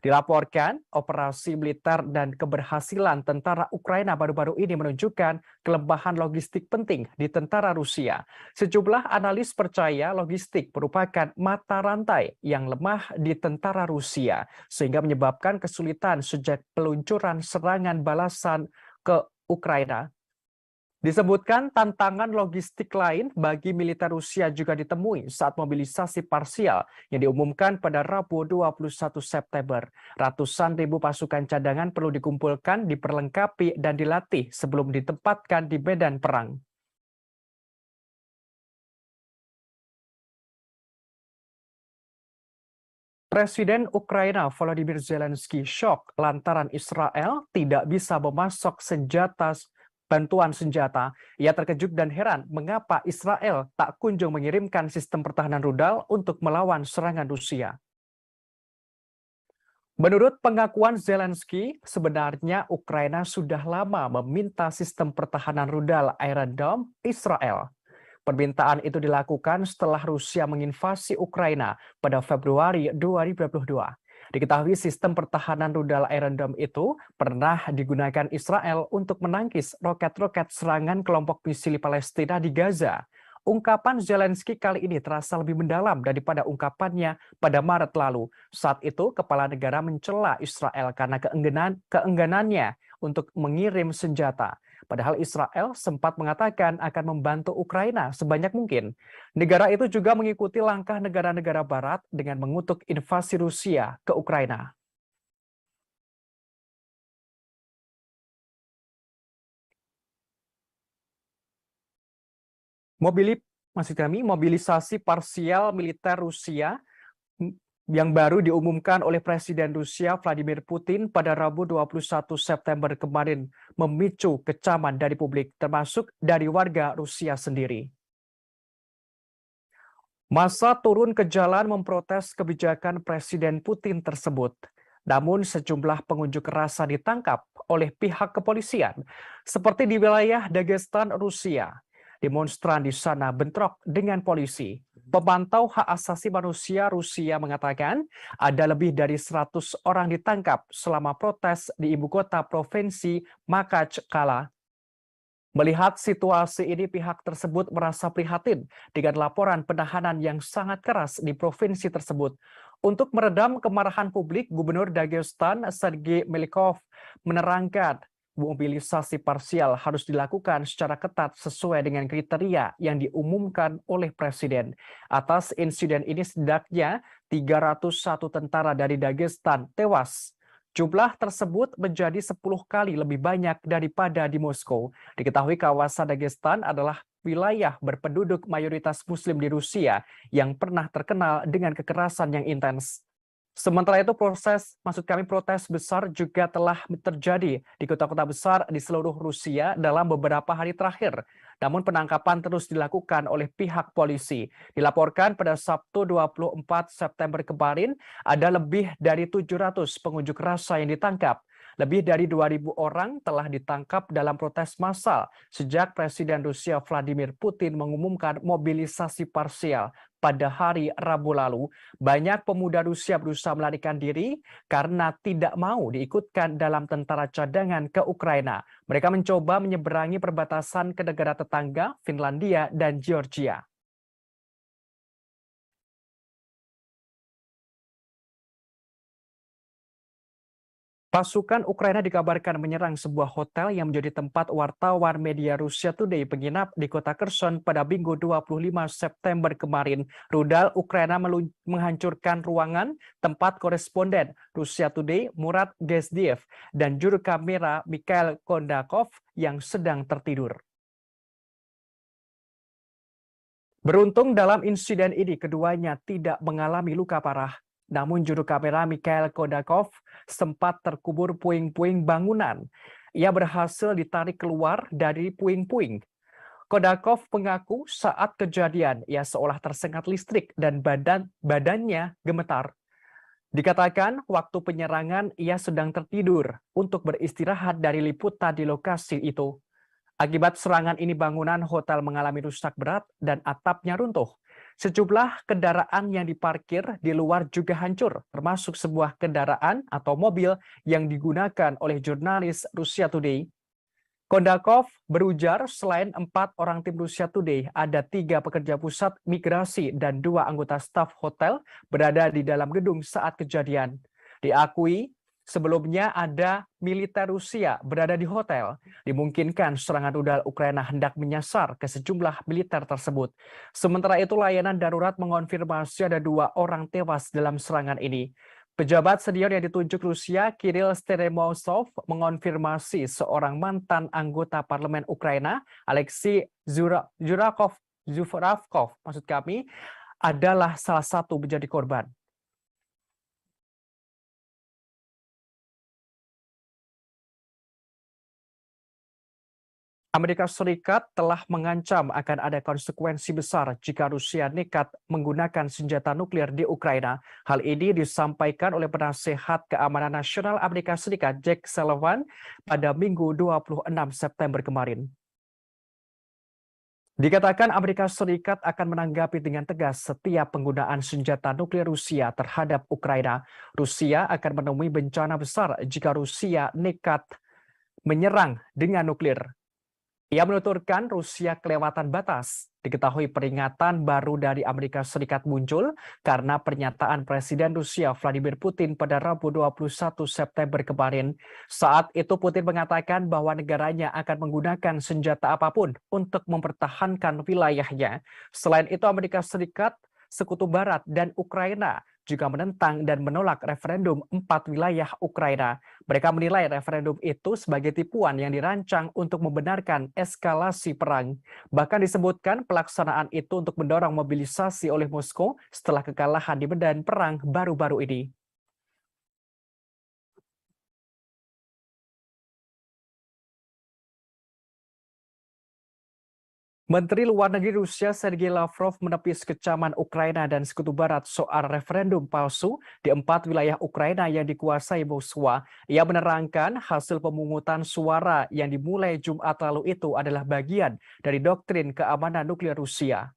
Dilaporkan, operasi militer dan keberhasilan tentara Ukraina baru-baru ini menunjukkan kelemahan logistik penting di tentara Rusia. Sejumlah analis percaya logistik merupakan mata rantai yang lemah di tentara Rusia, sehingga menyebabkan kesulitan sejak peluncuran serangan balasan ke Ukraina. Disebutkan tantangan logistik lain bagi militer Rusia juga ditemui saat mobilisasi parsial yang diumumkan pada Rabu 21 September. Ratusan ribu pasukan cadangan perlu dikumpulkan, diperlengkapi, dan dilatih sebelum ditempatkan di medan perang. Presiden Ukraina Volodymyr Zelensky shock lantaran Israel tidak bisa memasok bantuan senjata. Ia terkejut dan heran mengapa Israel tak kunjung mengirimkan sistem pertahanan rudal untuk melawan serangan Rusia. Menurut pengakuan Zelensky, sebenarnya Ukraina sudah lama meminta sistem pertahanan rudal Iron Dome Israel. Permintaan itu dilakukan setelah Rusia menginvasi Ukraina pada Februari 2022. Diketahui sistem pertahanan rudal Iron Dome itu pernah digunakan Israel untuk menangkis roket-roket serangan kelompok misil Palestina di Gaza. Ungkapan Zelensky kali ini terasa lebih mendalam daripada ungkapannya pada Maret lalu. Saat itu, kepala negara mencela Israel karena keengganannya untuk mengirim senjata. Padahal Israel sempat mengatakan akan membantu Ukraina sebanyak mungkin. Negara itu juga mengikuti langkah negara-negara Barat dengan mengutuk invasi Rusia ke Ukraina. Mobilisasi parsial militer Rusia yang baru diumumkan oleh Presiden Rusia Vladimir Putin pada Rabu 21 September kemarin memicu kecaman dari publik, termasuk dari warga Rusia sendiri. Massa turun ke jalan memprotes kebijakan Presiden Putin tersebut. Namun sejumlah pengunjuk rasa ditangkap oleh pihak kepolisian, seperti di wilayah Dagestan, Rusia. Demonstran di sana bentrok dengan polisi. Pemantau hak asasi manusia Rusia mengatakan ada lebih dari 100 orang ditangkap selama protes di ibu kota provinsi Makhachkala. Melihat situasi ini, pihak tersebut merasa prihatin dengan laporan penahanan yang sangat keras di provinsi tersebut. Untuk meredam kemarahan publik, Gubernur Dagestan Sergei Melikov menerangkan mobilisasi parsial harus dilakukan secara ketat sesuai dengan kriteria yang diumumkan oleh Presiden. Atas insiden ini setidaknya 301 tentara dari Dagestan tewas. Jumlah tersebut menjadi 10 kali lebih banyak daripada di Moskow. Diketahui kawasan Dagestan adalah wilayah berpenduduk mayoritas Muslim di Rusia yang pernah terkenal dengan kekerasan yang intens. Sementara itu protes besar juga telah terjadi di kota-kota besar di seluruh Rusia dalam beberapa hari terakhir. Namun penangkapan terus dilakukan oleh pihak polisi. Dilaporkan pada Sabtu 24 September kemarin ada lebih dari 700 pengunjuk rasa yang ditangkap. Lebih dari 2.000 orang telah ditangkap dalam protes massal sejak Presiden Rusia Vladimir Putin mengumumkan mobilisasi parsial pada hari Rabu lalu. Banyak pemuda Rusia berusaha melarikan diri karena tidak mau diikutkan dalam tentara cadangan ke Ukraina. Mereka mencoba menyeberangi perbatasan ke negara tetangga, Finlandia dan Georgia. Pasukan Ukraina dikabarkan menyerang sebuah hotel yang menjadi tempat wartawan media Russia Today menginap di kota Kherson pada Minggu 25 September kemarin. Rudal Ukraina menghancurkan ruangan tempat koresponden Russia Today Murat Gezdiev dan juru kamera Mikhail Kondakov yang sedang tertidur. Beruntung dalam insiden ini keduanya tidak mengalami luka parah. Namun juru kamera Mikhail Kondakov sempat terkubur puing-puing bangunan. Ia berhasil ditarik keluar dari puing-puing. Kondakov mengaku saat kejadian ia seolah tersengat listrik dan badannya gemetar. Dikatakan waktu penyerangan ia sedang tertidur untuk beristirahat dari liputan di lokasi itu. Akibat serangan ini bangunan hotel mengalami rusak berat dan atapnya runtuh. Sejumlah kendaraan yang diparkir di luar juga hancur, termasuk sebuah kendaraan atau mobil yang digunakan oleh jurnalis Russia Today. Kondakov berujar selain 4 orang tim Russia Today, ada 3 pekerja pusat migrasi dan 2 anggota staf hotel berada di dalam gedung saat kejadian. Diakui sebelumnya ada militer Rusia berada di hotel. Dimungkinkan serangan rudal Ukraina hendak menyasar ke sejumlah militer tersebut. Sementara itu layanan darurat mengonfirmasi ada 2 orang tewas dalam serangan ini. Pejabat senior yang ditunjuk Rusia, Kirill Steremosov, mengonfirmasi seorang mantan anggota parlemen Ukraina, Alexei Zuravkov, adalah salah satu menjadi korban. Amerika Serikat telah mengancam akan ada konsekuensi besar jika Rusia nekat menggunakan senjata nuklir di Ukraina. Hal ini disampaikan oleh Penasehat Keamanan Nasional Amerika Serikat Jake Sullivan pada Minggu 26 September kemarin. Dikatakan Amerika Serikat akan menanggapi dengan tegas setiap penggunaan senjata nuklir Rusia terhadap Ukraina. Rusia akan menemui bencana besar jika Rusia nekat menyerang dengan nuklir. Ia menuturkan Rusia kelewatan batas. Diketahui peringatan baru dari Amerika Serikat muncul karena pernyataan Presiden Rusia Vladimir Putin pada Rabu 21 September kemarin. Saat itu Putin mengatakan bahwa negaranya akan menggunakan senjata apapun untuk mempertahankan wilayahnya. Selain itu Amerika Serikat, Sekutu Barat, dan Ukraina juga menentang dan menolak referendum 4 wilayah Ukraina. Mereka menilai referendum itu sebagai tipuan yang dirancang untuk membenarkan eskalasi perang. Bahkan disebutkan pelaksanaan itu untuk mendorong mobilisasi oleh Moskow setelah kekalahan di medan perang baru-baru ini. Menteri Luar Negeri Rusia Sergei Lavrov menepis kecaman Ukraina dan Sekutu Barat soal referendum palsu di 4 wilayah Ukraina yang dikuasai Moskwa. Ia menerangkan hasil pemungutan suara yang dimulai Jumat lalu itu adalah bagian dari doktrin keamanan nuklir Rusia.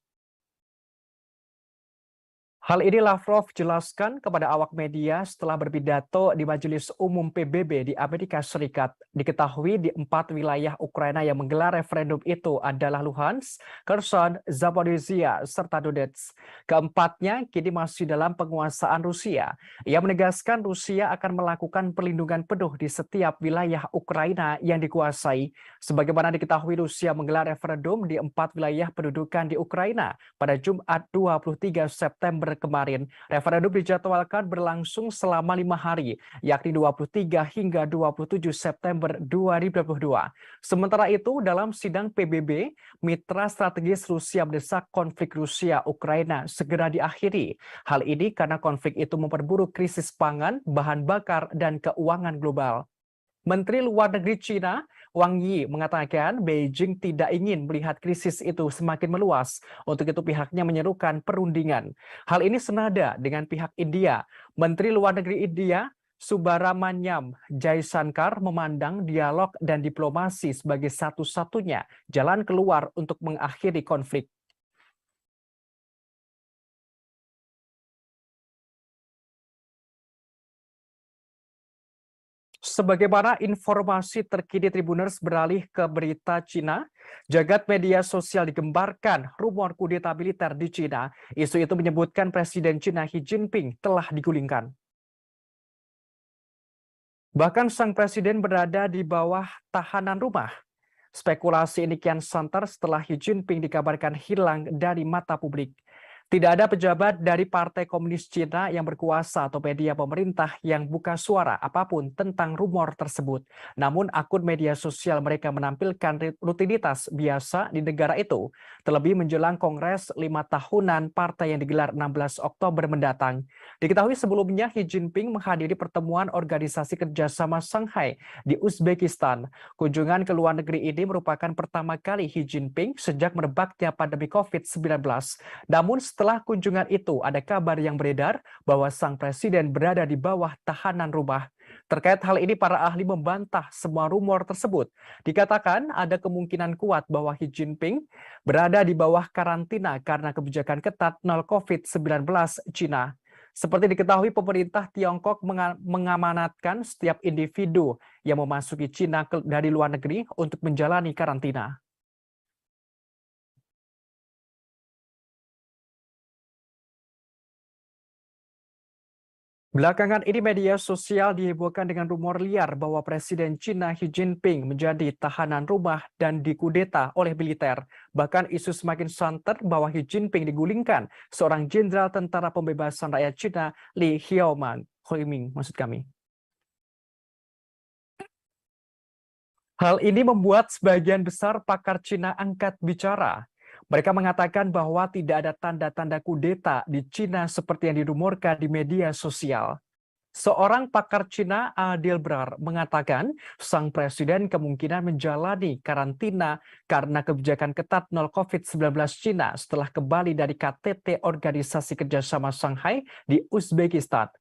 Hal ini Lavrov jelaskan kepada awak media setelah berpidato di Majelis Umum PBB di Amerika Serikat. Diketahui di 4 wilayah Ukraina yang menggelar referendum itu adalah Luhansk, Kherson, Zaporizhia, serta Donetsk. Keempatnya kini masih dalam penguasaan Rusia. Ia menegaskan Rusia akan melakukan perlindungan penuh di setiap wilayah Ukraina yang dikuasai. Sebagaimana diketahui Rusia menggelar referendum di 4 wilayah pendudukan di Ukraina pada Jumat 23 September kemarin. Referendum dijadwalkan berlangsung selama 5 hari, yakni 23 hingga 27 September 2022. Sementara itu, dalam sidang PBB, mitra strategis Rusia mendesak konflik Rusia-Ukraina segera diakhiri. Hal ini karena konflik itu memperburuk krisis pangan, bahan bakar, dan keuangan global. Menteri Luar Negeri Cina, Wang Yi, mengatakan Beijing tidak ingin melihat krisis itu semakin meluas. Untuk itu pihaknya menyerukan perundingan. Hal ini senada dengan pihak India. Menteri Luar Negeri India, Subrahmanyam Jaishankar, memandang dialog dan diplomasi sebagai satu-satunya jalan keluar untuk mengakhiri konflik. Sebagaimana informasi terkini Tribuners beralih ke berita Cina, jagat media sosial digembarkan rumor kudeta militer di Cina. Isu itu menyebutkan Presiden Cina Xi Jinping telah digulingkan. Bahkan sang presiden berada di bawah tahanan rumah. Spekulasi ini kian santer setelah Xi Jinping dikabarkan hilang dari mata publik. Tidak ada pejabat dari Partai Komunis Cina yang berkuasa atau media pemerintah yang buka suara apapun tentang rumor tersebut. Namun akun media sosial mereka menampilkan rutinitas biasa di negara itu, terlebih menjelang Kongres 5 tahunan partai yang digelar 16 Oktober mendatang. Diketahui sebelumnya Xi Jinping menghadiri pertemuan Organisasi Kerjasama Shanghai di Uzbekistan. Kunjungan ke luar negeri ini merupakan pertama kali Xi Jinping sejak merebaknya pandemi COVID-19. Namun setelah kunjungan itu, ada kabar yang beredar bahwa sang presiden berada di bawah tahanan rumah. Terkait hal ini, para ahli membantah semua rumor tersebut. Dikatakan ada kemungkinan kuat bahwa Xi Jinping berada di bawah karantina karena kebijakan ketat nol COVID-19 Cina. Seperti diketahui, pemerintah Tiongkok mengamanatkan setiap individu yang memasuki Cina dari luar negeri untuk menjalani karantina. Belakangan ini media sosial dihebohkan dengan rumor liar bahwa Presiden Cina Xi Jinping menjadi tahanan rumah dan dikudeta oleh militer. Bahkan isu semakin santer bahwa Xi Jinping digulingkan seorang jenderal tentara pembebasan rakyat Cina, Li Hoiming maksud kami. Hal ini membuat sebagian besar pakar Cina angkat bicara. Mereka mengatakan bahwa tidak ada tanda-tanda kudeta di Cina seperti yang dirumorkan di media sosial. Seorang pakar Cina, Adilbrar, mengatakan sang presiden kemungkinan menjalani karantina karena kebijakan ketat nol COVID-19 Cina setelah kembali dari KTT Organisasi Kerjasama Shanghai di Uzbekistan.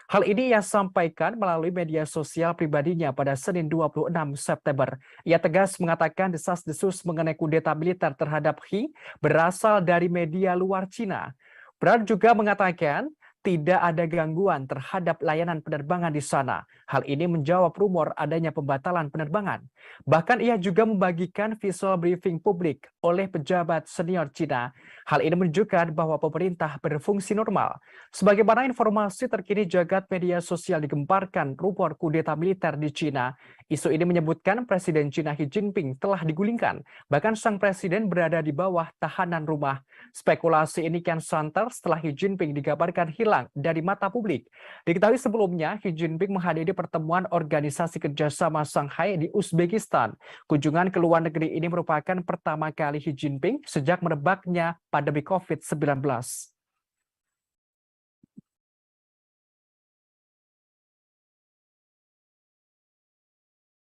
Hal ini ia sampaikan melalui media sosial pribadinya pada Senin 26 September. Ia tegas mengatakan desas-desus mengenai kudeta militer terhadap Xi berasal dari media luar Cina. Brar juga mengatakan tidak ada gangguan terhadap layanan penerbangan di sana. Hal ini menjawab rumor adanya pembatalan penerbangan. Bahkan ia juga membagikan visual briefing publik oleh pejabat senior Cina. Hal ini menunjukkan bahwa pemerintah berfungsi normal. Sebagaimana informasi terkini jagat media sosial digemparkan rumor kudeta militer di Cina. Isu ini menyebutkan Presiden Cina Xi Jinping telah digulingkan. Bahkan sang presiden berada di bawah tahanan rumah. Spekulasi ini kian santer setelah Xi Jinping dikabarkan hilang dari mata publik. Diketahui sebelumnya, Xi Jinping menghadiri pertemuan Organisasi Kerjasama Shanghai di Uzbekistan. Kunjungan ke luar negeri ini merupakan pertama kali Xi Jinping sejak merebaknya pandemi COVID-19.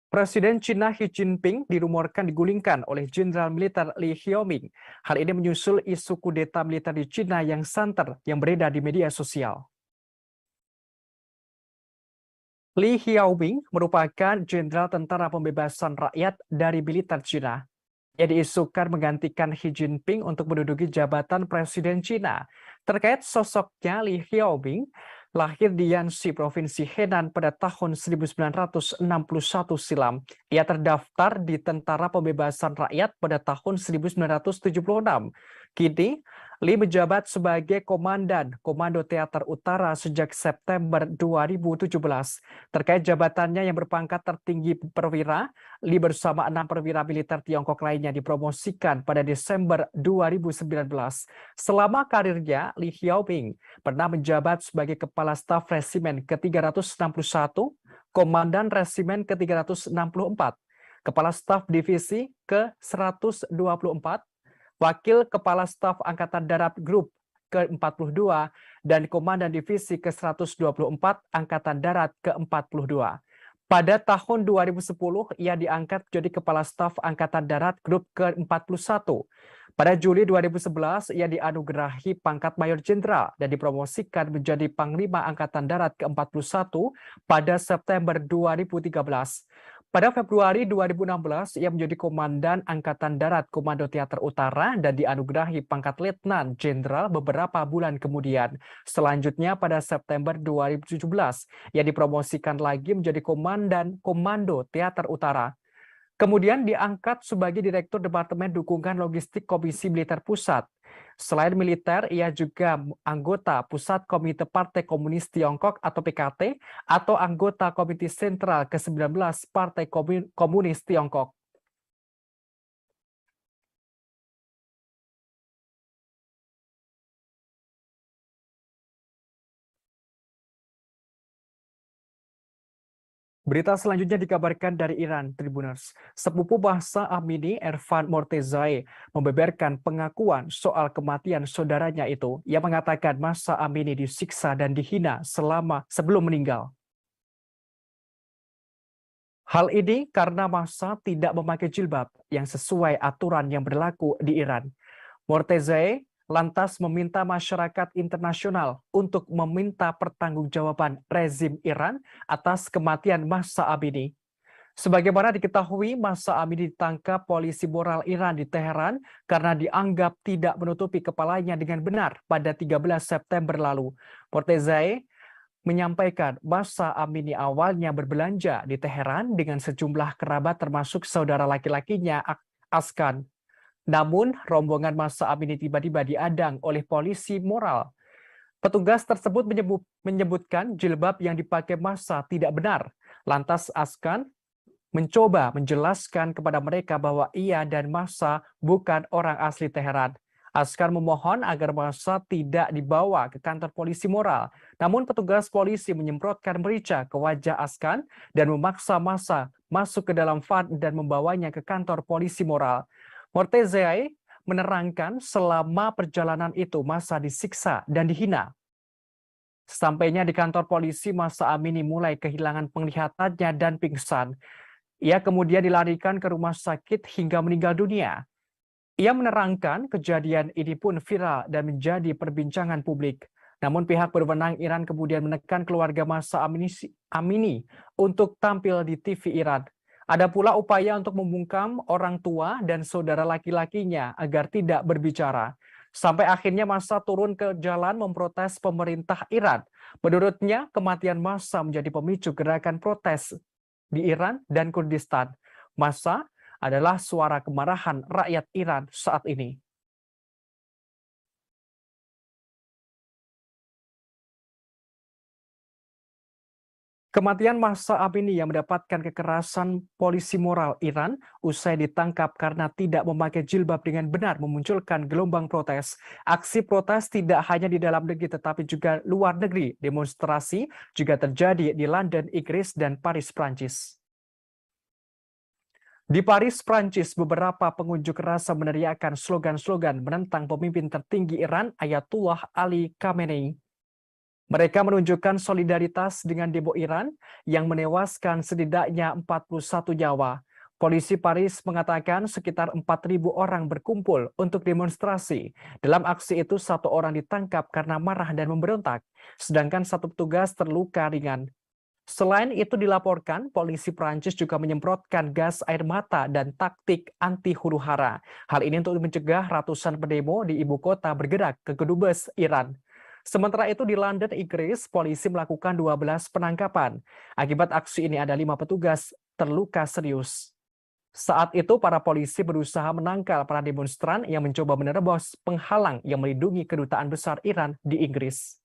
Presiden Cina Xi Jinping dirumorkan digulingkan oleh Jenderal Militer Li Xiaoming. Hal ini menyusul isu kudeta militer di Cina yang santer yang beredar di media sosial. Li Xiaoming merupakan Jenderal Tentara Pembebasan Rakyat dari militer Cina. Ia diisukan menggantikan Xi Jinping untuk menduduki jabatan Presiden Cina. Terkait sosoknya, Li Xiaoming lahir di Yanxi, Provinsi Henan pada tahun 1961 silam. Ia terdaftar di Tentara Pembebasan Rakyat pada tahun 1976. Kini, Li menjabat sebagai Komandan Komando Teater Utara sejak September 2017. Terkait jabatannya yang berpangkat tertinggi perwira, Li bersama 6 perwira militer Tiongkok lainnya dipromosikan pada Desember 2019. Selama karirnya, Li Xiaoming pernah menjabat sebagai Kepala Staf Resimen ke-361, Komandan Resimen ke-364, Kepala Staf Divisi ke-124, Wakil Kepala Staf Angkatan Darat Grup ke-42, dan Komandan Divisi ke-124 Angkatan Darat ke-42. Pada tahun 2010, ia diangkat menjadi Kepala Staf Angkatan Darat Grup ke-41. Pada Juli 2011, ia dianugerahi pangkat Mayor Jenderal dan dipromosikan menjadi Panglima Angkatan Darat ke-41 pada September 2013. Pada Februari 2016, ia menjadi Komandan Angkatan Darat Komando Teater Utara dan dianugerahi pangkat Letnan Jenderal beberapa bulan kemudian. Selanjutnya pada September 2017, ia dipromosikan lagi menjadi Komandan Komando Teater Utara. Kemudian diangkat sebagai Direktur Departemen Dukungan Logistik Komisi Militer Pusat. Selain militer, ia juga anggota Pusat Komite Partai Komunis Tiongkok atau PKT atau anggota Komite Sentral ke-19 Partai Komunis Tiongkok. Berita selanjutnya dikabarkan dari Iran, Tribuners. Sepupu Mahsa Amini, Ervan Mortezai, membeberkan pengakuan soal kematian saudaranya itu. Ia mengatakan Mahsa Amini disiksa dan dihina sebelum meninggal. Hal ini karena Mahsa tidak memakai jilbab yang sesuai aturan yang berlaku di Iran. Mortezai lantas meminta masyarakat internasional untuk meminta pertanggungjawaban rezim Iran atas kematian Mahsa Amini. Sebagaimana diketahui, Mahsa Amini ditangkap polisi moral Iran di Teheran karena dianggap tidak menutupi kepalanya dengan benar pada 13 September lalu. Mortezai menyampaikan Mahsa Amini awalnya berbelanja di Teheran dengan sejumlah kerabat termasuk saudara laki-lakinya Askan. Namun, rombongan Mahsa Amini tiba-tiba diadang oleh polisi moral. Petugas tersebut menyebutkan jilbab yang dipakai Mahsa tidak benar. Lantas Askan mencoba menjelaskan kepada mereka bahwa ia dan Mahsa bukan orang asli Teheran. Askan memohon agar Mahsa tidak dibawa ke kantor polisi moral. Namun petugas polisi menyemprotkan merica ke wajah Askan dan memaksa Mahsa masuk ke dalam van dan membawanya ke kantor polisi moral. Mortezai menerangkan selama perjalanan itu Mahsa disiksa dan dihina. Sampainya di kantor polisi, Mahsa Amini mulai kehilangan penglihatannya dan pingsan. Ia kemudian dilarikan ke rumah sakit hingga meninggal dunia. Ia menerangkan kejadian ini pun viral dan menjadi perbincangan publik. Namun pihak berwenang Iran kemudian menekan keluarga Mahsa Amini untuk tampil di TV Iran. Ada pula upaya untuk membungkam orang tua dan saudara laki-lakinya agar tidak berbicara. Sampai akhirnya Mahsa turun ke jalan memprotes pemerintah Iran. Menurutnya, kematian Mahsa menjadi pemicu gerakan protes di Iran dan Kurdistan. Mahsa adalah suara kemarahan rakyat Iran saat ini. Kematian Mahsa Amini yang mendapatkan kekerasan polisi moral Iran usai ditangkap karena tidak memakai jilbab dengan benar memunculkan gelombang protes. Aksi protes tidak hanya di dalam negeri tetapi juga luar negeri. Demonstrasi juga terjadi di London, Inggris, dan Paris, Prancis. Di Paris, Prancis, beberapa pengunjuk rasa meneriakkan slogan-slogan menentang pemimpin tertinggi Iran, Ayatullah Ali Khamenei. Mereka menunjukkan solidaritas dengan demo Iran yang menewaskan setidaknya 41 nyawa. Polisi Paris mengatakan sekitar 4.000 orang berkumpul untuk demonstrasi. Dalam aksi itu, satu orang ditangkap karena marah dan memberontak, sedangkan satu petugas terluka ringan. Selain itu dilaporkan, polisi Prancis juga menyemprotkan gas air mata dan taktik anti huru-hara. Hal ini untuk mencegah ratusan pendemo di ibu kota bergerak ke Kedubes, Iran. Sementara itu di London, Inggris, polisi melakukan 12 penangkapan. Akibat aksi ini ada 5 petugas terluka serius. Saat itu para polisi berusaha menangkal para demonstran yang mencoba menerobos penghalang yang melindungi kedutaan besar Iran di Inggris.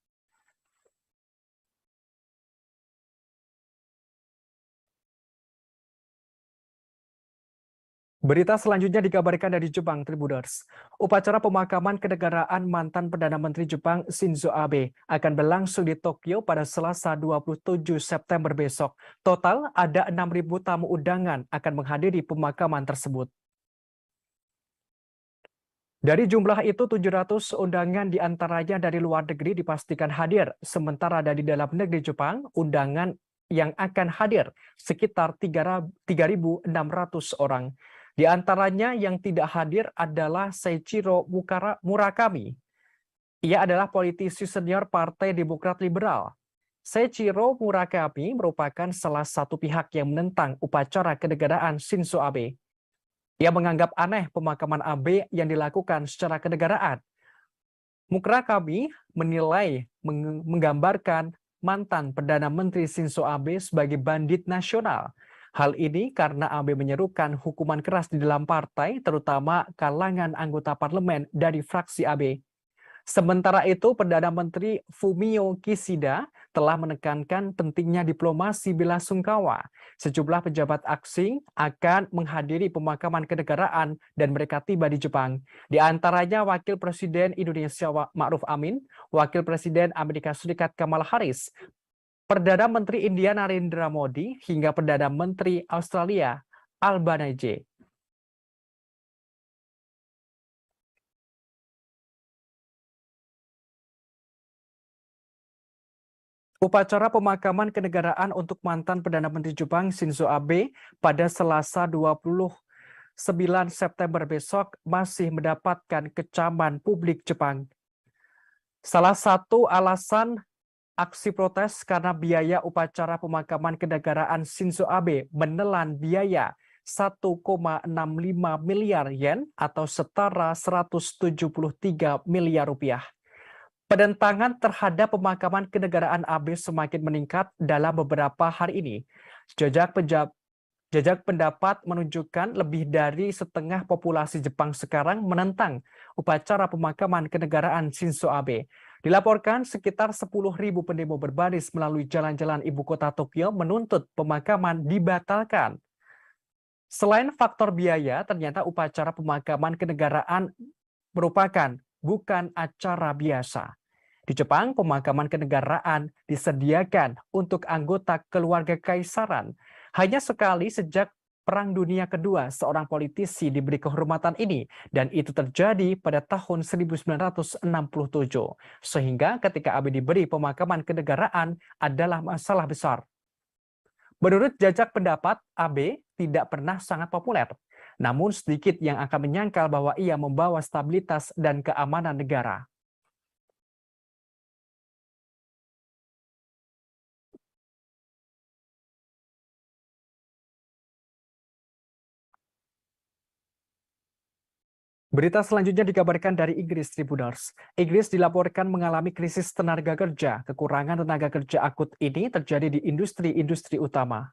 Berita selanjutnya dikabarkan dari Jepang, Tribuners. Upacara pemakaman kenegaraan mantan Perdana Menteri Jepang Shinzo Abe akan berlangsung di Tokyo pada Selasa 27 September besok. Total ada 6.000 tamu undangan akan menghadiri pemakaman tersebut. Dari jumlah itu, 700 undangan diantaranya dari luar negeri dipastikan hadir. Sementara dari dalam negeri Jepang, undangan yang akan hadir sekitar 3.600 orang. Di antaranya yang tidak hadir adalah Seiichiro Murakami. Ia adalah politisi senior Partai Demokrat Liberal. Seiichiro Murakami merupakan salah satu pihak yang menentang upacara kenegaraan Shinzo Abe. Ia menganggap aneh pemakaman Abe yang dilakukan secara kenegaraan. Murakami menilai menggambarkan mantan Perdana Menteri Shinzo Abe sebagai bandit nasional. Hal ini karena Abe menyerukan hukuman keras di dalam partai, terutama kalangan anggota parlemen dari fraksi Abe. Sementara itu, Perdana Menteri Fumio Kishida telah menekankan pentingnya diplomasi bela-sungkawa. Sejumlah pejabat asing akan menghadiri pemakaman kenegaraan dan mereka tiba di Jepang. Di antaranya Wakil Presiden Indonesia Ma'ruf Amin, Wakil Presiden Amerika Serikat Kamala Harris, Perdana Menteri India Narendra Modi, hingga Perdana Menteri Australia Albanese. Upacara pemakaman kenegaraan untuk mantan Perdana Menteri Jepang Shinzo Abe pada Selasa 29 September besok masih mendapatkan kecaman publik Jepang. Salah satu alasan aksi protes karena biaya upacara pemakaman kenegaraan Shinzo Abe menelan biaya 1,65 miliar yen atau setara 173 miliar rupiah. Penentangan terhadap pemakaman kenegaraan Abe semakin meningkat dalam beberapa hari ini. Jajak pendapat menunjukkan lebih dari setengah populasi Jepang sekarang menentang upacara pemakaman kenegaraan Shinzo Abe. Dilaporkan sekitar 10.000 pendemo berbaris melalui jalan-jalan ibu kota Tokyo menuntut pemakaman dibatalkan. Selain faktor biaya, ternyata upacara pemakaman kenegaraan merupakan bukan acara biasa. Di Jepang, pemakaman kenegaraan disediakan untuk anggota keluarga kaisaran. Hanya sekali sejak Perang Dunia Kedua, seorang politisi diberi kehormatan ini, dan itu terjadi pada tahun 1967. Sehingga ketika Abe diberi pemakaman kenegaraan adalah masalah besar. Menurut jajak pendapat, Abe tidak pernah sangat populer. Namun sedikit yang akan menyangkal bahwa ia membawa stabilitas dan keamanan negara. Berita selanjutnya dikabarkan dari Inggris, Tribuners. Inggris dilaporkan mengalami krisis tenaga kerja. Kekurangan tenaga kerja akut ini terjadi di industri-industri utama.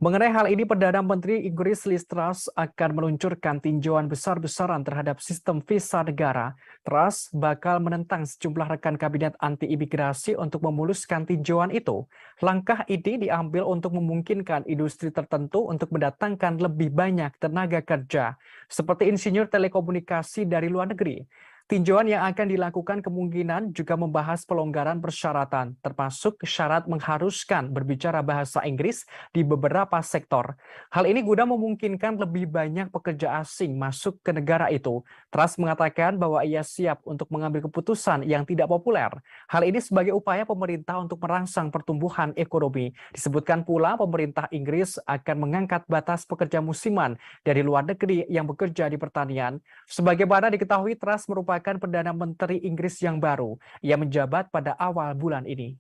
Mengenai hal ini, Perdana Menteri Inggris Liz Truss akan meluncurkan tinjauan besar-besaran terhadap sistem visa negara. Truss bakal menentang sejumlah rekan kabinet anti-imigrasi untuk memuluskan tinjauan itu. Langkah ini diambil untuk memungkinkan industri tertentu untuk mendatangkan lebih banyak tenaga kerja, seperti insinyur telekomunikasi dari luar negeri. Tinjauan yang akan dilakukan kemungkinan juga membahas pelonggaran persyaratan, termasuk syarat mengharuskan berbicara bahasa Inggris di beberapa sektor. Hal ini guna memungkinkan lebih banyak pekerja asing masuk ke negara itu. Truss mengatakan bahwa ia siap untuk mengambil keputusan yang tidak populer. Hal ini sebagai upaya pemerintah untuk merangsang pertumbuhan ekonomi. Disebutkan pula pemerintah Inggris akan mengangkat batas pekerja musiman dari luar negeri yang bekerja di pertanian. Sebagaimana diketahui, Truss merupakan Perdana Menteri Inggris yang baru. Ia menjabat pada awal bulan ini.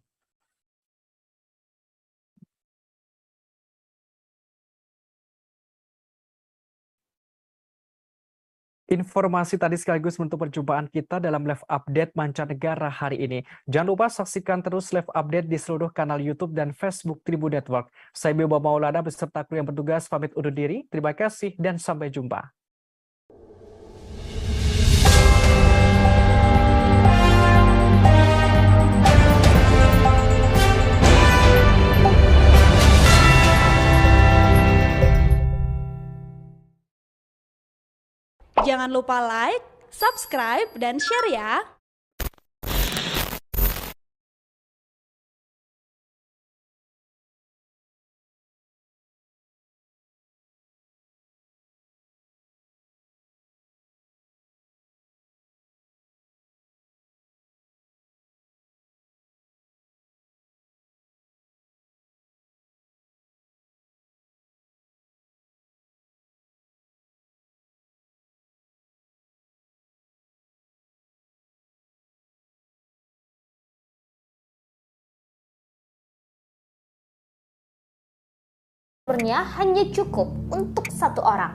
Informasi tadi sekaligus menutup perjumpaan kita dalam live update mancanegara hari ini. Jangan lupa saksikan terus live update di seluruh kanal YouTube dan Facebook Tribun Network. Saya Bima Maulana beserta kru yang bertugas pamit undur diri. Terima kasih dan sampai jumpa. Jangan lupa like, subscribe, dan share ya! Hanya cukup untuk satu orang.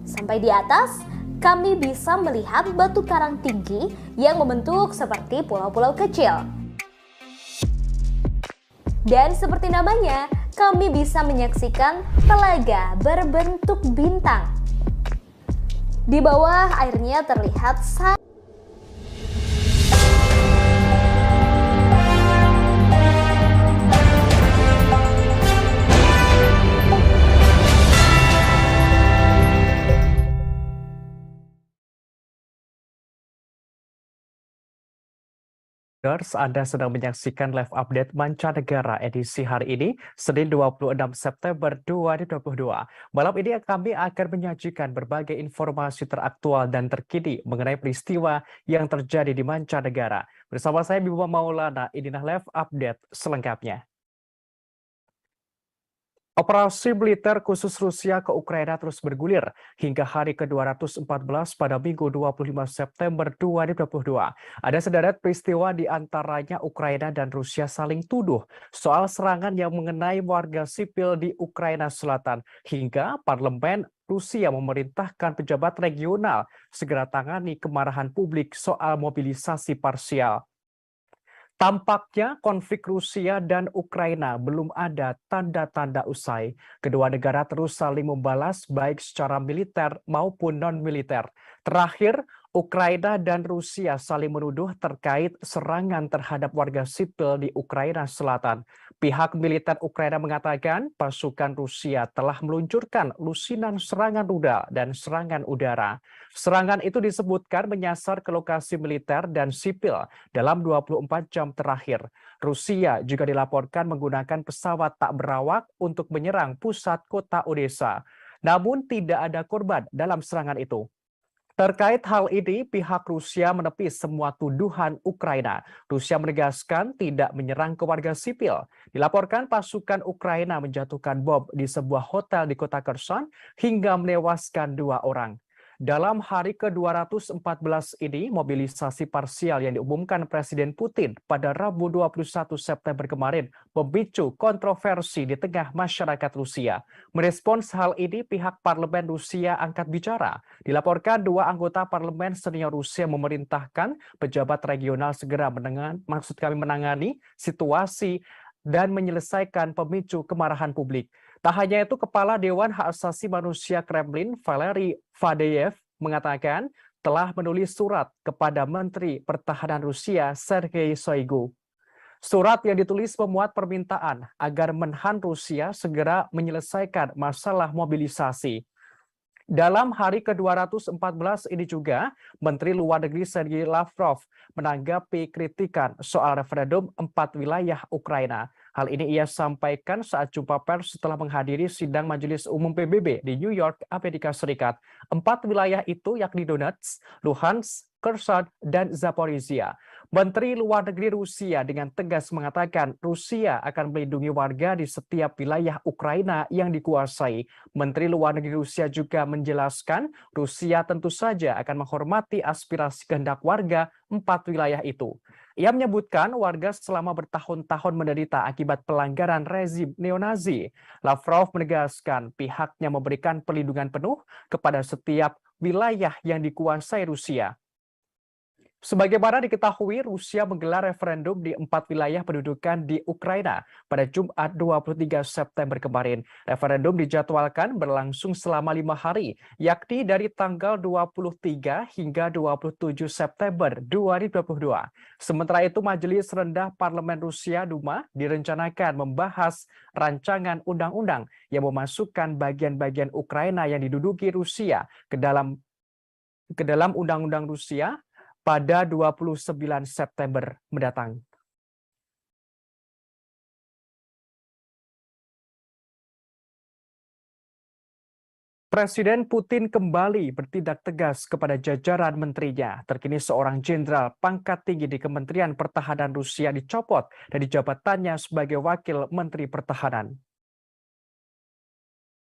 Sampai di atas, kami bisa melihat batu karang tinggi yang membentuk seperti pulau-pulau kecil. Dan seperti namanya, kami bisa menyaksikan telaga berbentuk bintang. Di bawah airnya terlihat Anda sedang menyaksikan live update mancanegara edisi hari ini, Senin 26 September 2022. Malam ini kami akan menyajikan berbagai informasi teraktual dan terkini mengenai peristiwa yang terjadi di mancanegara. Bersama saya Bima Maulana, inilah live update selengkapnya. Operasi militer khusus Rusia ke Ukraina terus bergulir hingga hari ke-214 pada Minggu 25 September 2022. Ada sederet peristiwa di antaranya Ukraina dan Rusia saling tuduh soal serangan yang mengenai warga sipil di Ukraina Selatan, hingga parlemen Rusia memerintahkan pejabat regional segera tangani kemarahan publik soal mobilisasi parsial. Tampaknya konflik Rusia dan Ukraina belum ada tanda-tanda usai. Kedua negara terus saling membalas baik secara militer maupun non-militer. Terakhir, Ukraina dan Rusia saling menuduh terkait serangan terhadap warga sipil di Ukraina Selatan. Pihak militer Ukraina mengatakan pasukan Rusia telah meluncurkan lusinan serangan rudal dan serangan udara. Serangan itu disebutkan menyasar ke lokasi militer dan sipil dalam 24 jam terakhir. Rusia juga dilaporkan menggunakan pesawat tak berawak untuk menyerang pusat kota Odessa. Namun tidak ada korban dalam serangan itu. Terkait hal ini, pihak Rusia menepis semua tuduhan Ukraina. Rusia menegaskan tidak menyerang ke warga sipil. Dilaporkan pasukan Ukraina menjatuhkan bom di sebuah hotel di kota Kherson hingga menewaskan 2 orang. Dalam hari ke-214 ini, mobilisasi parsial yang diumumkan Presiden Putin pada Rabu 21 September kemarin memicu kontroversi di tengah masyarakat Rusia. Merespons hal ini, pihak parlemen Rusia angkat bicara. Dilaporkan 2 anggota parlemen senior Rusia memerintahkan pejabat regional segera menangani situasi dan menyelesaikan pemicu kemarahan publik. Tak hanya itu, Kepala Dewan Hak Asasi Manusia Kremlin, Valery Faddeev, mengatakan telah menulis surat kepada Menteri Pertahanan Rusia, Sergei Shoigu. Surat yang ditulis memuat permintaan agar Menhan Rusia segera menyelesaikan masalah mobilisasi. Dalam hari ke-214 ini juga, Menteri Luar Negeri Sergei Lavrov menanggapi kritikan soal referendum 4 wilayah Ukraina. Hal ini ia sampaikan saat jumpa pers setelah menghadiri sidang Majelis Umum PBB di New York, Amerika Serikat. 4 wilayah itu yakni Donetsk, Luhansk, Kherson, dan Zaporizhia. Menteri Luar Negeri Rusia dengan tegas mengatakan Rusia akan melindungi warga di setiap wilayah Ukraina yang dikuasai. Menteri Luar Negeri Rusia juga menjelaskan Rusia tentu saja akan menghormati aspirasi kehendak warga 4 wilayah itu. Ia menyebutkan warga selama bertahun-tahun menderita akibat pelanggaran rezim neonazi. Lavrov menegaskan pihaknya memberikan perlindungan penuh kepada setiap wilayah yang dikuasai Rusia. Sebagaimana diketahui, Rusia menggelar referendum di 4 wilayah pendudukan di Ukraina pada Jumat 23 September kemarin. Referendum dijadwalkan berlangsung selama 5 hari, yakni dari tanggal 23 hingga 27 September 2022. Sementara itu, Majelis Rendah Parlemen Rusia Duma direncanakan membahas rancangan undang-undang yang memasukkan bagian-bagian Ukraina yang diduduki Rusia ke dalam Undang-Undang Rusia pada 29 September mendatang. Presiden Putin kembali bertindak tegas kepada jajaran menterinya. Terkini seorang jenderal pangkat tinggi di Kementerian Pertahanan Rusia dicopot dari jabatannya sebagai Wakil Menteri Pertahanan.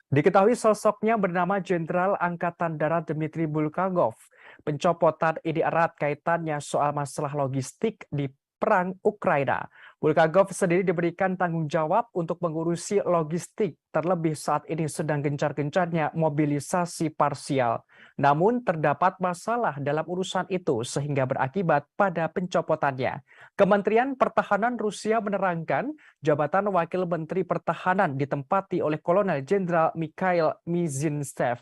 Diketahui sosoknya bernama Jenderal Angkatan Darat Dmitry Bulgakov. Pencopotan ini erat kaitannya soal masalah logistik di perang Ukraina. Bulgakov sendiri diberikan tanggung jawab untuk mengurusi logistik, terlebih saat ini sedang gencar-gencarnya mobilisasi parsial. Namun terdapat masalah dalam urusan itu sehingga berakibat pada pencopotannya. Kementerian Pertahanan Rusia menerangkan jabatan Wakil Menteri Pertahanan ditempati oleh Kolonel Jenderal Mikhail Mizintsev.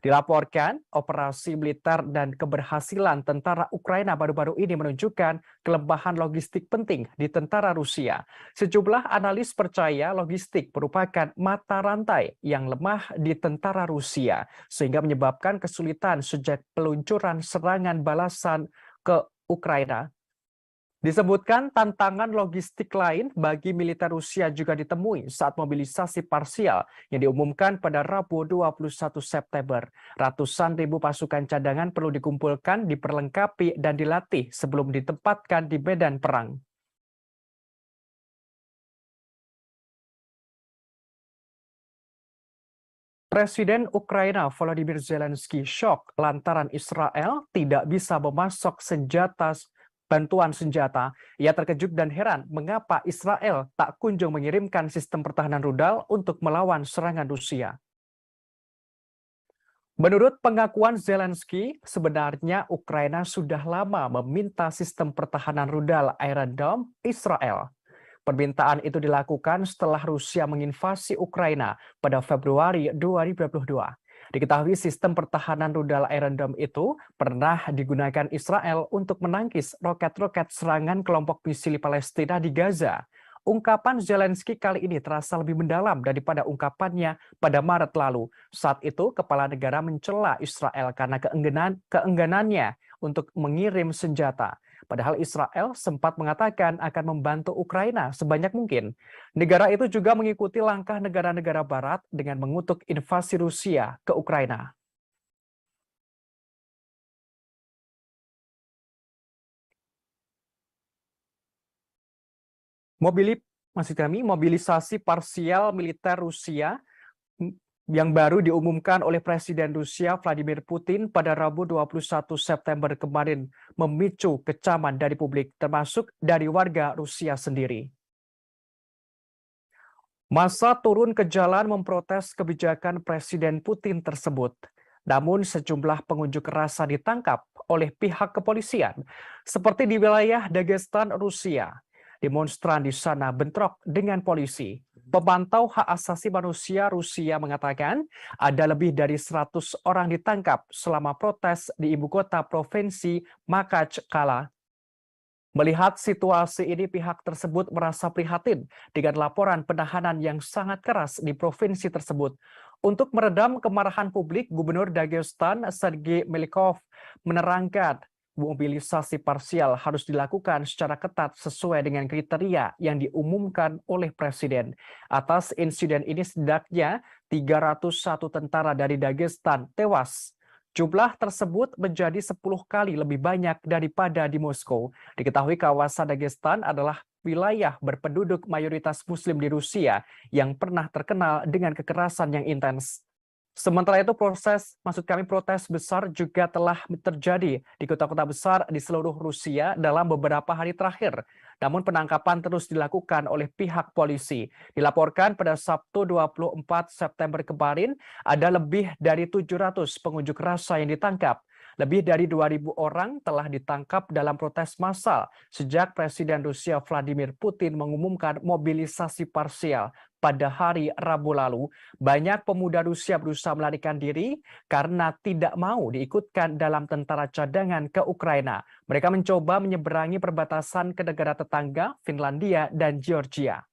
Dilaporkan, operasi militer dan keberhasilan tentara Ukraina baru-baru ini menunjukkan kelemahan logistik penting di tentara Rusia. Sejumlah analis percaya logistik merupakan mata rantai yang lemah di tentara Rusia, sehingga menyebabkan kesulitan sejak peluncuran serangan balasan ke Ukraina. Disebutkan tantangan logistik lain bagi militer Rusia juga ditemui saat mobilisasi parsial yang diumumkan pada Rabu 21 September. Ratusan ribu pasukan cadangan perlu dikumpulkan, diperlengkapi, dan dilatih sebelum ditempatkan di medan perang. Presiden Ukraina Volodymyr Zelensky shock lantaran Israel tidak bisa memasok bantuan senjata. Ia terkejut dan heran mengapa Israel tak kunjung mengirimkan sistem pertahanan rudal untuk melawan serangan Rusia. Menurut pengakuan Zelensky, sebenarnya Ukraina sudah lama meminta sistem pertahanan rudal Iron Dome Israel. Permintaan itu dilakukan setelah Rusia menginvasi Ukraina pada Februari 2022. Diketahui sistem pertahanan rudal Iron Dome itu pernah digunakan Israel untuk menangkis roket-roket serangan kelompok misil Palestina di Gaza. Ungkapan Zelensky kali ini terasa lebih mendalam daripada ungkapannya pada Maret lalu. Saat itu, kepala negara mencela Israel karena keengganannya untuk mengirim senjata. Padahal Israel sempat mengatakan akan membantu Ukraina sebanyak mungkin. Negara itu juga mengikuti langkah negara-negara Barat dengan mengutuk invasi Rusia ke Ukraina. Mobilisasi parsial militer Rusia yang baru diumumkan oleh Presiden Rusia Vladimir Putin pada Rabu 21 September kemarin memicu kecaman dari publik, termasuk dari warga Rusia sendiri. Massa turun ke jalan memprotes kebijakan Presiden Putin tersebut. Namun sejumlah pengunjuk rasa ditangkap oleh pihak kepolisian, seperti di wilayah Dagestan, Rusia. Demonstran di sana bentrok dengan polisi. Pemantau hak asasi manusia Rusia mengatakan ada lebih dari 100 orang ditangkap selama protes di ibu kota provinsi Makhachkala. Melihat situasi ini, pihak tersebut merasa prihatin dengan laporan penahanan yang sangat keras di provinsi tersebut. Untuk meredam kemarahan publik, Gubernur Dagestan Sergei Melikov menerangkan mobilisasi parsial harus dilakukan secara ketat sesuai dengan kriteria yang diumumkan oleh Presiden. Atas insiden ini setidaknya 301 tentara dari Dagestan tewas. Jumlah tersebut menjadi 10 kali lebih banyak daripada di Moskow. Diketahui kawasan Dagestan adalah wilayah berpenduduk mayoritas Muslim di Rusia yang pernah terkenal dengan kekerasan yang intens. Sementara itu protes besar juga telah terjadi di kota-kota besar di seluruh Rusia dalam beberapa hari terakhir. Namun penangkapan terus dilakukan oleh pihak polisi. Dilaporkan pada Sabtu 24 September kemarin ada lebih dari 700 pengunjuk rasa yang ditangkap. Lebih dari 2.000 orang telah ditangkap dalam protes massal sejak Presiden Rusia Vladimir Putin mengumumkan mobilisasi parsial pada hari Rabu lalu. Banyak pemuda Rusia berusaha melarikan diri karena tidak mau diikutkan dalam tentara cadangan ke Ukraina. Mereka mencoba menyeberangi perbatasan ke negara tetangga Finlandia dan Georgia.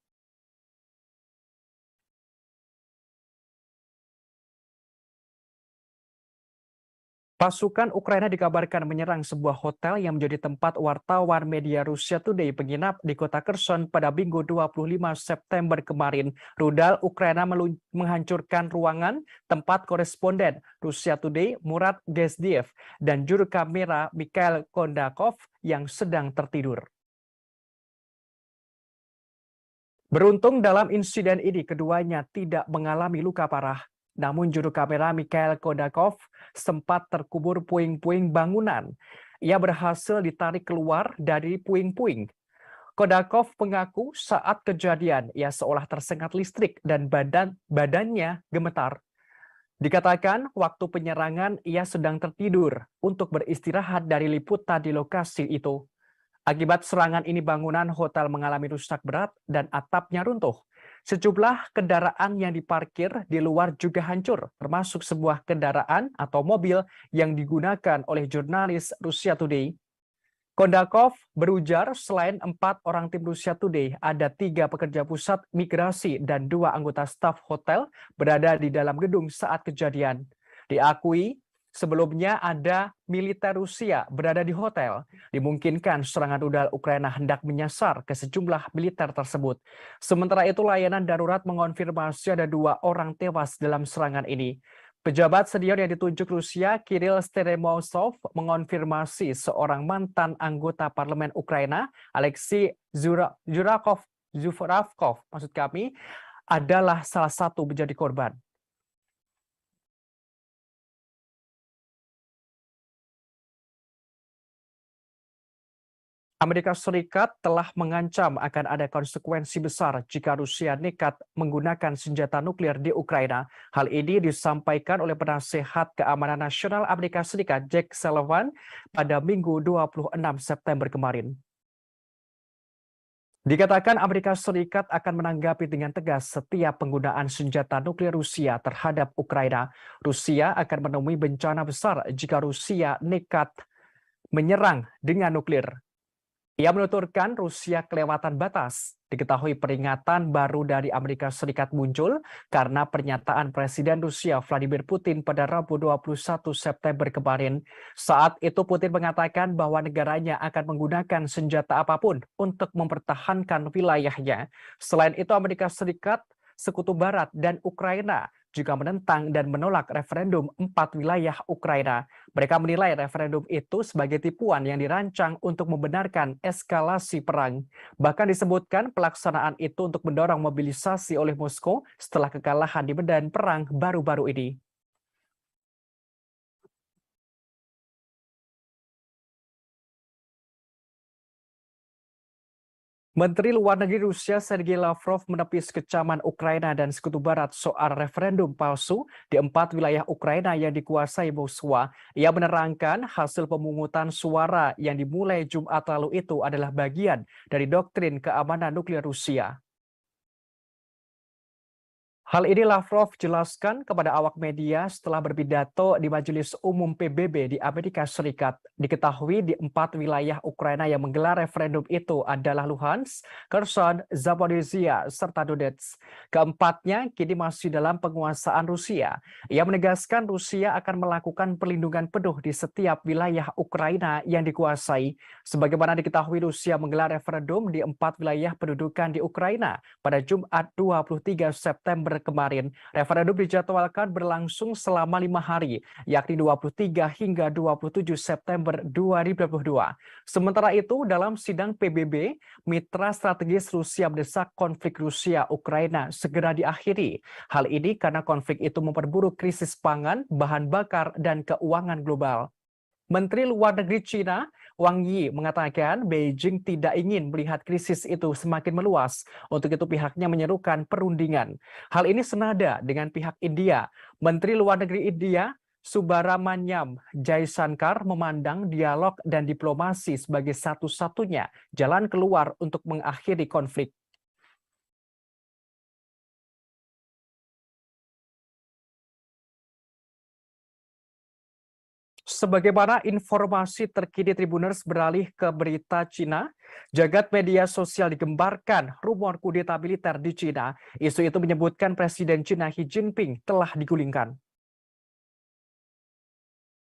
Pasukan Ukraina dikabarkan menyerang sebuah hotel yang menjadi tempat wartawan media Rusia Today menginap di kota Kherson pada Minggu 25 September kemarin. Rudal Ukraina menghancurkan ruangan tempat koresponden Rusia Today Murat Gezdiev dan juru kamera Mikhail Kondakov yang sedang tertidur. Beruntung dalam insiden ini keduanya tidak mengalami luka parah. Namun juru kamera Mikhail Kondakov sempat terkubur puing-puing bangunan. Ia berhasil ditarik keluar dari puing-puing. Kondakov mengaku saat kejadian ia seolah tersengat listrik dan badannya gemetar. Dikatakan waktu penyerangan ia sedang tertidur untuk beristirahat dari liputan di lokasi itu. Akibat serangan ini bangunan hotel mengalami rusak berat dan atapnya runtuh. Sejumlah kendaraan yang diparkir di luar juga hancur, termasuk sebuah kendaraan atau mobil yang digunakan oleh jurnalis Rusia Today. Kondakov berujar selain 4 orang tim Rusia Today, ada 3 pekerja pusat migrasi dan 2 anggota staf hotel berada di dalam gedung saat kejadian. Diakui sebelumnya ada militer Rusia berada di hotel. Dimungkinkan serangan rudal Ukraina hendak menyasar ke sejumlah militer tersebut. Sementara itu layanan darurat mengonfirmasi ada 2 orang tewas dalam serangan ini. Pejabat senior yang ditunjuk Rusia, Kirill Steremosov, mengonfirmasi seorang mantan anggota parlemen Ukraina, Alexei Zuravkov, adalah salah satu menjadi korban. Amerika Serikat telah mengancam akan ada konsekuensi besar jika Rusia nekat menggunakan senjata nuklir di Ukraina. Hal ini disampaikan oleh Penasehat Keamanan Nasional Amerika Serikat Jake Sullivan pada Minggu 26 September kemarin. Dikatakan Amerika Serikat akan menanggapi dengan tegas setiap penggunaan senjata nuklir Rusia terhadap Ukraina. Rusia akan menemui bencana besar jika Rusia nekat menyerang dengan nuklir. Ia menuturkan Rusia kelewatan batas. Diketahui peringatan baru dari Amerika Serikat muncul karena pernyataan Presiden Rusia Vladimir Putin pada Rabu 21 September kemarin. Saat itu Putin mengatakan bahwa negaranya akan menggunakan senjata apapun untuk mempertahankan wilayahnya. Selain itu Amerika Serikat, Sekutu Barat, dan Ukraina juga menentang dan menolak referendum 4 wilayah Ukraina. Mereka menilai referendum itu sebagai tipuan yang dirancang untuk membenarkan eskalasi perang. Bahkan disebutkan pelaksanaan itu untuk mendorong mobilisasi oleh Moskow setelah kekalahan di medan perang baru-baru ini. Menteri Luar Negeri Rusia Sergei Lavrov menepis kecaman Ukraina dan Sekutu Barat soal referendum palsu di 4 wilayah Ukraina yang dikuasai Moskwa. Ia menerangkan hasil pemungutan suara yang dimulai Jumat lalu itu adalah bagian dari doktrin keamanan nuklir Rusia. Hal ini Lavrov jelaskan kepada awak media setelah berpidato di Majelis Umum PBB di Amerika Serikat. Diketahui di 4 wilayah Ukraina yang menggelar referendum itu adalah Luhansk, Kherson, Zaporizhia, serta Donetsk. Keempatnya kini masih dalam penguasaan Rusia. Ia menegaskan Rusia akan melakukan perlindungan penuh di setiap wilayah Ukraina yang dikuasai. Sebagaimana diketahui Rusia menggelar referendum di 4 wilayah pendudukan di Ukraina pada Jumat 23 September kemarin. Referendum dijadwalkan berlangsung selama 5 hari, yakni 23 hingga 27 September 2022. Sementara itu, dalam sidang PBB, mitra strategis Rusia mendesak konflik Rusia-Ukraina segera diakhiri. Hal ini karena konflik itu memperburuk krisis pangan, bahan bakar, dan keuangan global. Menteri Luar Negeri Cina, Wang Yi, mengatakan Beijing tidak ingin melihat krisis itu semakin meluas. Untuk itu pihaknya menyerukan perundingan. Hal ini senada dengan pihak India. Menteri Luar Negeri India, Subrahmanyam Jaishankar, memandang dialog dan diplomasi sebagai satu-satunya jalan keluar untuk mengakhiri konflik. Sebagaimana informasi terkini Tribuners beralih ke berita Cina, jagat media sosial digembarkan rumor kudeta militer di Cina. Isu itu menyebutkan Presiden Cina Xi Jinping telah digulingkan.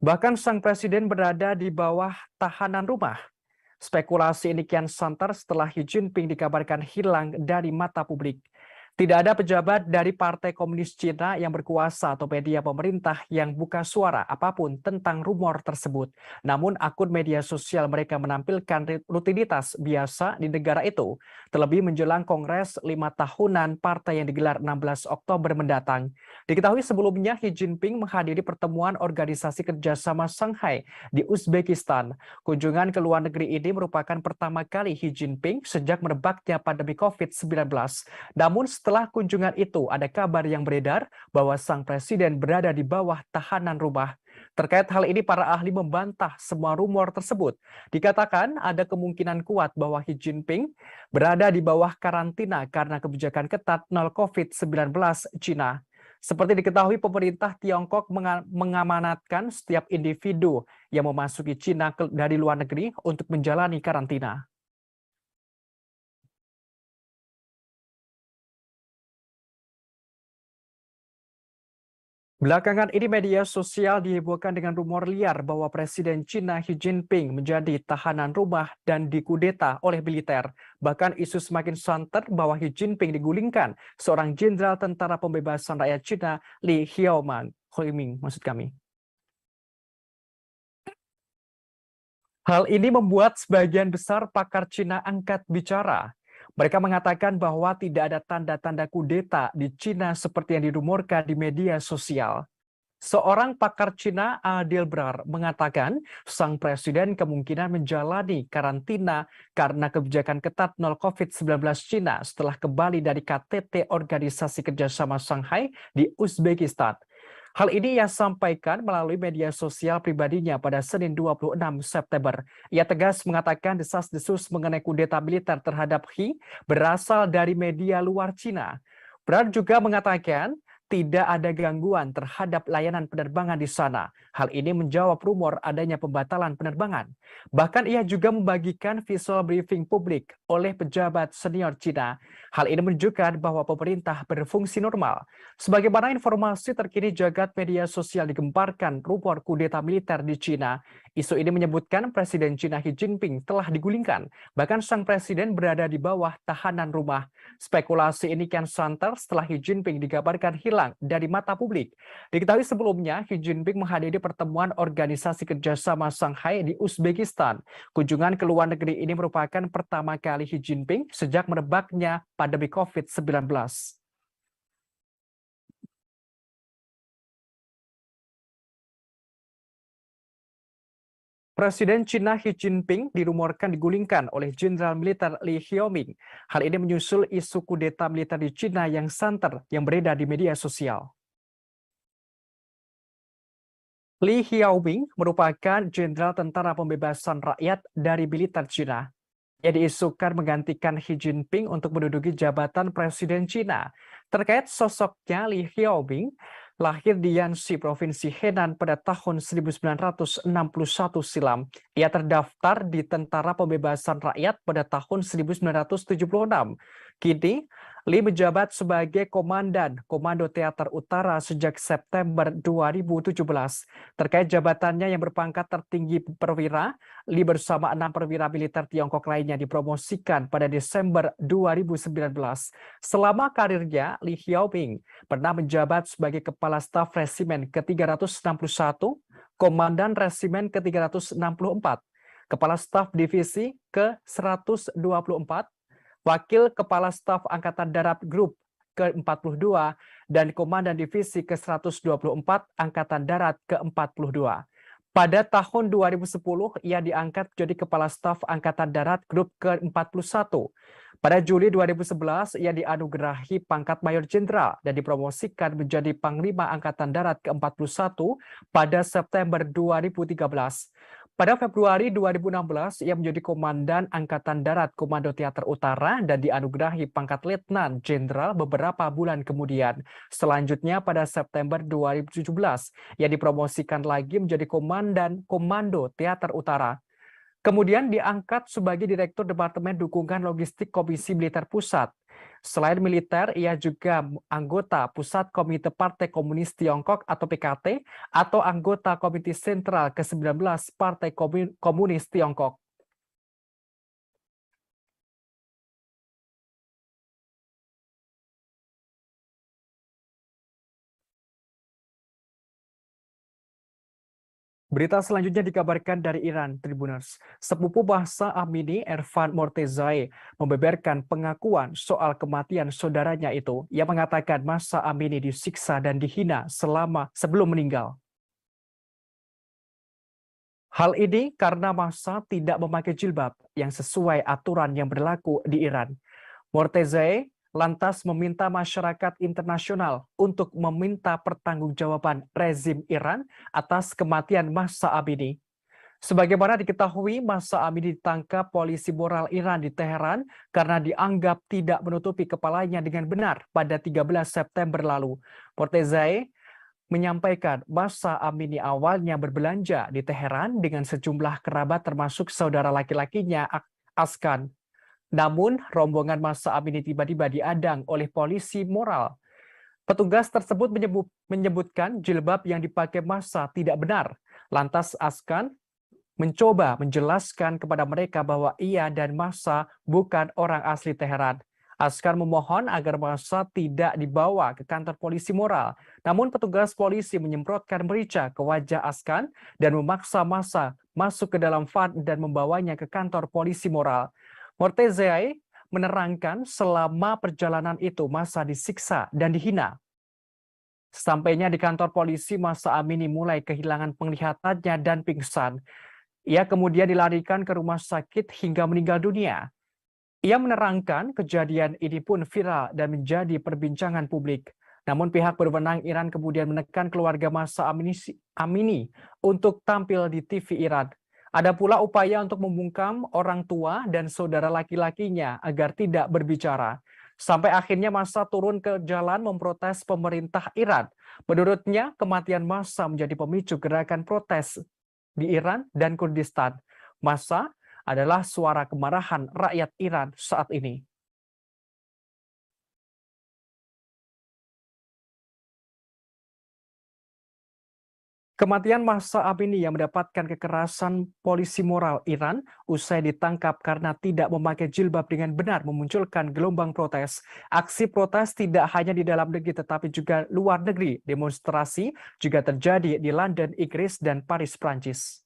Bahkan sang presiden berada di bawah tahanan rumah. Spekulasi ini kian santer setelah Xi Jinping dikabarkan hilang dari mata publik. Tidak ada pejabat dari Partai Komunis Cina yang berkuasa atau media pemerintah yang buka suara apapun tentang rumor tersebut. Namun akun media sosial mereka menampilkan rutinitas biasa di negara itu, terlebih menjelang Kongres 5 tahunan partai yang digelar 16 Oktober mendatang. Diketahui sebelumnya Xi Jinping menghadiri pertemuan Organisasi Kerjasama Shanghai di Uzbekistan. Kunjungan ke luar negeri ini merupakan pertama kali Xi Jinping sejak merebaknya pandemi COVID-19. Namun setelah kunjungan itu, ada kabar yang beredar bahwa sang presiden berada di bawah tahanan rumah. Terkait hal ini, para ahli membantah semua rumor tersebut. Dikatakan ada kemungkinan kuat bahwa Xi Jinping berada di bawah karantina karena kebijakan ketat nol COVID-19 Cina. Seperti diketahui, pemerintah Tiongkok mengamanatkan setiap individu yang memasuki Cina dari luar negeri untuk menjalani karantina. Belakangan ini media sosial dihebohkan dengan rumor liar bahwa Presiden Cina Xi Jinping menjadi tahanan rumah dan dikudeta oleh militer. Bahkan isu semakin santer bahwa Xi Jinping digulingkan seorang jenderal tentara pembebasan rakyat Cina Li Xiaoming maksud kami. Hal ini membuat sebagian besar pakar Cina angkat bicara. Mereka mengatakan bahwa tidak ada tanda-tanda kudeta di Cina seperti yang dirumorkan di media sosial. Seorang pakar Cina, Adil Brar, mengatakan sang presiden kemungkinan menjalani karantina karena kebijakan ketat nol COVID-19 Cina setelah kembali dari KTT Organisasi Kerjasama Shanghai di Uzbekistan. Hal ini ia sampaikan melalui media sosial pribadinya pada Senin 26 September. Ia tegas mengatakan desas-desus mengenai kudeta militer terhadap Xi berasal dari media luar Cina. Brad juga mengatakan tidak ada gangguan terhadap layanan penerbangan di sana. Hal ini menjawab rumor adanya pembatalan penerbangan. Bahkan ia juga membagikan visual briefing publik oleh pejabat senior Cina. Hal ini menunjukkan bahwa pemerintah berfungsi normal. Sebagaimana informasi terkini jagat media sosial digemparkan rumor kudeta militer di Cina. Isu ini menyebutkan Presiden Cina Xi Jinping telah digulingkan. Bahkan sang presiden berada di bawah tahanan rumah. Spekulasi ini kian santer setelah Xi Jinping dikabarkan hilang dari mata publik. Diketahui sebelumnya, Xi Jinping menghadiri pertemuan Organisasi Kerjasama Shanghai di Uzbekistan. Kunjungan ke luar negeri ini merupakan pertama kali Xi Jinping sejak merebaknya pandemi COVID-19. Presiden Cina Xi Jinping dirumorkan digulingkan oleh Jenderal Militer Li Xiaoming. Hal ini menyusul isu kudeta militer di Cina yang santer yang beredar di media sosial. Li Xiaoming merupakan jenderal tentara pembebasan rakyat dari militer Cina. Ia diisukan menggantikan Xi Jinping untuk menduduki jabatan Presiden Cina. Terkait sosoknya, Li Xiaobing lahir di Yanxi, Provinsi Henan pada tahun 1961 silam. Ia terdaftar di Tentara Pembebasan Rakyat pada tahun 1976. Kini, Li menjabat sebagai Komandan Komando Teater Utara sejak September 2017. Terkait jabatannya yang berpangkat tertinggi perwira, Li bersama 6 perwira militer Tiongkok lainnya dipromosikan pada Desember 2019. Selama karirnya, Li Xiaobing pernah menjabat sebagai Kepala Staf Resimen ke-361, Komandan Resimen ke-364, Kepala Staf Divisi ke-124, Wakil Kepala Staf Angkatan Darat Grup ke-42, dan Komandan Divisi ke-124 Angkatan Darat ke-42. Pada tahun 2010, ia diangkat jadi Kepala Staf Angkatan Darat Grup ke-41. Pada Juli 2011, ia dianugerahi pangkat Mayor Jenderal dan dipromosikan menjadi Panglima Angkatan Darat ke-41 pada September 2013. Pada Februari 2016, ia menjadi Komandan Angkatan Darat Komando Teater Utara dan dianugerahi pangkat Letnan Jenderal beberapa bulan kemudian. Selanjutnya pada September 2017, ia dipromosikan lagi menjadi Komandan Komando Teater Utara. Kemudian diangkat sebagai Direktur Departemen Dukungan Logistik Komisi Militer Pusat. Selain militer, ia juga anggota Pusat Komite Partai Komunis Tiongkok atau PKT atau anggota Komite Sentral ke-19 Partai Komunis Tiongkok. Berita selanjutnya dikabarkan dari Iran, Tribuners. Sepupu Mahsa Amini, Ervan Mortezai, membeberkan pengakuan soal kematian saudaranya itu. Ia mengatakan Mahsa Amini disiksa dan dihina sebelum meninggal. Hal ini karena Mahsa tidak memakai jilbab yang sesuai aturan yang berlaku di Iran. Mortezai lantas meminta masyarakat internasional untuk meminta pertanggungjawaban rezim Iran atas kematian Mahsa Amini. Sebagaimana diketahui, Mahsa Amini ditangkap polisi moral Iran di Teheran karena dianggap tidak menutupi kepalanya dengan benar pada 13 September lalu. Mortezai menyampaikan Mahsa Amini awalnya berbelanja di Teheran dengan sejumlah kerabat termasuk saudara laki-lakinya Askan. Namun, rombongan Mahsa Amini tiba-tiba diadang oleh polisi moral. Petugas tersebut menyebutkan jilbab yang dipakai Mahsa tidak benar. Lantas Askan mencoba menjelaskan kepada mereka bahwa ia dan Mahsa bukan orang asli Teheran. Askan memohon agar Mahsa tidak dibawa ke kantor polisi moral. Namun petugas polisi menyemprotkan merica ke wajah Askan dan memaksa Mahsa masuk ke dalam van dan membawanya ke kantor polisi moral. Mortezai menerangkan selama perjalanan itu Mahsa disiksa dan dihina. Sampainya di kantor polisi, Mahsa Amini mulai kehilangan penglihatannya dan pingsan. Ia kemudian dilarikan ke rumah sakit hingga meninggal dunia. Ia menerangkan kejadian ini pun viral dan menjadi perbincangan publik. Namun pihak berwenang Iran kemudian menekan keluarga Mahsa Amini untuk tampil di TV Iran. Ada pula upaya untuk membungkam orang tua dan saudara laki-lakinya agar tidak berbicara. Sampai akhirnya Mahsa turun ke jalan memprotes pemerintah Iran. Menurutnya, kematian Mahsa menjadi pemicu gerakan protes di Iran dan Kurdistan. Mahsa adalah suara kemarahan rakyat Iran saat ini. Kematian Mahsa Amini yang mendapatkan kekerasan polisi moral Iran usai ditangkap karena tidak memakai jilbab dengan benar memunculkan gelombang protes. Aksi protes tidak hanya di dalam negeri tetapi juga luar negeri. Demonstrasi juga terjadi di London, Inggris, dan Paris, Prancis.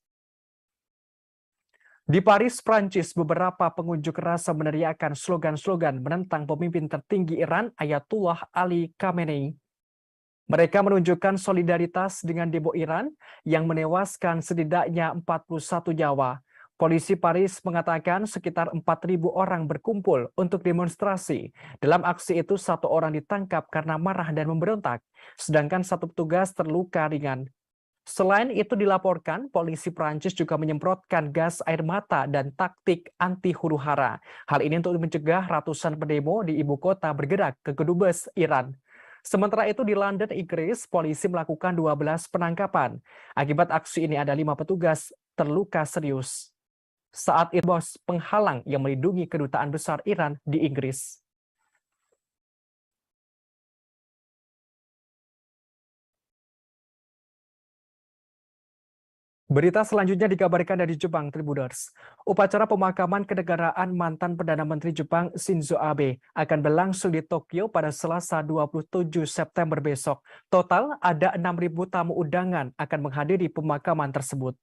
Di Paris, Prancis, beberapa pengunjuk rasa meneriakkan slogan-slogan menentang pemimpin tertinggi Iran, Ayatullah Ali Khamenei. Mereka menunjukkan solidaritas dengan demo Iran yang menewaskan setidaknya 41 nyawa. Polisi Paris mengatakan sekitar 4.000 orang berkumpul untuk demonstrasi. Dalam aksi itu, 1 orang ditangkap karena marah dan memberontak, sedangkan 1 petugas terluka ringan. Selain itu dilaporkan, polisi Prancis juga menyemprotkan gas air mata dan taktik anti huru-hara. Hal ini untuk mencegah ratusan pendemo di ibu kota bergerak ke Kedubes, Iran. Sementara itu di London, Inggris, polisi melakukan 12 penangkapan. Akibat aksi ini ada 5 petugas terluka serius. Saat itu bos penghalang yang melindungi kedutaan besar Iran di Inggris. Berita selanjutnya dikabarkan dari Jepang, Tribuners. Upacara pemakaman kenegaraan mantan Perdana Menteri Jepang Shinzo Abe akan berlangsung di Tokyo pada Selasa 27 September besok. Total ada 6.000 tamu undangan akan menghadiri pemakaman tersebut.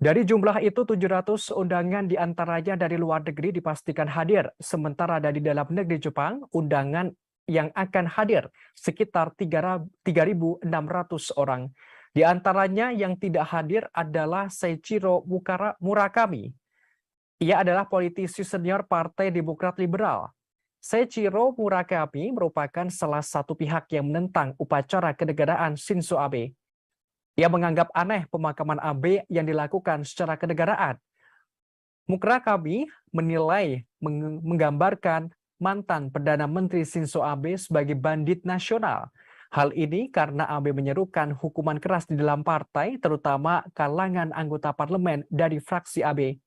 Dari jumlah itu, 700 undangan diantaranya dari luar negeri dipastikan hadir. Sementara dari dalam negeri Jepang, undangan yang akan hadir sekitar 3.600 orang. Di antaranya yang tidak hadir adalah Seiichiro Murakami. Ia adalah politisi senior Partai Demokrat Liberal. Seiichiro Murakami merupakan salah satu pihak yang menentang upacara kenegaraan Shinzo Abe. Ia menganggap aneh pemakaman Abe yang dilakukan secara kenegaraan. Murakami menilai menggambarkan mantan Perdana Menteri Shinzo Abe sebagai bandit nasional. Hal ini karena Abe menyerukan hukuman keras di dalam partai, terutama kalangan anggota parlemen dari fraksi Abe.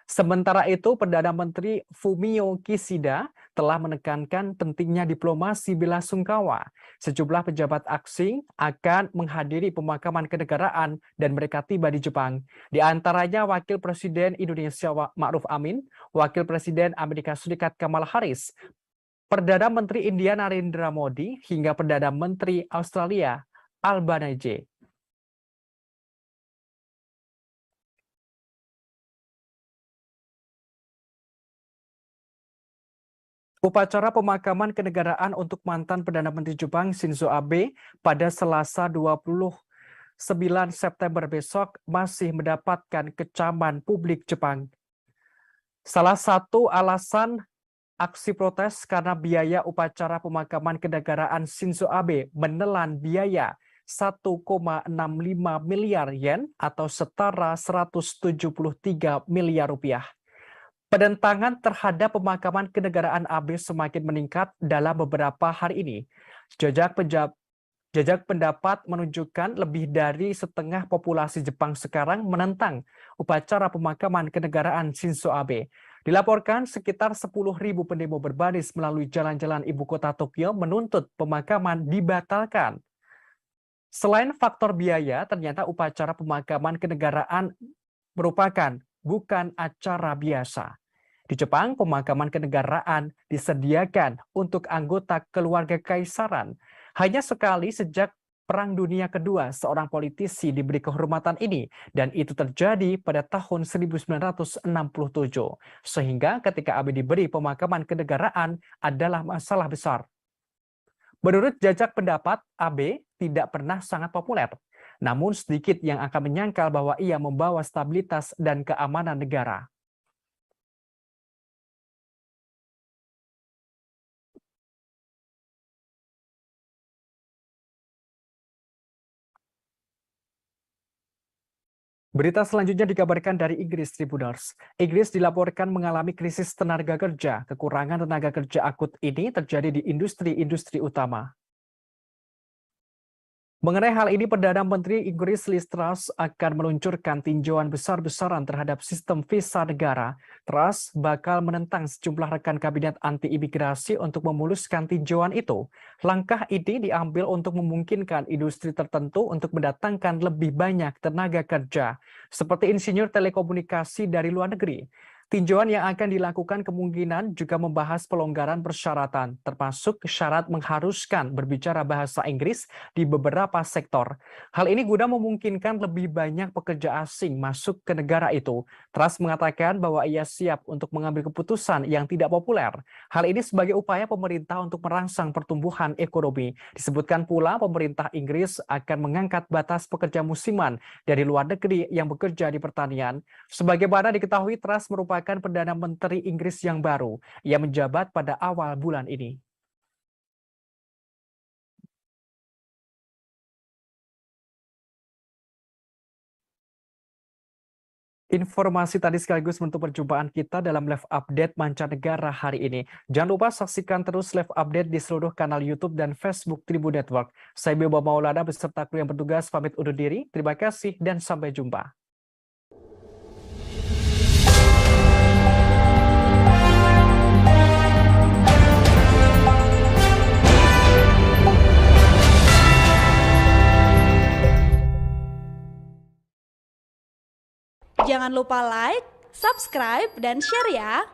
Sementara itu, Perdana Menteri Fumio Kishida telah menekankan pentingnya diplomasi belasungkawa. Sejumlah pejabat asing akan menghadiri pemakaman kenegaraan dan mereka tiba di Jepang. Di antaranya Wakil Presiden Indonesia Ma'ruf Amin, Wakil Presiden Amerika Serikat Kamala Harris, Perdana Menteri India Narendra Modi, hingga Perdana Menteri Australia Albanese. Upacara pemakaman kenegaraan untuk mantan Perdana Menteri Jepang Shinzo Abe pada Selasa 29 September besok masih mendapatkan kecaman publik Jepang. Salah satu alasan aksi protes karena biaya upacara pemakaman kenegaraan Shinzo Abe menelan biaya 1,65 miliar yen atau setara 173 miliar rupiah. Penentangan terhadap pemakaman kenegaraan Abe semakin meningkat dalam beberapa hari ini. Jajak pendapat menunjukkan lebih dari setengah populasi Jepang sekarang menentang upacara pemakaman kenegaraan Shinzo Abe. Dilaporkan sekitar 10.000 pendemo berbaris melalui jalan-jalan ibu kota Tokyo menuntut pemakaman dibatalkan. Selain faktor biaya, ternyata upacara pemakaman kenegaraan merupakan bukan acara biasa. Di Jepang, pemakaman kenegaraan disediakan untuk anggota keluarga kaisaran. Hanya sekali sejak Perang Dunia Kedua, seorang politisi diberi kehormatan ini, dan itu terjadi pada tahun 1967. Sehingga ketika Abe diberi pemakaman kenegaraan adalah masalah besar. Menurut jajak pendapat, Abe tidak pernah sangat populer. Namun sedikit yang akan menyangkal bahwa ia membawa stabilitas dan keamanan negara. Berita selanjutnya dikabarkan dari Inggris, Tribuners. Inggris dilaporkan mengalami krisis tenaga kerja. Kekurangan tenaga kerja akut ini terjadi di industri-industri utama. Mengenai hal ini, Perdana Menteri Inggris Liz Truss akan meluncurkan tinjauan besar-besaran terhadap sistem visa negara. Truss bakal menentang sejumlah rekan kabinet anti-imigrasi untuk memuluskan tinjauan itu. Langkah ini diambil untuk memungkinkan industri tertentu untuk mendatangkan lebih banyak tenaga kerja, seperti insinyur telekomunikasi dari luar negeri. Tinjauan yang akan dilakukan kemungkinan juga membahas pelonggaran persyaratan, termasuk syarat mengharuskan berbicara bahasa Inggris di beberapa sektor. Hal ini guna memungkinkan lebih banyak pekerja asing masuk ke negara itu. Truss mengatakan bahwa ia siap untuk mengambil keputusan yang tidak populer. Hal ini sebagai upaya pemerintah untuk merangsang pertumbuhan ekonomi. Disebutkan pula pemerintah Inggris akan mengangkat batas pekerja musiman dari luar negeri yang bekerja di pertanian. Sebagaimana diketahui, Truss merupakan Perdana Menteri Inggris yang baru. Ia menjabat pada awal bulan ini. Informasi tadi sekaligus menutup perjumpaan kita dalam live update mancanegara hari ini. Jangan lupa saksikan terus live update di seluruh kanal YouTube dan Facebook Tribun Network. Saya Bima Maulana beserta kru yang bertugas pamit undur diri. Terima kasih dan sampai jumpa. Jangan lupa like, subscribe, dan share ya!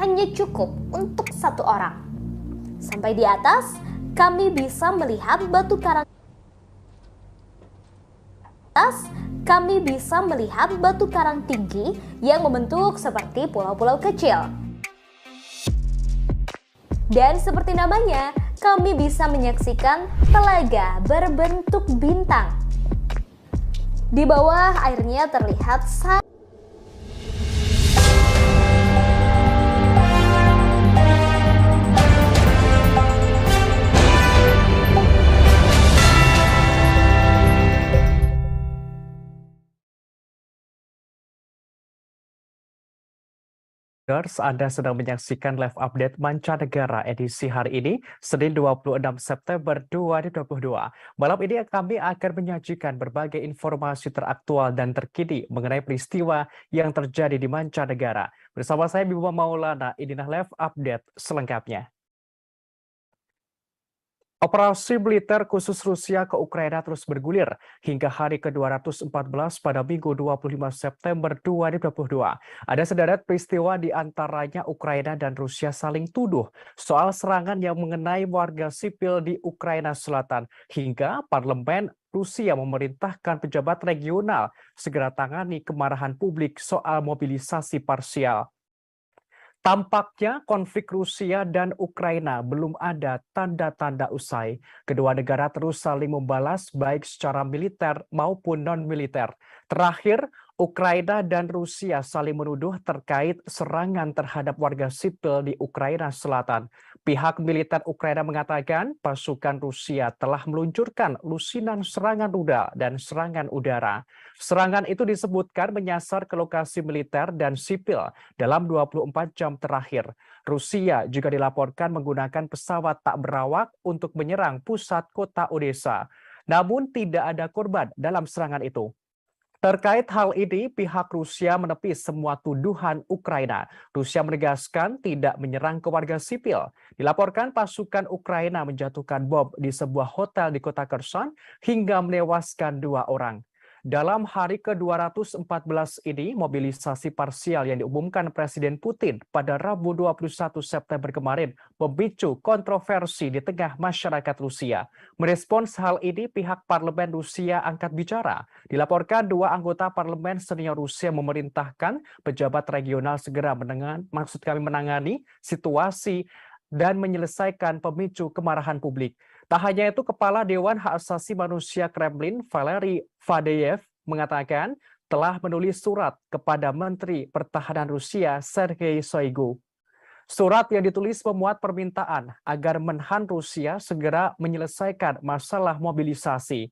Hanya cukup untuk satu orang. Sampai di atas, kami bisa melihat batu karang tinggi yang membentuk seperti pulau-pulau kecil. Dan seperti namanya, kami bisa menyaksikan telaga berbentuk bintang. Di bawah airnya terlihat Anda sedang menyaksikan live update mancanegara edisi hari ini, Senin 26 September 2022. Malam ini kami akan menyajikan berbagai informasi teraktual dan terkini mengenai peristiwa yang terjadi di mancanegara. Bersama saya Bima Maulana, inilah live update selengkapnya. Operasi militer khusus Rusia ke Ukraina terus bergulir hingga hari ke-214 pada Minggu 25 September 2022. Ada sederet peristiwa di antaranya Ukraina dan Rusia saling tuduh soal serangan yang mengenai warga sipil di Ukraina Selatan, hingga parlemen Rusia memerintahkan pejabat regional segera tangani kemarahan publik soal mobilisasi parsial. Tampaknya konflik Rusia dan Ukraina belum ada tanda-tanda usai. Kedua negara terus saling membalas baik secara militer maupun non-militer. Terakhir, Ukraina dan Rusia saling menuduh terkait serangan terhadap warga sipil di Ukraina Selatan. Pihak militer Ukraina mengatakan pasukan Rusia telah meluncurkan lusinan serangan rudal dan serangan udara. Serangan itu disebutkan menyasar ke lokasi militer dan sipil dalam 24 jam terakhir. Rusia juga dilaporkan menggunakan pesawat tak berawak untuk menyerang pusat kota Odessa. Namun tidak ada korban dalam serangan itu. Terkait hal ini, pihak Rusia menepis semua tuduhan Ukraina. Rusia menegaskan tidak menyerang ke warga sipil. Dilaporkan pasukan Ukraina menjatuhkan bom di sebuah hotel di kota Kherson hingga menewaskan 2 orang. Dalam hari ke-214 ini, mobilisasi parsial yang diumumkan Presiden Putin pada Rabu 21 September kemarin memicu kontroversi di tengah masyarakat Rusia. Merespons hal ini, pihak parlemen Rusia angkat bicara. Dilaporkan 2 anggota parlemen senior Rusia memerintahkan pejabat regional segera menangani situasi dan menyelesaikan pemicu kemarahan publik. Tak hanya itu, Kepala Dewan Hak Asasi Manusia Kremlin, Valery Faddeev, mengatakan telah menulis surat kepada Menteri Pertahanan Rusia, Sergei Shoigu. Surat yang ditulis memuat permintaan agar Menhan Rusia segera menyelesaikan masalah mobilisasi.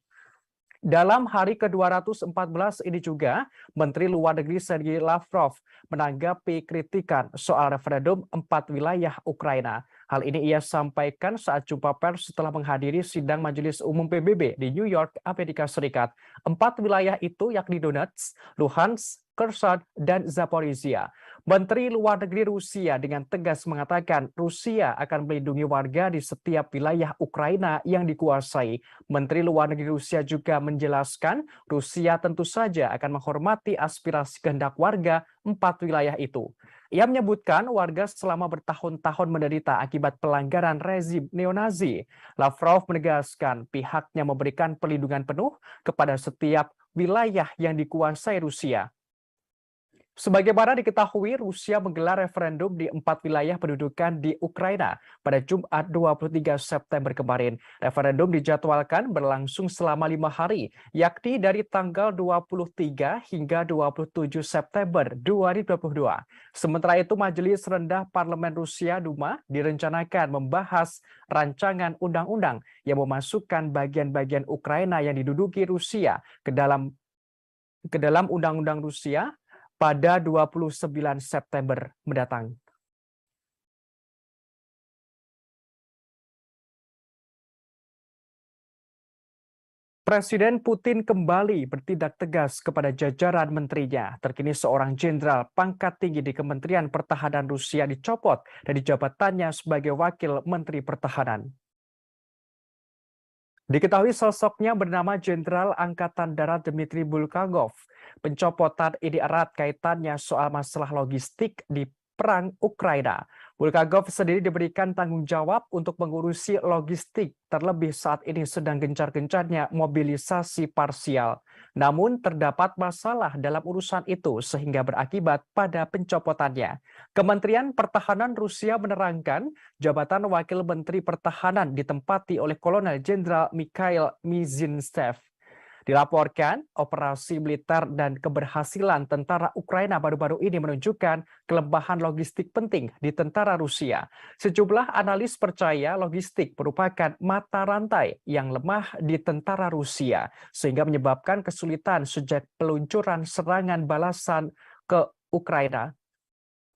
Dalam hari ke-214 ini juga, Menteri Luar Negeri Sergei Lavrov menanggapi kritikan soal referendum 4 wilayah Ukraina. Hal ini ia sampaikan saat jumpa pers setelah menghadiri sidang Majelis Umum PBB di New York, Amerika Serikat. 4 wilayah itu yakni Donetsk, Luhansk, Kherson, dan Zaporizhia. Menteri Luar Negeri Rusia dengan tegas mengatakan Rusia akan melindungi warga di setiap wilayah Ukraina yang dikuasai. Menteri Luar Negeri Rusia juga menjelaskan Rusia tentu saja akan menghormati aspirasi kehendak warga 4 wilayah itu. Ia menyebutkan warga selama bertahun-tahun menderita akibat pelanggaran rezim neonazi. Lavrov menegaskan pihaknya memberikan perlindungan penuh kepada setiap wilayah yang dikuasai Rusia. Sebagaimana diketahui, Rusia menggelar referendum di 4 wilayah pendudukan di Ukraina pada Jumat 23 September kemarin. Referendum dijadwalkan berlangsung selama 5 hari, yakni dari tanggal 23 hingga 27 September 2022. Sementara itu, Majelis Rendah Parlemen Rusia Duma direncanakan membahas rancangan undang-undang yang memasukkan bagian-bagian Ukraina yang diduduki Rusia ke dalam Undang-Undang Rusia pada 29 September mendatang. Presiden Putin kembali bertindak tegas kepada jajaran menterinya. Terkini seorang jenderal pangkat tinggi di Kementerian Pertahanan Rusia dicopot dari jabatannya sebagai wakil Menteri Pertahanan. Diketahui sosoknya bernama Jenderal Angkatan Darat Dmitry Bulgakov. Pencopotan ini erat kaitannya soal masalah logistik di perang Ukraina. Bulgakov sendiri diberikan tanggung jawab untuk mengurusi logistik, terlebih saat ini sedang gencar-gencarnya mobilisasi parsial. Namun terdapat masalah dalam urusan itu sehingga berakibat pada pencopotannya. Kementerian Pertahanan Rusia menerangkan jabatan Wakil Menteri Pertahanan ditempati oleh Kolonel Jenderal Mikhail Mizintsev. Dilaporkan, operasi militer dan keberhasilan tentara Ukraina baru-baru ini menunjukkan kelemahan logistik penting di tentara Rusia. Sejumlah analis percaya logistik merupakan mata rantai yang lemah di tentara Rusia, sehingga menyebabkan kesulitan sejak peluncuran serangan balasan ke Ukraina.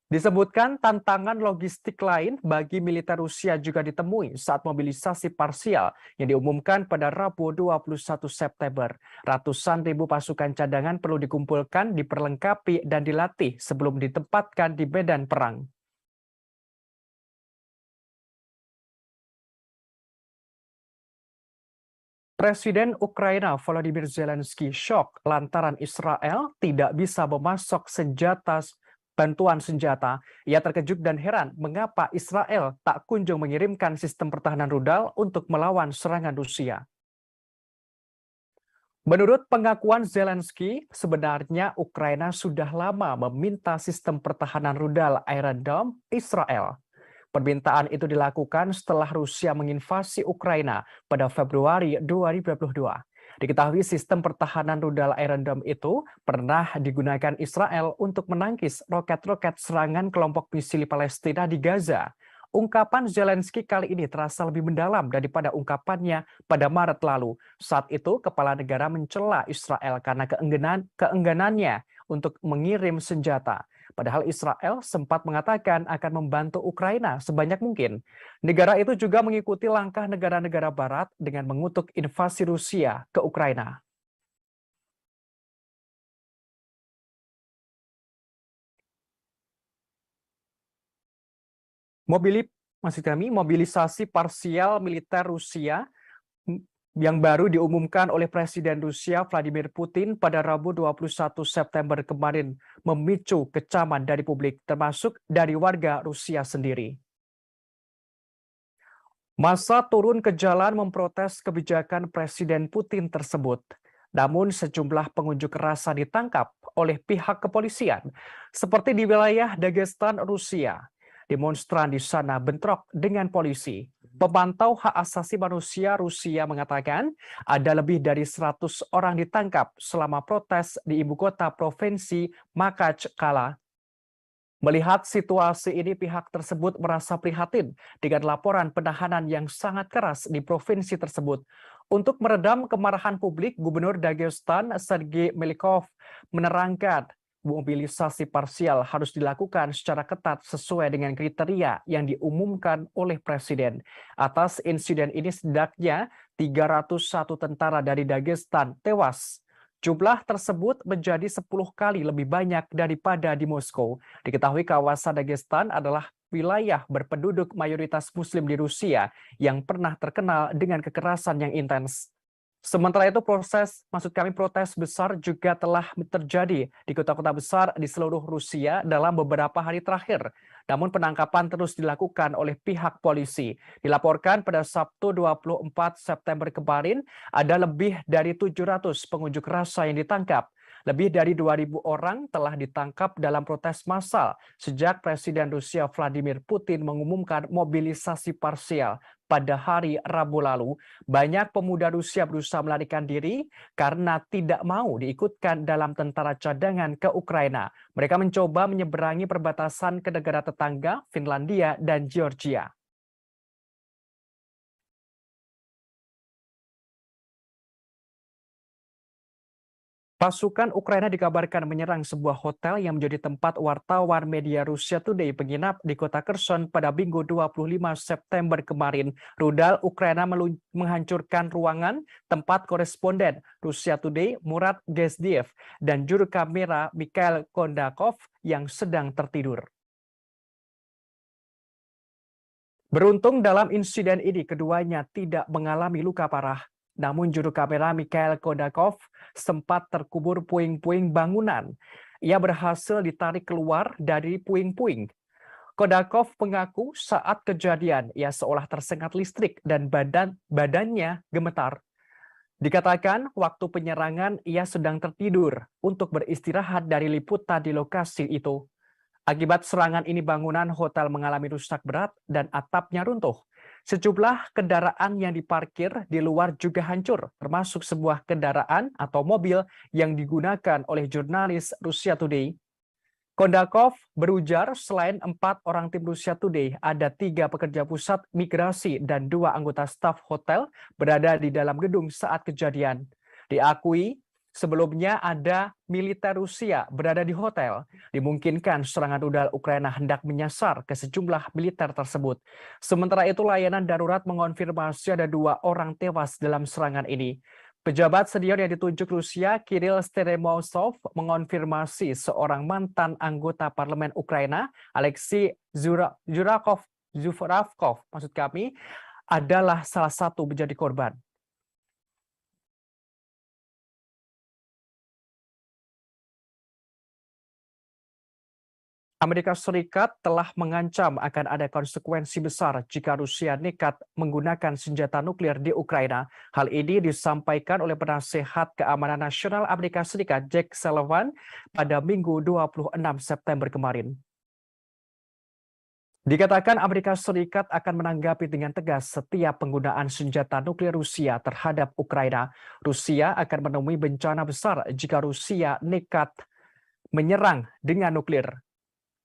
Disebutkan tantangan logistik lain bagi militer Rusia juga ditemui saat mobilisasi parsial yang diumumkan pada Rabu 21 September. Ratusan ribu pasukan cadangan perlu dikumpulkan, diperlengkapi, dan dilatih sebelum ditempatkan di medan perang. Presiden Ukraina Volodymyr Zelensky shock lantaran Israel tidak bisa memasok bantuan senjata. Ia terkejut dan heran mengapa Israel tak kunjung mengirimkan sistem pertahanan rudal untuk melawan serangan Rusia. Menurut pengakuan Zelensky, sebenarnya Ukraina sudah lama meminta sistem pertahanan rudal Iron Dome Israel. Permintaan itu dilakukan setelah Rusia menginvasi Ukraina pada Februari 2022. Diketahui sistem pertahanan rudal Iron Dome itu pernah digunakan Israel untuk menangkis roket-roket serangan kelompok misil Palestina di Gaza. Ungkapan Zelensky kali ini terasa lebih mendalam daripada ungkapannya pada Maret lalu. Saat itu, kepala negara mencela Israel karena keengganannya untuk mengirim senjata. Padahal Israel sempat mengatakan akan membantu Ukraina sebanyak mungkin. Negara itu juga mengikuti langkah negara-negara Barat dengan mengutuk invasi Rusia ke Ukraina. Mobilisasi parsial militer Rusia yang baru diumumkan oleh Presiden Rusia Vladimir Putin pada Rabu 21 September kemarin memicu kecaman dari publik, termasuk dari warga Rusia sendiri. Massa turun ke jalan memprotes kebijakan Presiden Putin tersebut. Namun sejumlah pengunjuk rasa ditangkap oleh pihak kepolisian, seperti di wilayah Dagestan, Rusia. Demonstran di sana bentrok dengan polisi. Pemantau hak asasi manusia Rusia mengatakan ada lebih dari 100 orang ditangkap selama protes di ibu kota provinsi Makhachkala. Melihat situasi ini, pihak tersebut merasa prihatin dengan laporan penahanan yang sangat keras di provinsi tersebut. Untuk meredam kemarahan publik, Gubernur Dagestan Sergei Melikov menerangkan mobilisasi parsial harus dilakukan secara ketat sesuai dengan kriteria yang diumumkan oleh Presiden. Atas insiden ini setidaknya 301 tentara dari Dagestan tewas. Jumlah tersebut menjadi 10 kali lebih banyak daripada di Moskow. Diketahui kawasan Dagestan adalah wilayah berpenduduk mayoritas Muslim di Rusia yang pernah terkenal dengan kekerasan yang intens. Sementara itu protes besar juga telah terjadi di kota-kota besar di seluruh Rusia dalam beberapa hari terakhir. Namun penangkapan terus dilakukan oleh pihak polisi. Dilaporkan pada Sabtu 24 September kemarin ada lebih dari 700 pengunjuk rasa yang ditangkap. Lebih dari 2.000 orang telah ditangkap dalam protes massal sejak Presiden Rusia Vladimir Putin mengumumkan mobilisasi parsial pada hari Rabu lalu. Banyak pemuda Rusia berusaha melarikan diri karena tidak mau diikutkan dalam tentara cadangan ke Ukraina. Mereka mencoba menyeberangi perbatasan ke negara tetangga, Finlandia dan Georgia. Pasukan Ukraina dikabarkan menyerang sebuah hotel yang menjadi tempat wartawan media Russia Today menginap di kota Kherson pada Minggu 25 September kemarin. Rudal Ukraina menghancurkan ruangan tempat koresponden Russia Today Murat Gezdiev dan juru kamera Mikhail Kondakov yang sedang tertidur. Beruntung dalam insiden ini keduanya tidak mengalami luka parah. Namun juru kamera Mikhail Kondakov sempat terkubur puing-puing bangunan. Ia berhasil ditarik keluar dari puing-puing. Kondakov mengaku saat kejadian ia seolah tersengat listrik dan badannya gemetar. Dikatakan waktu penyerangan ia sedang tertidur untuk beristirahat dari liputan di lokasi itu. Akibat serangan ini bangunan hotel mengalami rusak berat dan atapnya runtuh. Sejumlah kendaraan yang diparkir di luar juga hancur, termasuk sebuah kendaraan atau mobil yang digunakan oleh jurnalis Russia Today. Kondakov berujar selain 4 orang tim Russia Today, ada 3 pekerja pusat migrasi dan 2 anggota staf hotel berada di dalam gedung saat kejadian. Diakui sebelumnya ada militer Rusia berada di hotel. Dimungkinkan serangan rudal Ukraina hendak menyasar ke sejumlah militer tersebut. Sementara itu layanan darurat mengonfirmasi ada 2 orang tewas dalam serangan ini. Pejabat senior yang ditunjuk Rusia, Kirill Steremosov, mengonfirmasi seorang mantan anggota parlemen Ukraina, Alexei Zuravkov, adalah salah satu menjadi korban. Amerika Serikat telah mengancam akan ada konsekuensi besar jika Rusia nekat menggunakan senjata nuklir di Ukraina. Hal ini disampaikan oleh Penasehat Keamanan Nasional Amerika Serikat Jake Sullivan pada Minggu 26 September kemarin. Dikatakan Amerika Serikat akan menanggapi dengan tegas setiap penggunaan senjata nuklir Rusia terhadap Ukraina. Rusia akan menemui bencana besar jika Rusia nekat menyerang dengan nuklir.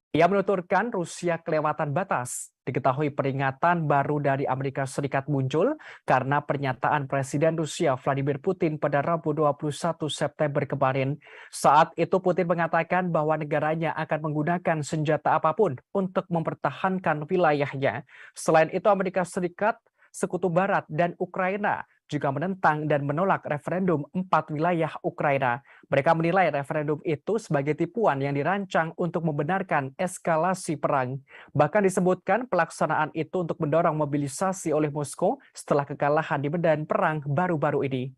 Ia menuturkan Rusia kelewatan batas. Diketahui peringatan baru dari Amerika Serikat muncul karena pernyataan Presiden Rusia Vladimir Putin pada Rabu 21 September kemarin. Saat itu Putin mengatakan bahwa negaranya akan menggunakan senjata apapun untuk mempertahankan wilayahnya. Selain itu Amerika Serikat, Sekutu Barat, dan Ukraina juga menentang dan menolak referendum 4 wilayah Ukraina. Mereka menilai referendum itu sebagai tipuan yang dirancang untuk membenarkan eskalasi perang. Bahkan disebutkan pelaksanaan itu untuk mendorong mobilisasi oleh Moskow setelah kekalahan di medan perang baru-baru ini.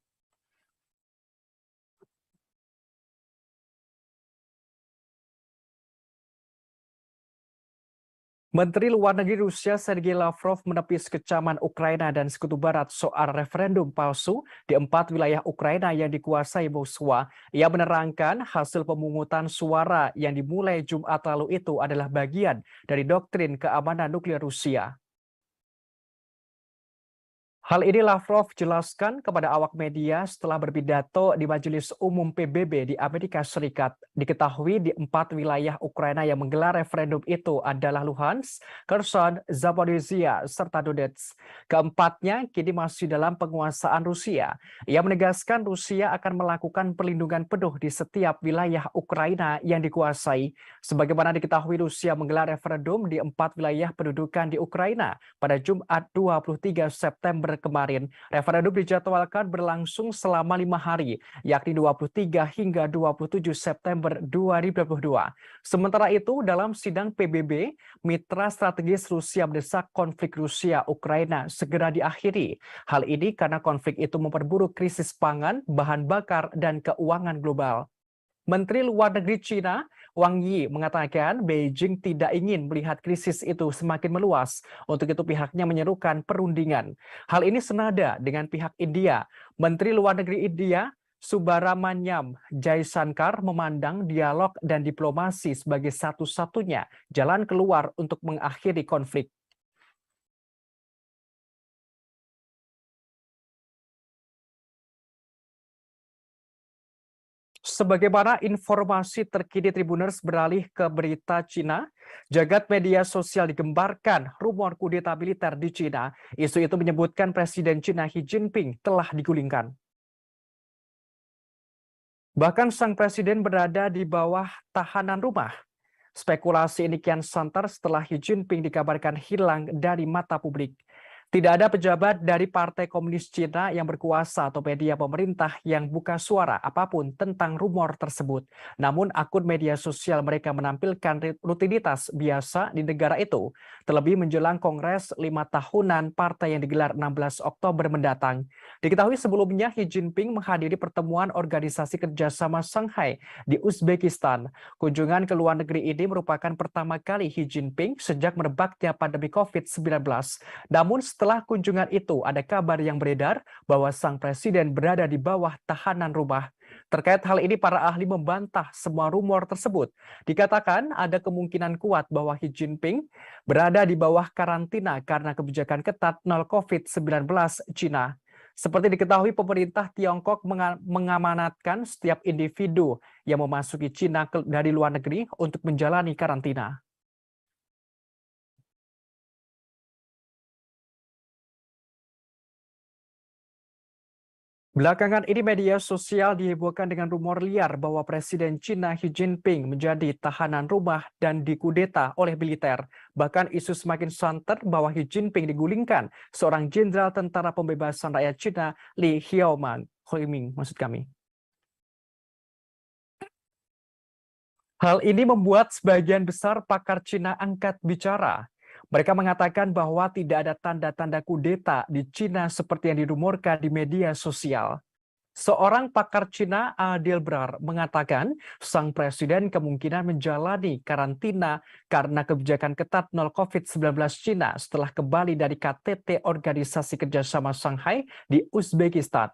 Menteri Luar Negeri Rusia Sergei Lavrov menepis kecaman Ukraina dan Sekutu Barat soal referendum palsu di 4 wilayah Ukraina yang dikuasai Moskwa. Ia menerangkan hasil pemungutan suara yang dimulai Jumat lalu itu adalah bagian dari doktrin keamanan nuklir Rusia. Hal ini Lavrov jelaskan kepada awak media setelah berpidato di Majelis Umum PBB di Amerika Serikat. Diketahui di 4 wilayah Ukraina yang menggelar referendum itu adalah Luhansk, Kherson, Zaporizhia, serta Donetsk. Keempatnya kini masih dalam penguasaan Rusia. Ia menegaskan Rusia akan melakukan perlindungan penuh di setiap wilayah Ukraina yang dikuasai. Sebagaimana diketahui Rusia menggelar referendum di 4 wilayah pendudukan di Ukraina pada Jumat 23 September kemarin, referendum dijadwalkan berlangsung selama 5 hari, yakni 23 hingga 27 September 2022. Sementara itu, dalam sidang PBB, mitra strategis Rusia mendesak konflik Rusia-Ukraina segera diakhiri. Hal ini karena konflik itu memperburuk krisis pangan, bahan bakar, dan keuangan global. Menteri Luar Negeri Cina, Wang Yi, mengatakan Beijing tidak ingin melihat krisis itu semakin meluas. Untuk itu pihaknya menyerukan perundingan. Hal ini senada dengan pihak India. Menteri Luar Negeri India, Subrahmanyam Jaishankar, memandang dialog dan diplomasi sebagai satu-satunya jalan keluar untuk mengakhiri konflik. Sebagaimana informasi terkini Tribuners beralih ke berita Cina, jagat media sosial digembarkan rumor kudeta militer di Cina. Isu itu menyebutkan Presiden Cina Xi Jinping telah digulingkan. Bahkan sang presiden berada di bawah tahanan rumah. Spekulasi ini kian santer setelah Xi Jinping dikabarkan hilang dari mata publik. Tidak ada pejabat dari Partai Komunis Cina yang berkuasa atau media pemerintah yang buka suara apapun tentang rumor tersebut. Namun akun media sosial mereka menampilkan rutinitas biasa di negara itu, terlebih menjelang Kongres 5 tahunan partai yang digelar 16 Oktober mendatang. Diketahui sebelumnya Xi Jinping menghadiri pertemuan Organisasi Kerjasama Shanghai di Uzbekistan. Kunjungan ke luar negeri ini merupakan pertama kali Xi Jinping sejak merebaknya pandemi COVID-19. Namun setelah kunjungan itu, ada kabar yang beredar bahwa sang presiden berada di bawah tahanan rumah. Terkait hal ini, para ahli membantah semua rumor tersebut. Dikatakan ada kemungkinan kuat bahwa Xi Jinping berada di bawah karantina karena kebijakan ketat nol COVID-19 Cina. Seperti diketahui, pemerintah Tiongkok mengamanatkan setiap individu yang memasuki Cina dari luar negeri untuk menjalani karantina. Belakangan ini media sosial dihebohkan dengan rumor liar bahwa Presiden Cina Xi Jinping menjadi tahanan rumah dan dikudeta oleh militer. Bahkan isu semakin santer bahwa Xi Jinping digulingkan seorang jenderal tentara pembebasan rakyat Cina, Li Xiaoming maksud kami. Hal ini membuat sebagian besar pakar Cina angkat bicara. Mereka mengatakan bahwa tidak ada tanda-tanda kudeta di Cina seperti yang dirumorkan di media sosial. Seorang pakar Cina, Adil Brar, mengatakan sang presiden kemungkinan menjalani karantina karena kebijakan ketat nol COVID-19 Cina setelah kembali dari KTT Organisasi Kerjasama Shanghai di Uzbekistan.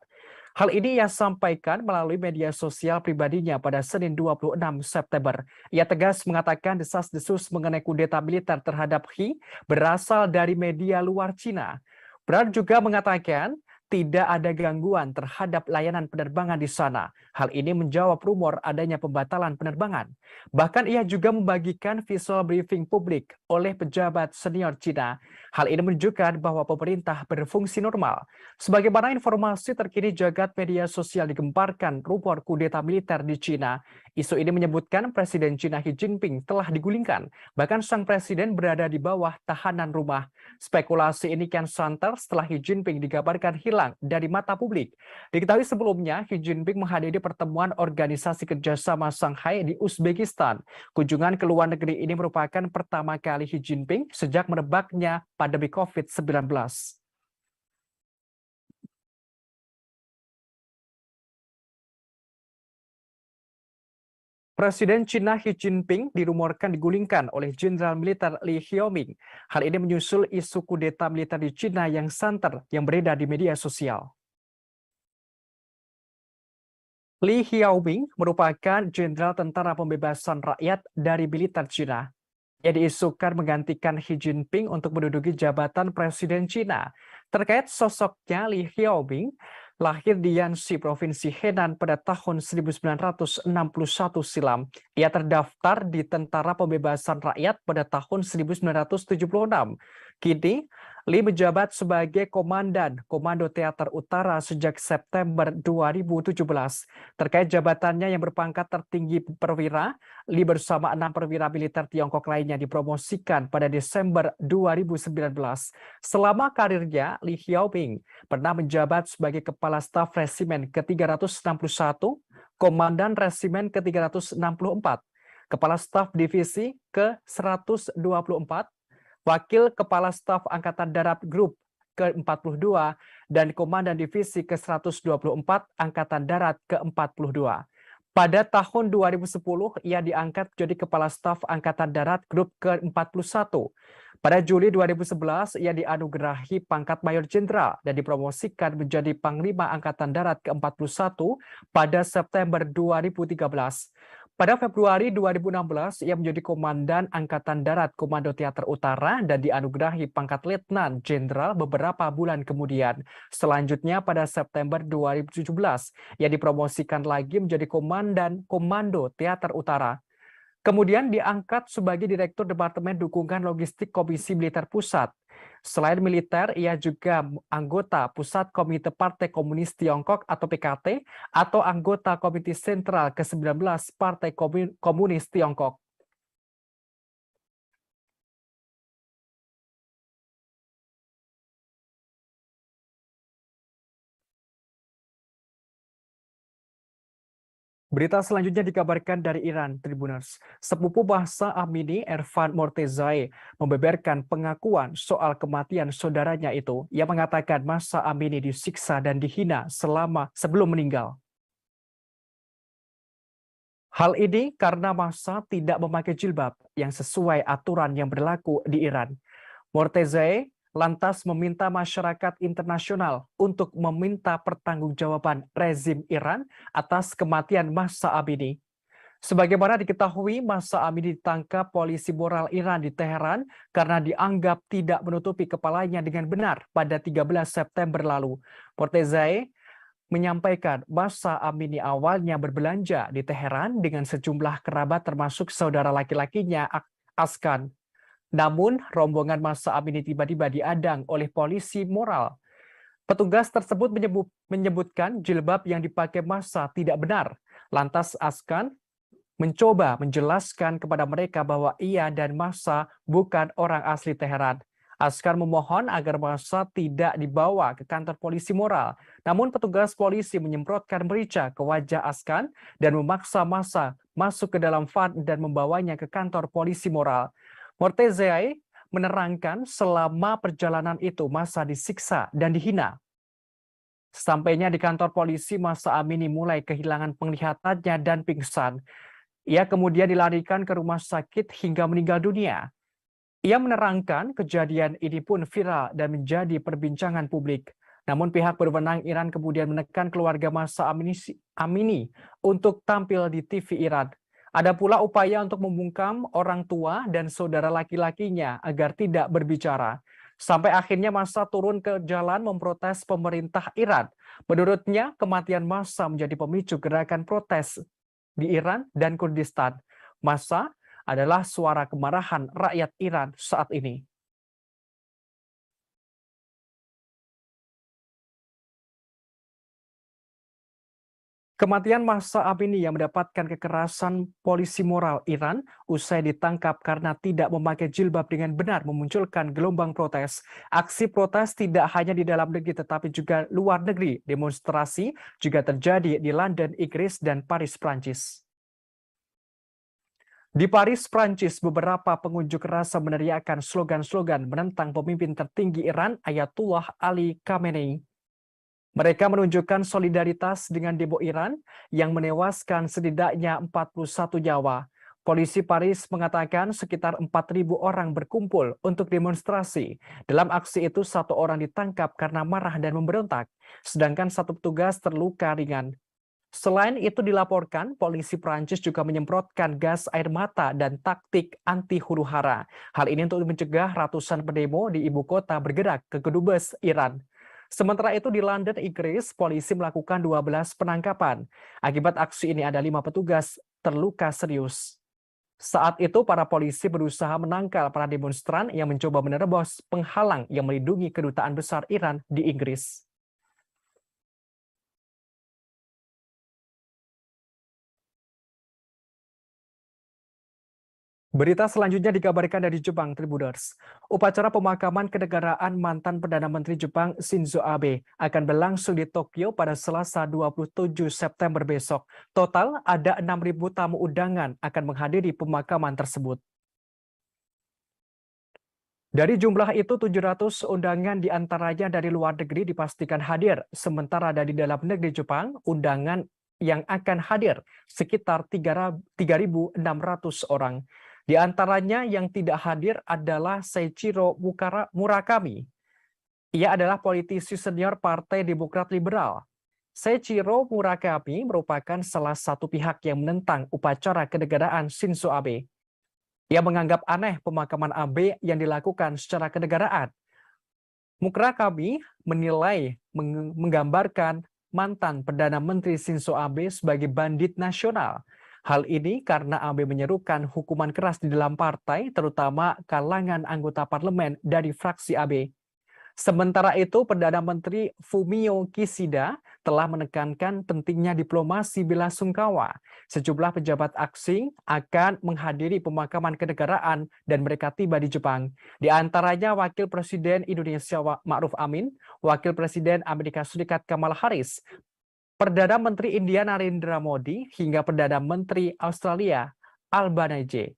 Hal ini ia sampaikan melalui media sosial pribadinya pada Senin 26 September. Ia tegas mengatakan desas-desus mengenai kudeta militer terhadap Xi berasal dari media luar Cina. Brad juga mengatakan tidak ada gangguan terhadap layanan penerbangan di sana. Hal ini menjawab rumor adanya pembatalan penerbangan. Bahkan ia juga membagikan visual briefing publik oleh pejabat senior Cina. Hal ini menunjukkan bahwa pemerintah berfungsi normal. Sebagaimana informasi terkini jagat media sosial digemparkan rumor kudeta militer di Cina. Isu ini menyebutkan Presiden Cina Xi Jinping telah digulingkan. Bahkan sang presiden berada di bawah tahanan rumah. Spekulasi ini kian santer setelah Xi Jinping dikabarkan hilang dari mata publik. Diketahui sebelumnya, Xi Jinping menghadiri pertemuan Organisasi Kerjasama Shanghai di Uzbekistan. Kunjungan ke luar negeri ini merupakan pertama kali Xi Jinping sejak merebaknya pandemi COVID-19. Presiden Cina Xi Jinping dirumorkan digulingkan oleh Jenderal Militer Li Xiaoming. Hal ini menyusul isu kudeta militer di Cina yang santer yang beredar di media sosial. Li Xiaoming merupakan Jenderal Tentara Pembebasan Rakyat dari militer Cina. Ia diisukan menggantikan Xi Jinping untuk menduduki jabatan Presiden Cina. Terkait sosoknya, Li Xiaoming lahir di Yanxi, Provinsi Henan pada tahun 1961 silam. Ia terdaftar di Tentara Pembebasan Rakyat pada tahun 1976. Kini, Lee menjabat sebagai Komandan Komando Teater Utara sejak September 2017. Terkait jabatannya yang berpangkat tertinggi perwira, Lee bersama 6 perwira militer Tiongkok lainnya dipromosikan pada Desember 2019. Selama karirnya, Lee Xiaoping pernah menjabat sebagai Kepala Staf Resimen ke-361, Komandan Resimen ke-364, Kepala Staf Divisi ke-124, Wakil Kepala Staf Angkatan Darat Grup ke-42, dan Komandan Divisi ke-124 Angkatan Darat ke-42. Pada tahun 2010, ia diangkat menjadi Kepala Staf Angkatan Darat Grup ke-41. Pada Juli 2011, ia dianugerahi pangkat Mayor Jenderal dan dipromosikan menjadi Panglima Angkatan Darat ke-41 pada September 2013. Pada Februari 2016, ia menjadi Komandan Angkatan Darat Komando Teater Utara dan dianugerahi pangkat Letnan Jenderal beberapa bulan kemudian. Selanjutnya pada September 2017, ia dipromosikan lagi menjadi Komandan Komando Teater Utara. Kemudian diangkat sebagai Direktur Departemen Dukungan Logistik Komisi Militer Pusat. Selain militer, ia juga anggota Pusat Komite Partai Komunis Tiongkok atau PKT atau anggota Komite Sentral ke-19 Partai Komunis Tiongkok. Berita selanjutnya dikabarkan dari Iran, Tribuners. Sepupu Mahsa Amini, Ervan Mortezai, membeberkan pengakuan soal kematian saudaranya itu. Ia mengatakan Mahsa Amini disiksa dan dihina sebelum meninggal. Hal ini karena Mahsa tidak memakai jilbab yang sesuai aturan yang berlaku di Iran. Mortezai lantas meminta masyarakat internasional untuk meminta pertanggungjawaban rezim Iran atas kematian Mahsa Amini. Sebagaimana diketahui, Mahsa Amini ditangkap polisi moral Iran di Teheran karena dianggap tidak menutupi kepalanya dengan benar pada 13 September lalu. Mortezai menyampaikan Mahsa Amini awalnya berbelanja di Teheran dengan sejumlah kerabat termasuk saudara laki-lakinya Askan. Namun, rombongan Mahsa Amini tiba-tiba diadang oleh polisi moral. Petugas tersebut menyebutkan jilbab yang dipakai Mahsa tidak benar. Lantas Askan mencoba menjelaskan kepada mereka bahwa ia dan Mahsa bukan orang asli Teheran. Askan memohon agar Mahsa tidak dibawa ke kantor polisi moral. Namun petugas polisi menyemprotkan merica ke wajah Askan dan memaksa Mahsa masuk ke dalam van dan membawanya ke kantor polisi moral. Mortezai menerangkan selama perjalanan itu Mahsa disiksa dan dihina. Sampainya di kantor polisi, Mahsa Amini mulai kehilangan penglihatannya dan pingsan. Ia kemudian dilarikan ke rumah sakit hingga meninggal dunia. Ia menerangkan kejadian ini pun viral dan menjadi perbincangan publik. Namun pihak berwenang Iran kemudian menekan keluarga Mahsa Amini untuk tampil di TV Iran. Ada pula upaya untuk membungkam orang tua dan saudara laki-lakinya agar tidak berbicara. Sampai akhirnya Mahsa turun ke jalan memprotes pemerintah Iran. Menurutnya, kematian Mahsa menjadi pemicu gerakan protes di Iran dan Kurdistan. Mahsa adalah suara kemarahan rakyat Iran saat ini. Kematian Mahsa Amini yang mendapatkan kekerasan polisi moral Iran usai ditangkap karena tidak memakai jilbab dengan benar memunculkan gelombang protes. Aksi protes tidak hanya di dalam negeri tetapi juga luar negeri. Demonstrasi juga terjadi di London, Inggris, dan Paris, Prancis. Di Paris, Prancis, beberapa pengunjuk rasa meneriakkan slogan-slogan menentang pemimpin tertinggi Iran, Ayatullah Ali Khamenei. Mereka menunjukkan solidaritas dengan demo Iran yang menewaskan setidaknya 41 nyawa. Polisi Paris mengatakan sekitar 4.000 orang berkumpul untuk demonstrasi. Dalam aksi itu, 1 orang ditangkap karena marah dan memberontak, sedangkan 1 petugas terluka ringan. Selain itu dilaporkan, polisi Prancis juga menyemprotkan gas air mata dan taktik anti huru-hara. Hal ini untuk mencegah ratusan pendemo di ibu kota bergerak ke kedubes Iran. Sementara itu di London, Inggris, polisi melakukan 12 penangkapan. Akibat aksi ini ada 5 petugas terluka serius. Saat itu para polisi berusaha menangkal para demonstran yang mencoba menerobos penghalang yang melindungi kedutaan besar Iran di Inggris. Berita selanjutnya dikabarkan dari Jepang, Tribuners. Upacara pemakaman kenegaraan mantan Perdana Menteri Jepang Shinzo Abe akan berlangsung di Tokyo pada Selasa 27 September besok. Total ada 6.000 tamu undangan akan menghadiri pemakaman tersebut. Dari jumlah itu, 700 undangan diantaranya dari luar negeri dipastikan hadir, sementara dari dalam negeri Jepang, undangan yang akan hadir sekitar 3.600 orang. Di antaranya yang tidak hadir adalah Seiichiro Murakami. Ia adalah politisi senior Partai Demokrat Liberal. Seiichiro Murakami merupakan salah satu pihak yang menentang upacara kenegaraan Shinzo Abe. Ia menganggap aneh pemakaman Abe yang dilakukan secara kenegaraan. Murakami menilai menggambarkan mantan Perdana Menteri Shinzo Abe sebagai bandit nasional. Hal ini karena Abe menyerukan hukuman keras di dalam partai, terutama kalangan anggota parlemen dari fraksi Abe. Sementara itu, Perdana Menteri Fumio Kishida telah menekankan pentingnya diplomasi bela-sungkawa. Sejumlah pejabat asing akan menghadiri pemakaman kenegaraan dan mereka tiba di Jepang. Di antaranya Wakil Presiden Indonesia Ma'ruf Amin, Wakil Presiden Amerika Serikat Kamala Harris, Perdana Menteri India Narendra Modi, hingga Perdana Menteri Australia Albanese.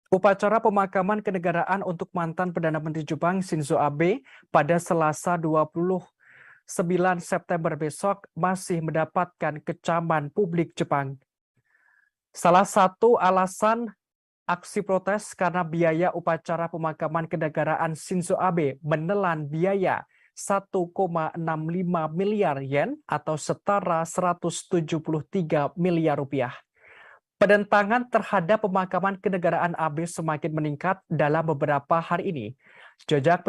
Upacara pemakaman kenegaraan untuk mantan Perdana Menteri Jepang Shinzo Abe pada Selasa 29 September besok masih mendapatkan kecaman publik Jepang. Salah satu alasan aksi protes karena biaya upacara pemakaman kenegaraan Shinzo Abe menelan biaya 1,65 miliar yen atau setara 173 miliar rupiah. Penentangan terhadap pemakaman kenegaraan Abe semakin meningkat dalam beberapa hari ini. Jajak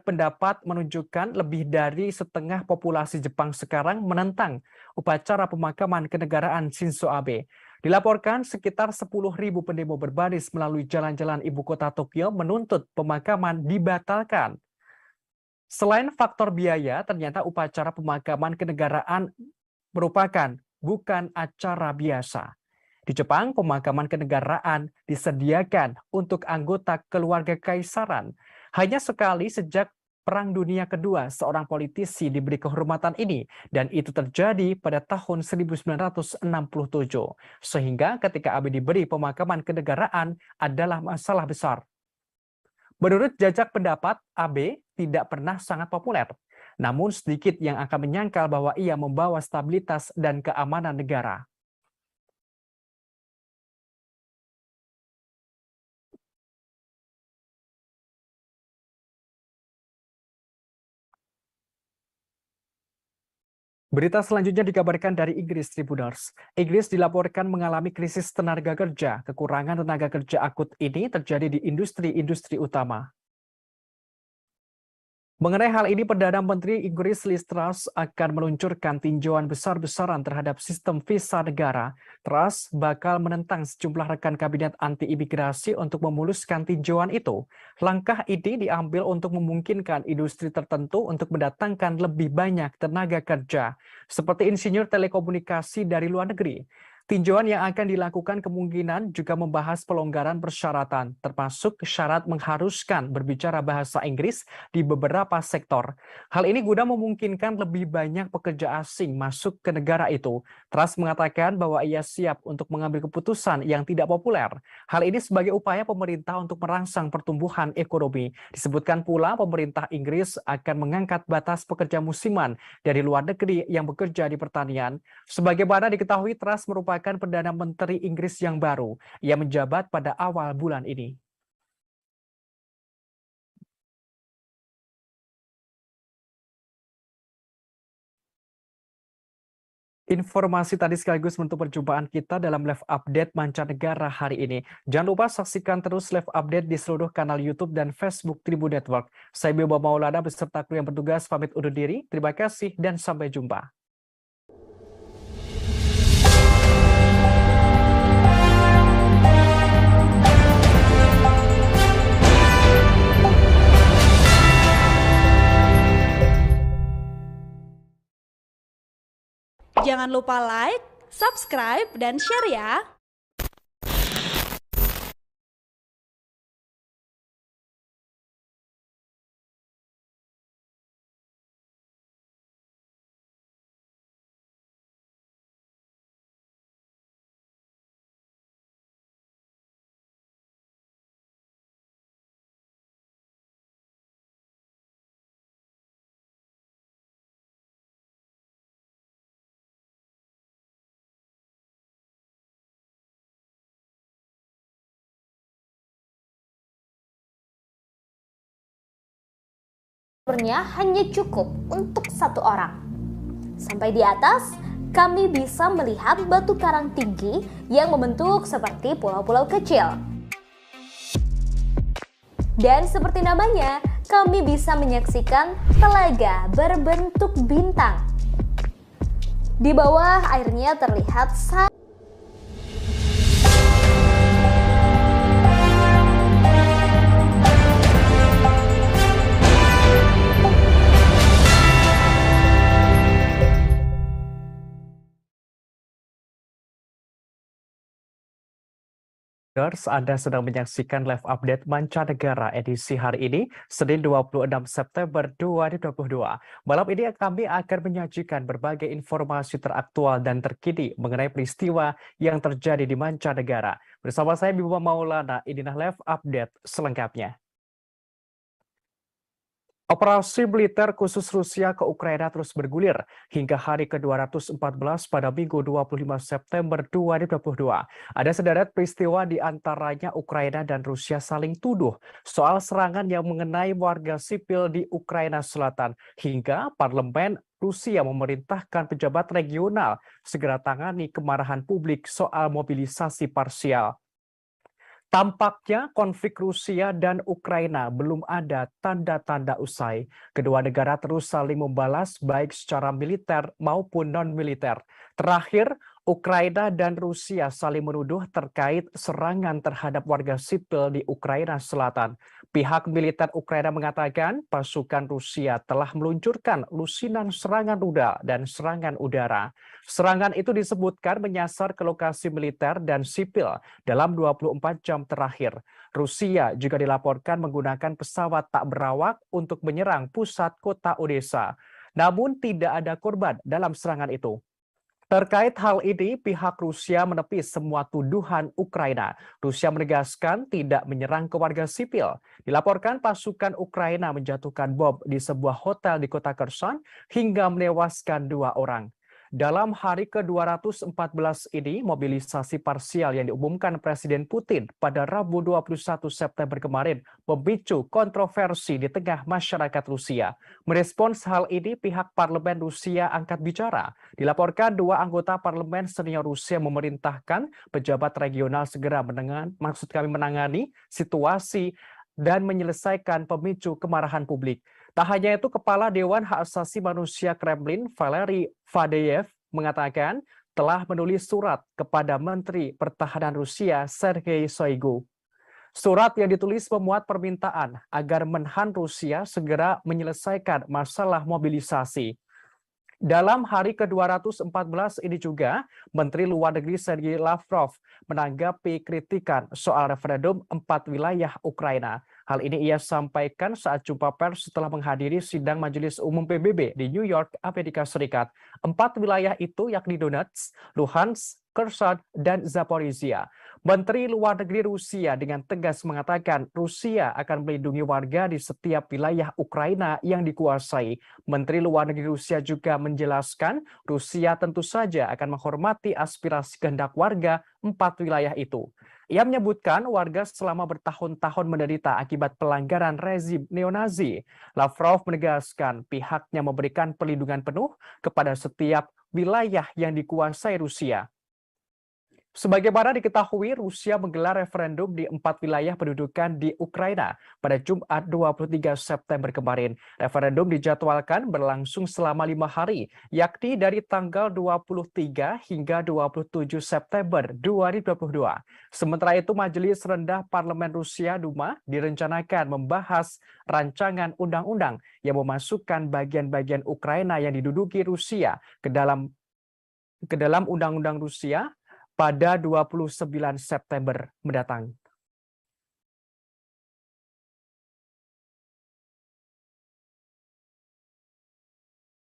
pendapat menunjukkan lebih dari setengah populasi Jepang sekarang menentang upacara pemakaman kenegaraan Shinzo Abe. Dilaporkan sekitar 10.000 pendemo berbaris melalui jalan-jalan ibu kota Tokyo menuntut pemakaman dibatalkan. Selain faktor biaya, ternyata upacara pemakaman kenegaraan merupakan bukan acara biasa. Di Jepang, pemakaman kenegaraan disediakan untuk anggota keluarga kaisaran. Hanya sekali sejak Perang Dunia Kedua, seorang politisi diberi kehormatan ini, dan itu terjadi pada tahun 1967. Sehingga ketika Abe diberi pemakaman kenegaraan adalah masalah besar. Menurut jajak pendapat, Abe tidak pernah sangat populer. Namun sedikit yang akan menyangkal bahwa ia membawa stabilitas dan keamanan negara. Berita selanjutnya dikabarkan dari Inggris, Tribuners. Inggris dilaporkan mengalami krisis tenaga kerja. Kekurangan tenaga kerja akut ini terjadi di industri-industri utama. Mengenai hal ini, Perdana Menteri Inggris Liz Truss akan meluncurkan tinjauan besar-besaran terhadap sistem visa negara. Truss bakal menentang sejumlah rekan kabinet anti-imigrasi untuk memuluskan tinjauan itu. Langkah ini diambil untuk memungkinkan industri tertentu untuk mendatangkan lebih banyak tenaga kerja, seperti insinyur telekomunikasi dari luar negeri. Tinjauan yang akan dilakukan kemungkinan juga membahas pelonggaran persyaratan, termasuk syarat mengharuskan berbicara bahasa Inggris di beberapa sektor. Hal ini guna memungkinkan lebih banyak pekerja asing masuk ke negara itu. Truss mengatakan bahwa ia siap untuk mengambil keputusan yang tidak populer. Hal ini sebagai upaya pemerintah untuk merangsang pertumbuhan ekonomi. Disebutkan pula pemerintah Inggris akan mengangkat batas pekerja musiman dari luar negeri yang bekerja di pertanian. Sebagaimana diketahui, Truss merupakan Perdana Menteri Inggris yang baru. Ia menjabat pada awal bulan ini. Informasi tadi sekaligus menutup perjumpaan kita dalam live update mancanegara hari ini. Jangan lupa saksikan terus live update di seluruh kanal YouTube dan Facebook Tribun Network. Saya Bima Maulana beserta kru yang bertugas pamit undur diri. Terima kasih dan sampai jumpa. Jangan lupa like, subscribe, dan share ya! Sumbernya hanya cukup untuk satu orang. Sampai di atas, kami bisa melihat batu karang tinggi yang membentuk seperti pulau-pulau kecil. Dan seperti namanya, kami bisa menyaksikan telaga berbentuk bintang. Di bawah airnya terlihat Anda sedang menyaksikan live update mancanegara edisi hari ini, Senin 26 September 2022. Malam ini kami akan menyajikan berbagai informasi teraktual dan terkini mengenai peristiwa yang terjadi di mancanegara. Bersama saya Bima Maulana, inilah live update selengkapnya. Operasi militer khusus Rusia ke Ukraina terus bergulir hingga hari ke-214 pada Minggu 25 September 2022. Ada sederet peristiwa di antaranya Ukraina dan Rusia saling tuduh soal serangan yang mengenai warga sipil di Ukraina Selatan, hingga parlemen Rusia memerintahkan pejabat regional segera tangani kemarahan publik soal mobilisasi parsial. Tampaknya konflik Rusia dan Ukraina belum ada tanda-tanda usai. Kedua negara terus saling membalas baik secara militer maupun non-militer. Terakhir, Ukraina dan Rusia saling menuduh terkait serangan terhadap warga sipil di Ukraina Selatan. Pihak militer Ukraina mengatakan pasukan Rusia telah meluncurkan lusinan serangan rudal dan serangan udara. Serangan itu disebutkan menyasar ke lokasi militer dan sipil dalam 24 jam terakhir. Rusia juga dilaporkan menggunakan pesawat tak berawak untuk menyerang pusat kota Odessa. Namun tidak ada korban dalam serangan itu. Terkait hal ini, pihak Rusia menepis semua tuduhan Ukraina. Rusia menegaskan tidak menyerang ke warga sipil. Dilaporkan pasukan Ukraina menjatuhkan bom di sebuah hotel di kota Kherson hingga menewaskan 2 orang. Dalam hari ke-214 ini, mobilisasi parsial yang diumumkan Presiden Putin pada Rabu 21 September kemarin memicu kontroversi di tengah masyarakat Rusia. Merespons hal ini, pihak parlemen Rusia angkat bicara. Dilaporkan 2 anggota parlemen senior Rusia memerintahkan pejabat regional segera menangani situasi dan menyelesaikan pemicu kemarahan publik. Tak hanya itu, Kepala Dewan Hak Asasi Manusia Kremlin, Valery Faddeev, mengatakan telah menulis surat kepada Menteri Pertahanan Rusia, Sergei Shoigu. Surat yang ditulis memuat permintaan agar Menhan Rusia segera menyelesaikan masalah mobilisasi. Dalam hari ke-214 ini juga, Menteri Luar Negeri Sergei Lavrov menanggapi kritikan soal referendum 4 wilayah Ukraina. Hal ini ia sampaikan saat jumpa pers setelah menghadiri sidang Majelis Umum PBB di New York, Amerika Serikat. 4 wilayah itu yakni Donetsk, Luhansk, Kherson, dan Zaporizhia. Menteri Luar Negeri Rusia dengan tegas mengatakan Rusia akan melindungi warga di setiap wilayah Ukraina yang dikuasai. Menteri Luar Negeri Rusia juga menjelaskan Rusia tentu saja akan menghormati aspirasi kehendak warga 4 wilayah itu. Ia menyebutkan warga selama bertahun-tahun menderita akibat pelanggaran rezim neonazi. Lavrov menegaskan pihaknya memberikan perlindungan penuh kepada setiap wilayah yang dikuasai Rusia. Sebagaimana diketahui, Rusia menggelar referendum di 4 wilayah pendudukan di Ukraina pada Jumat 23 September kemarin. Referendum dijadwalkan berlangsung selama 5 hari, yakni dari tanggal 23 hingga 27 September 2022. Sementara itu, Majelis Rendah Parlemen Rusia Duma direncanakan membahas rancangan undang-undang yang memasukkan bagian-bagian Ukraina yang diduduki Rusia ke dalam Undang-Undang Rusia pada 29 September mendatang.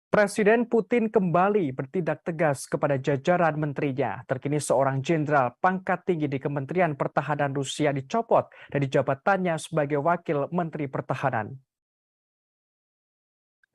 Presiden Putin kembali bertindak tegas kepada jajaran menterinya. Terkini seorang jenderal pangkat tinggi di Kementerian Pertahanan Rusia dicopot dari jabatannya sebagai Wakil Menteri Pertahanan.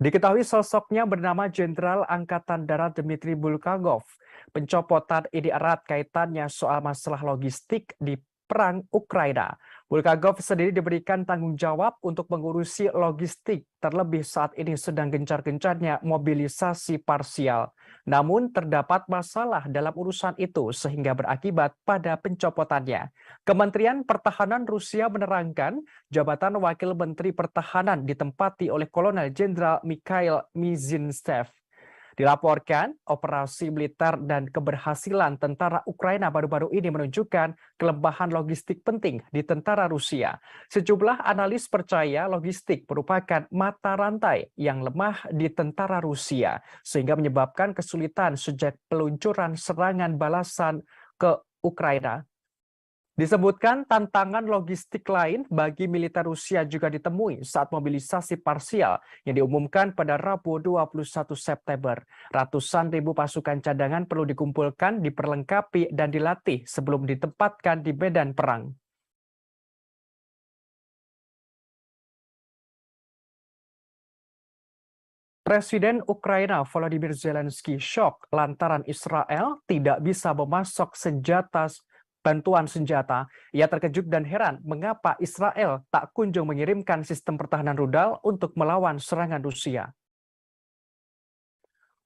Diketahui sosoknya bernama Jenderal Angkatan Darat Dmitry Bulgakov. Pencopotan ini erat kaitannya soal masalah logistik di perang Ukraina. Bulgakov sendiri diberikan tanggung jawab untuk mengurusi logistik, terlebih saat ini sedang gencar-gencarnya mobilisasi parsial. Namun terdapat masalah dalam urusan itu sehingga berakibat pada pencopotannya. Kementerian Pertahanan Rusia menerangkan jabatan Wakil Menteri Pertahanan ditempati oleh Kolonel Jenderal Mikhail Mizintsev. Dilaporkan, operasi militer dan keberhasilan tentara Ukraina baru-baru ini menunjukkan kelemahan logistik penting di tentara Rusia. Sejumlah analis percaya logistik merupakan mata rantai yang lemah di tentara Rusia, sehingga menyebabkan kesulitan sejak peluncuran serangan balasan ke Ukraina. Disebutkan tantangan logistik lain bagi militer Rusia juga ditemui saat mobilisasi parsial yang diumumkan pada Rabu 21 September. Ratusan ribu pasukan cadangan perlu dikumpulkan, diperlengkapi, dan dilatih sebelum ditempatkan di medan perang. Presiden Ukraina Volodymyr Zelensky shock lantaran Israel tidak bisa memasok bantuan senjata. Ia terkejut dan heran mengapa Israel tak kunjung mengirimkan sistem pertahanan rudal untuk melawan serangan Rusia.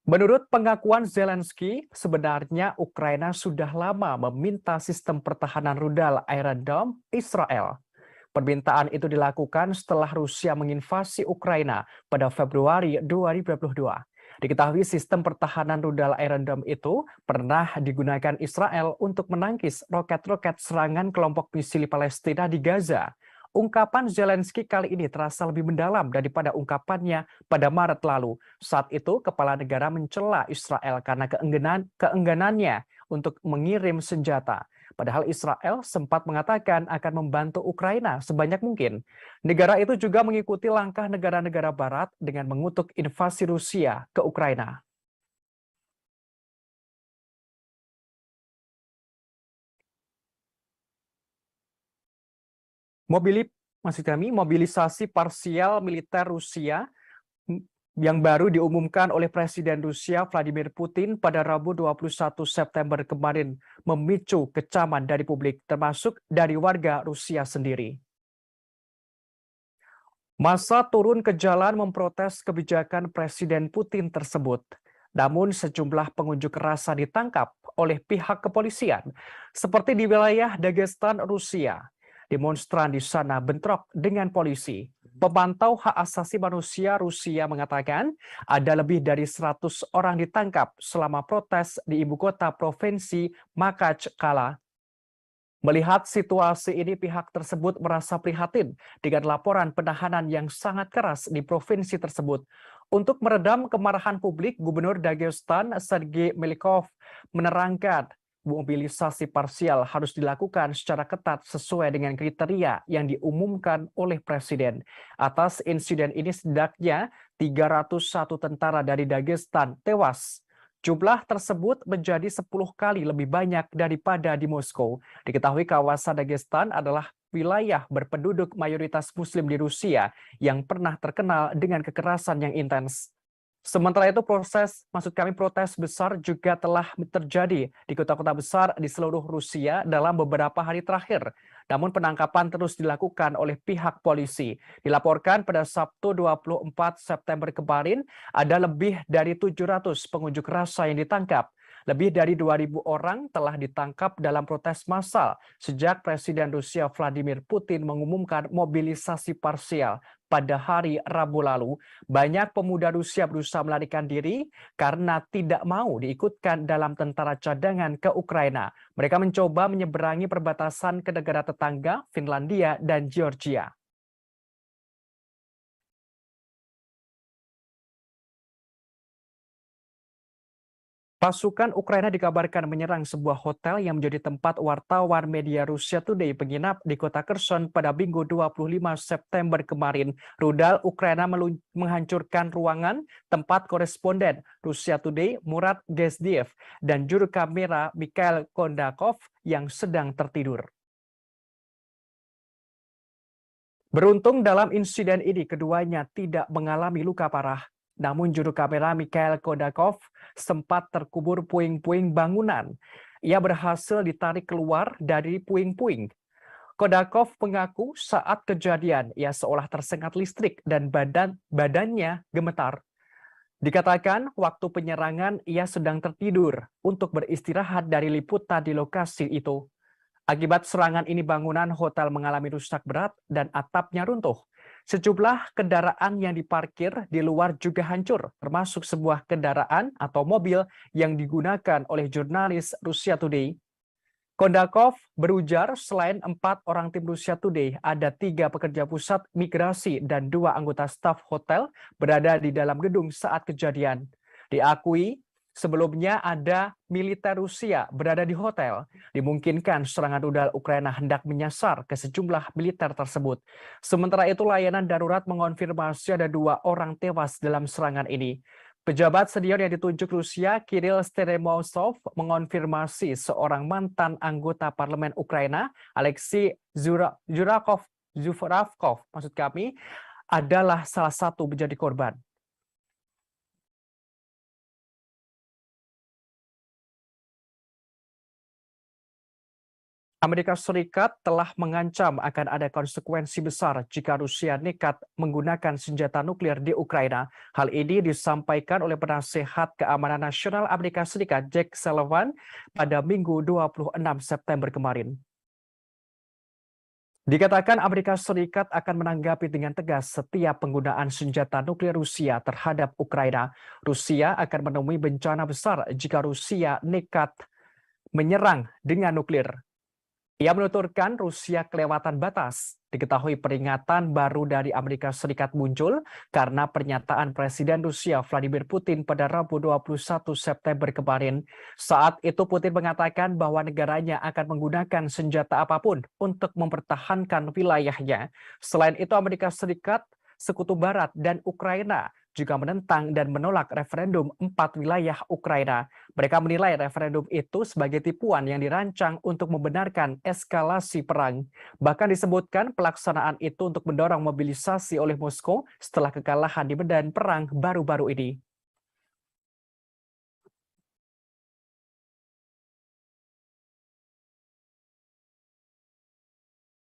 Menurut pengakuan Zelensky, sebenarnya Ukraina sudah lama meminta sistem pertahanan rudal Iron Dome Israel. Permintaan itu dilakukan setelah Rusia menginvasi Ukraina pada Februari 2022. Diketahui sistem pertahanan rudal Iron Dome itu pernah digunakan Israel untuk menangkis roket-roket serangan kelompok misil Palestina di Gaza. Ungkapan Zelensky kali ini terasa lebih mendalam daripada ungkapannya pada Maret lalu. Saat itu, kepala negara mencela Israel karena keengganannya untuk mengirim senjata. Padahal Israel sempat mengatakan akan membantu Ukraina sebanyak mungkin. Negara itu juga mengikuti langkah negara-negara Barat dengan mengutuk invasi Rusia ke Ukraina. Mobilisasi parsial militer Rusia yang baru diumumkan oleh Presiden Rusia Vladimir Putin pada Rabu 21 September kemarin memicu kecaman dari publik, termasuk dari warga Rusia sendiri. Massa turun ke jalan memprotes kebijakan Presiden Putin tersebut. Namun sejumlah pengunjuk rasa ditangkap oleh pihak kepolisian, seperti di wilayah Dagestan, Rusia. Demonstran di sana bentrok dengan polisi. Pemantau hak asasi manusia Rusia mengatakan ada lebih dari 100 orang ditangkap selama protes di ibu kota provinsi Makhachkala. Melihat situasi ini, pihak tersebut merasa prihatin dengan laporan penahanan yang sangat keras di provinsi tersebut. Untuk meredam kemarahan publik, Gubernur Dagestan Sergei Melikov menerangkan mobilisasi parsial harus dilakukan secara ketat sesuai dengan kriteria yang diumumkan oleh Presiden. Atas insiden ini setidaknya 301 tentara dari Dagestan tewas. Jumlah tersebut menjadi 10 kali lebih banyak daripada di Moskow. Diketahui kawasan Dagestan adalah wilayah berpenduduk mayoritas Muslim di Rusia yang pernah terkenal dengan kekerasan yang intens. Sementara itu protes besar juga telah terjadi di kota-kota besar di seluruh Rusia dalam beberapa hari terakhir. Namun penangkapan terus dilakukan oleh pihak polisi. Dilaporkan pada Sabtu 24 September kemarin ada lebih dari 700 pengunjuk rasa yang ditangkap. Lebih dari 2.000 orang telah ditangkap dalam protes massal sejak Presiden Rusia Vladimir Putin mengumumkan mobilisasi parsial pada hari Rabu lalu. Banyak pemuda Rusia berusaha melarikan diri karena tidak mau diikutkan dalam tentara cadangan ke Ukraina. Mereka mencoba menyeberangi perbatasan ke negara tetangga, Finlandia dan Georgia. Pasukan Ukraina dikabarkan menyerang sebuah hotel yang menjadi tempat wartawan media Russia Today menginap di kota Kherson pada Minggu 25 September kemarin. Rudal Ukraina menghancurkan ruangan tempat koresponden Russia Today Murat Gezdiev dan juru kamera Mikhail Kondakov yang sedang tertidur. Beruntung dalam insiden ini keduanya tidak mengalami luka parah. Namun juru kamera Mikhail Kondakov sempat terkubur puing-puing bangunan. Ia berhasil ditarik keluar dari puing-puing. Kondakov mengaku saat kejadian ia seolah tersengat listrik dan badannya gemetar. Dikatakan waktu penyerangan ia sedang tertidur untuk beristirahat dari liputan di lokasi itu. Akibat serangan ini bangunan hotel mengalami rusak berat dan atapnya runtuh. Sejumlah kendaraan yang diparkir di luar juga hancur, termasuk sebuah kendaraan atau mobil yang digunakan oleh jurnalis Russia Today. Kondakov berujar selain 4 orang tim Russia Today, ada 3 pekerja pusat migrasi dan 2 anggota staf hotel berada di dalam gedung saat kejadian. Diakui sebelumnya ada militer Rusia berada di hotel. Dimungkinkan serangan rudal Ukraina hendak menyasar ke sejumlah militer tersebut. Sementara itu layanan darurat mengonfirmasi ada 2 orang tewas dalam serangan ini. Pejabat senior yang ditunjuk Rusia, Kirill Steremosov, mengonfirmasi seorang mantan anggota parlemen Ukraina, Alexei Zuravkov, adalah salah satu menjadi korban. Amerika Serikat telah mengancam akan ada konsekuensi besar jika Rusia nekat menggunakan senjata nuklir di Ukraina. Hal ini disampaikan oleh penasehat keamanan nasional Amerika Serikat Jake Sullivan pada Minggu 26 September kemarin. Dikatakan Amerika Serikat akan menanggapi dengan tegas setiap penggunaan senjata nuklir Rusia terhadap Ukraina. Rusia akan menemui bencana besar jika Rusia nekat menyerang dengan nuklir. Ia menuturkan Rusia kelewatan batas. Diketahui peringatan baru dari Amerika Serikat muncul karena pernyataan Presiden Rusia Vladimir Putin pada Rabu 21 September kemarin. Saat itu Putin mengatakan bahwa negaranya akan menggunakan senjata apapun untuk mempertahankan wilayahnya. Selain itu Amerika Serikat, Sekutu Barat, dan Ukraina juga menentang dan menolak referendum 4 wilayah Ukraina. Mereka menilai referendum itu sebagai tipuan yang dirancang untuk membenarkan eskalasi perang. Bahkan disebutkan pelaksanaan itu untuk mendorong mobilisasi oleh Moskow setelah kekalahan di medan perang baru-baru ini.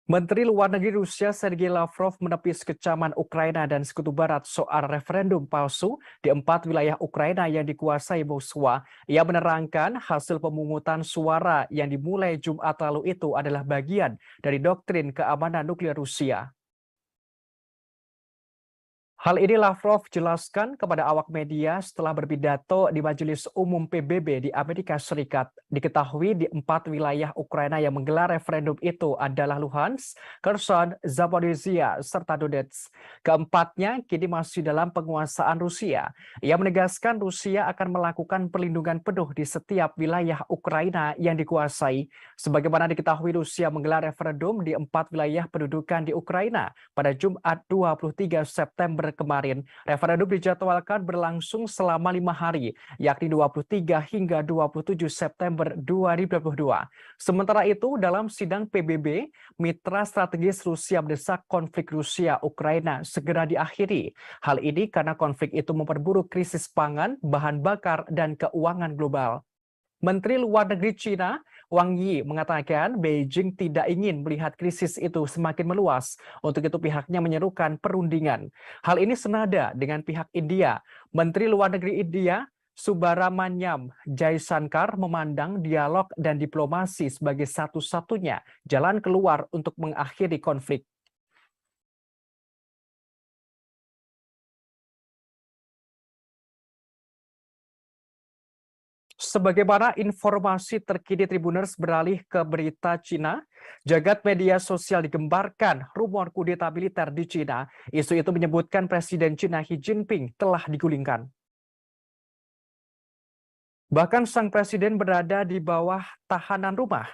Menteri Luar Negeri Rusia Sergei Lavrov menepis kecaman Ukraina dan Sekutu Barat soal referendum palsu di 4 wilayah Ukraina yang dikuasai Moskwa. Ia menerangkan hasil pemungutan suara yang dimulai Jumat lalu itu adalah bagian dari doktrin keamanan nuklir Rusia. Hal ini Lavrov jelaskan kepada awak media setelah berpidato di Majelis Umum PBB di Amerika Serikat. Diketahui di 4 wilayah Ukraina yang menggelar referendum itu adalah Luhansk, Kherson, Zaporizhia, serta Donetsk. Keempatnya kini masih dalam penguasaan Rusia. Ia menegaskan Rusia akan melakukan perlindungan penuh di setiap wilayah Ukraina yang dikuasai. Sebagaimana diketahui Rusia menggelar referendum di 4 wilayah pendudukan di Ukraina pada Jumat 23 September kemarin, referendum dijadwalkan berlangsung selama 5 hari, yakni 23 hingga 27 September 2022. Sementara itu, dalam sidang PBB, mitra strategis Rusia mendesak konflik Rusia-Ukraina segera diakhiri. Hal ini karena konflik itu memperburuk krisis pangan, bahan bakar, dan keuangan global. Menteri Luar Negeri China, Wang Yi, mengatakan Beijing tidak ingin melihat krisis itu semakin meluas. Untuk itu pihaknya menyerukan perundingan. Hal ini senada dengan pihak India. Menteri Luar Negeri India, Subrahmanyam Jaishankar, memandang dialog dan diplomasi sebagai satu-satunya jalan keluar untuk mengakhiri konflik. Sebagaimana informasi terkini Tribuners beralih ke berita Cina, jagat media sosial digembarkan rumor kudeta militer di Cina. Isu itu menyebutkan Presiden Cina Xi Jinping telah digulingkan. Bahkan sang presiden berada di bawah tahanan rumah.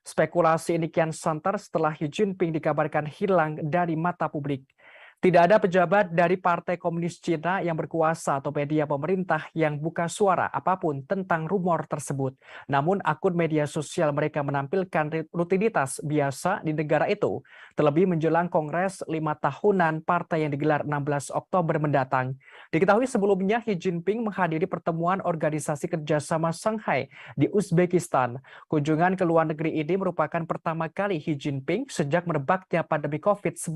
Spekulasi ini kian santer setelah Xi Jinping dikabarkan hilang dari mata publik. Tidak ada pejabat dari Partai Komunis Cina yang berkuasa atau media pemerintah yang buka suara apapun tentang rumor tersebut. Namun akun media sosial mereka menampilkan rutinitas biasa di negara itu, terlebih menjelang Kongres 5 tahunan partai yang digelar 16 Oktober mendatang. Diketahui sebelumnya Xi Jinping menghadiri pertemuan Organisasi Kerjasama Shanghai di Uzbekistan. Kunjungan ke luar negeri ini merupakan pertama kali Xi Jinping sejak merebaknya pandemi COVID-19.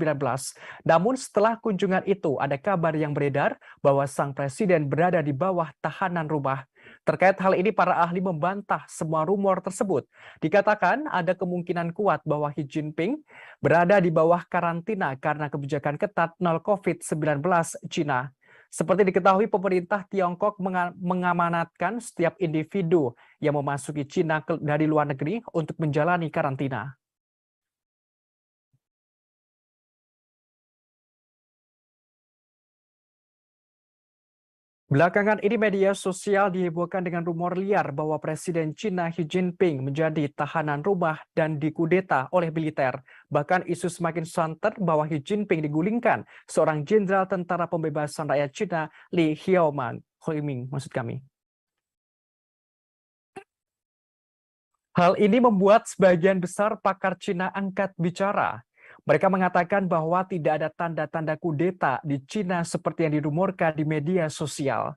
Namun setelah kunjungan itu, ada kabar yang beredar bahwa sang presiden berada di bawah tahanan rumah. Terkait hal ini, para ahli membantah semua rumor tersebut. Dikatakan ada kemungkinan kuat bahwa Xi Jinping berada di bawah karantina karena kebijakan ketat nol COVID-19 Cina. Seperti diketahui, pemerintah Tiongkok mengamanatkan setiap individu yang memasuki Cina dari luar negeri untuk menjalani karantina. Belakangan ini media sosial dihebohkan dengan rumor liar bahwa Presiden Cina Xi Jinping menjadi tahanan rumah dan dikudeta oleh militer. Bahkan isu semakin santer bahwa Xi Jinping digulingkan seorang jenderal tentara pembebasan rakyat Cina, Li Xiaoming maksud kami. Hal ini membuat sebagian besar pakar Cina angkat bicara. Mereka mengatakan bahwa tidak ada tanda-tanda kudeta di Cina seperti yang dirumorkan di media sosial.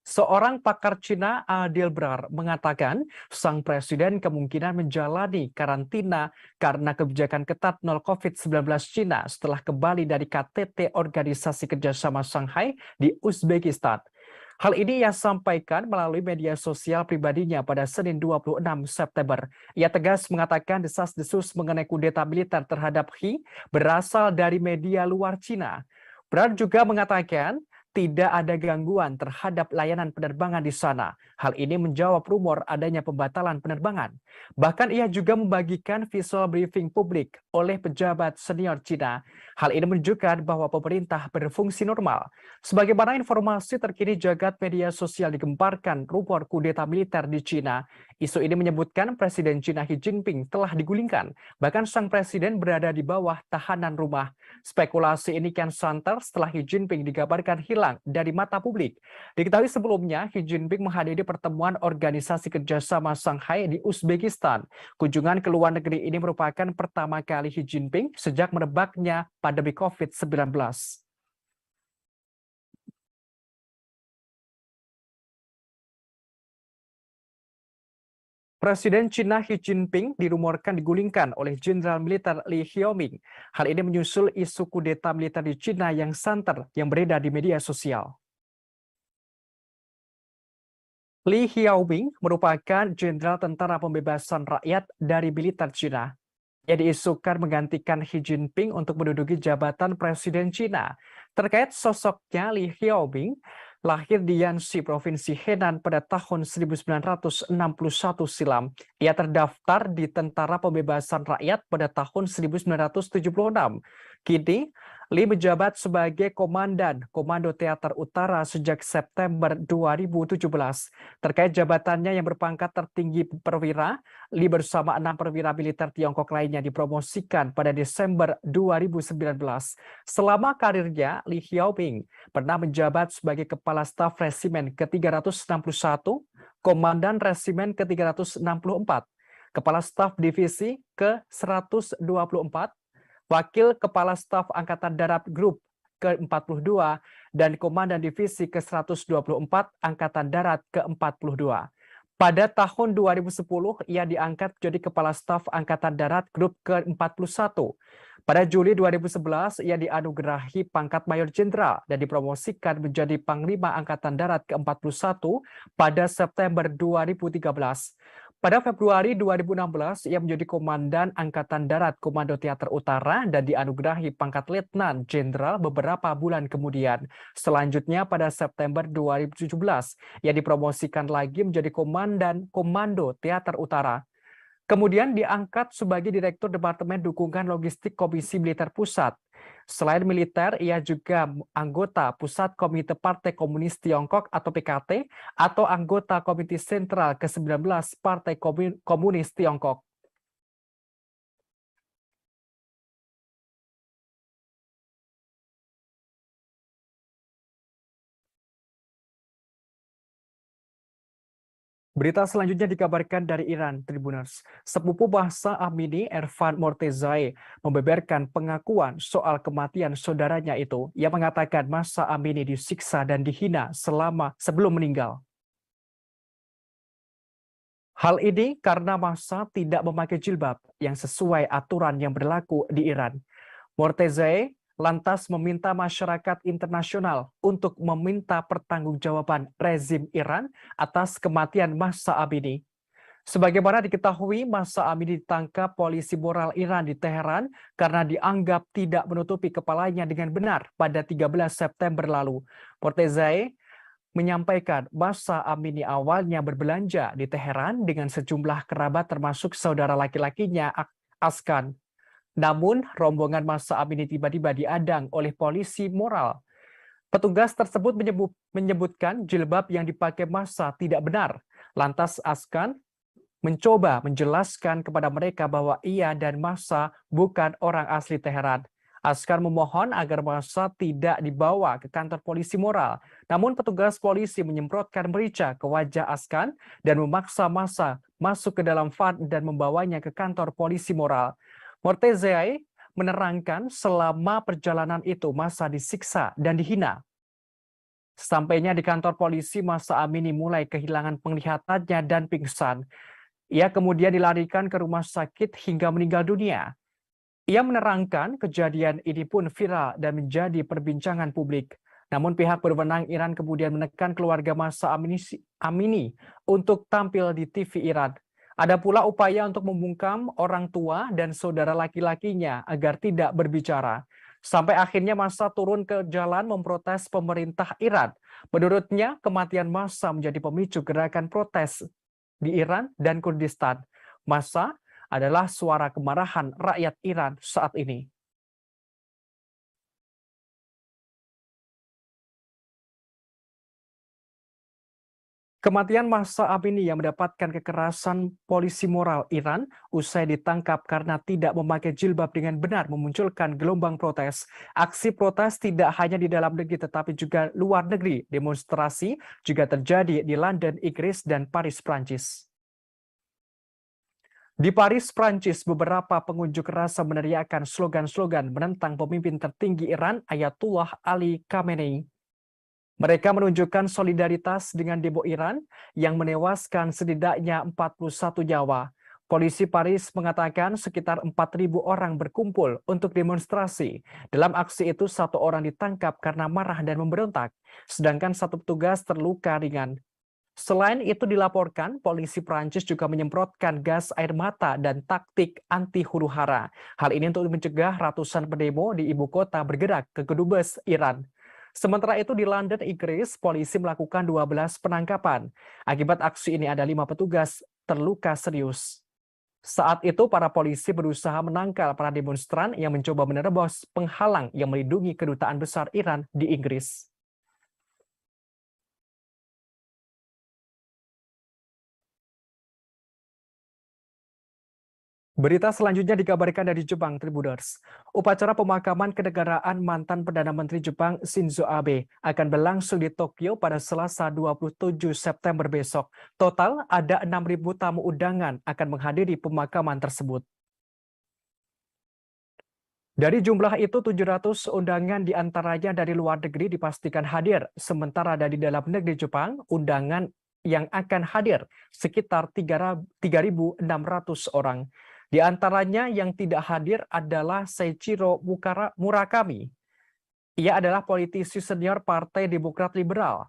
Seorang pakar Cina, Adil Brar, mengatakan sang presiden kemungkinan menjalani karantina karena kebijakan ketat nol COVID-19 Cina setelah kembali dari KTT Organisasi Kerjasama Shanghai di Uzbekistan. Hal ini ia sampaikan melalui media sosial pribadinya pada Senin 26 September. Ia tegas mengatakan desas-desus mengenai kudeta militer terhadap Xi berasal dari media luar Cina. Brad juga mengatakan tidak ada gangguan terhadap layanan penerbangan di sana. Hal ini menjawab rumor adanya pembatalan penerbangan. Bahkan ia juga membagikan visual briefing publik oleh pejabat senior Cina. Hal ini menunjukkan bahwa pemerintah berfungsi normal. Sebagaimana informasi terkini jagat media sosial digemparkan rumor kudeta militer di Cina. Isu ini menyebutkan Presiden Cina Xi Jinping telah digulingkan. Bahkan sang presiden berada di bawah tahanan rumah. Spekulasi ini kian santer setelah Xi Jinping dikabarkan hilang dari mata publik. Diketahui sebelumnya, Xi Jinping menghadiri pertemuan Organisasi Kerjasama Shanghai di Uzbekistan. Kunjungan ke luar negeri ini merupakan pertama kali Xi Jinping sejak merebaknya pandemi COVID-19. Presiden Cina Xi Jinping dirumorkan digulingkan oleh Jenderal Militer Li Xiaoming. Hal ini menyusul isu kudeta militer di Cina yang santer yang beredar di media sosial. Li Xiaoming merupakan Jenderal Tentara Pembebasan Rakyat dari militer Cina. Ia diisukan menggantikan Xi Jinping untuk menduduki jabatan Presiden Cina. Terkait sosoknya, Li Xiaoming lahir di Yanxi, Provinsi Henan pada tahun 1961 silam. Ia terdaftar di Tentara Pembebasan Rakyat pada tahun 1976. Kini, Lee menjabat sebagai Komandan Komando Teater Utara sejak September 2017. Terkait jabatannya yang berpangkat tertinggi perwira, Lee bersama 6 perwira militer Tiongkok lainnya dipromosikan pada Desember 2019. Selama karirnya, Lee Xiaoping pernah menjabat sebagai Kepala Staf Resimen ke-361, Komandan Resimen ke-364, Kepala Staf Divisi ke-124, Wakil Kepala Staf Angkatan Darat Grup ke-42, dan Komandan Divisi ke-124 Angkatan Darat ke-42. Pada tahun 2010, ia diangkat menjadi Kepala Staf Angkatan Darat Grup ke-41. Pada Juli 2011, ia dianugerahi pangkat Mayor Jenderal dan dipromosikan menjadi Panglima Angkatan Darat ke-41 pada September 2013. Pada Februari 2016, ia menjadi Komandan Angkatan Darat Komando Teater Utara dan dianugerahi pangkat Letnan Jenderal beberapa bulan kemudian. Selanjutnya pada September 2017, ia dipromosikan lagi menjadi Komandan Komando Teater Utara. Kemudian diangkat sebagai Direktur Departemen Dukungan Logistik Komisi Militer Pusat. Selain militer, ia juga anggota Pusat Komite Partai Komunis Tiongkok atau PKT atau anggota Komite Sentral ke-19 Partai Komunis Tiongkok. Berita selanjutnya dikabarkan dari Iran, Tribuners. Sepupu Mahsa Amini, Ervan Mortezai, membeberkan pengakuan soal kematian saudaranya itu. Ia mengatakan Mahsa Amini disiksa dan dihina sebelum meninggal. Hal ini karena Mahsa tidak memakai jilbab yang sesuai aturan yang berlaku di Iran. Mortezai lantas meminta masyarakat internasional untuk meminta pertanggungjawaban rezim Iran atas kematian Mahsa Amini. Sebagaimana diketahui, Mahsa Amini ditangkap polisi moral Iran di Teheran karena dianggap tidak menutupi kepalanya dengan benar pada 13 September lalu. Mortezai menyampaikan Mahsa Amini awalnya berbelanja di Teheran dengan sejumlah kerabat termasuk saudara laki-lakinya Askan. Namun, rombongan Mahsa Amini tiba-tiba diadang oleh polisi moral. Petugas tersebut menyebutkan jilbab yang dipakai Mahsa tidak benar. Lantas Askan mencoba menjelaskan kepada mereka bahwa ia dan Mahsa bukan orang asli Teheran. Askan memohon agar Mahsa tidak dibawa ke kantor polisi moral. Namun petugas polisi menyemprotkan merica ke wajah Askan dan memaksa Mahsa masuk ke dalam van dan membawanya ke kantor polisi moral. Mortezai menerangkan selama perjalanan itu Mahsa disiksa dan dihina. Sampainya di kantor polisi, Mahsa Amini mulai kehilangan penglihatannya dan pingsan. Ia kemudian dilarikan ke rumah sakit hingga meninggal dunia. Ia menerangkan kejadian ini pun viral dan menjadi perbincangan publik. Namun pihak berwenang Iran kemudian menekan keluarga Mahsa Amini untuk tampil di TV Iran. Ada pula upaya untuk membungkam orang tua dan saudara laki-lakinya agar tidak berbicara. Sampai akhirnya Mahsa turun ke jalan memprotes pemerintah Iran. Menurutnya, kematian Mahsa menjadi pemicu gerakan protes di Iran dan Kurdistan. Mahsa adalah suara kemarahan rakyat Iran saat ini. Kematian Mahsa Amini yang mendapatkan kekerasan polisi moral Iran usai ditangkap karena tidak memakai jilbab dengan benar memunculkan gelombang protes. Aksi protes tidak hanya di dalam negeri tetapi juga luar negeri. Demonstrasi juga terjadi di London, Inggris, dan Paris, Prancis. Di Paris, Prancis, beberapa pengunjuk rasa meneriakkan slogan-slogan menentang pemimpin tertinggi Iran, Ayatullah Ali Khamenei. Mereka menunjukkan solidaritas dengan demo Iran yang menewaskan setidaknya 41 nyawa. Polisi Paris mengatakan sekitar 4.000 orang berkumpul untuk demonstrasi. Dalam aksi itu, 1 orang ditangkap karena marah dan memberontak, sedangkan 1 petugas terluka ringan. Selain itu dilaporkan, polisi Prancis juga menyemprotkan gas air mata dan taktik anti huru-hara. Hal ini untuk mencegah ratusan pendemo di ibu kota bergerak ke Kedubes, Iran. Sementara itu di London, Inggris, polisi melakukan 12 penangkapan. Akibat aksi ini ada 5 petugas terluka serius. Saat itu para polisi berusaha menangkal para demonstran yang mencoba menerobos penghalang yang melindungi kedutaan besar Iran di Inggris. Berita selanjutnya dikabarkan dari Jepang, Tribuners. Upacara pemakaman kenegaraan mantan Perdana Menteri Jepang Shinzo Abe akan berlangsung di Tokyo pada Selasa 27 September besok. Total ada 6.000 tamu undangan akan menghadiri pemakaman tersebut. Dari jumlah itu, 700 undangan diantaranya dari luar negeri dipastikan hadir. Sementara dari dalam negeri Jepang, undangan yang akan hadir sekitar 3.600 orang. Di antaranya yang tidak hadir adalah Seiichiro Murakami. Ia adalah politisi senior Partai Demokrat Liberal.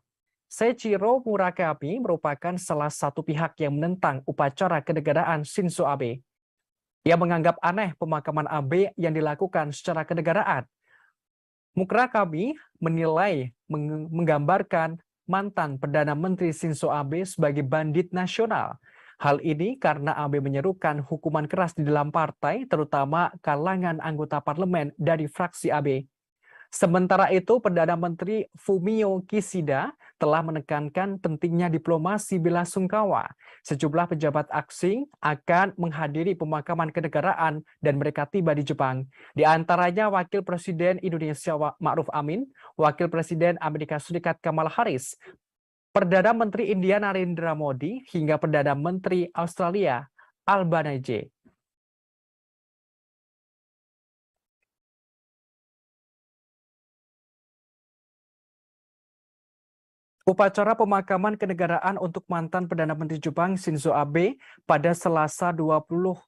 Seiichiro Murakami merupakan salah satu pihak yang menentang upacara kenegaraan Shinzo Abe. Ia menganggap aneh pemakaman Abe yang dilakukan secara kenegaraan. Murakami menilai menggambarkan mantan Perdana Menteri Shinzo Abe sebagai bandit nasional. Hal ini karena Abe menyerukan hukuman keras di dalam partai, terutama kalangan anggota parlemen dari fraksi Abe. Sementara itu, Perdana Menteri Fumio Kishida telah menekankan pentingnya diplomasi bela-sungkawa. Sejumlah pejabat asing akan menghadiri pemakaman kenegaraan dan mereka tiba di Jepang. Di antaranya Wakil Presiden Indonesia Ma'ruf Amin, Wakil Presiden Amerika Serikat Kamala Harris, Perdana Menteri India Narendra Modi, hingga Perdana Menteri Australia Albanese. Upacara pemakaman kenegaraan untuk mantan Perdana Menteri Jepang Shinzo Abe pada Selasa 29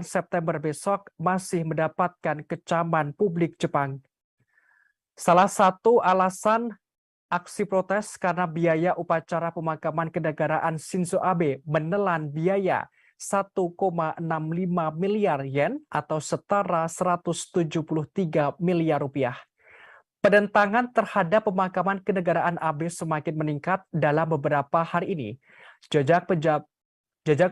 September besok masih mendapatkan kecaman publik Jepang. Salah satu alasan aksi protes karena biaya upacara pemakaman kenegaraan Shinzo Abe menelan biaya 1,65 miliar yen atau setara 173 miliar rupiah. Penentangan terhadap pemakaman kenegaraan Abe semakin meningkat dalam beberapa hari ini. Jajak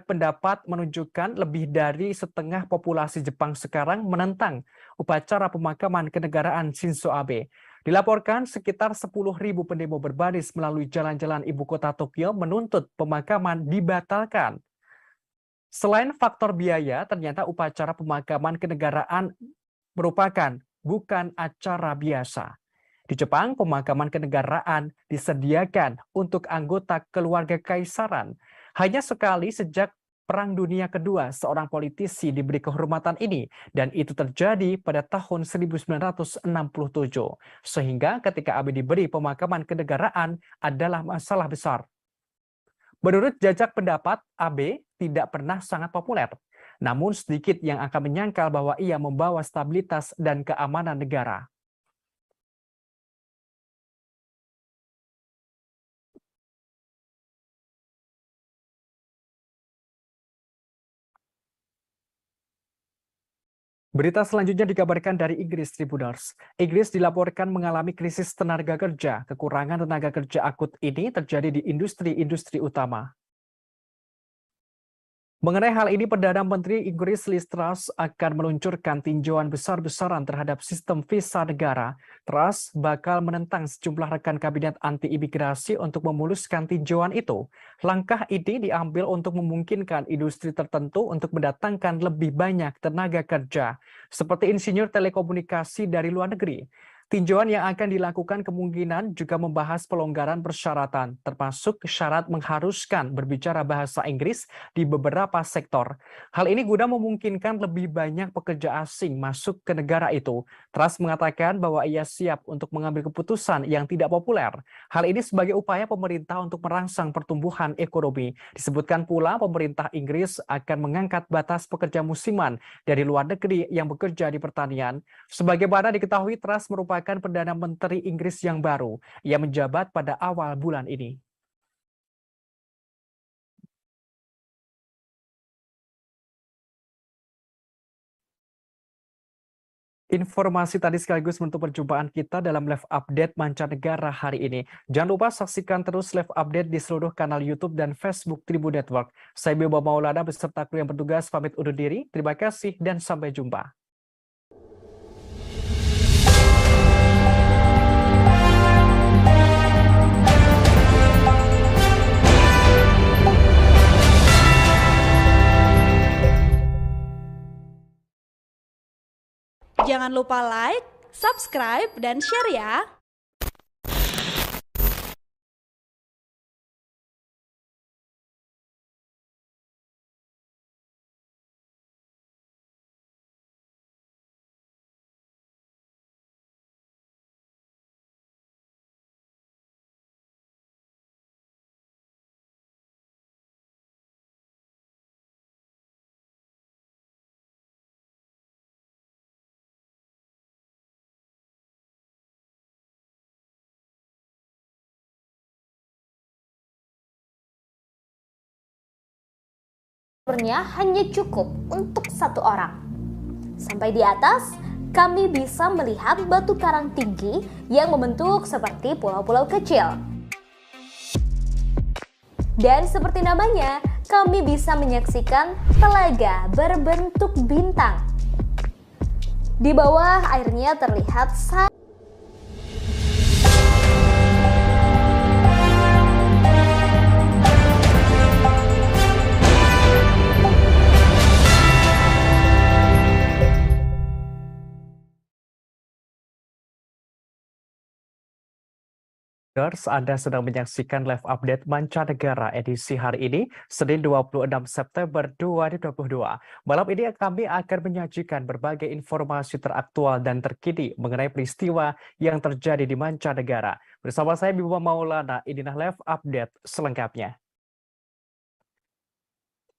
pendapat menunjukkan lebih dari setengah populasi Jepang sekarang menentang upacara pemakaman kenegaraan Shinzo Abe. Dilaporkan sekitar 10.000 pendemo berbaris melalui jalan-jalan ibu kota Tokyo menuntut pemakaman dibatalkan. Selain faktor biaya, ternyata upacara pemakaman kenegaraan merupakan bukan acara biasa. Di Jepang, pemakaman kenegaraan disediakan untuk anggota keluarga kaisaran. Hanya sekali sejak Perang Dunia Kedua, seorang politisi diberi kehormatan ini, dan itu terjadi pada tahun 1967. Sehingga ketika Abe diberi pemakaman kenegaraan adalah masalah besar. Menurut jajak pendapat, Abe tidak pernah sangat populer. Namun sedikit yang akan menyangkal bahwa ia membawa stabilitas dan keamanan negara. Berita selanjutnya dikabarkan dari Inggris, Tribuners. Inggris dilaporkan mengalami krisis tenaga kerja. Kekurangan tenaga kerja akut ini terjadi di industri-industri utama. Mengenai hal ini, Perdana Menteri Inggris Liz Truss akan meluncurkan tinjauan besar-besaran terhadap sistem visa negara. Truss bakal menentang sejumlah rekan kabinet anti-imigrasi untuk memuluskan tinjauan itu. Langkah ini diambil untuk memungkinkan industri tertentu untuk mendatangkan lebih banyak tenaga kerja, seperti insinyur telekomunikasi dari luar negeri. Tinjauan yang akan dilakukan kemungkinan juga membahas pelonggaran persyaratan, termasuk syarat mengharuskan berbicara bahasa Inggris di beberapa sektor. Hal ini guna memungkinkan lebih banyak pekerja asing masuk ke negara itu. Truss mengatakan bahwa ia siap untuk mengambil keputusan yang tidak populer. Hal ini sebagai upaya pemerintah untuk merangsang pertumbuhan ekonomi. Disebutkan pula pemerintah Inggris akan mengangkat batas pekerja musiman dari luar negeri yang bekerja di pertanian. Sebagaimana diketahui, Truss merupakan Perdana Menteri Inggris yang baru. Ia menjabat pada awal bulan ini. Informasi tadi sekaligus menutup perjumpaan kita dalam live update mancanegara hari ini. Jangan lupa saksikan terus live update di seluruh kanal YouTube dan Facebook Tribun Network. Saya Bima Maulana beserta kru yang bertugas pamit undur diri. Terima kasih dan sampai jumpa. Jangan lupa like, subscribe, dan share ya! Sumbernya hanya cukup untuk satu orang. Sampai di atas, kami bisa melihat batu karang tinggi yang membentuk seperti pulau-pulau kecil. Dan seperti namanya, kami bisa menyaksikan telaga berbentuk bintang. Di bawah airnya terlihat Anda sedang menyaksikan live update mancanegara edisi hari ini, Senin 26 September 2022. Malam ini kami akan menyajikan berbagai informasi teraktual dan terkini mengenai peristiwa yang terjadi di mancanegara. Bersama saya Bima Maulana, inilah live update selengkapnya.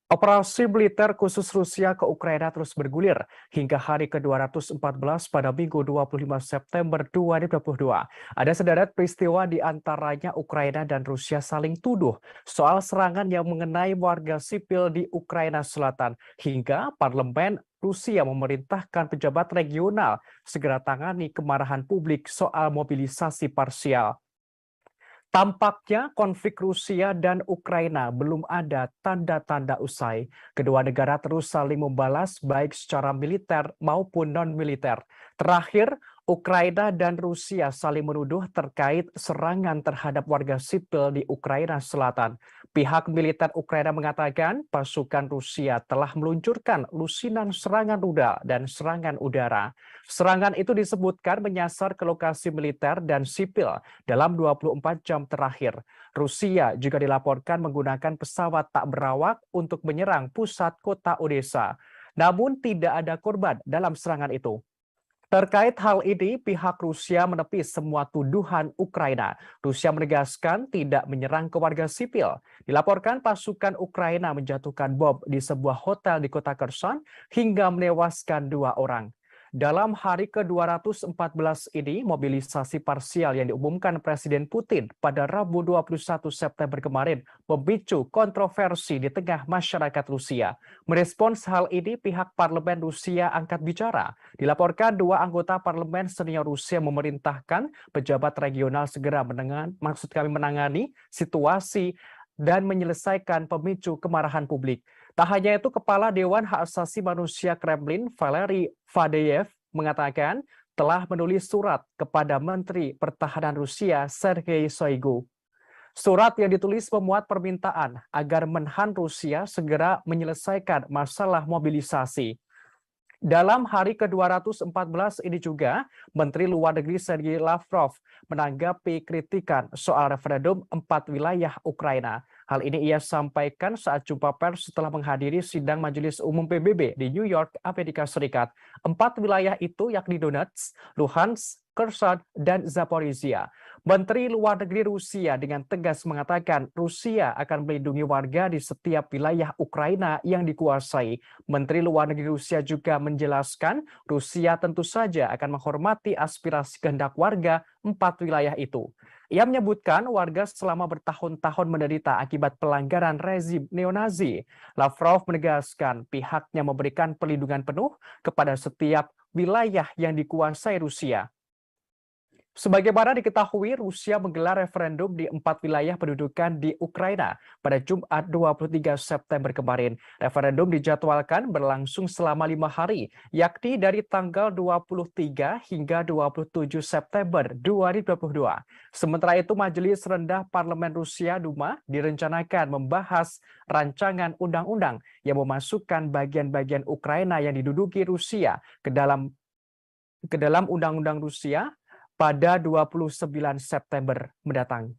Operasi militer khusus Rusia ke Ukraina terus bergulir hingga hari ke-214 pada Minggu 25 September 2022. Ada sederet peristiwa di antaranya Ukraina dan Rusia saling tuduh soal serangan yang mengenai warga sipil di Ukraina Selatan, hingga parlemen Rusia memerintahkan pejabat regional segera tangani kemarahan publik soal mobilisasi parsial. Tampaknya konflik Rusia dan Ukraina belum ada tanda-tanda usai. Kedua negara terus saling membalas baik secara militer maupun non-militer. Terakhir, Ukraina dan Rusia saling menuduh terkait serangan terhadap warga sipil di Ukraina Selatan. Pihak militer Ukraina mengatakan pasukan Rusia telah meluncurkan lusinan serangan rudal dan serangan udara. Serangan itu disebutkan menyasar ke lokasi militer dan sipil dalam 24 jam terakhir. Rusia juga dilaporkan menggunakan pesawat tak berawak untuk menyerang pusat kota Odessa. Namun tidak ada korban dalam serangan itu. Terkait hal ini, pihak Rusia menepis semua tuduhan Ukraina. Rusia menegaskan tidak menyerang ke warga sipil. Dilaporkan pasukan Ukraina menjatuhkan bom di sebuah hotel di kota Kherson hingga menewaskan 2 orang. Dalam hari ke-214 ini, mobilisasi parsial yang diumumkan Presiden Putin pada Rabu 21 September kemarin memicu kontroversi di tengah masyarakat Rusia. Merespons hal ini, pihak parlemen Rusia angkat bicara. Dilaporkan 2 anggota parlemen senior Rusia memerintahkan pejabat regional segera menangani situasi dan menyelesaikan pemicu kemarahan publik. Tak hanya itu, Kepala Dewan Hak Asasi Manusia Kremlin, Valery Faddeev, mengatakan telah menulis surat kepada Menteri Pertahanan Rusia, Sergei Shoigu. Surat yang ditulis memuat permintaan agar Menhan Rusia segera menyelesaikan masalah mobilisasi. Dalam hari ke-214 ini juga, Menteri Luar Negeri Sergei Lavrov menanggapi kritikan soal referendum 4 wilayah Ukraina. Hal ini ia sampaikan saat jumpa pers setelah menghadiri sidang Majelis Umum PBB di New York, Amerika Serikat. 4 wilayah itu yakni Donetsk, Luhansk, Kherson, dan Zaporizhia. Menteri Luar Negeri Rusia dengan tegas mengatakan Rusia akan melindungi warga di setiap wilayah Ukraina yang dikuasai. Menteri Luar Negeri Rusia juga menjelaskan Rusia tentu saja akan menghormati aspirasi kehendak warga 4 wilayah itu. Ia menyebutkan warga selama bertahun-tahun menderita akibat pelanggaran rezim neonazi. Lavrov menegaskan pihaknya memberikan perlindungan penuh kepada setiap wilayah yang dikuasai Rusia. Sebagaimana diketahui, Rusia menggelar referendum di 4 wilayah pendudukan di Ukraina pada Jumat 23 September kemarin. Referendum dijadwalkan berlangsung selama 5 hari, yakni dari tanggal 23 hingga 27 September 2022. Sementara itu, Majelis Rendah Parlemen Rusia Duma direncanakan membahas rancangan undang-undang yang memasukkan bagian-bagian Ukraina yang diduduki Rusia ke dalam Undang-Undang Rusia pada 29 September mendatang.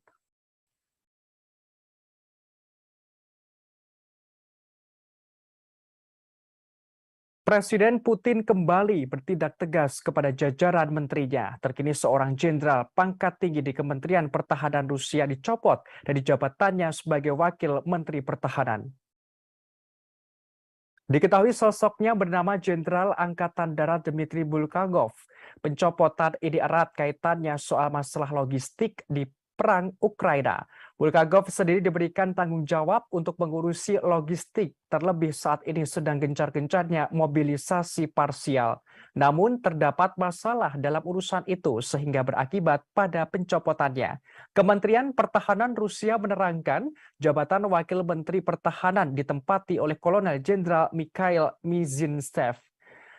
Presiden Putin kembali bertindak tegas kepada jajaran menterinya. Terkini seorang jenderal pangkat tinggi di Kementerian Pertahanan Rusia dicopot dari jabatannya sebagai Wakil Menteri Pertahanan. Diketahui sosoknya bernama Jenderal Angkatan Darat Dmitry Bulgakov. Pencopotan ini erat kaitannya soal masalah logistik di perang Ukraina. Bulgakov sendiri diberikan tanggung jawab untuk mengurusi logistik, terlebih saat ini sedang gencar-gencarnya mobilisasi parsial. Namun terdapat masalah dalam urusan itu sehingga berakibat pada pencopotannya. Kementerian Pertahanan Rusia menerangkan jabatan Wakil Menteri Pertahanan ditempati oleh Kolonel Jenderal Mikhail Mizintsev.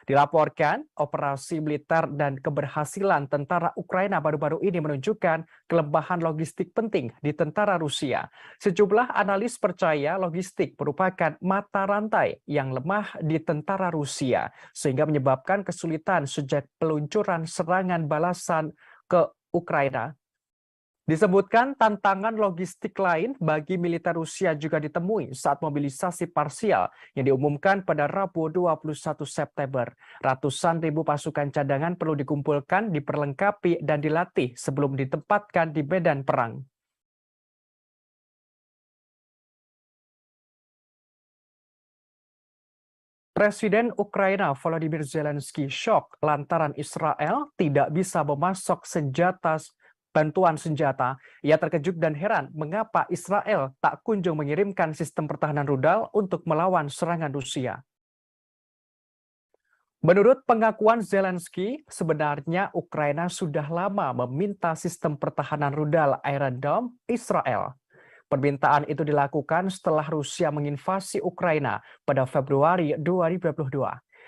Dilaporkan, operasi militer dan keberhasilan tentara Ukraina baru-baru ini menunjukkan kelemahan logistik penting di tentara Rusia. Sejumlah analis percaya logistik merupakan mata rantai yang lemah di tentara Rusia, sehingga menyebabkan kesulitan sejak peluncuran serangan balasan ke Ukraina. Disebutkan tantangan logistik lain bagi militer Rusia juga ditemui saat mobilisasi parsial yang diumumkan pada Rabu 21 September. Ratusan ribu pasukan cadangan perlu dikumpulkan, diperlengkapi, dan dilatih sebelum ditempatkan di medan perang. Presiden Ukraina Volodymyr Zelensky shock lantaran Israel tidak bisa memasok bantuan senjata. Ia terkejut dan heran mengapa Israel tak kunjung mengirimkan sistem pertahanan rudal untuk melawan serangan Rusia. Menurut pengakuan Zelensky, sebenarnya Ukraina sudah lama meminta sistem pertahanan rudal Iron Dome Israel. Permintaan itu dilakukan setelah Rusia menginvasi Ukraina pada Februari 2022.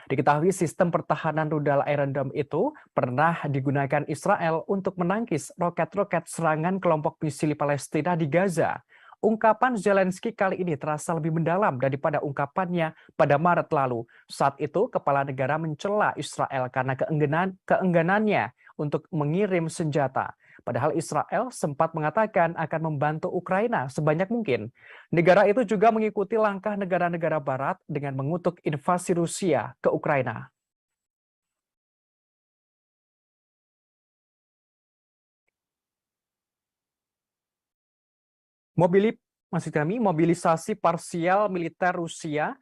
Diketahui sistem pertahanan rudal Iron Dome itu pernah digunakan Israel untuk menangkis roket-roket serangan kelompok misil Palestina di Gaza. Ungkapan Zelensky kali ini terasa lebih mendalam daripada ungkapannya pada Maret lalu. Saat itu, kepala negara mencela Israel karena keengganannya untuk mengirim senjata. Padahal Israel sempat mengatakan akan membantu Ukraina sebanyak mungkin. Negara itu juga mengikuti langkah negara-negara Barat dengan mengutuk invasi Rusia ke Ukraina. Mobilisasi parsial militer Rusia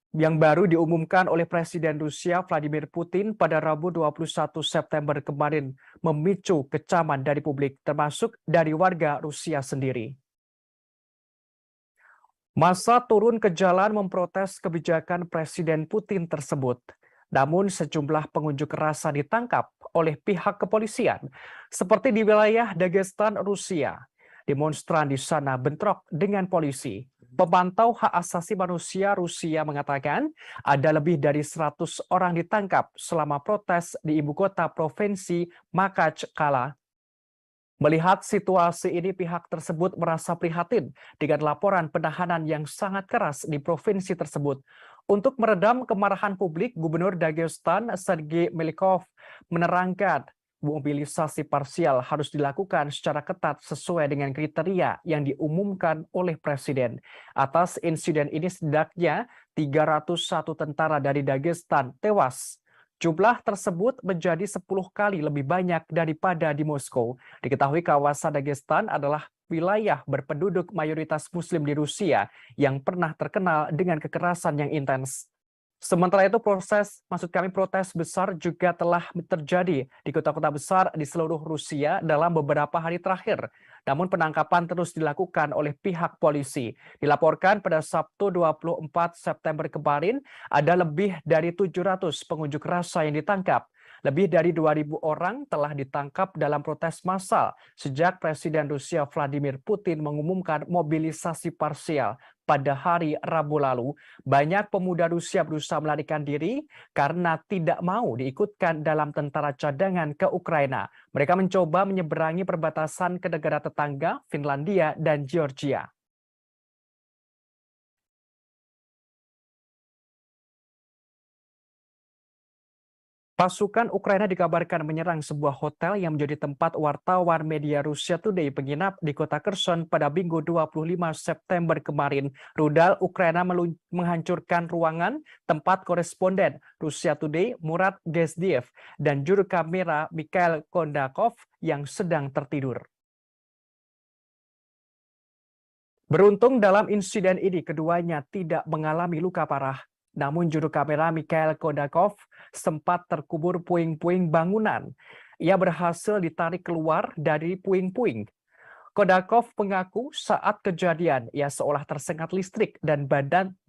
yang baru diumumkan oleh Presiden Rusia Vladimir Putin pada Rabu 21 September kemarin memicu kecaman dari publik, termasuk dari warga Rusia sendiri. Massa turun ke jalan memprotes kebijakan Presiden Putin tersebut. Namun sejumlah pengunjuk rasa ditangkap oleh pihak kepolisian, seperti di wilayah Dagestan, Rusia. Demonstran di sana bentrok dengan polisi. Pemantau hak asasi manusia Rusia mengatakan ada lebih dari 100 orang ditangkap selama protes di ibu kota provinsi Makhachkala. Melihat situasi ini, pihak tersebut merasa prihatin dengan laporan penahanan yang sangat keras di provinsi tersebut. Untuk meredam kemarahan publik, Gubernur Dagestan Sergei Melikov menerangkan mobilisasi parsial harus dilakukan secara ketat sesuai dengan kriteria yang diumumkan oleh Presiden. Atas insiden ini setidaknya 301 tentara dari Dagestan tewas. Jumlah tersebut menjadi 10 kali lebih banyak daripada di Moskow. Diketahui kawasan Dagestan adalah wilayah berpenduduk mayoritas Muslim di Rusia yang pernah terkenal dengan kekerasan yang intens. Sementara itu protes besar juga telah terjadi di kota-kota besar di seluruh Rusia dalam beberapa hari terakhir. Namun penangkapan terus dilakukan oleh pihak polisi. Dilaporkan pada Sabtu 24 September kemarin ada lebih dari 700 pengunjuk rasa yang ditangkap. Lebih dari 2.000 orang telah ditangkap dalam protes massal sejak Presiden Rusia Vladimir Putin mengumumkan mobilisasi parsial pada hari Rabu lalu. Banyak pemuda Rusia berusaha melarikan diri karena tidak mau diikutkan dalam tentara cadangan ke Ukraina. Mereka mencoba menyeberangi perbatasan ke negara tetangga, Finlandia dan Georgia. Pasukan Ukraina dikabarkan menyerang sebuah hotel yang menjadi tempat wartawan media Russia Today menginap di kota Kherson pada Minggu 25 September kemarin. Rudal Ukraina menghancurkan ruangan tempat koresponden Russia Today Murat Gezdiev dan juru kamera Mikhail Kondakov yang sedang tertidur. Beruntung dalam insiden ini keduanya tidak mengalami luka parah. Namun juru kamera Mikhail Kondakov sempat terkubur puing-puing bangunan. Ia berhasil ditarik keluar dari puing-puing. Kondakov mengaku saat kejadian ia seolah tersengat listrik dan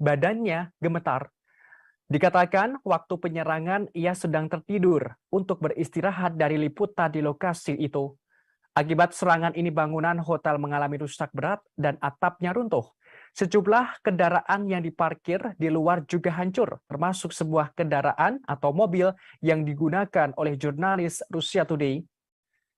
badannya gemetar. Dikatakan waktu penyerangan ia sedang tertidur untuk beristirahat dari liputan di lokasi itu. Akibat serangan ini bangunan hotel mengalami rusak berat dan atapnya runtuh. Sejumlah kendaraan yang diparkir di luar juga hancur, termasuk sebuah kendaraan atau mobil yang digunakan oleh jurnalis Russia Today.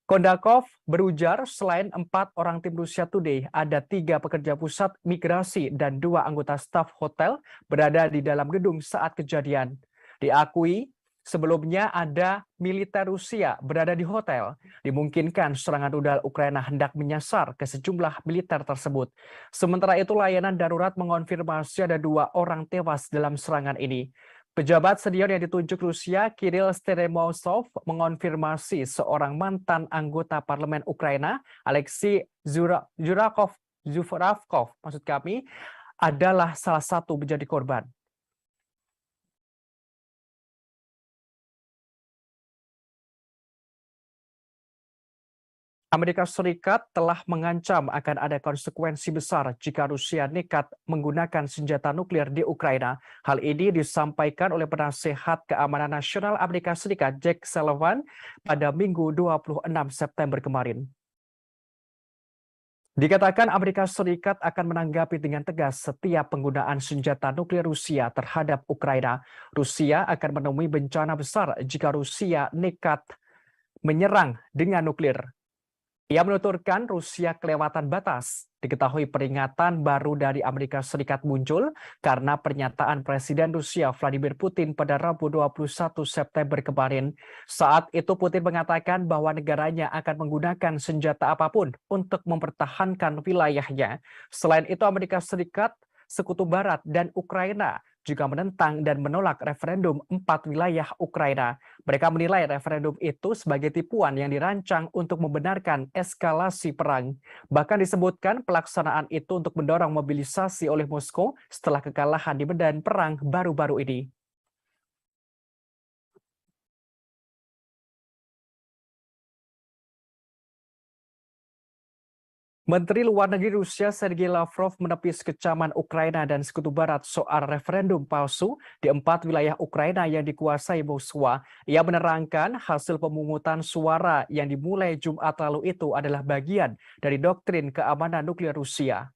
Kondakov berujar selain 4 orang tim Russia Today, ada 3 pekerja pusat migrasi dan 2 anggota staf hotel berada di dalam gedung saat kejadian. Diakui sebelumnya ada militer Rusia berada di hotel. Dimungkinkan serangan rudal Ukraina hendak menyasar ke sejumlah militer tersebut. Sementara itu layanan darurat mengonfirmasi ada 2 orang tewas dalam serangan ini. Pejabat senior yang ditunjuk Rusia, Kirill Steremosov, mengonfirmasi seorang mantan anggota parlemen Ukraina, Alexei Zuravkov, adalah salah satu menjadi korban. Amerika Serikat telah mengancam akan ada konsekuensi besar jika Rusia nekat menggunakan senjata nuklir di Ukraina. Hal ini disampaikan oleh penasehat keamanan nasional Amerika Serikat Jake Sullivan pada Minggu 26 September kemarin. Dikatakan Amerika Serikat akan menanggapi dengan tegas setiap penggunaan senjata nuklir Rusia terhadap Ukraina. Rusia akan menemui bencana besar jika Rusia nekat menyerang dengan nuklir. Ia menuturkan Rusia kelewatan batas. Diketahui peringatan baru dari Amerika Serikat muncul karena pernyataan Presiden Rusia Vladimir Putin pada Rabu 21 September kemarin. Saat itu Putin mengatakan bahwa negaranya akan menggunakan senjata apapun untuk mempertahankan wilayahnya. Selain itu Amerika Serikat, Sekutu Barat, dan Ukraina juga menentang dan menolak referendum 4 wilayah Ukraina. Mereka menilai referendum itu sebagai tipuan yang dirancang untuk membenarkan eskalasi perang. Bahkan disebutkan pelaksanaan itu untuk mendorong mobilisasi oleh Moskow setelah kekalahan di medan perang baru-baru ini. Menteri Luar Negeri Rusia Sergei Lavrov menepis kecaman Ukraina dan Sekutu Barat soal referendum palsu di 4 wilayah Ukraina yang dikuasai Moskwa. Ia menerangkan hasil pemungutan suara yang dimulai Jumat lalu itu adalah bagian dari doktrin keamanan nuklir Rusia.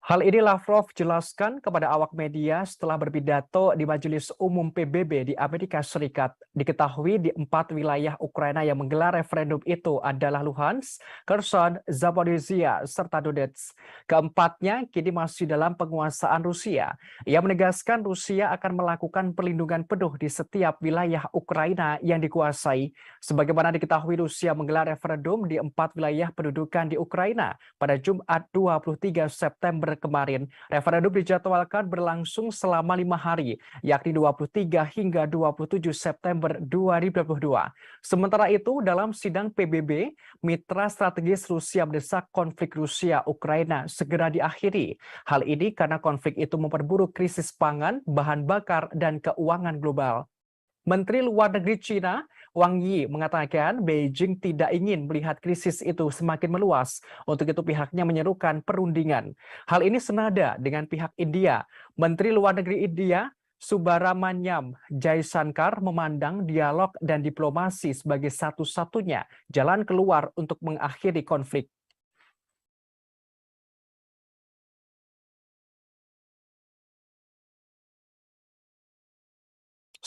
Hal ini Lavrov jelaskan kepada awak media setelah berpidato di Majelis Umum PBB di Amerika Serikat. Diketahui di 4 wilayah Ukraina yang menggelar referendum itu adalah Luhansk, Kherson, Zaporizhia, serta Donetsk. Keempatnya kini masih dalam penguasaan Rusia. Ia menegaskan Rusia akan melakukan perlindungan penuh di setiap wilayah Ukraina yang dikuasai. Sebagaimana diketahui Rusia menggelar referendum di 4 wilayah pendudukan di Ukraina pada Jumat 23 September kemarin, referendum dijadwalkan berlangsung selama 5 hari, yakni 23 hingga 27 September 2022. Sementara itu, dalam sidang PBB, mitra strategis Rusia mendesak konflik Rusia-Ukraina segera diakhiri. Hal ini karena konflik itu memperburuk krisis pangan, bahan bakar, dan keuangan global. Menteri Luar Negeri China, Wang Yi, mengatakan Beijing tidak ingin melihat krisis itu semakin meluas. Untuk itu pihaknya menyerukan perundingan. Hal ini senada dengan pihak India. Menteri Luar Negeri India, Subrahmanyam Jaishankar, memandang dialog dan diplomasi sebagai satu-satunya jalan keluar untuk mengakhiri konflik.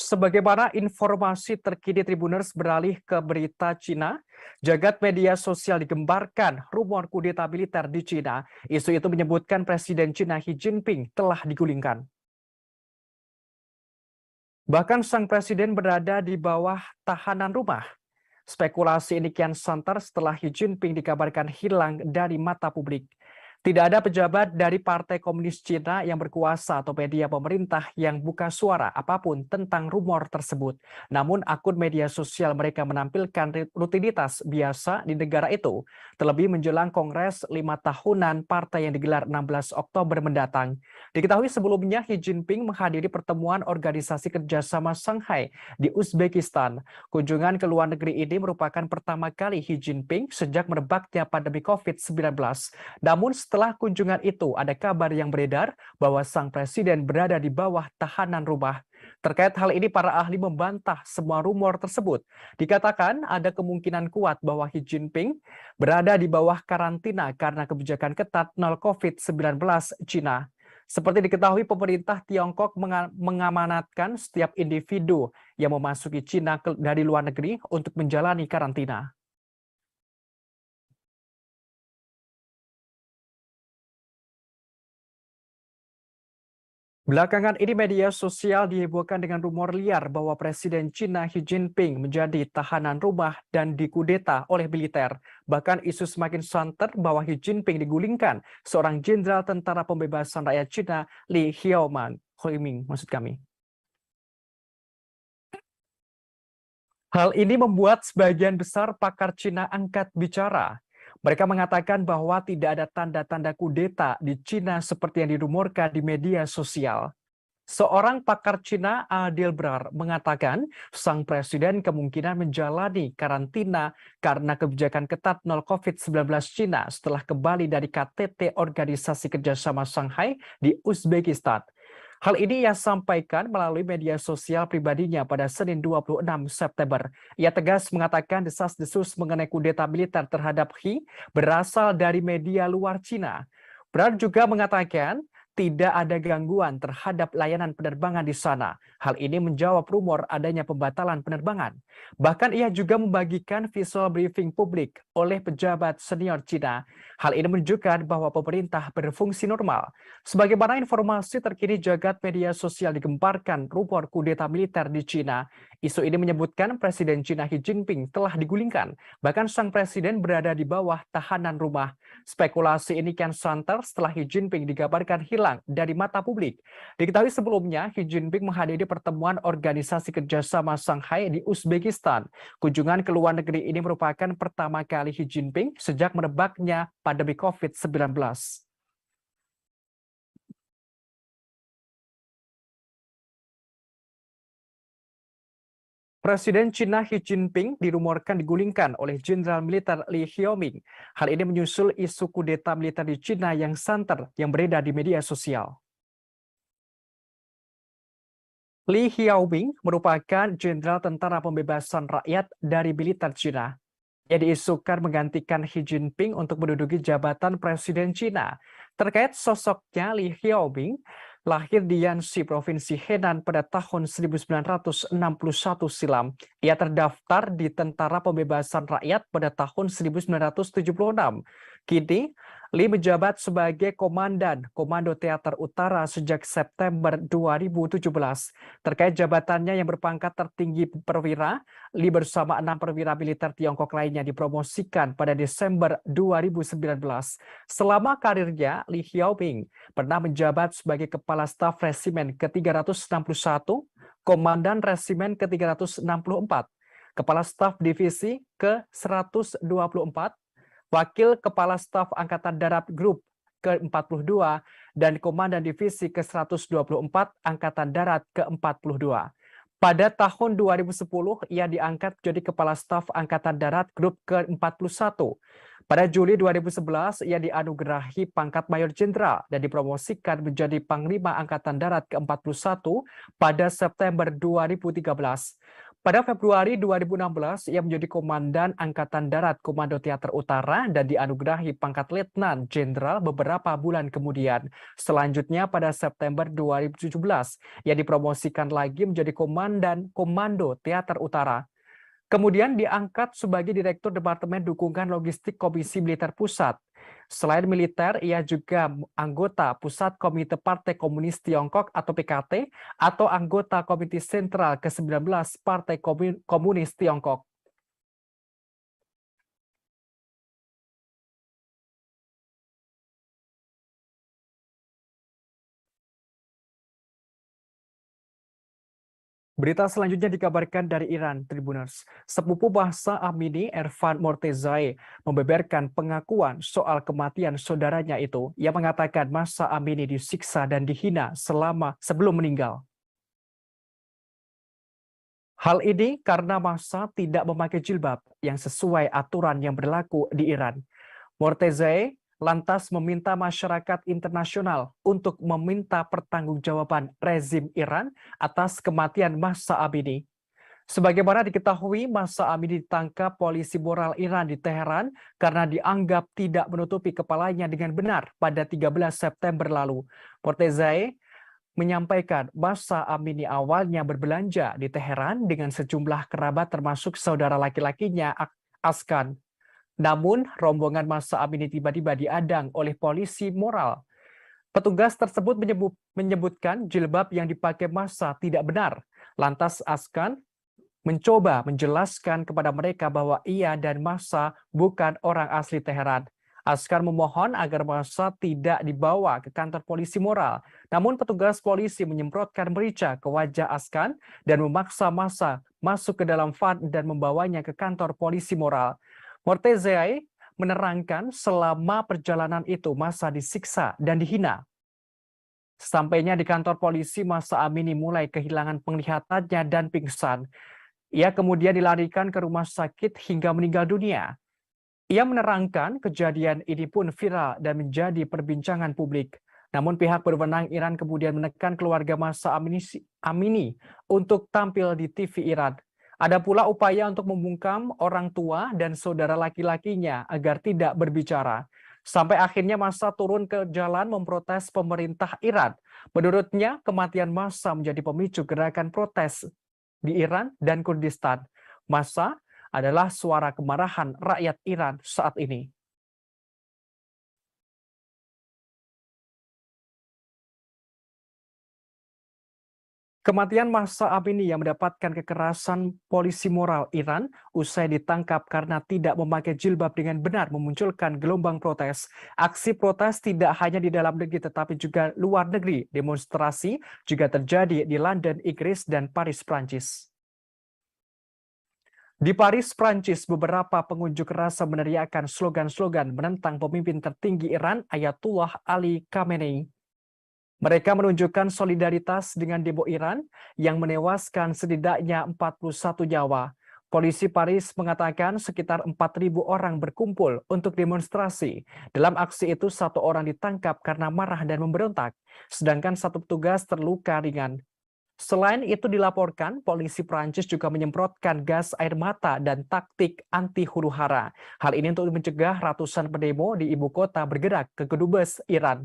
Sebagaimana informasi terkini Tribuners beralih ke berita Cina, jagat media sosial digembarkan rumor kudeta militer di Cina. Isu itu menyebutkan Presiden Cina Xi Jinping telah digulingkan. Bahkan sang presiden berada di bawah tahanan rumah. Spekulasi ini kian santer setelah Xi Jinping dikabarkan hilang dari mata publik. Tidak ada pejabat dari Partai Komunis Cina yang berkuasa atau media pemerintah yang buka suara apapun tentang rumor tersebut. Namun akun media sosial mereka menampilkan rutinitas biasa di negara itu, terlebih menjelang Kongres 5 tahunan partai yang digelar 16 Oktober mendatang. Diketahui sebelumnya Xi Jinping menghadiri pertemuan Organisasi Kerjasama Shanghai di Uzbekistan. Kunjungan ke luar negeri ini merupakan pertama kali Xi Jinping sejak merebaknya pandemi COVID-19. Namun setelah kunjungan itu, ada kabar yang beredar bahwa sang presiden berada di bawah tahanan rumah. Terkait hal ini, para ahli membantah semua rumor tersebut. Dikatakan ada kemungkinan kuat bahwa Xi Jinping berada di bawah karantina karena kebijakan ketat nol COVID-19 Cina. Seperti diketahui, pemerintah Tiongkok mengamanatkan setiap individu yang memasuki Cina dari luar negeri untuk menjalani karantina. Belakangan ini media sosial dihebohkan dengan rumor liar bahwa Presiden Cina Xi Jinping menjadi tahanan rumah dan dikudeta oleh militer. Bahkan isu semakin santer bahwa Xi Jinping digulingkan seorang jenderal tentara pembebasan rakyat Cina, Li Xiaoming maksud kami. Hal ini membuat sebagian besar pakar Cina angkat bicara. Mereka mengatakan bahwa tidak ada tanda-tanda kudeta di Cina seperti yang dirumorkan di media sosial. Seorang pakar Cina, Adil Brar, mengatakan sang presiden kemungkinan menjalani karantina karena kebijakan ketat nol COVID-19 Cina setelah kembali dari KTT Organisasi Kerjasama Shanghai di Uzbekistan. Hal ini ia sampaikan melalui media sosial pribadinya pada Senin 26 September. Ia tegas mengatakan desas-desus mengenai kudeta militer terhadap Xi berasal dari media luar Cina. Brad juga mengatakan tidak ada gangguan terhadap layanan penerbangan di sana. Hal ini menjawab rumor adanya pembatalan penerbangan. Bahkan ia juga membagikan visual briefing publik oleh pejabat senior Cina. Hal ini menunjukkan bahwa pemerintah berfungsi normal. Sebagaimana informasi terkini jagat media sosial digemparkan rumor kudeta militer di Cina. Isu ini menyebutkan Presiden Cina Xi Jinping telah digulingkan. Bahkan sang presiden berada di bawah tahanan rumah. Spekulasi ini kian santer setelah Xi Jinping dikabarkan hilang dari mata publik. Diketahui sebelumnya, Xi Jinping menghadiri pertemuan Organisasi Kerjasama Shanghai di Uzbekistan. Kunjungan ke luar negeri ini merupakan pertama kali Xi Jinping sejak merebaknya pandemi COVID-19. Presiden Cina Xi Jinping dirumorkan digulingkan oleh Jenderal Militer Li Xiaoming. Hal ini menyusul isu kudeta militer di Cina yang santer yang beredar di media sosial. Li Xiaoming merupakan jenderal tentara pembebasan rakyat dari militer Cina. Ia diisukan menggantikan Xi Jinping untuk menduduki jabatan Presiden Cina. Terkait sosoknya, Li Xiaoming lahir di Yanxi, Provinsi Henan pada tahun 1961 silam. Ia terdaftar di Tentara Pembebasan Rakyat pada tahun 1976. Kini, Lee menjabat sebagai Komandan Komando Teater Utara sejak September 2017. Terkait jabatannya yang berpangkat tertinggi perwira, Lee bersama 6 perwira militer Tiongkok lainnya dipromosikan pada Desember 2019. Selama karirnya, Lee Xiaoping pernah menjabat sebagai Kepala Staf Resimen ke-361, Komandan Resimen ke-364, Kepala Staf Divisi ke-124, Wakil Kepala Staf Angkatan Darat Grup ke-42, dan Komandan Divisi ke-124 Angkatan Darat ke-42. Pada tahun 2010, ia diangkat menjadi Kepala Staf Angkatan Darat Grup ke-41. Pada Juli 2011, ia dianugerahi pangkat Mayor Jenderal dan dipromosikan menjadi Panglima Angkatan Darat ke-41 pada September 2013. Pada Februari 2016, ia menjadi Komandan Angkatan Darat Komando Teater Utara dan dianugerahi pangkat Letnan Jenderal beberapa bulan kemudian. Selanjutnya pada September 2017, ia dipromosikan lagi menjadi Komandan Komando Teater Utara. Kemudian diangkat sebagai Direktur Departemen Dukungan Logistik Komisi Militer Pusat. Selain militer, ia juga anggota Pusat Komite Partai Komunis Tiongkok atau PKT atau anggota Komite Sentral ke-19 Partai Komunis Tiongkok. Berita selanjutnya dikabarkan dari Iran, Tribuners. Sepupu Mahsa Amini, Ervan Mortezai, membeberkan pengakuan soal kematian saudaranya itu. Ia mengatakan Mahsa Amini disiksa dan dihina sebelum meninggal. Hal ini karena Mahsa tidak memakai jilbab yang sesuai aturan yang berlaku di Iran. Mortezai lantas meminta masyarakat internasional untuk meminta pertanggungjawaban rezim Iran atas kematian Mahsa Amini. Sebagaimana diketahui, Mahsa Amini ditangkap polisi moral Iran di Teheran karena dianggap tidak menutupi kepalanya dengan benar pada 13 September lalu. Mortezai menyampaikan Mahsa Amini awalnya berbelanja di Teheran dengan sejumlah kerabat termasuk saudara laki-lakinya Askan. Namun, rombongan Mahsa Amini tiba-tiba diadang oleh polisi moral. Petugas tersebut menyebutkan jilbab yang dipakai Mahsa tidak benar. Lantas Askan mencoba menjelaskan kepada mereka bahwa ia dan Mahsa bukan orang asli Teheran. Askan memohon agar Mahsa tidak dibawa ke kantor polisi moral. Namun petugas polisi menyemprotkan merica ke wajah Askan dan memaksa Mahsa masuk ke dalam van dan membawanya ke kantor polisi moral. Mortezai menerangkan selama perjalanan itu Mahsa disiksa dan dihina. Sampainya di kantor polisi, Mahsa Amini mulai kehilangan penglihatannya dan pingsan. Ia kemudian dilarikan ke rumah sakit hingga meninggal dunia. Ia menerangkan kejadian ini pun viral dan menjadi perbincangan publik. Namun pihak berwenang Iran kemudian menekan keluarga Mahsa Amini untuk tampil di TV Iran. Ada pula upaya untuk membungkam orang tua dan saudara laki-lakinya agar tidak berbicara. Sampai akhirnya Mahsa turun ke jalan memprotes pemerintah Iran. Menurutnya, kematian Mahsa menjadi pemicu gerakan protes di Iran dan Kurdistan. Mahsa adalah suara kemarahan rakyat Iran saat ini. Kematian Mahsa Amini yang mendapatkan kekerasan polisi moral Iran usai ditangkap karena tidak memakai jilbab dengan benar memunculkan gelombang protes. Aksi protes tidak hanya di dalam negeri tetapi juga luar negeri. Demonstrasi juga terjadi di London, Inggris, dan Paris, Prancis. Di Paris, Prancis, beberapa pengunjuk rasa meneriakkan slogan-slogan menentang pemimpin tertinggi Iran, Ayatullah Ali Khamenei. Mereka menunjukkan solidaritas dengan demo Iran yang menewaskan setidaknya 41 nyawa. Polisi Paris mengatakan sekitar 4.000 orang berkumpul untuk demonstrasi. Dalam aksi itu, 1 orang ditangkap karena marah dan memberontak, sedangkan 1 petugas terluka ringan. Selain itu dilaporkan, polisi Prancis juga menyemprotkan gas air mata dan taktik anti huru-hara. Hal ini untuk mencegah ratusan pendemo di ibu kota bergerak ke Kedubes, Iran.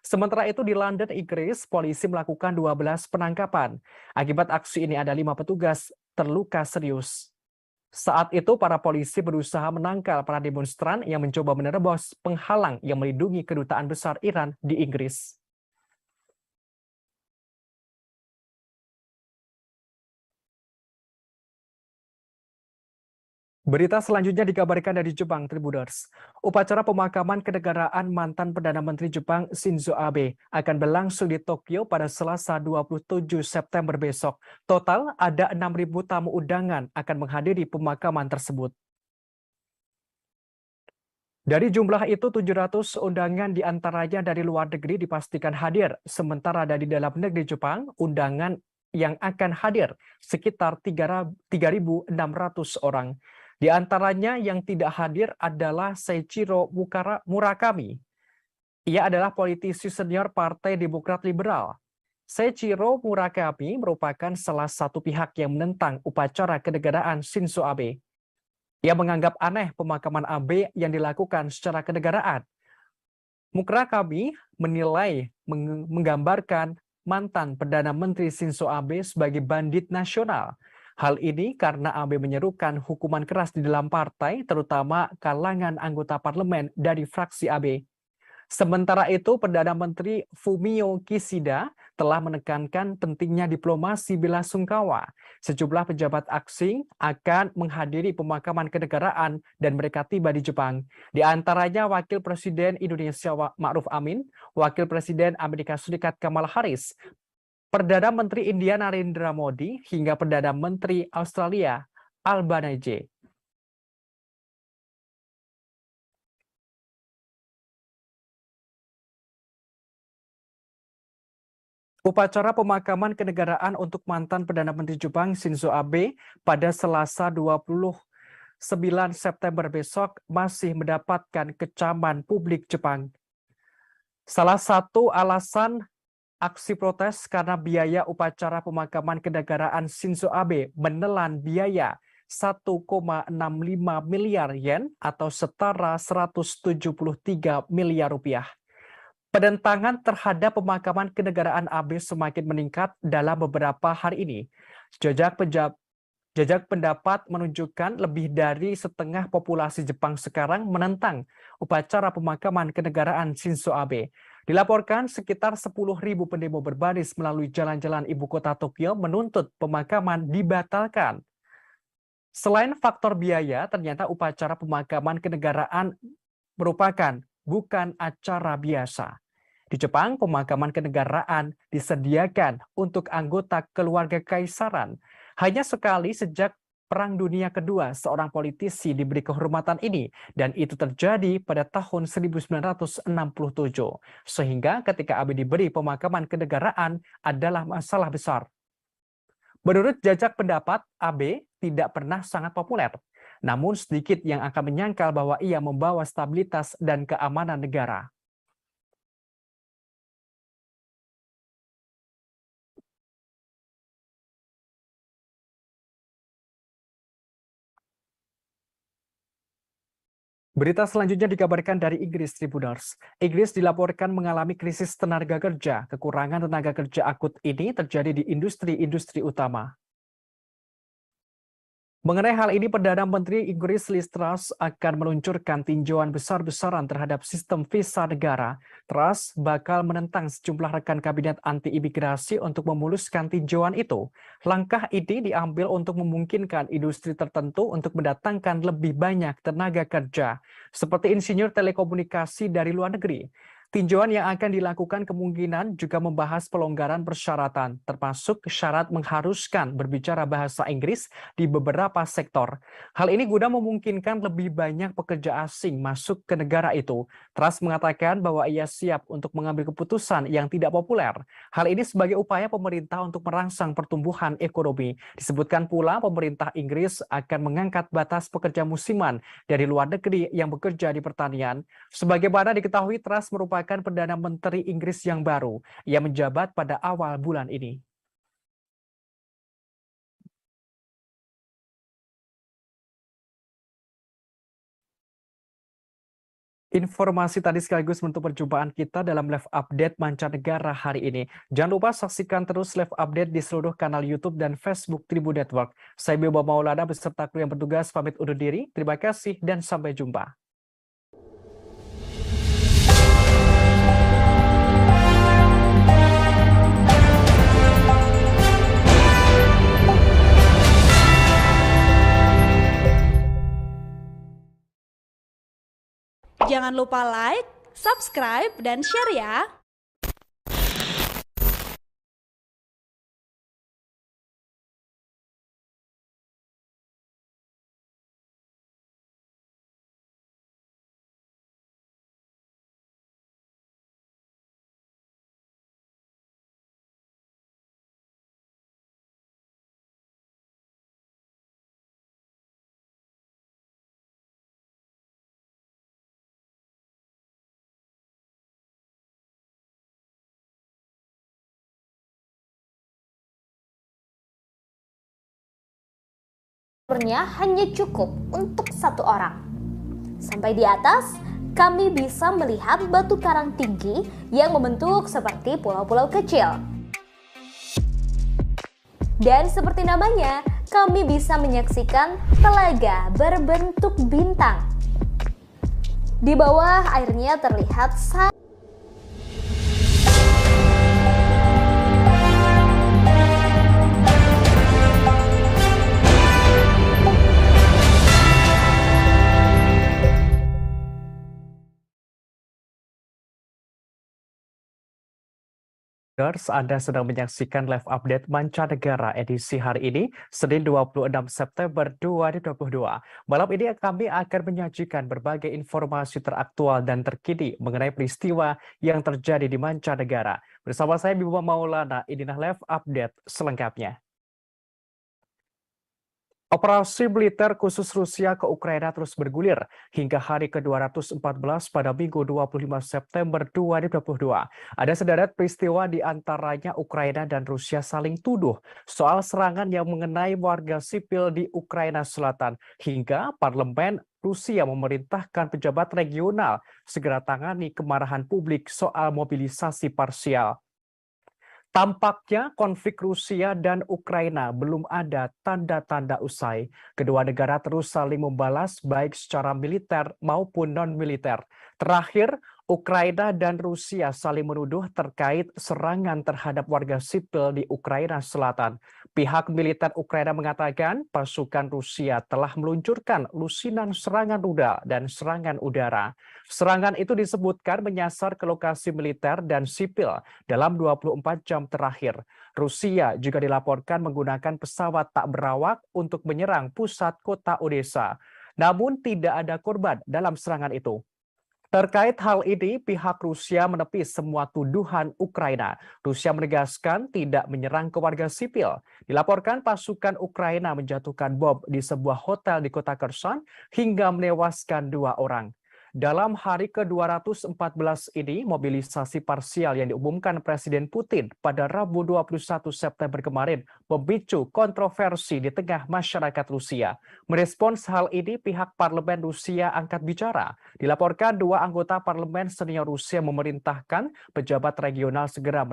Sementara itu di London, Inggris, polisi melakukan 12 penangkapan. Akibat aksi ini ada 5 petugas terluka serius. Saat itu, para polisi berusaha menangkal para demonstran yang mencoba menerobos penghalang yang melindungi kedutaan besar Iran di Inggris. Berita selanjutnya dikabarkan dari Jepang, Tribuners. Upacara pemakaman kenegaraan mantan Perdana Menteri Jepang Shinzo Abe akan berlangsung di Tokyo pada Selasa 27 September besok. Total ada 6.000 tamu undangan akan menghadiri pemakaman tersebut. Dari jumlah itu, 700 undangan diantaranya dari luar negeri dipastikan hadir. Sementara dari dalam negeri Jepang, undangan yang akan hadir sekitar 3.600 orang. Di antaranya yang tidak hadir adalah Seiichiro Murakami. Ia adalah politisi senior Partai Demokrat Liberal. Seiichiro Murakami merupakan salah satu pihak yang menentang upacara kenegaraan Shinzo Abe. Ia menganggap aneh pemakaman Abe yang dilakukan secara kenegaraan. Murakami menilai menggambarkan mantan Perdana Menteri Shinzo Abe sebagai bandit nasional. Hal ini karena Abe menyerukan hukuman keras di dalam partai, terutama kalangan anggota parlemen dari fraksi Abe. Sementara itu, Perdana Menteri Fumio Kishida telah menekankan pentingnya diplomasi bela-sungkawa. Sejumlah pejabat asing akan menghadiri pemakaman kenegaraan dan mereka tiba di Jepang. Di antaranya Wakil Presiden Indonesia Ma'ruf Amin, Wakil Presiden Amerika Serikat Kamala Harris, Perdana Menteri India Narendra Modi, hingga Perdana Menteri Australia Albanese. Upacara pemakaman kenegaraan untuk mantan Perdana Menteri Jepang Shinzo Abe pada Selasa 29 September besok masih mendapatkan kecaman publik Jepang. Salah satu alasan aksi protes karena biaya upacara pemakaman kenegaraan Shinzo Abe menelan biaya 1,65 miliar yen atau setara 173 miliar rupiah. Penentangan terhadap pemakaman kenegaraan Abe semakin meningkat dalam beberapa hari ini. Jajak pendapat menunjukkan lebih dari setengah populasi Jepang sekarang menentang upacara pemakaman kenegaraan Shinzo Abe. Dilaporkan sekitar 10.000 pendemo berbaris melalui jalan-jalan ibu kota Tokyo menuntut pemakaman dibatalkan. Selain faktor biaya, ternyata upacara pemakaman kenegaraan merupakan bukan acara biasa. Di Jepang, pemakaman kenegaraan disediakan untuk anggota keluarga kaisaran. Hanya sekali sejak Perang Dunia Kedua, seorang politisi diberi kehormatan ini, dan itu terjadi pada tahun 1967. Sehingga ketika Abe diberi pemakaman kenegaraan adalah masalah besar. Menurut jajak pendapat, Abe tidak pernah sangat populer. Namun sedikit yang akan menyangkal bahwa ia membawa stabilitas dan keamanan negara. Berita selanjutnya dikabarkan dari Inggris, Tribuners. Inggris dilaporkan mengalami krisis tenaga kerja. Kekurangan tenaga kerja akut ini terjadi di industri-industri utama. Mengenai hal ini, Perdana Menteri Inggris Liz Truss akan meluncurkan tinjauan besar-besaran terhadap sistem visa negara. Truss bakal menentang sejumlah rekan kabinet anti-imigrasi untuk memuluskan tinjauan itu. Langkah ini diambil untuk memungkinkan industri tertentu untuk mendatangkan lebih banyak tenaga kerja, seperti insinyur telekomunikasi dari luar negeri. Tinjauan yang akan dilakukan kemungkinan juga membahas pelonggaran persyaratan, termasuk syarat mengharuskan berbicara bahasa Inggris di beberapa sektor. Hal ini guna memungkinkan lebih banyak pekerja asing masuk ke negara itu. Truss mengatakan bahwa ia siap untuk mengambil keputusan yang tidak populer. Hal ini sebagai upaya pemerintah untuk merangsang pertumbuhan ekonomi. Disebutkan pula pemerintah Inggris akan mengangkat batas pekerja musiman dari luar negeri yang bekerja di pertanian. Sebagaimana diketahui, Truss merupakan Perdana Menteri Inggris yang baru. Ia menjabat pada awal bulan ini. Informasi tadi sekaligus menutup perjumpaan kita dalam live update mancanegara hari ini. Jangan lupa saksikan terus live update di seluruh kanal YouTube dan Facebook Tribun Network. Saya Bima Maulana beserta kru yang bertugas pamit undur diri. Terima kasih dan sampai jumpa. Jangan lupa like, subscribe, dan share ya! Sumbernya hanya cukup untuk satu orang. Sampai di atas, kami bisa melihat batu karang tinggi yang membentuk seperti pulau-pulau kecil. Dan seperti namanya, kami bisa menyaksikan telaga berbentuk bintang. Di bawah airnya terlihat Anda sedang menyaksikan live update mancanegara edisi hari ini, Senin 26 September 2022. Malam ini kami akan menyajikan berbagai informasi teraktual dan terkini mengenai peristiwa yang terjadi di mancanegara. Bersama saya Bima Maulana, inilah live update selengkapnya. Operasi militer khusus Rusia ke Ukraina terus bergulir hingga hari ke-214 pada Minggu 25 September 2022. Ada sederet peristiwa di antaranya Ukraina dan Rusia saling tuduh soal serangan yang mengenai warga sipil di Ukraina Selatan, hingga parlemen Rusia memerintahkan pejabat regional segera tangani kemarahan publik soal mobilisasi parsial. Tampaknya konflik Rusia dan Ukraina belum ada tanda-tanda usai. Kedua negara terus saling membalas baik secara militer maupun non-militer. Terakhir, Ukraina dan Rusia saling menuduh terkait serangan terhadap warga sipil di Ukraina Selatan. Pihak militer Ukraina mengatakan pasukan Rusia telah meluncurkan lusinan serangan rudal dan serangan udara. Serangan itu disebutkan menyasar ke lokasi militer dan sipil dalam 24 jam terakhir. Rusia juga dilaporkan menggunakan pesawat tak berawak untuk menyerang pusat kota Odessa. Namun tidak ada korban dalam serangan itu. Terkait hal ini, pihak Rusia menepis semua tuduhan Ukraina. Rusia menegaskan tidak menyerang ke warga sipil. Dilaporkan pasukan Ukraina menjatuhkan bom di sebuah hotel di kota Kherson hingga menewaskan 2 orang. Dalam hari ke-214 ini, mobilisasi parsial yang diumumkan Presiden Putin pada Rabu 21 September kemarin memicu kontroversi di tengah masyarakat Rusia. Merespons hal ini, pihak parlemen Rusia angkat bicara. Dilaporkan 2 anggota parlemen senior Rusia memerintahkan pejabat regional segera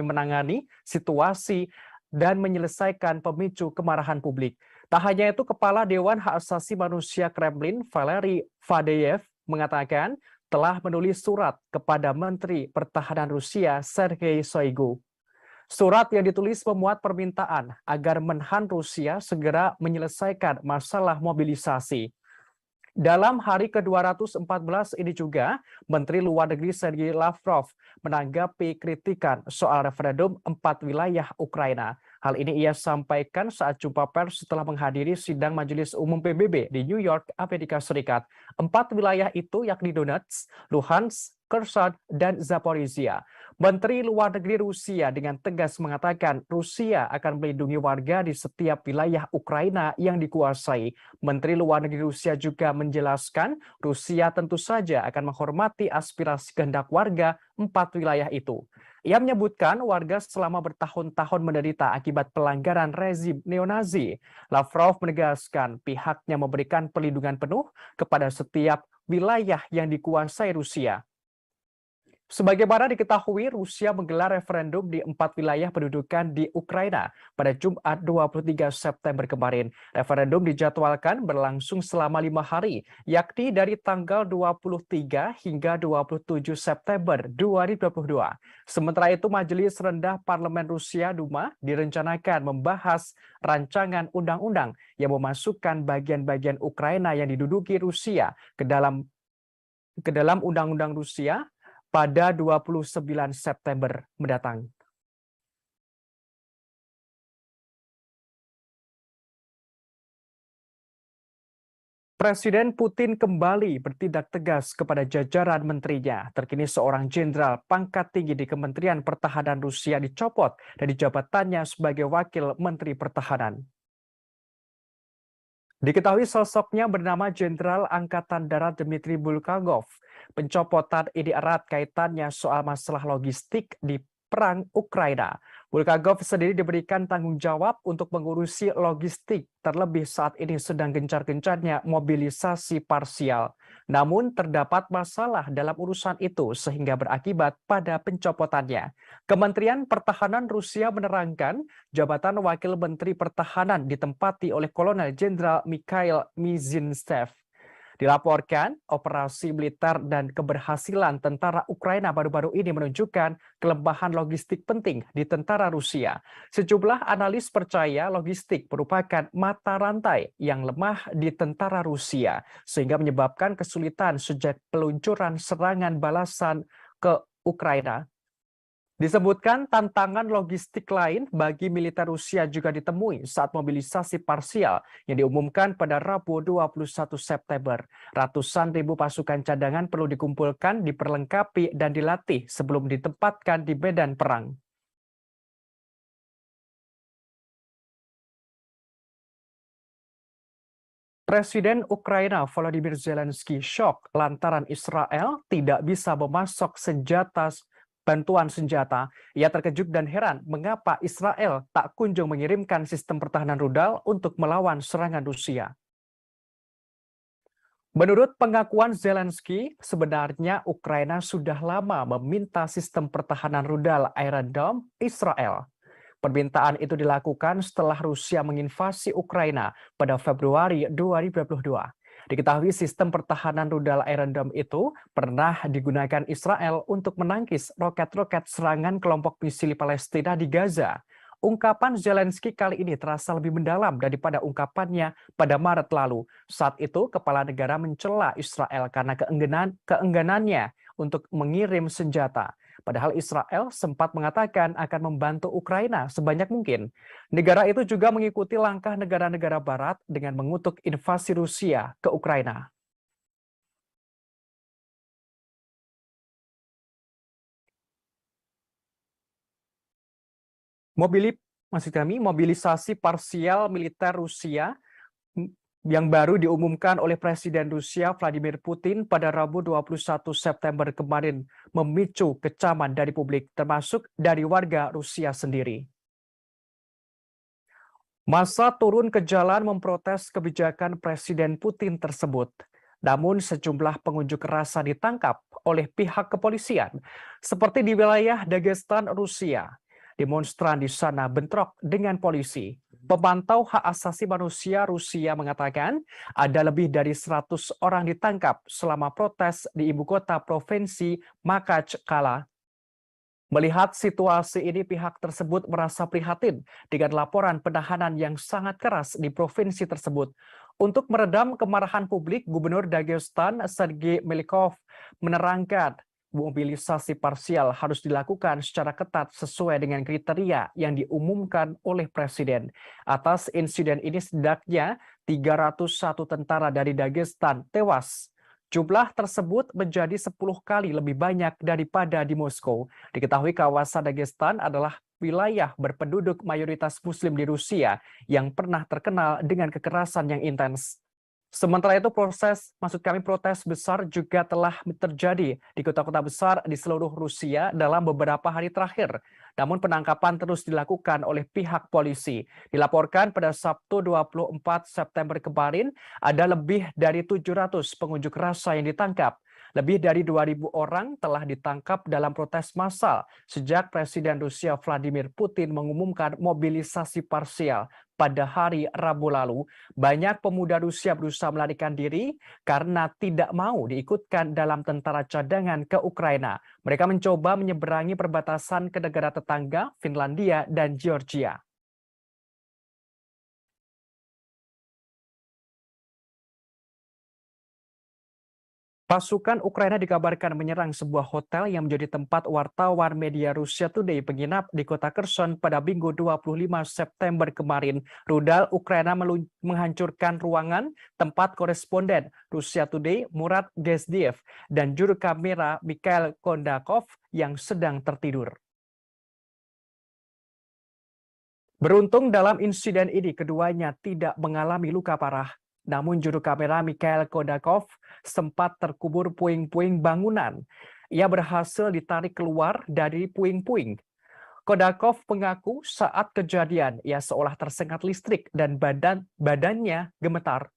menangani situasi dan menyelesaikan pemicu kemarahan publik. Tak hanya itu, Kepala Dewan Hak Asasi Manusia Kremlin, Valery Faddeev, mengatakan telah menulis surat kepada Menteri Pertahanan Rusia, Sergei Shoigu. Surat yang ditulis memuat permintaan agar Menhan Rusia segera menyelesaikan masalah mobilisasi. Dalam hari ke-214 ini juga, Menteri Luar Negeri Sergei Lavrov menanggapi kritikan soal referendum 4 wilayah Ukraina. Hal ini ia sampaikan saat jumpa pers setelah menghadiri sidang Majelis Umum PBB di New York, Amerika Serikat. 4 wilayah itu yakni Donetsk, Luhansk, Kherson, dan Zaporizhia. Menteri Luar Negeri Rusia dengan tegas mengatakan Rusia akan melindungi warga di setiap wilayah Ukraina yang dikuasai. Menteri Luar Negeri Rusia juga menjelaskan Rusia tentu saja akan menghormati aspirasi kehendak warga 4 wilayah itu. Ia menyebutkan warga selama bertahun-tahun menderita akibat pelanggaran rezim neonazi. Lavrov menegaskan pihaknya memberikan perlindungan penuh kepada setiap wilayah yang dikuasai Rusia. Sebagaimana diketahui, Rusia menggelar referendum di 4 wilayah pendudukan di Ukraina pada Jumat 23 September kemarin. Referendum dijadwalkan berlangsung selama 5 hari, yakni dari tanggal 23 hingga 27 September 2022. Sementara itu, Majelis Rendah Parlemen Rusia Duma direncanakan membahas rancangan undang-undang yang memasukkan bagian-bagian Ukraina yang diduduki Rusia ke dalam Undang-Undang Rusia pada 29 September mendatang. Presiden Putin kembali bertindak tegas kepada jajaran menterinya. Terkini seorang jenderal pangkat tinggi di Kementerian Pertahanan Rusia dicopot dari jabatannya sebagai Wakil Menteri Pertahanan. Diketahui sosoknya bernama Jenderal Angkatan Darat Dmitry Bulgakov. Pencopotan ini erat kaitannya soal masalah logistik di perang Ukraina. Bulgakov sendiri diberikan tanggung jawab untuk mengurusi logistik, terlebih saat ini sedang gencar-gencarnya mobilisasi parsial. Namun terdapat masalah dalam urusan itu sehingga berakibat pada pencopotannya. Kementerian Pertahanan Rusia menerangkan jabatan Wakil Menteri Pertahanan ditempati oleh Kolonel Jenderal Mikhail Mizintsev. Dilaporkan, operasi militer dan keberhasilan tentara Ukraina baru-baru ini menunjukkan kelemahan logistik penting di tentara Rusia. Sejumlah analis percaya logistik merupakan mata rantai yang lemah di tentara Rusia, sehingga menyebabkan kesulitan sejak peluncuran serangan balasan ke Ukraina. Disebutkan tantangan logistik lain bagi militer Rusia juga ditemui saat mobilisasi parsial yang diumumkan pada Rabu 21 September. Ratusan ribu pasukan cadangan perlu dikumpulkan, diperlengkapi, dan dilatih sebelum ditempatkan di medan perang. Presiden Ukraina Volodymyr Zelensky shock lantaran Israel tidak bisa memasok bantuan senjata. Ia terkejut dan heran mengapa Israel tak kunjung mengirimkan sistem pertahanan rudal untuk melawan serangan Rusia. Menurut pengakuan Zelensky, sebenarnya Ukraina sudah lama meminta sistem pertahanan rudal Iron Dome Israel. Permintaan itu dilakukan setelah Rusia menginvasi Ukraina pada Februari 2022. Diketahui sistem pertahanan rudal Iron Dome itu pernah digunakan Israel untuk menangkis roket-roket serangan kelompok misil Palestina di Gaza. Ungkapan Zelensky kali ini terasa lebih mendalam daripada ungkapannya pada Maret lalu. Saat itu, kepala negara mencela Israel karena keengganannya untuk mengirim senjata. Padahal Israel sempat mengatakan akan membantu Ukraina sebanyak mungkin. Negara itu juga mengikuti langkah negara-negara Barat dengan mengutuk invasi Rusia ke Ukraina. Mobilisasi parsial militer Rusia yang baru diumumkan oleh Presiden Rusia Vladimir Putin pada Rabu 21 September kemarin memicu kecaman dari publik, termasuk dari warga Rusia sendiri. Massa turun ke jalan memprotes kebijakan Presiden Putin tersebut. Namun sejumlah pengunjuk rasa ditangkap oleh pihak kepolisian, seperti di wilayah Dagestan, Rusia. Demonstran di sana bentrok dengan polisi. Pemantau hak asasi manusia Rusia mengatakan ada lebih dari 100 orang ditangkap selama protes di ibu kota provinsi Makhachkala. Melihat situasi ini, pihak tersebut merasa prihatin dengan laporan penahanan yang sangat keras di provinsi tersebut. Untuk meredam kemarahan publik, Gubernur Dagestan Sergei Melikov menerangkan mobilisasi parsial harus dilakukan secara ketat sesuai dengan kriteria yang diumumkan oleh Presiden. Atas insiden ini setidaknya 301 tentara dari Dagestan tewas. Jumlah tersebut menjadi 10 kali lebih banyak daripada di Moskow. Diketahui kawasan Dagestan adalah wilayah berpenduduk mayoritas Muslim di Rusia yang pernah terkenal dengan kekerasan yang intens. Sementara itu protes besar juga telah terjadi di kota-kota besar di seluruh Rusia dalam beberapa hari terakhir. namun penangkapan terus dilakukan oleh pihak polisi. Dilaporkan pada Sabtu 24 September kemarin, ada lebih dari 700 pengunjuk rasa yang ditangkap. Lebih dari 2.000 orang telah ditangkap dalam protes massal sejak Presiden Rusia Vladimir Putin mengumumkan mobilisasi parsial pada hari Rabu lalu. Banyak pemuda Rusia berusaha melarikan diri karena tidak mau diikutkan dalam tentara cadangan ke Ukraina. Mereka mencoba menyeberangi perbatasan ke negara tetangga, Finlandia dan Georgia. Pasukan Ukraina dikabarkan menyerang sebuah hotel yang menjadi tempat wartawan media Russia Today menginap di kota Kherson pada Minggu 25 September kemarin. Rudal Ukraina menghancurkan ruangan tempat koresponden Russia Today Murat Gezdiev dan juru kamera Mikhail Kondakov yang sedang tertidur. Beruntung dalam insiden ini keduanya tidak mengalami luka parah. Namun juru kamera Mikhail Kondakov sempat terkubur puing-puing bangunan. Ia berhasil ditarik keluar dari puing-puing. Kondakov mengaku saat kejadian ia seolah tersengat listrik dan badannya gemetar.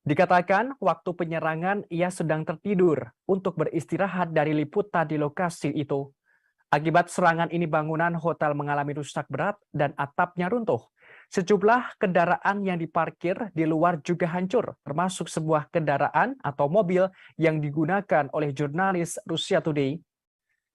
Dikatakan waktu penyerangan ia sedang tertidur untuk beristirahat dari liputan di lokasi itu. Akibat serangan ini bangunan hotel mengalami rusak berat dan atapnya runtuh. Sejumlah kendaraan yang diparkir di luar juga hancur, termasuk sebuah kendaraan atau mobil yang digunakan oleh jurnalis Russia Today.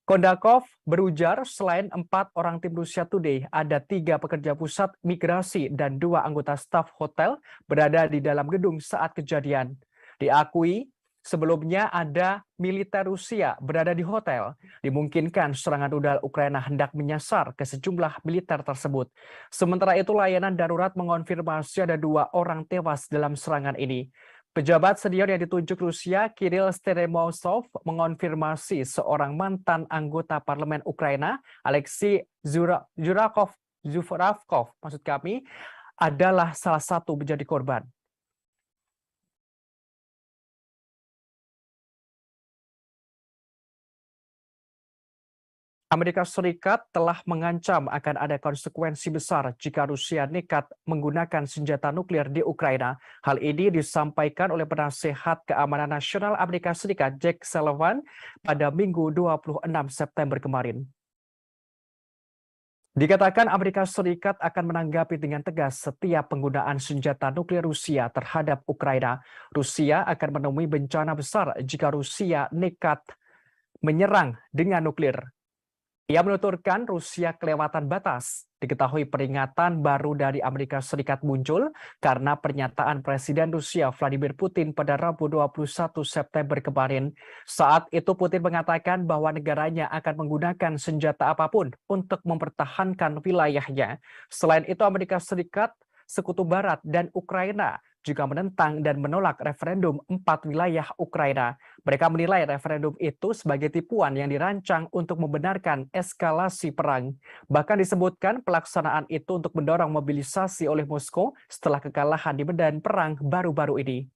Kondakov berujar selain 4 orang tim Russia Today, ada 3 pekerja pusat migrasi dan 2 anggota staf hotel berada di dalam gedung saat kejadian. Diakui sebelumnya ada militer Rusia berada di hotel. Dimungkinkan serangan rudal Ukraina hendak menyasar ke sejumlah militer tersebut. Sementara itu layanan darurat mengonfirmasi ada 2 orang tewas dalam serangan ini. Pejabat senior yang ditunjuk Rusia, Kirill Steremosov, mengonfirmasi seorang mantan anggota parlemen Ukraina, Alexei Zuravkov, adalah salah satu menjadi korban. Amerika Serikat telah mengancam akan ada konsekuensi besar jika Rusia nekat menggunakan senjata nuklir di Ukraina. Hal ini disampaikan oleh penasehat keamanan nasional Amerika Serikat Jake Sullivan pada Minggu 26 September kemarin. Dikatakan Amerika Serikat akan menanggapi dengan tegas setiap penggunaan senjata nuklir Rusia terhadap Ukraina. Rusia akan menemui bencana besar jika Rusia nekat menyerang dengan nuklir. Ia menuturkan Rusia kelewatan batas. Diketahui peringatan baru dari Amerika Serikat muncul karena pernyataan Presiden Rusia Vladimir Putin pada Rabu 21 September kemarin. Saat itu Putin mengatakan bahwa negaranya akan menggunakan senjata apapun untuk mempertahankan wilayahnya. Selain itu Amerika Serikat, Sekutu Barat, dan Ukraina juga menentang dan menolak referendum 4 wilayah Ukraina. Mereka menilai referendum itu sebagai tipuan yang dirancang untuk membenarkan eskalasi perang. Bahkan disebutkan pelaksanaan itu untuk mendorong mobilisasi oleh Moskow setelah kekalahan di medan perang baru-baru ini.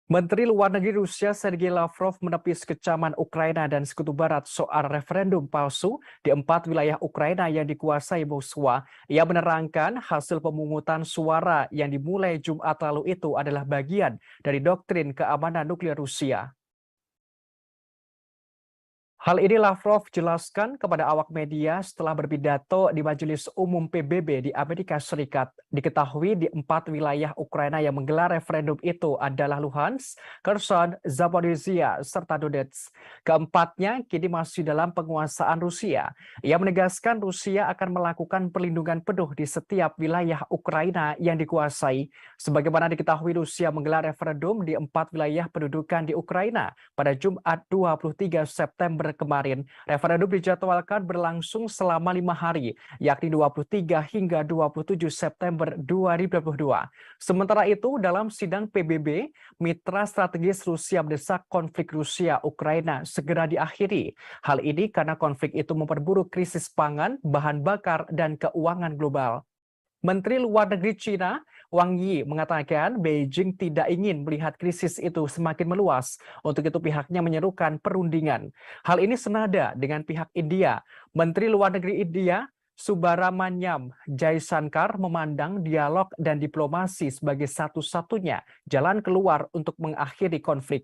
Menteri Luar Negeri Rusia Sergei Lavrov menepis kecaman Ukraina dan Sekutu Barat soal referendum palsu di 4 wilayah Ukraina yang dikuasai Moskwa. Ia menerangkan hasil pemungutan suara yang dimulai Jumat lalu itu adalah bagian dari doktrin keamanan nuklir Rusia. Hal ini Lavrov jelaskan kepada awak media setelah berpidato di Majelis Umum PBB di Amerika Serikat. Diketahui di 4 wilayah Ukraina yang menggelar referendum itu adalah Luhansk, Kherson, Zaporizhia, serta Donetsk. Keempatnya kini masih dalam penguasaan Rusia. Ia menegaskan Rusia akan melakukan perlindungan penuh di setiap wilayah Ukraina yang dikuasai. Sebagaimana diketahui Rusia menggelar referendum di 4 wilayah pendudukan di Ukraina pada Jumat 23 September kemarin. Referendum dijadwalkan berlangsung selama 5 hari, yakni 23 hingga 27 September 2022. Sementara itu, dalam sidang PBB, mitra strategis Rusia mendesak konflik Rusia-Ukraina segera diakhiri. Hal ini karena konflik itu memperburuk krisis pangan, bahan bakar, dan keuangan global. Menteri Luar Negeri Cina Wang Yi mengatakan Beijing tidak ingin melihat krisis itu semakin meluas. Untuk itu pihaknya menyerukan perundingan. Hal ini senada dengan pihak India. Menteri Luar Negeri India Subrahmanyam Jaishankar memandang dialog dan diplomasi sebagai satu-satunya jalan keluar untuk mengakhiri konflik.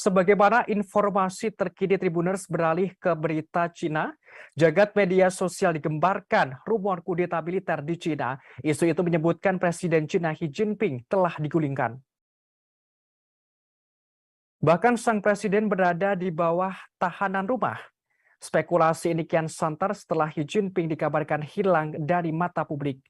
Sebagaimana informasi terkini Tribuners beralih ke berita Cina, jagat media sosial digembarkan rumor kudeta militer di Cina. Isu itu menyebutkan Presiden Cina Xi Jinping telah digulingkan. Bahkan sang presiden berada di bawah tahanan rumah. Spekulasi ini kian santer setelah Xi Jinping dikabarkan hilang dari mata publik.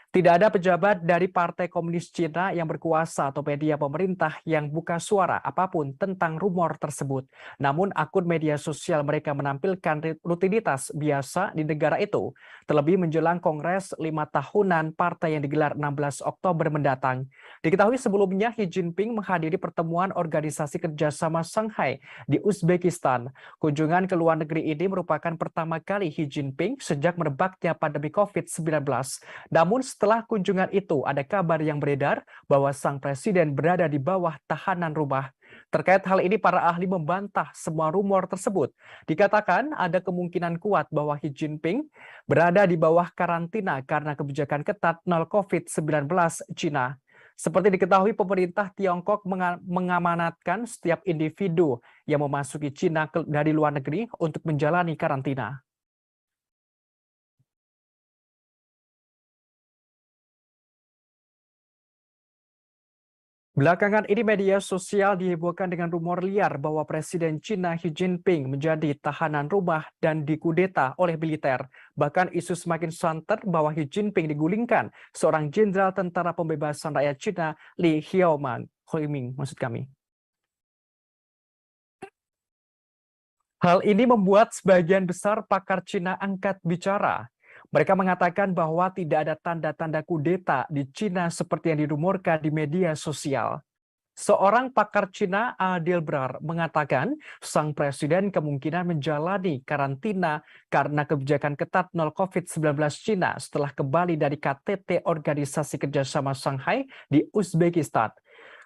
Tidak ada pejabat dari Partai Komunis Cina yang berkuasa atau media pemerintah yang buka suara apapun tentang rumor tersebut. Namun akun media sosial mereka menampilkan rutinitas biasa di negara itu, terlebih menjelang Kongres 5 tahunan partai yang digelar 16 Oktober mendatang. Diketahui sebelumnya Xi Jinping menghadiri pertemuan Organisasi Kerjasama Shanghai di Uzbekistan. Kunjungan ke luar negeri ini merupakan pertama kali Xi Jinping sejak merebaknya pandemi COVID-19. Namun setelah kunjungan itu ada kabar yang beredar bahwa sang presiden berada di bawah tahanan rumah. Terkait hal ini para ahli membantah semua rumor tersebut. Dikatakan ada kemungkinan kuat bahwa Xi Jinping berada di bawah karantina karena kebijakan ketat nol COVID-19 Cina. Seperti diketahui pemerintah Tiongkok mengamanatkan setiap individu yang memasuki Cina dari luar negeri untuk menjalani karantina. Belakangan ini media sosial dihebohkan dengan rumor liar bahwa Presiden Cina Xi Jinping menjadi tahanan rumah dan dikudeta oleh militer. Bahkan isu semakin santer bahwa Xi Jinping digulingkan seorang jenderal tentara pembebasan rakyat Cina Li Xiaoming maksud kami. Hal ini membuat sebagian besar pakar Cina angkat bicara. Mereka mengatakan bahwa tidak ada tanda-tanda kudeta di Cina seperti yang dirumorkan di media sosial. Seorang pakar Cina, Adil Brar, mengatakan sang presiden kemungkinan menjalani karantina karena kebijakan ketat nol COVID-19 Cina setelah kembali dari KTT Organisasi Kerjasama Shanghai di Uzbekistan.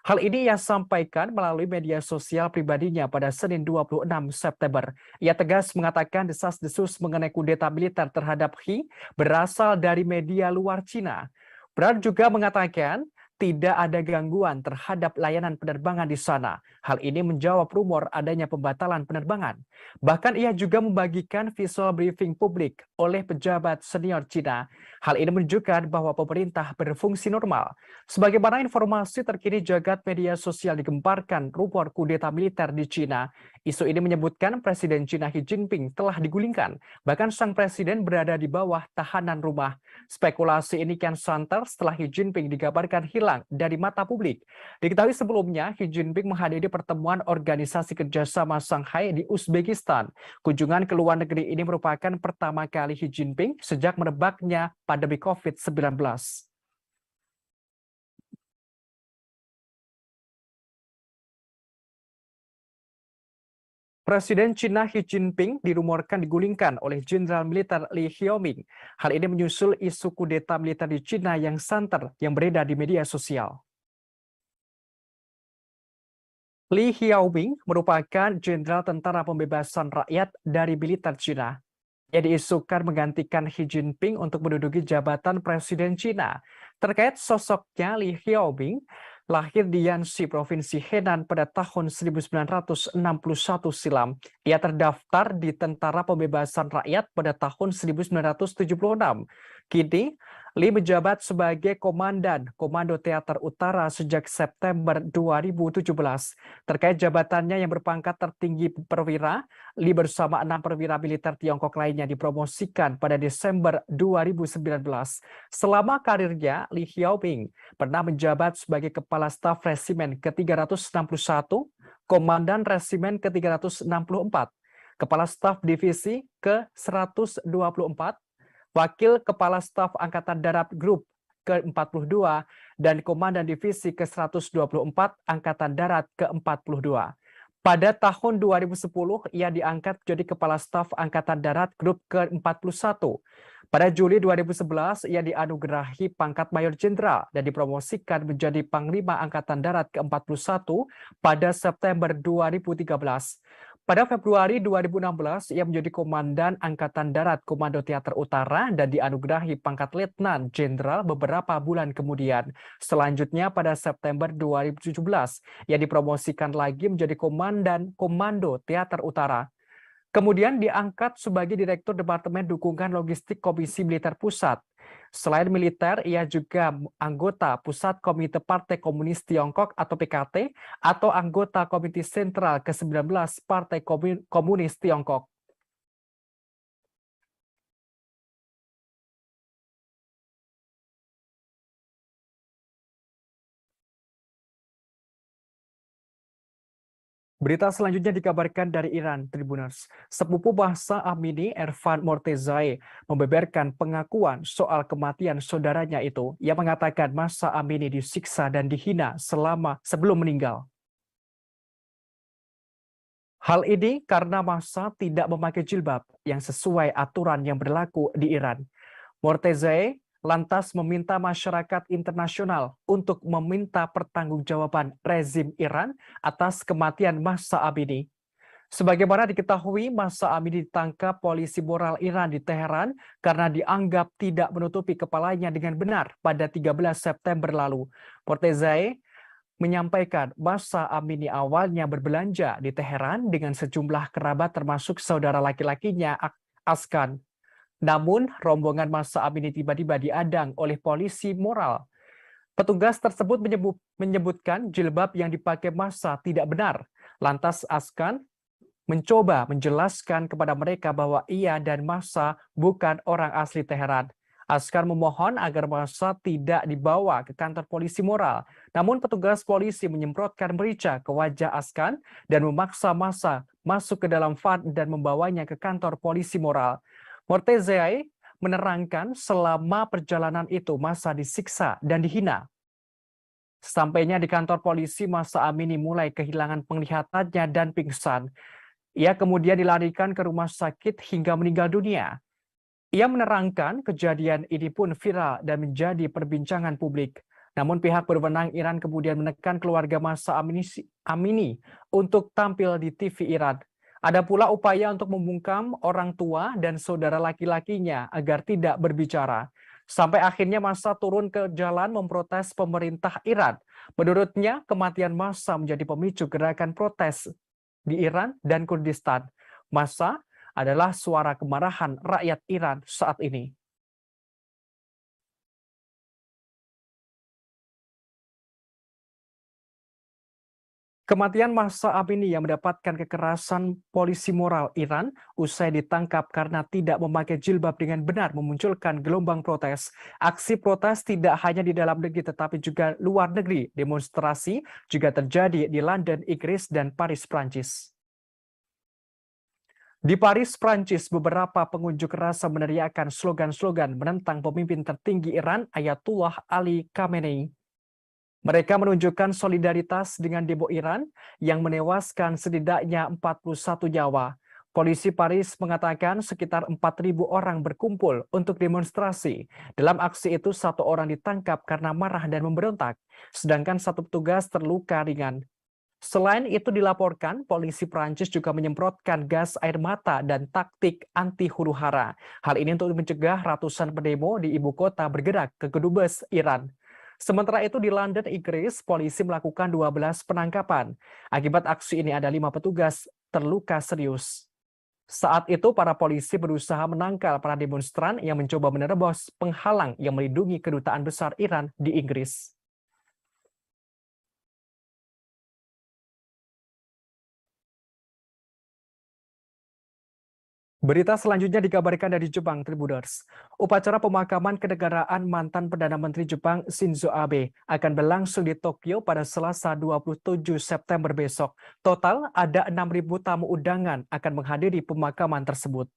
Hal ini ia sampaikan melalui media sosial pribadinya pada Senin 26 September. Ia tegas mengatakan desas-desus mengenai kudeta militer terhadap Xi berasal dari media luar Cina. Brad juga mengatakan tidak ada gangguan terhadap layanan penerbangan di sana. Hal ini menjawab rumor adanya pembatalan penerbangan. Bahkan ia juga membagikan visual briefing publik oleh pejabat senior Cina. Hal ini menunjukkan bahwa pemerintah berfungsi normal. Sebagaimana informasi terkini jagat media sosial digemparkan rumor kudeta militer di Cina. Isu ini menyebutkan Presiden Cina Xi Jinping telah digulingkan. Bahkan sang presiden berada di bawah tahanan rumah. Spekulasi ini kian santer setelah Xi Jinping dikabarkan hilang dari mata publik. Diketahui sebelumnya, Xi Jinping menghadiri pertemuan Organisasi Kerjasama Shanghai di Uzbekistan. Kunjungan ke luar negeri ini merupakan pertama kali Xi Jinping sejak merebaknya pandemi COVID-19. Presiden Cina Xi Jinping dirumorkan digulingkan oleh Jenderal Militer Li Xiaoming. Hal ini menyusul isu kudeta militer di Cina yang santer yang beredar di media sosial. Li Xiaoming merupakan jenderal tentara pembebasan rakyat dari militer Cina. Ia diisukan menggantikan Xi Jinping untuk menduduki jabatan Presiden Cina. Terkait sosoknya, Li Xiaoming lahir di Yanxi, Provinsi Henan pada tahun 1961 silam. Ia terdaftar di Tentara Pembebasan Rakyat pada tahun 1976. Kini, Li menjabat sebagai Komandan Komando Teater Utara sejak September 2017. Terkait jabatannya yang berpangkat tertinggi perwira, Li bersama 6 perwira militer Tiongkok lainnya dipromosikan pada Desember 2019. Selama karirnya, Li Xiaoming pernah menjabat sebagai Kepala Staf Resimen ke-361, Komandan Resimen ke-364, Kepala Staf Divisi ke-124, Wakil Kepala Staf Angkatan Darat Grup ke-42, dan Komandan Divisi ke-124 Angkatan Darat ke-42. Pada tahun 2010, ia diangkat menjadi Kepala Staf Angkatan Darat Grup ke-41. Pada Juli 2011, ia dianugerahi pangkat Mayor Jenderal dan dipromosikan menjadi Panglima Angkatan Darat ke-41 pada September 2013. Pada Februari 2016, ia menjadi Komandan Angkatan Darat Komando Teater Utara dan dianugerahi pangkat Letnan Jenderal beberapa bulan kemudian. Selanjutnya pada September 2017, ia dipromosikan lagi menjadi Komandan Komando Teater Utara. Kemudian diangkat sebagai Direktur Departemen Dukungan Logistik Komisi Militer Pusat. Selain militer, ia juga anggota Pusat Komite Partai Komunis Tiongkok atau PKT atau anggota Komite Sentral ke-19 Partai Komunis Tiongkok. Berita selanjutnya dikabarkan dari Iran, Tribuners. Sepupu Mahsa Amini, Ervan Mortezai, membeberkan pengakuan soal kematian saudaranya itu. Ia mengatakan Mahsa Amini disiksa dan dihina sebelum meninggal. Hal ini karena Mahsa tidak memakai jilbab yang sesuai aturan yang berlaku di Iran. Mortezai lantas meminta masyarakat internasional untuk meminta pertanggungjawaban rezim Iran atas kematian Mahsa Amini. Sebagaimana diketahui, Mahsa Amini ditangkap polisi moral Iran di Teheran karena dianggap tidak menutupi kepalanya dengan benar pada 13 September lalu. Mortezai menyampaikan Mahsa Amini awalnya berbelanja di Teheran dengan sejumlah kerabat termasuk saudara laki-lakinya Askan. Namun, rombongan Mahsa Amini tiba-tiba diadang oleh polisi moral. Petugas tersebut menyebutkan jilbab yang dipakai Mahsa tidak benar. Lantas Askan mencoba menjelaskan kepada mereka bahwa ia dan Mahsa bukan orang asli Teheran. Askan memohon agar Mahsa tidak dibawa ke kantor polisi moral. Namun petugas polisi menyemprotkan merica ke wajah Askan dan memaksa Mahsa masuk ke dalam van dan membawanya ke kantor polisi moral. Mortezai menerangkan selama perjalanan itu Mahsa disiksa dan dihina. Sampainya di kantor polisi, Mahsa Amini mulai kehilangan penglihatannya dan pingsan. Ia kemudian dilarikan ke rumah sakit hingga meninggal dunia. Ia menerangkan kejadian ini pun viral dan menjadi perbincangan publik. Namun pihak berwenang Iran kemudian menekan keluarga Mahsa Amini untuk tampil di TV Iran. Ada pula upaya untuk membungkam orang tua dan saudara laki-lakinya agar tidak berbicara. Sampai akhirnya Mahsa turun ke jalan memprotes pemerintah Iran. Menurutnya, kematian Mahsa menjadi pemicu gerakan protes di Iran dan Kurdistan. Mahsa adalah suara kemarahan rakyat Iran saat ini. Kematian Mahsa Amini yang mendapatkan kekerasan polisi moral Iran usai ditangkap karena tidak memakai jilbab dengan benar memunculkan gelombang protes. Aksi protes tidak hanya di dalam negeri tetapi juga luar negeri. Demonstrasi juga terjadi di London, Inggris, dan Paris, Prancis. Di Paris, Prancis, beberapa pengunjuk rasa meneriakkan slogan-slogan menentang pemimpin tertinggi Iran, Ayatullah Ali Khamenei. Mereka menunjukkan solidaritas dengan demo Iran yang menewaskan setidaknya 41 nyawa. Polisi Paris mengatakan sekitar 4.000 orang berkumpul untuk demonstrasi. Dalam aksi itu, 1 orang ditangkap karena marah dan memberontak, sedangkan 1 petugas terluka ringan. Selain itu dilaporkan, polisi Prancis juga menyemprotkan gas air mata dan taktik anti huru-hara. Hal ini untuk mencegah ratusan pendemo di ibu kota bergerak ke Kedubes, Iran. Sementara itu di London, Inggris, polisi melakukan 12 penangkapan. Akibat aksi ini ada 5 petugas terluka serius. Saat itu para polisi berusaha menangkal para demonstran yang mencoba menerobos penghalang yang melindungi kedutaan besar Iran di Inggris. Berita selanjutnya dikabarkan dari Jepang, Tribuners. Upacara pemakaman kenegaraan mantan Perdana Menteri Jepang Shinzo Abe akan berlangsung di Tokyo pada Selasa 27 September besok. Total ada 6.000 tamu undangan akan menghadiri pemakaman tersebut.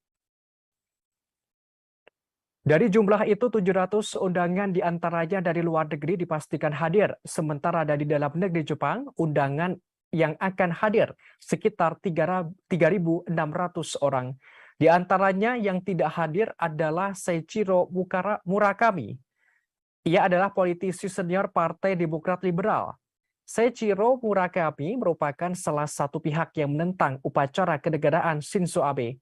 Dari jumlah itu, 700 undangan diantaranya dari luar negeri dipastikan hadir. Sementara dari dalam negeri Jepang, undangan yang akan hadir sekitar 3.600 orang. Di antaranya yang tidak hadir adalah Seiichiro Murakami. Ia adalah politisi senior Partai Demokrat Liberal. Seiichiro Murakami merupakan salah satu pihak yang menentang upacara kenegaraan Shinzo Abe.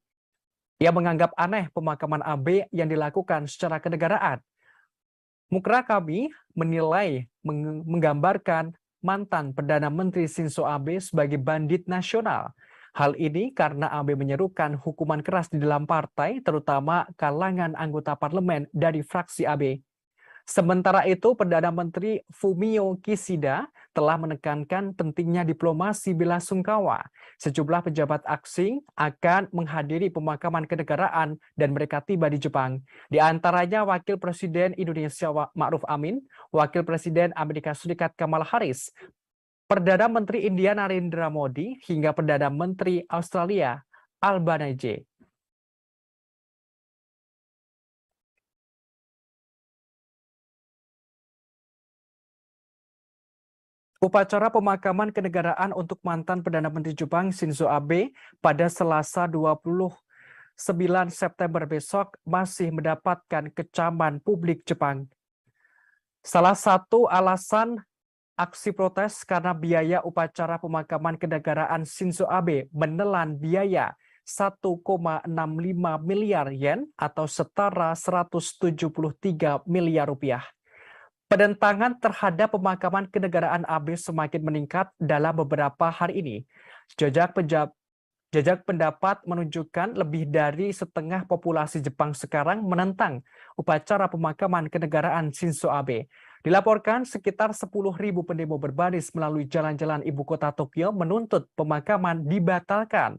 Ia menganggap aneh pemakaman Abe yang dilakukan secara kenegaraan. Murakami menilai menggambarkan mantan Perdana Menteri Shinzo Abe sebagai bandit nasional. Hal ini karena Abe menyerukan hukuman keras di dalam partai, terutama kalangan anggota parlemen dari fraksi Abe. Sementara itu, Perdana Menteri Fumio Kishida telah menekankan pentingnya diplomasi bela-sungkawa. Sejumlah pejabat asing akan menghadiri pemakaman kenegaraan dan mereka tiba di Jepang. Di antaranya Wakil Presiden Indonesia Ma'ruf Amin, Wakil Presiden Amerika Serikat Kamala Harris, Perdana Menteri India Narendra Modi, hingga Perdana Menteri Australia Albanese. Upacara pemakaman kenegaraan untuk mantan Perdana Menteri Jepang Shinzo Abe pada Selasa 29 September besok masih mendapatkan kecaman publik Jepang. Salah satu alasan aksi protes karena biaya upacara pemakaman kenegaraan Shinzo Abe menelan biaya 1,65 miliar yen atau setara 173 miliar rupiah. Penentangan terhadap pemakaman kenegaraan Abe semakin meningkat dalam beberapa hari ini. Jajak pendapat menunjukkan lebih dari setengah populasi Jepang sekarang menentang upacara pemakaman kenegaraan Shinzo Abe. Dilaporkan sekitar 10.000 pendemo berbaris melalui jalan-jalan ibu kota Tokyo menuntut pemakaman dibatalkan.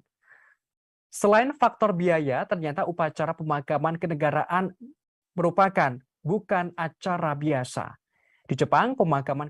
Selain faktor biaya, ternyata upacara pemakaman kenegaraan merupakan bukan acara biasa. Di Jepang, pemakaman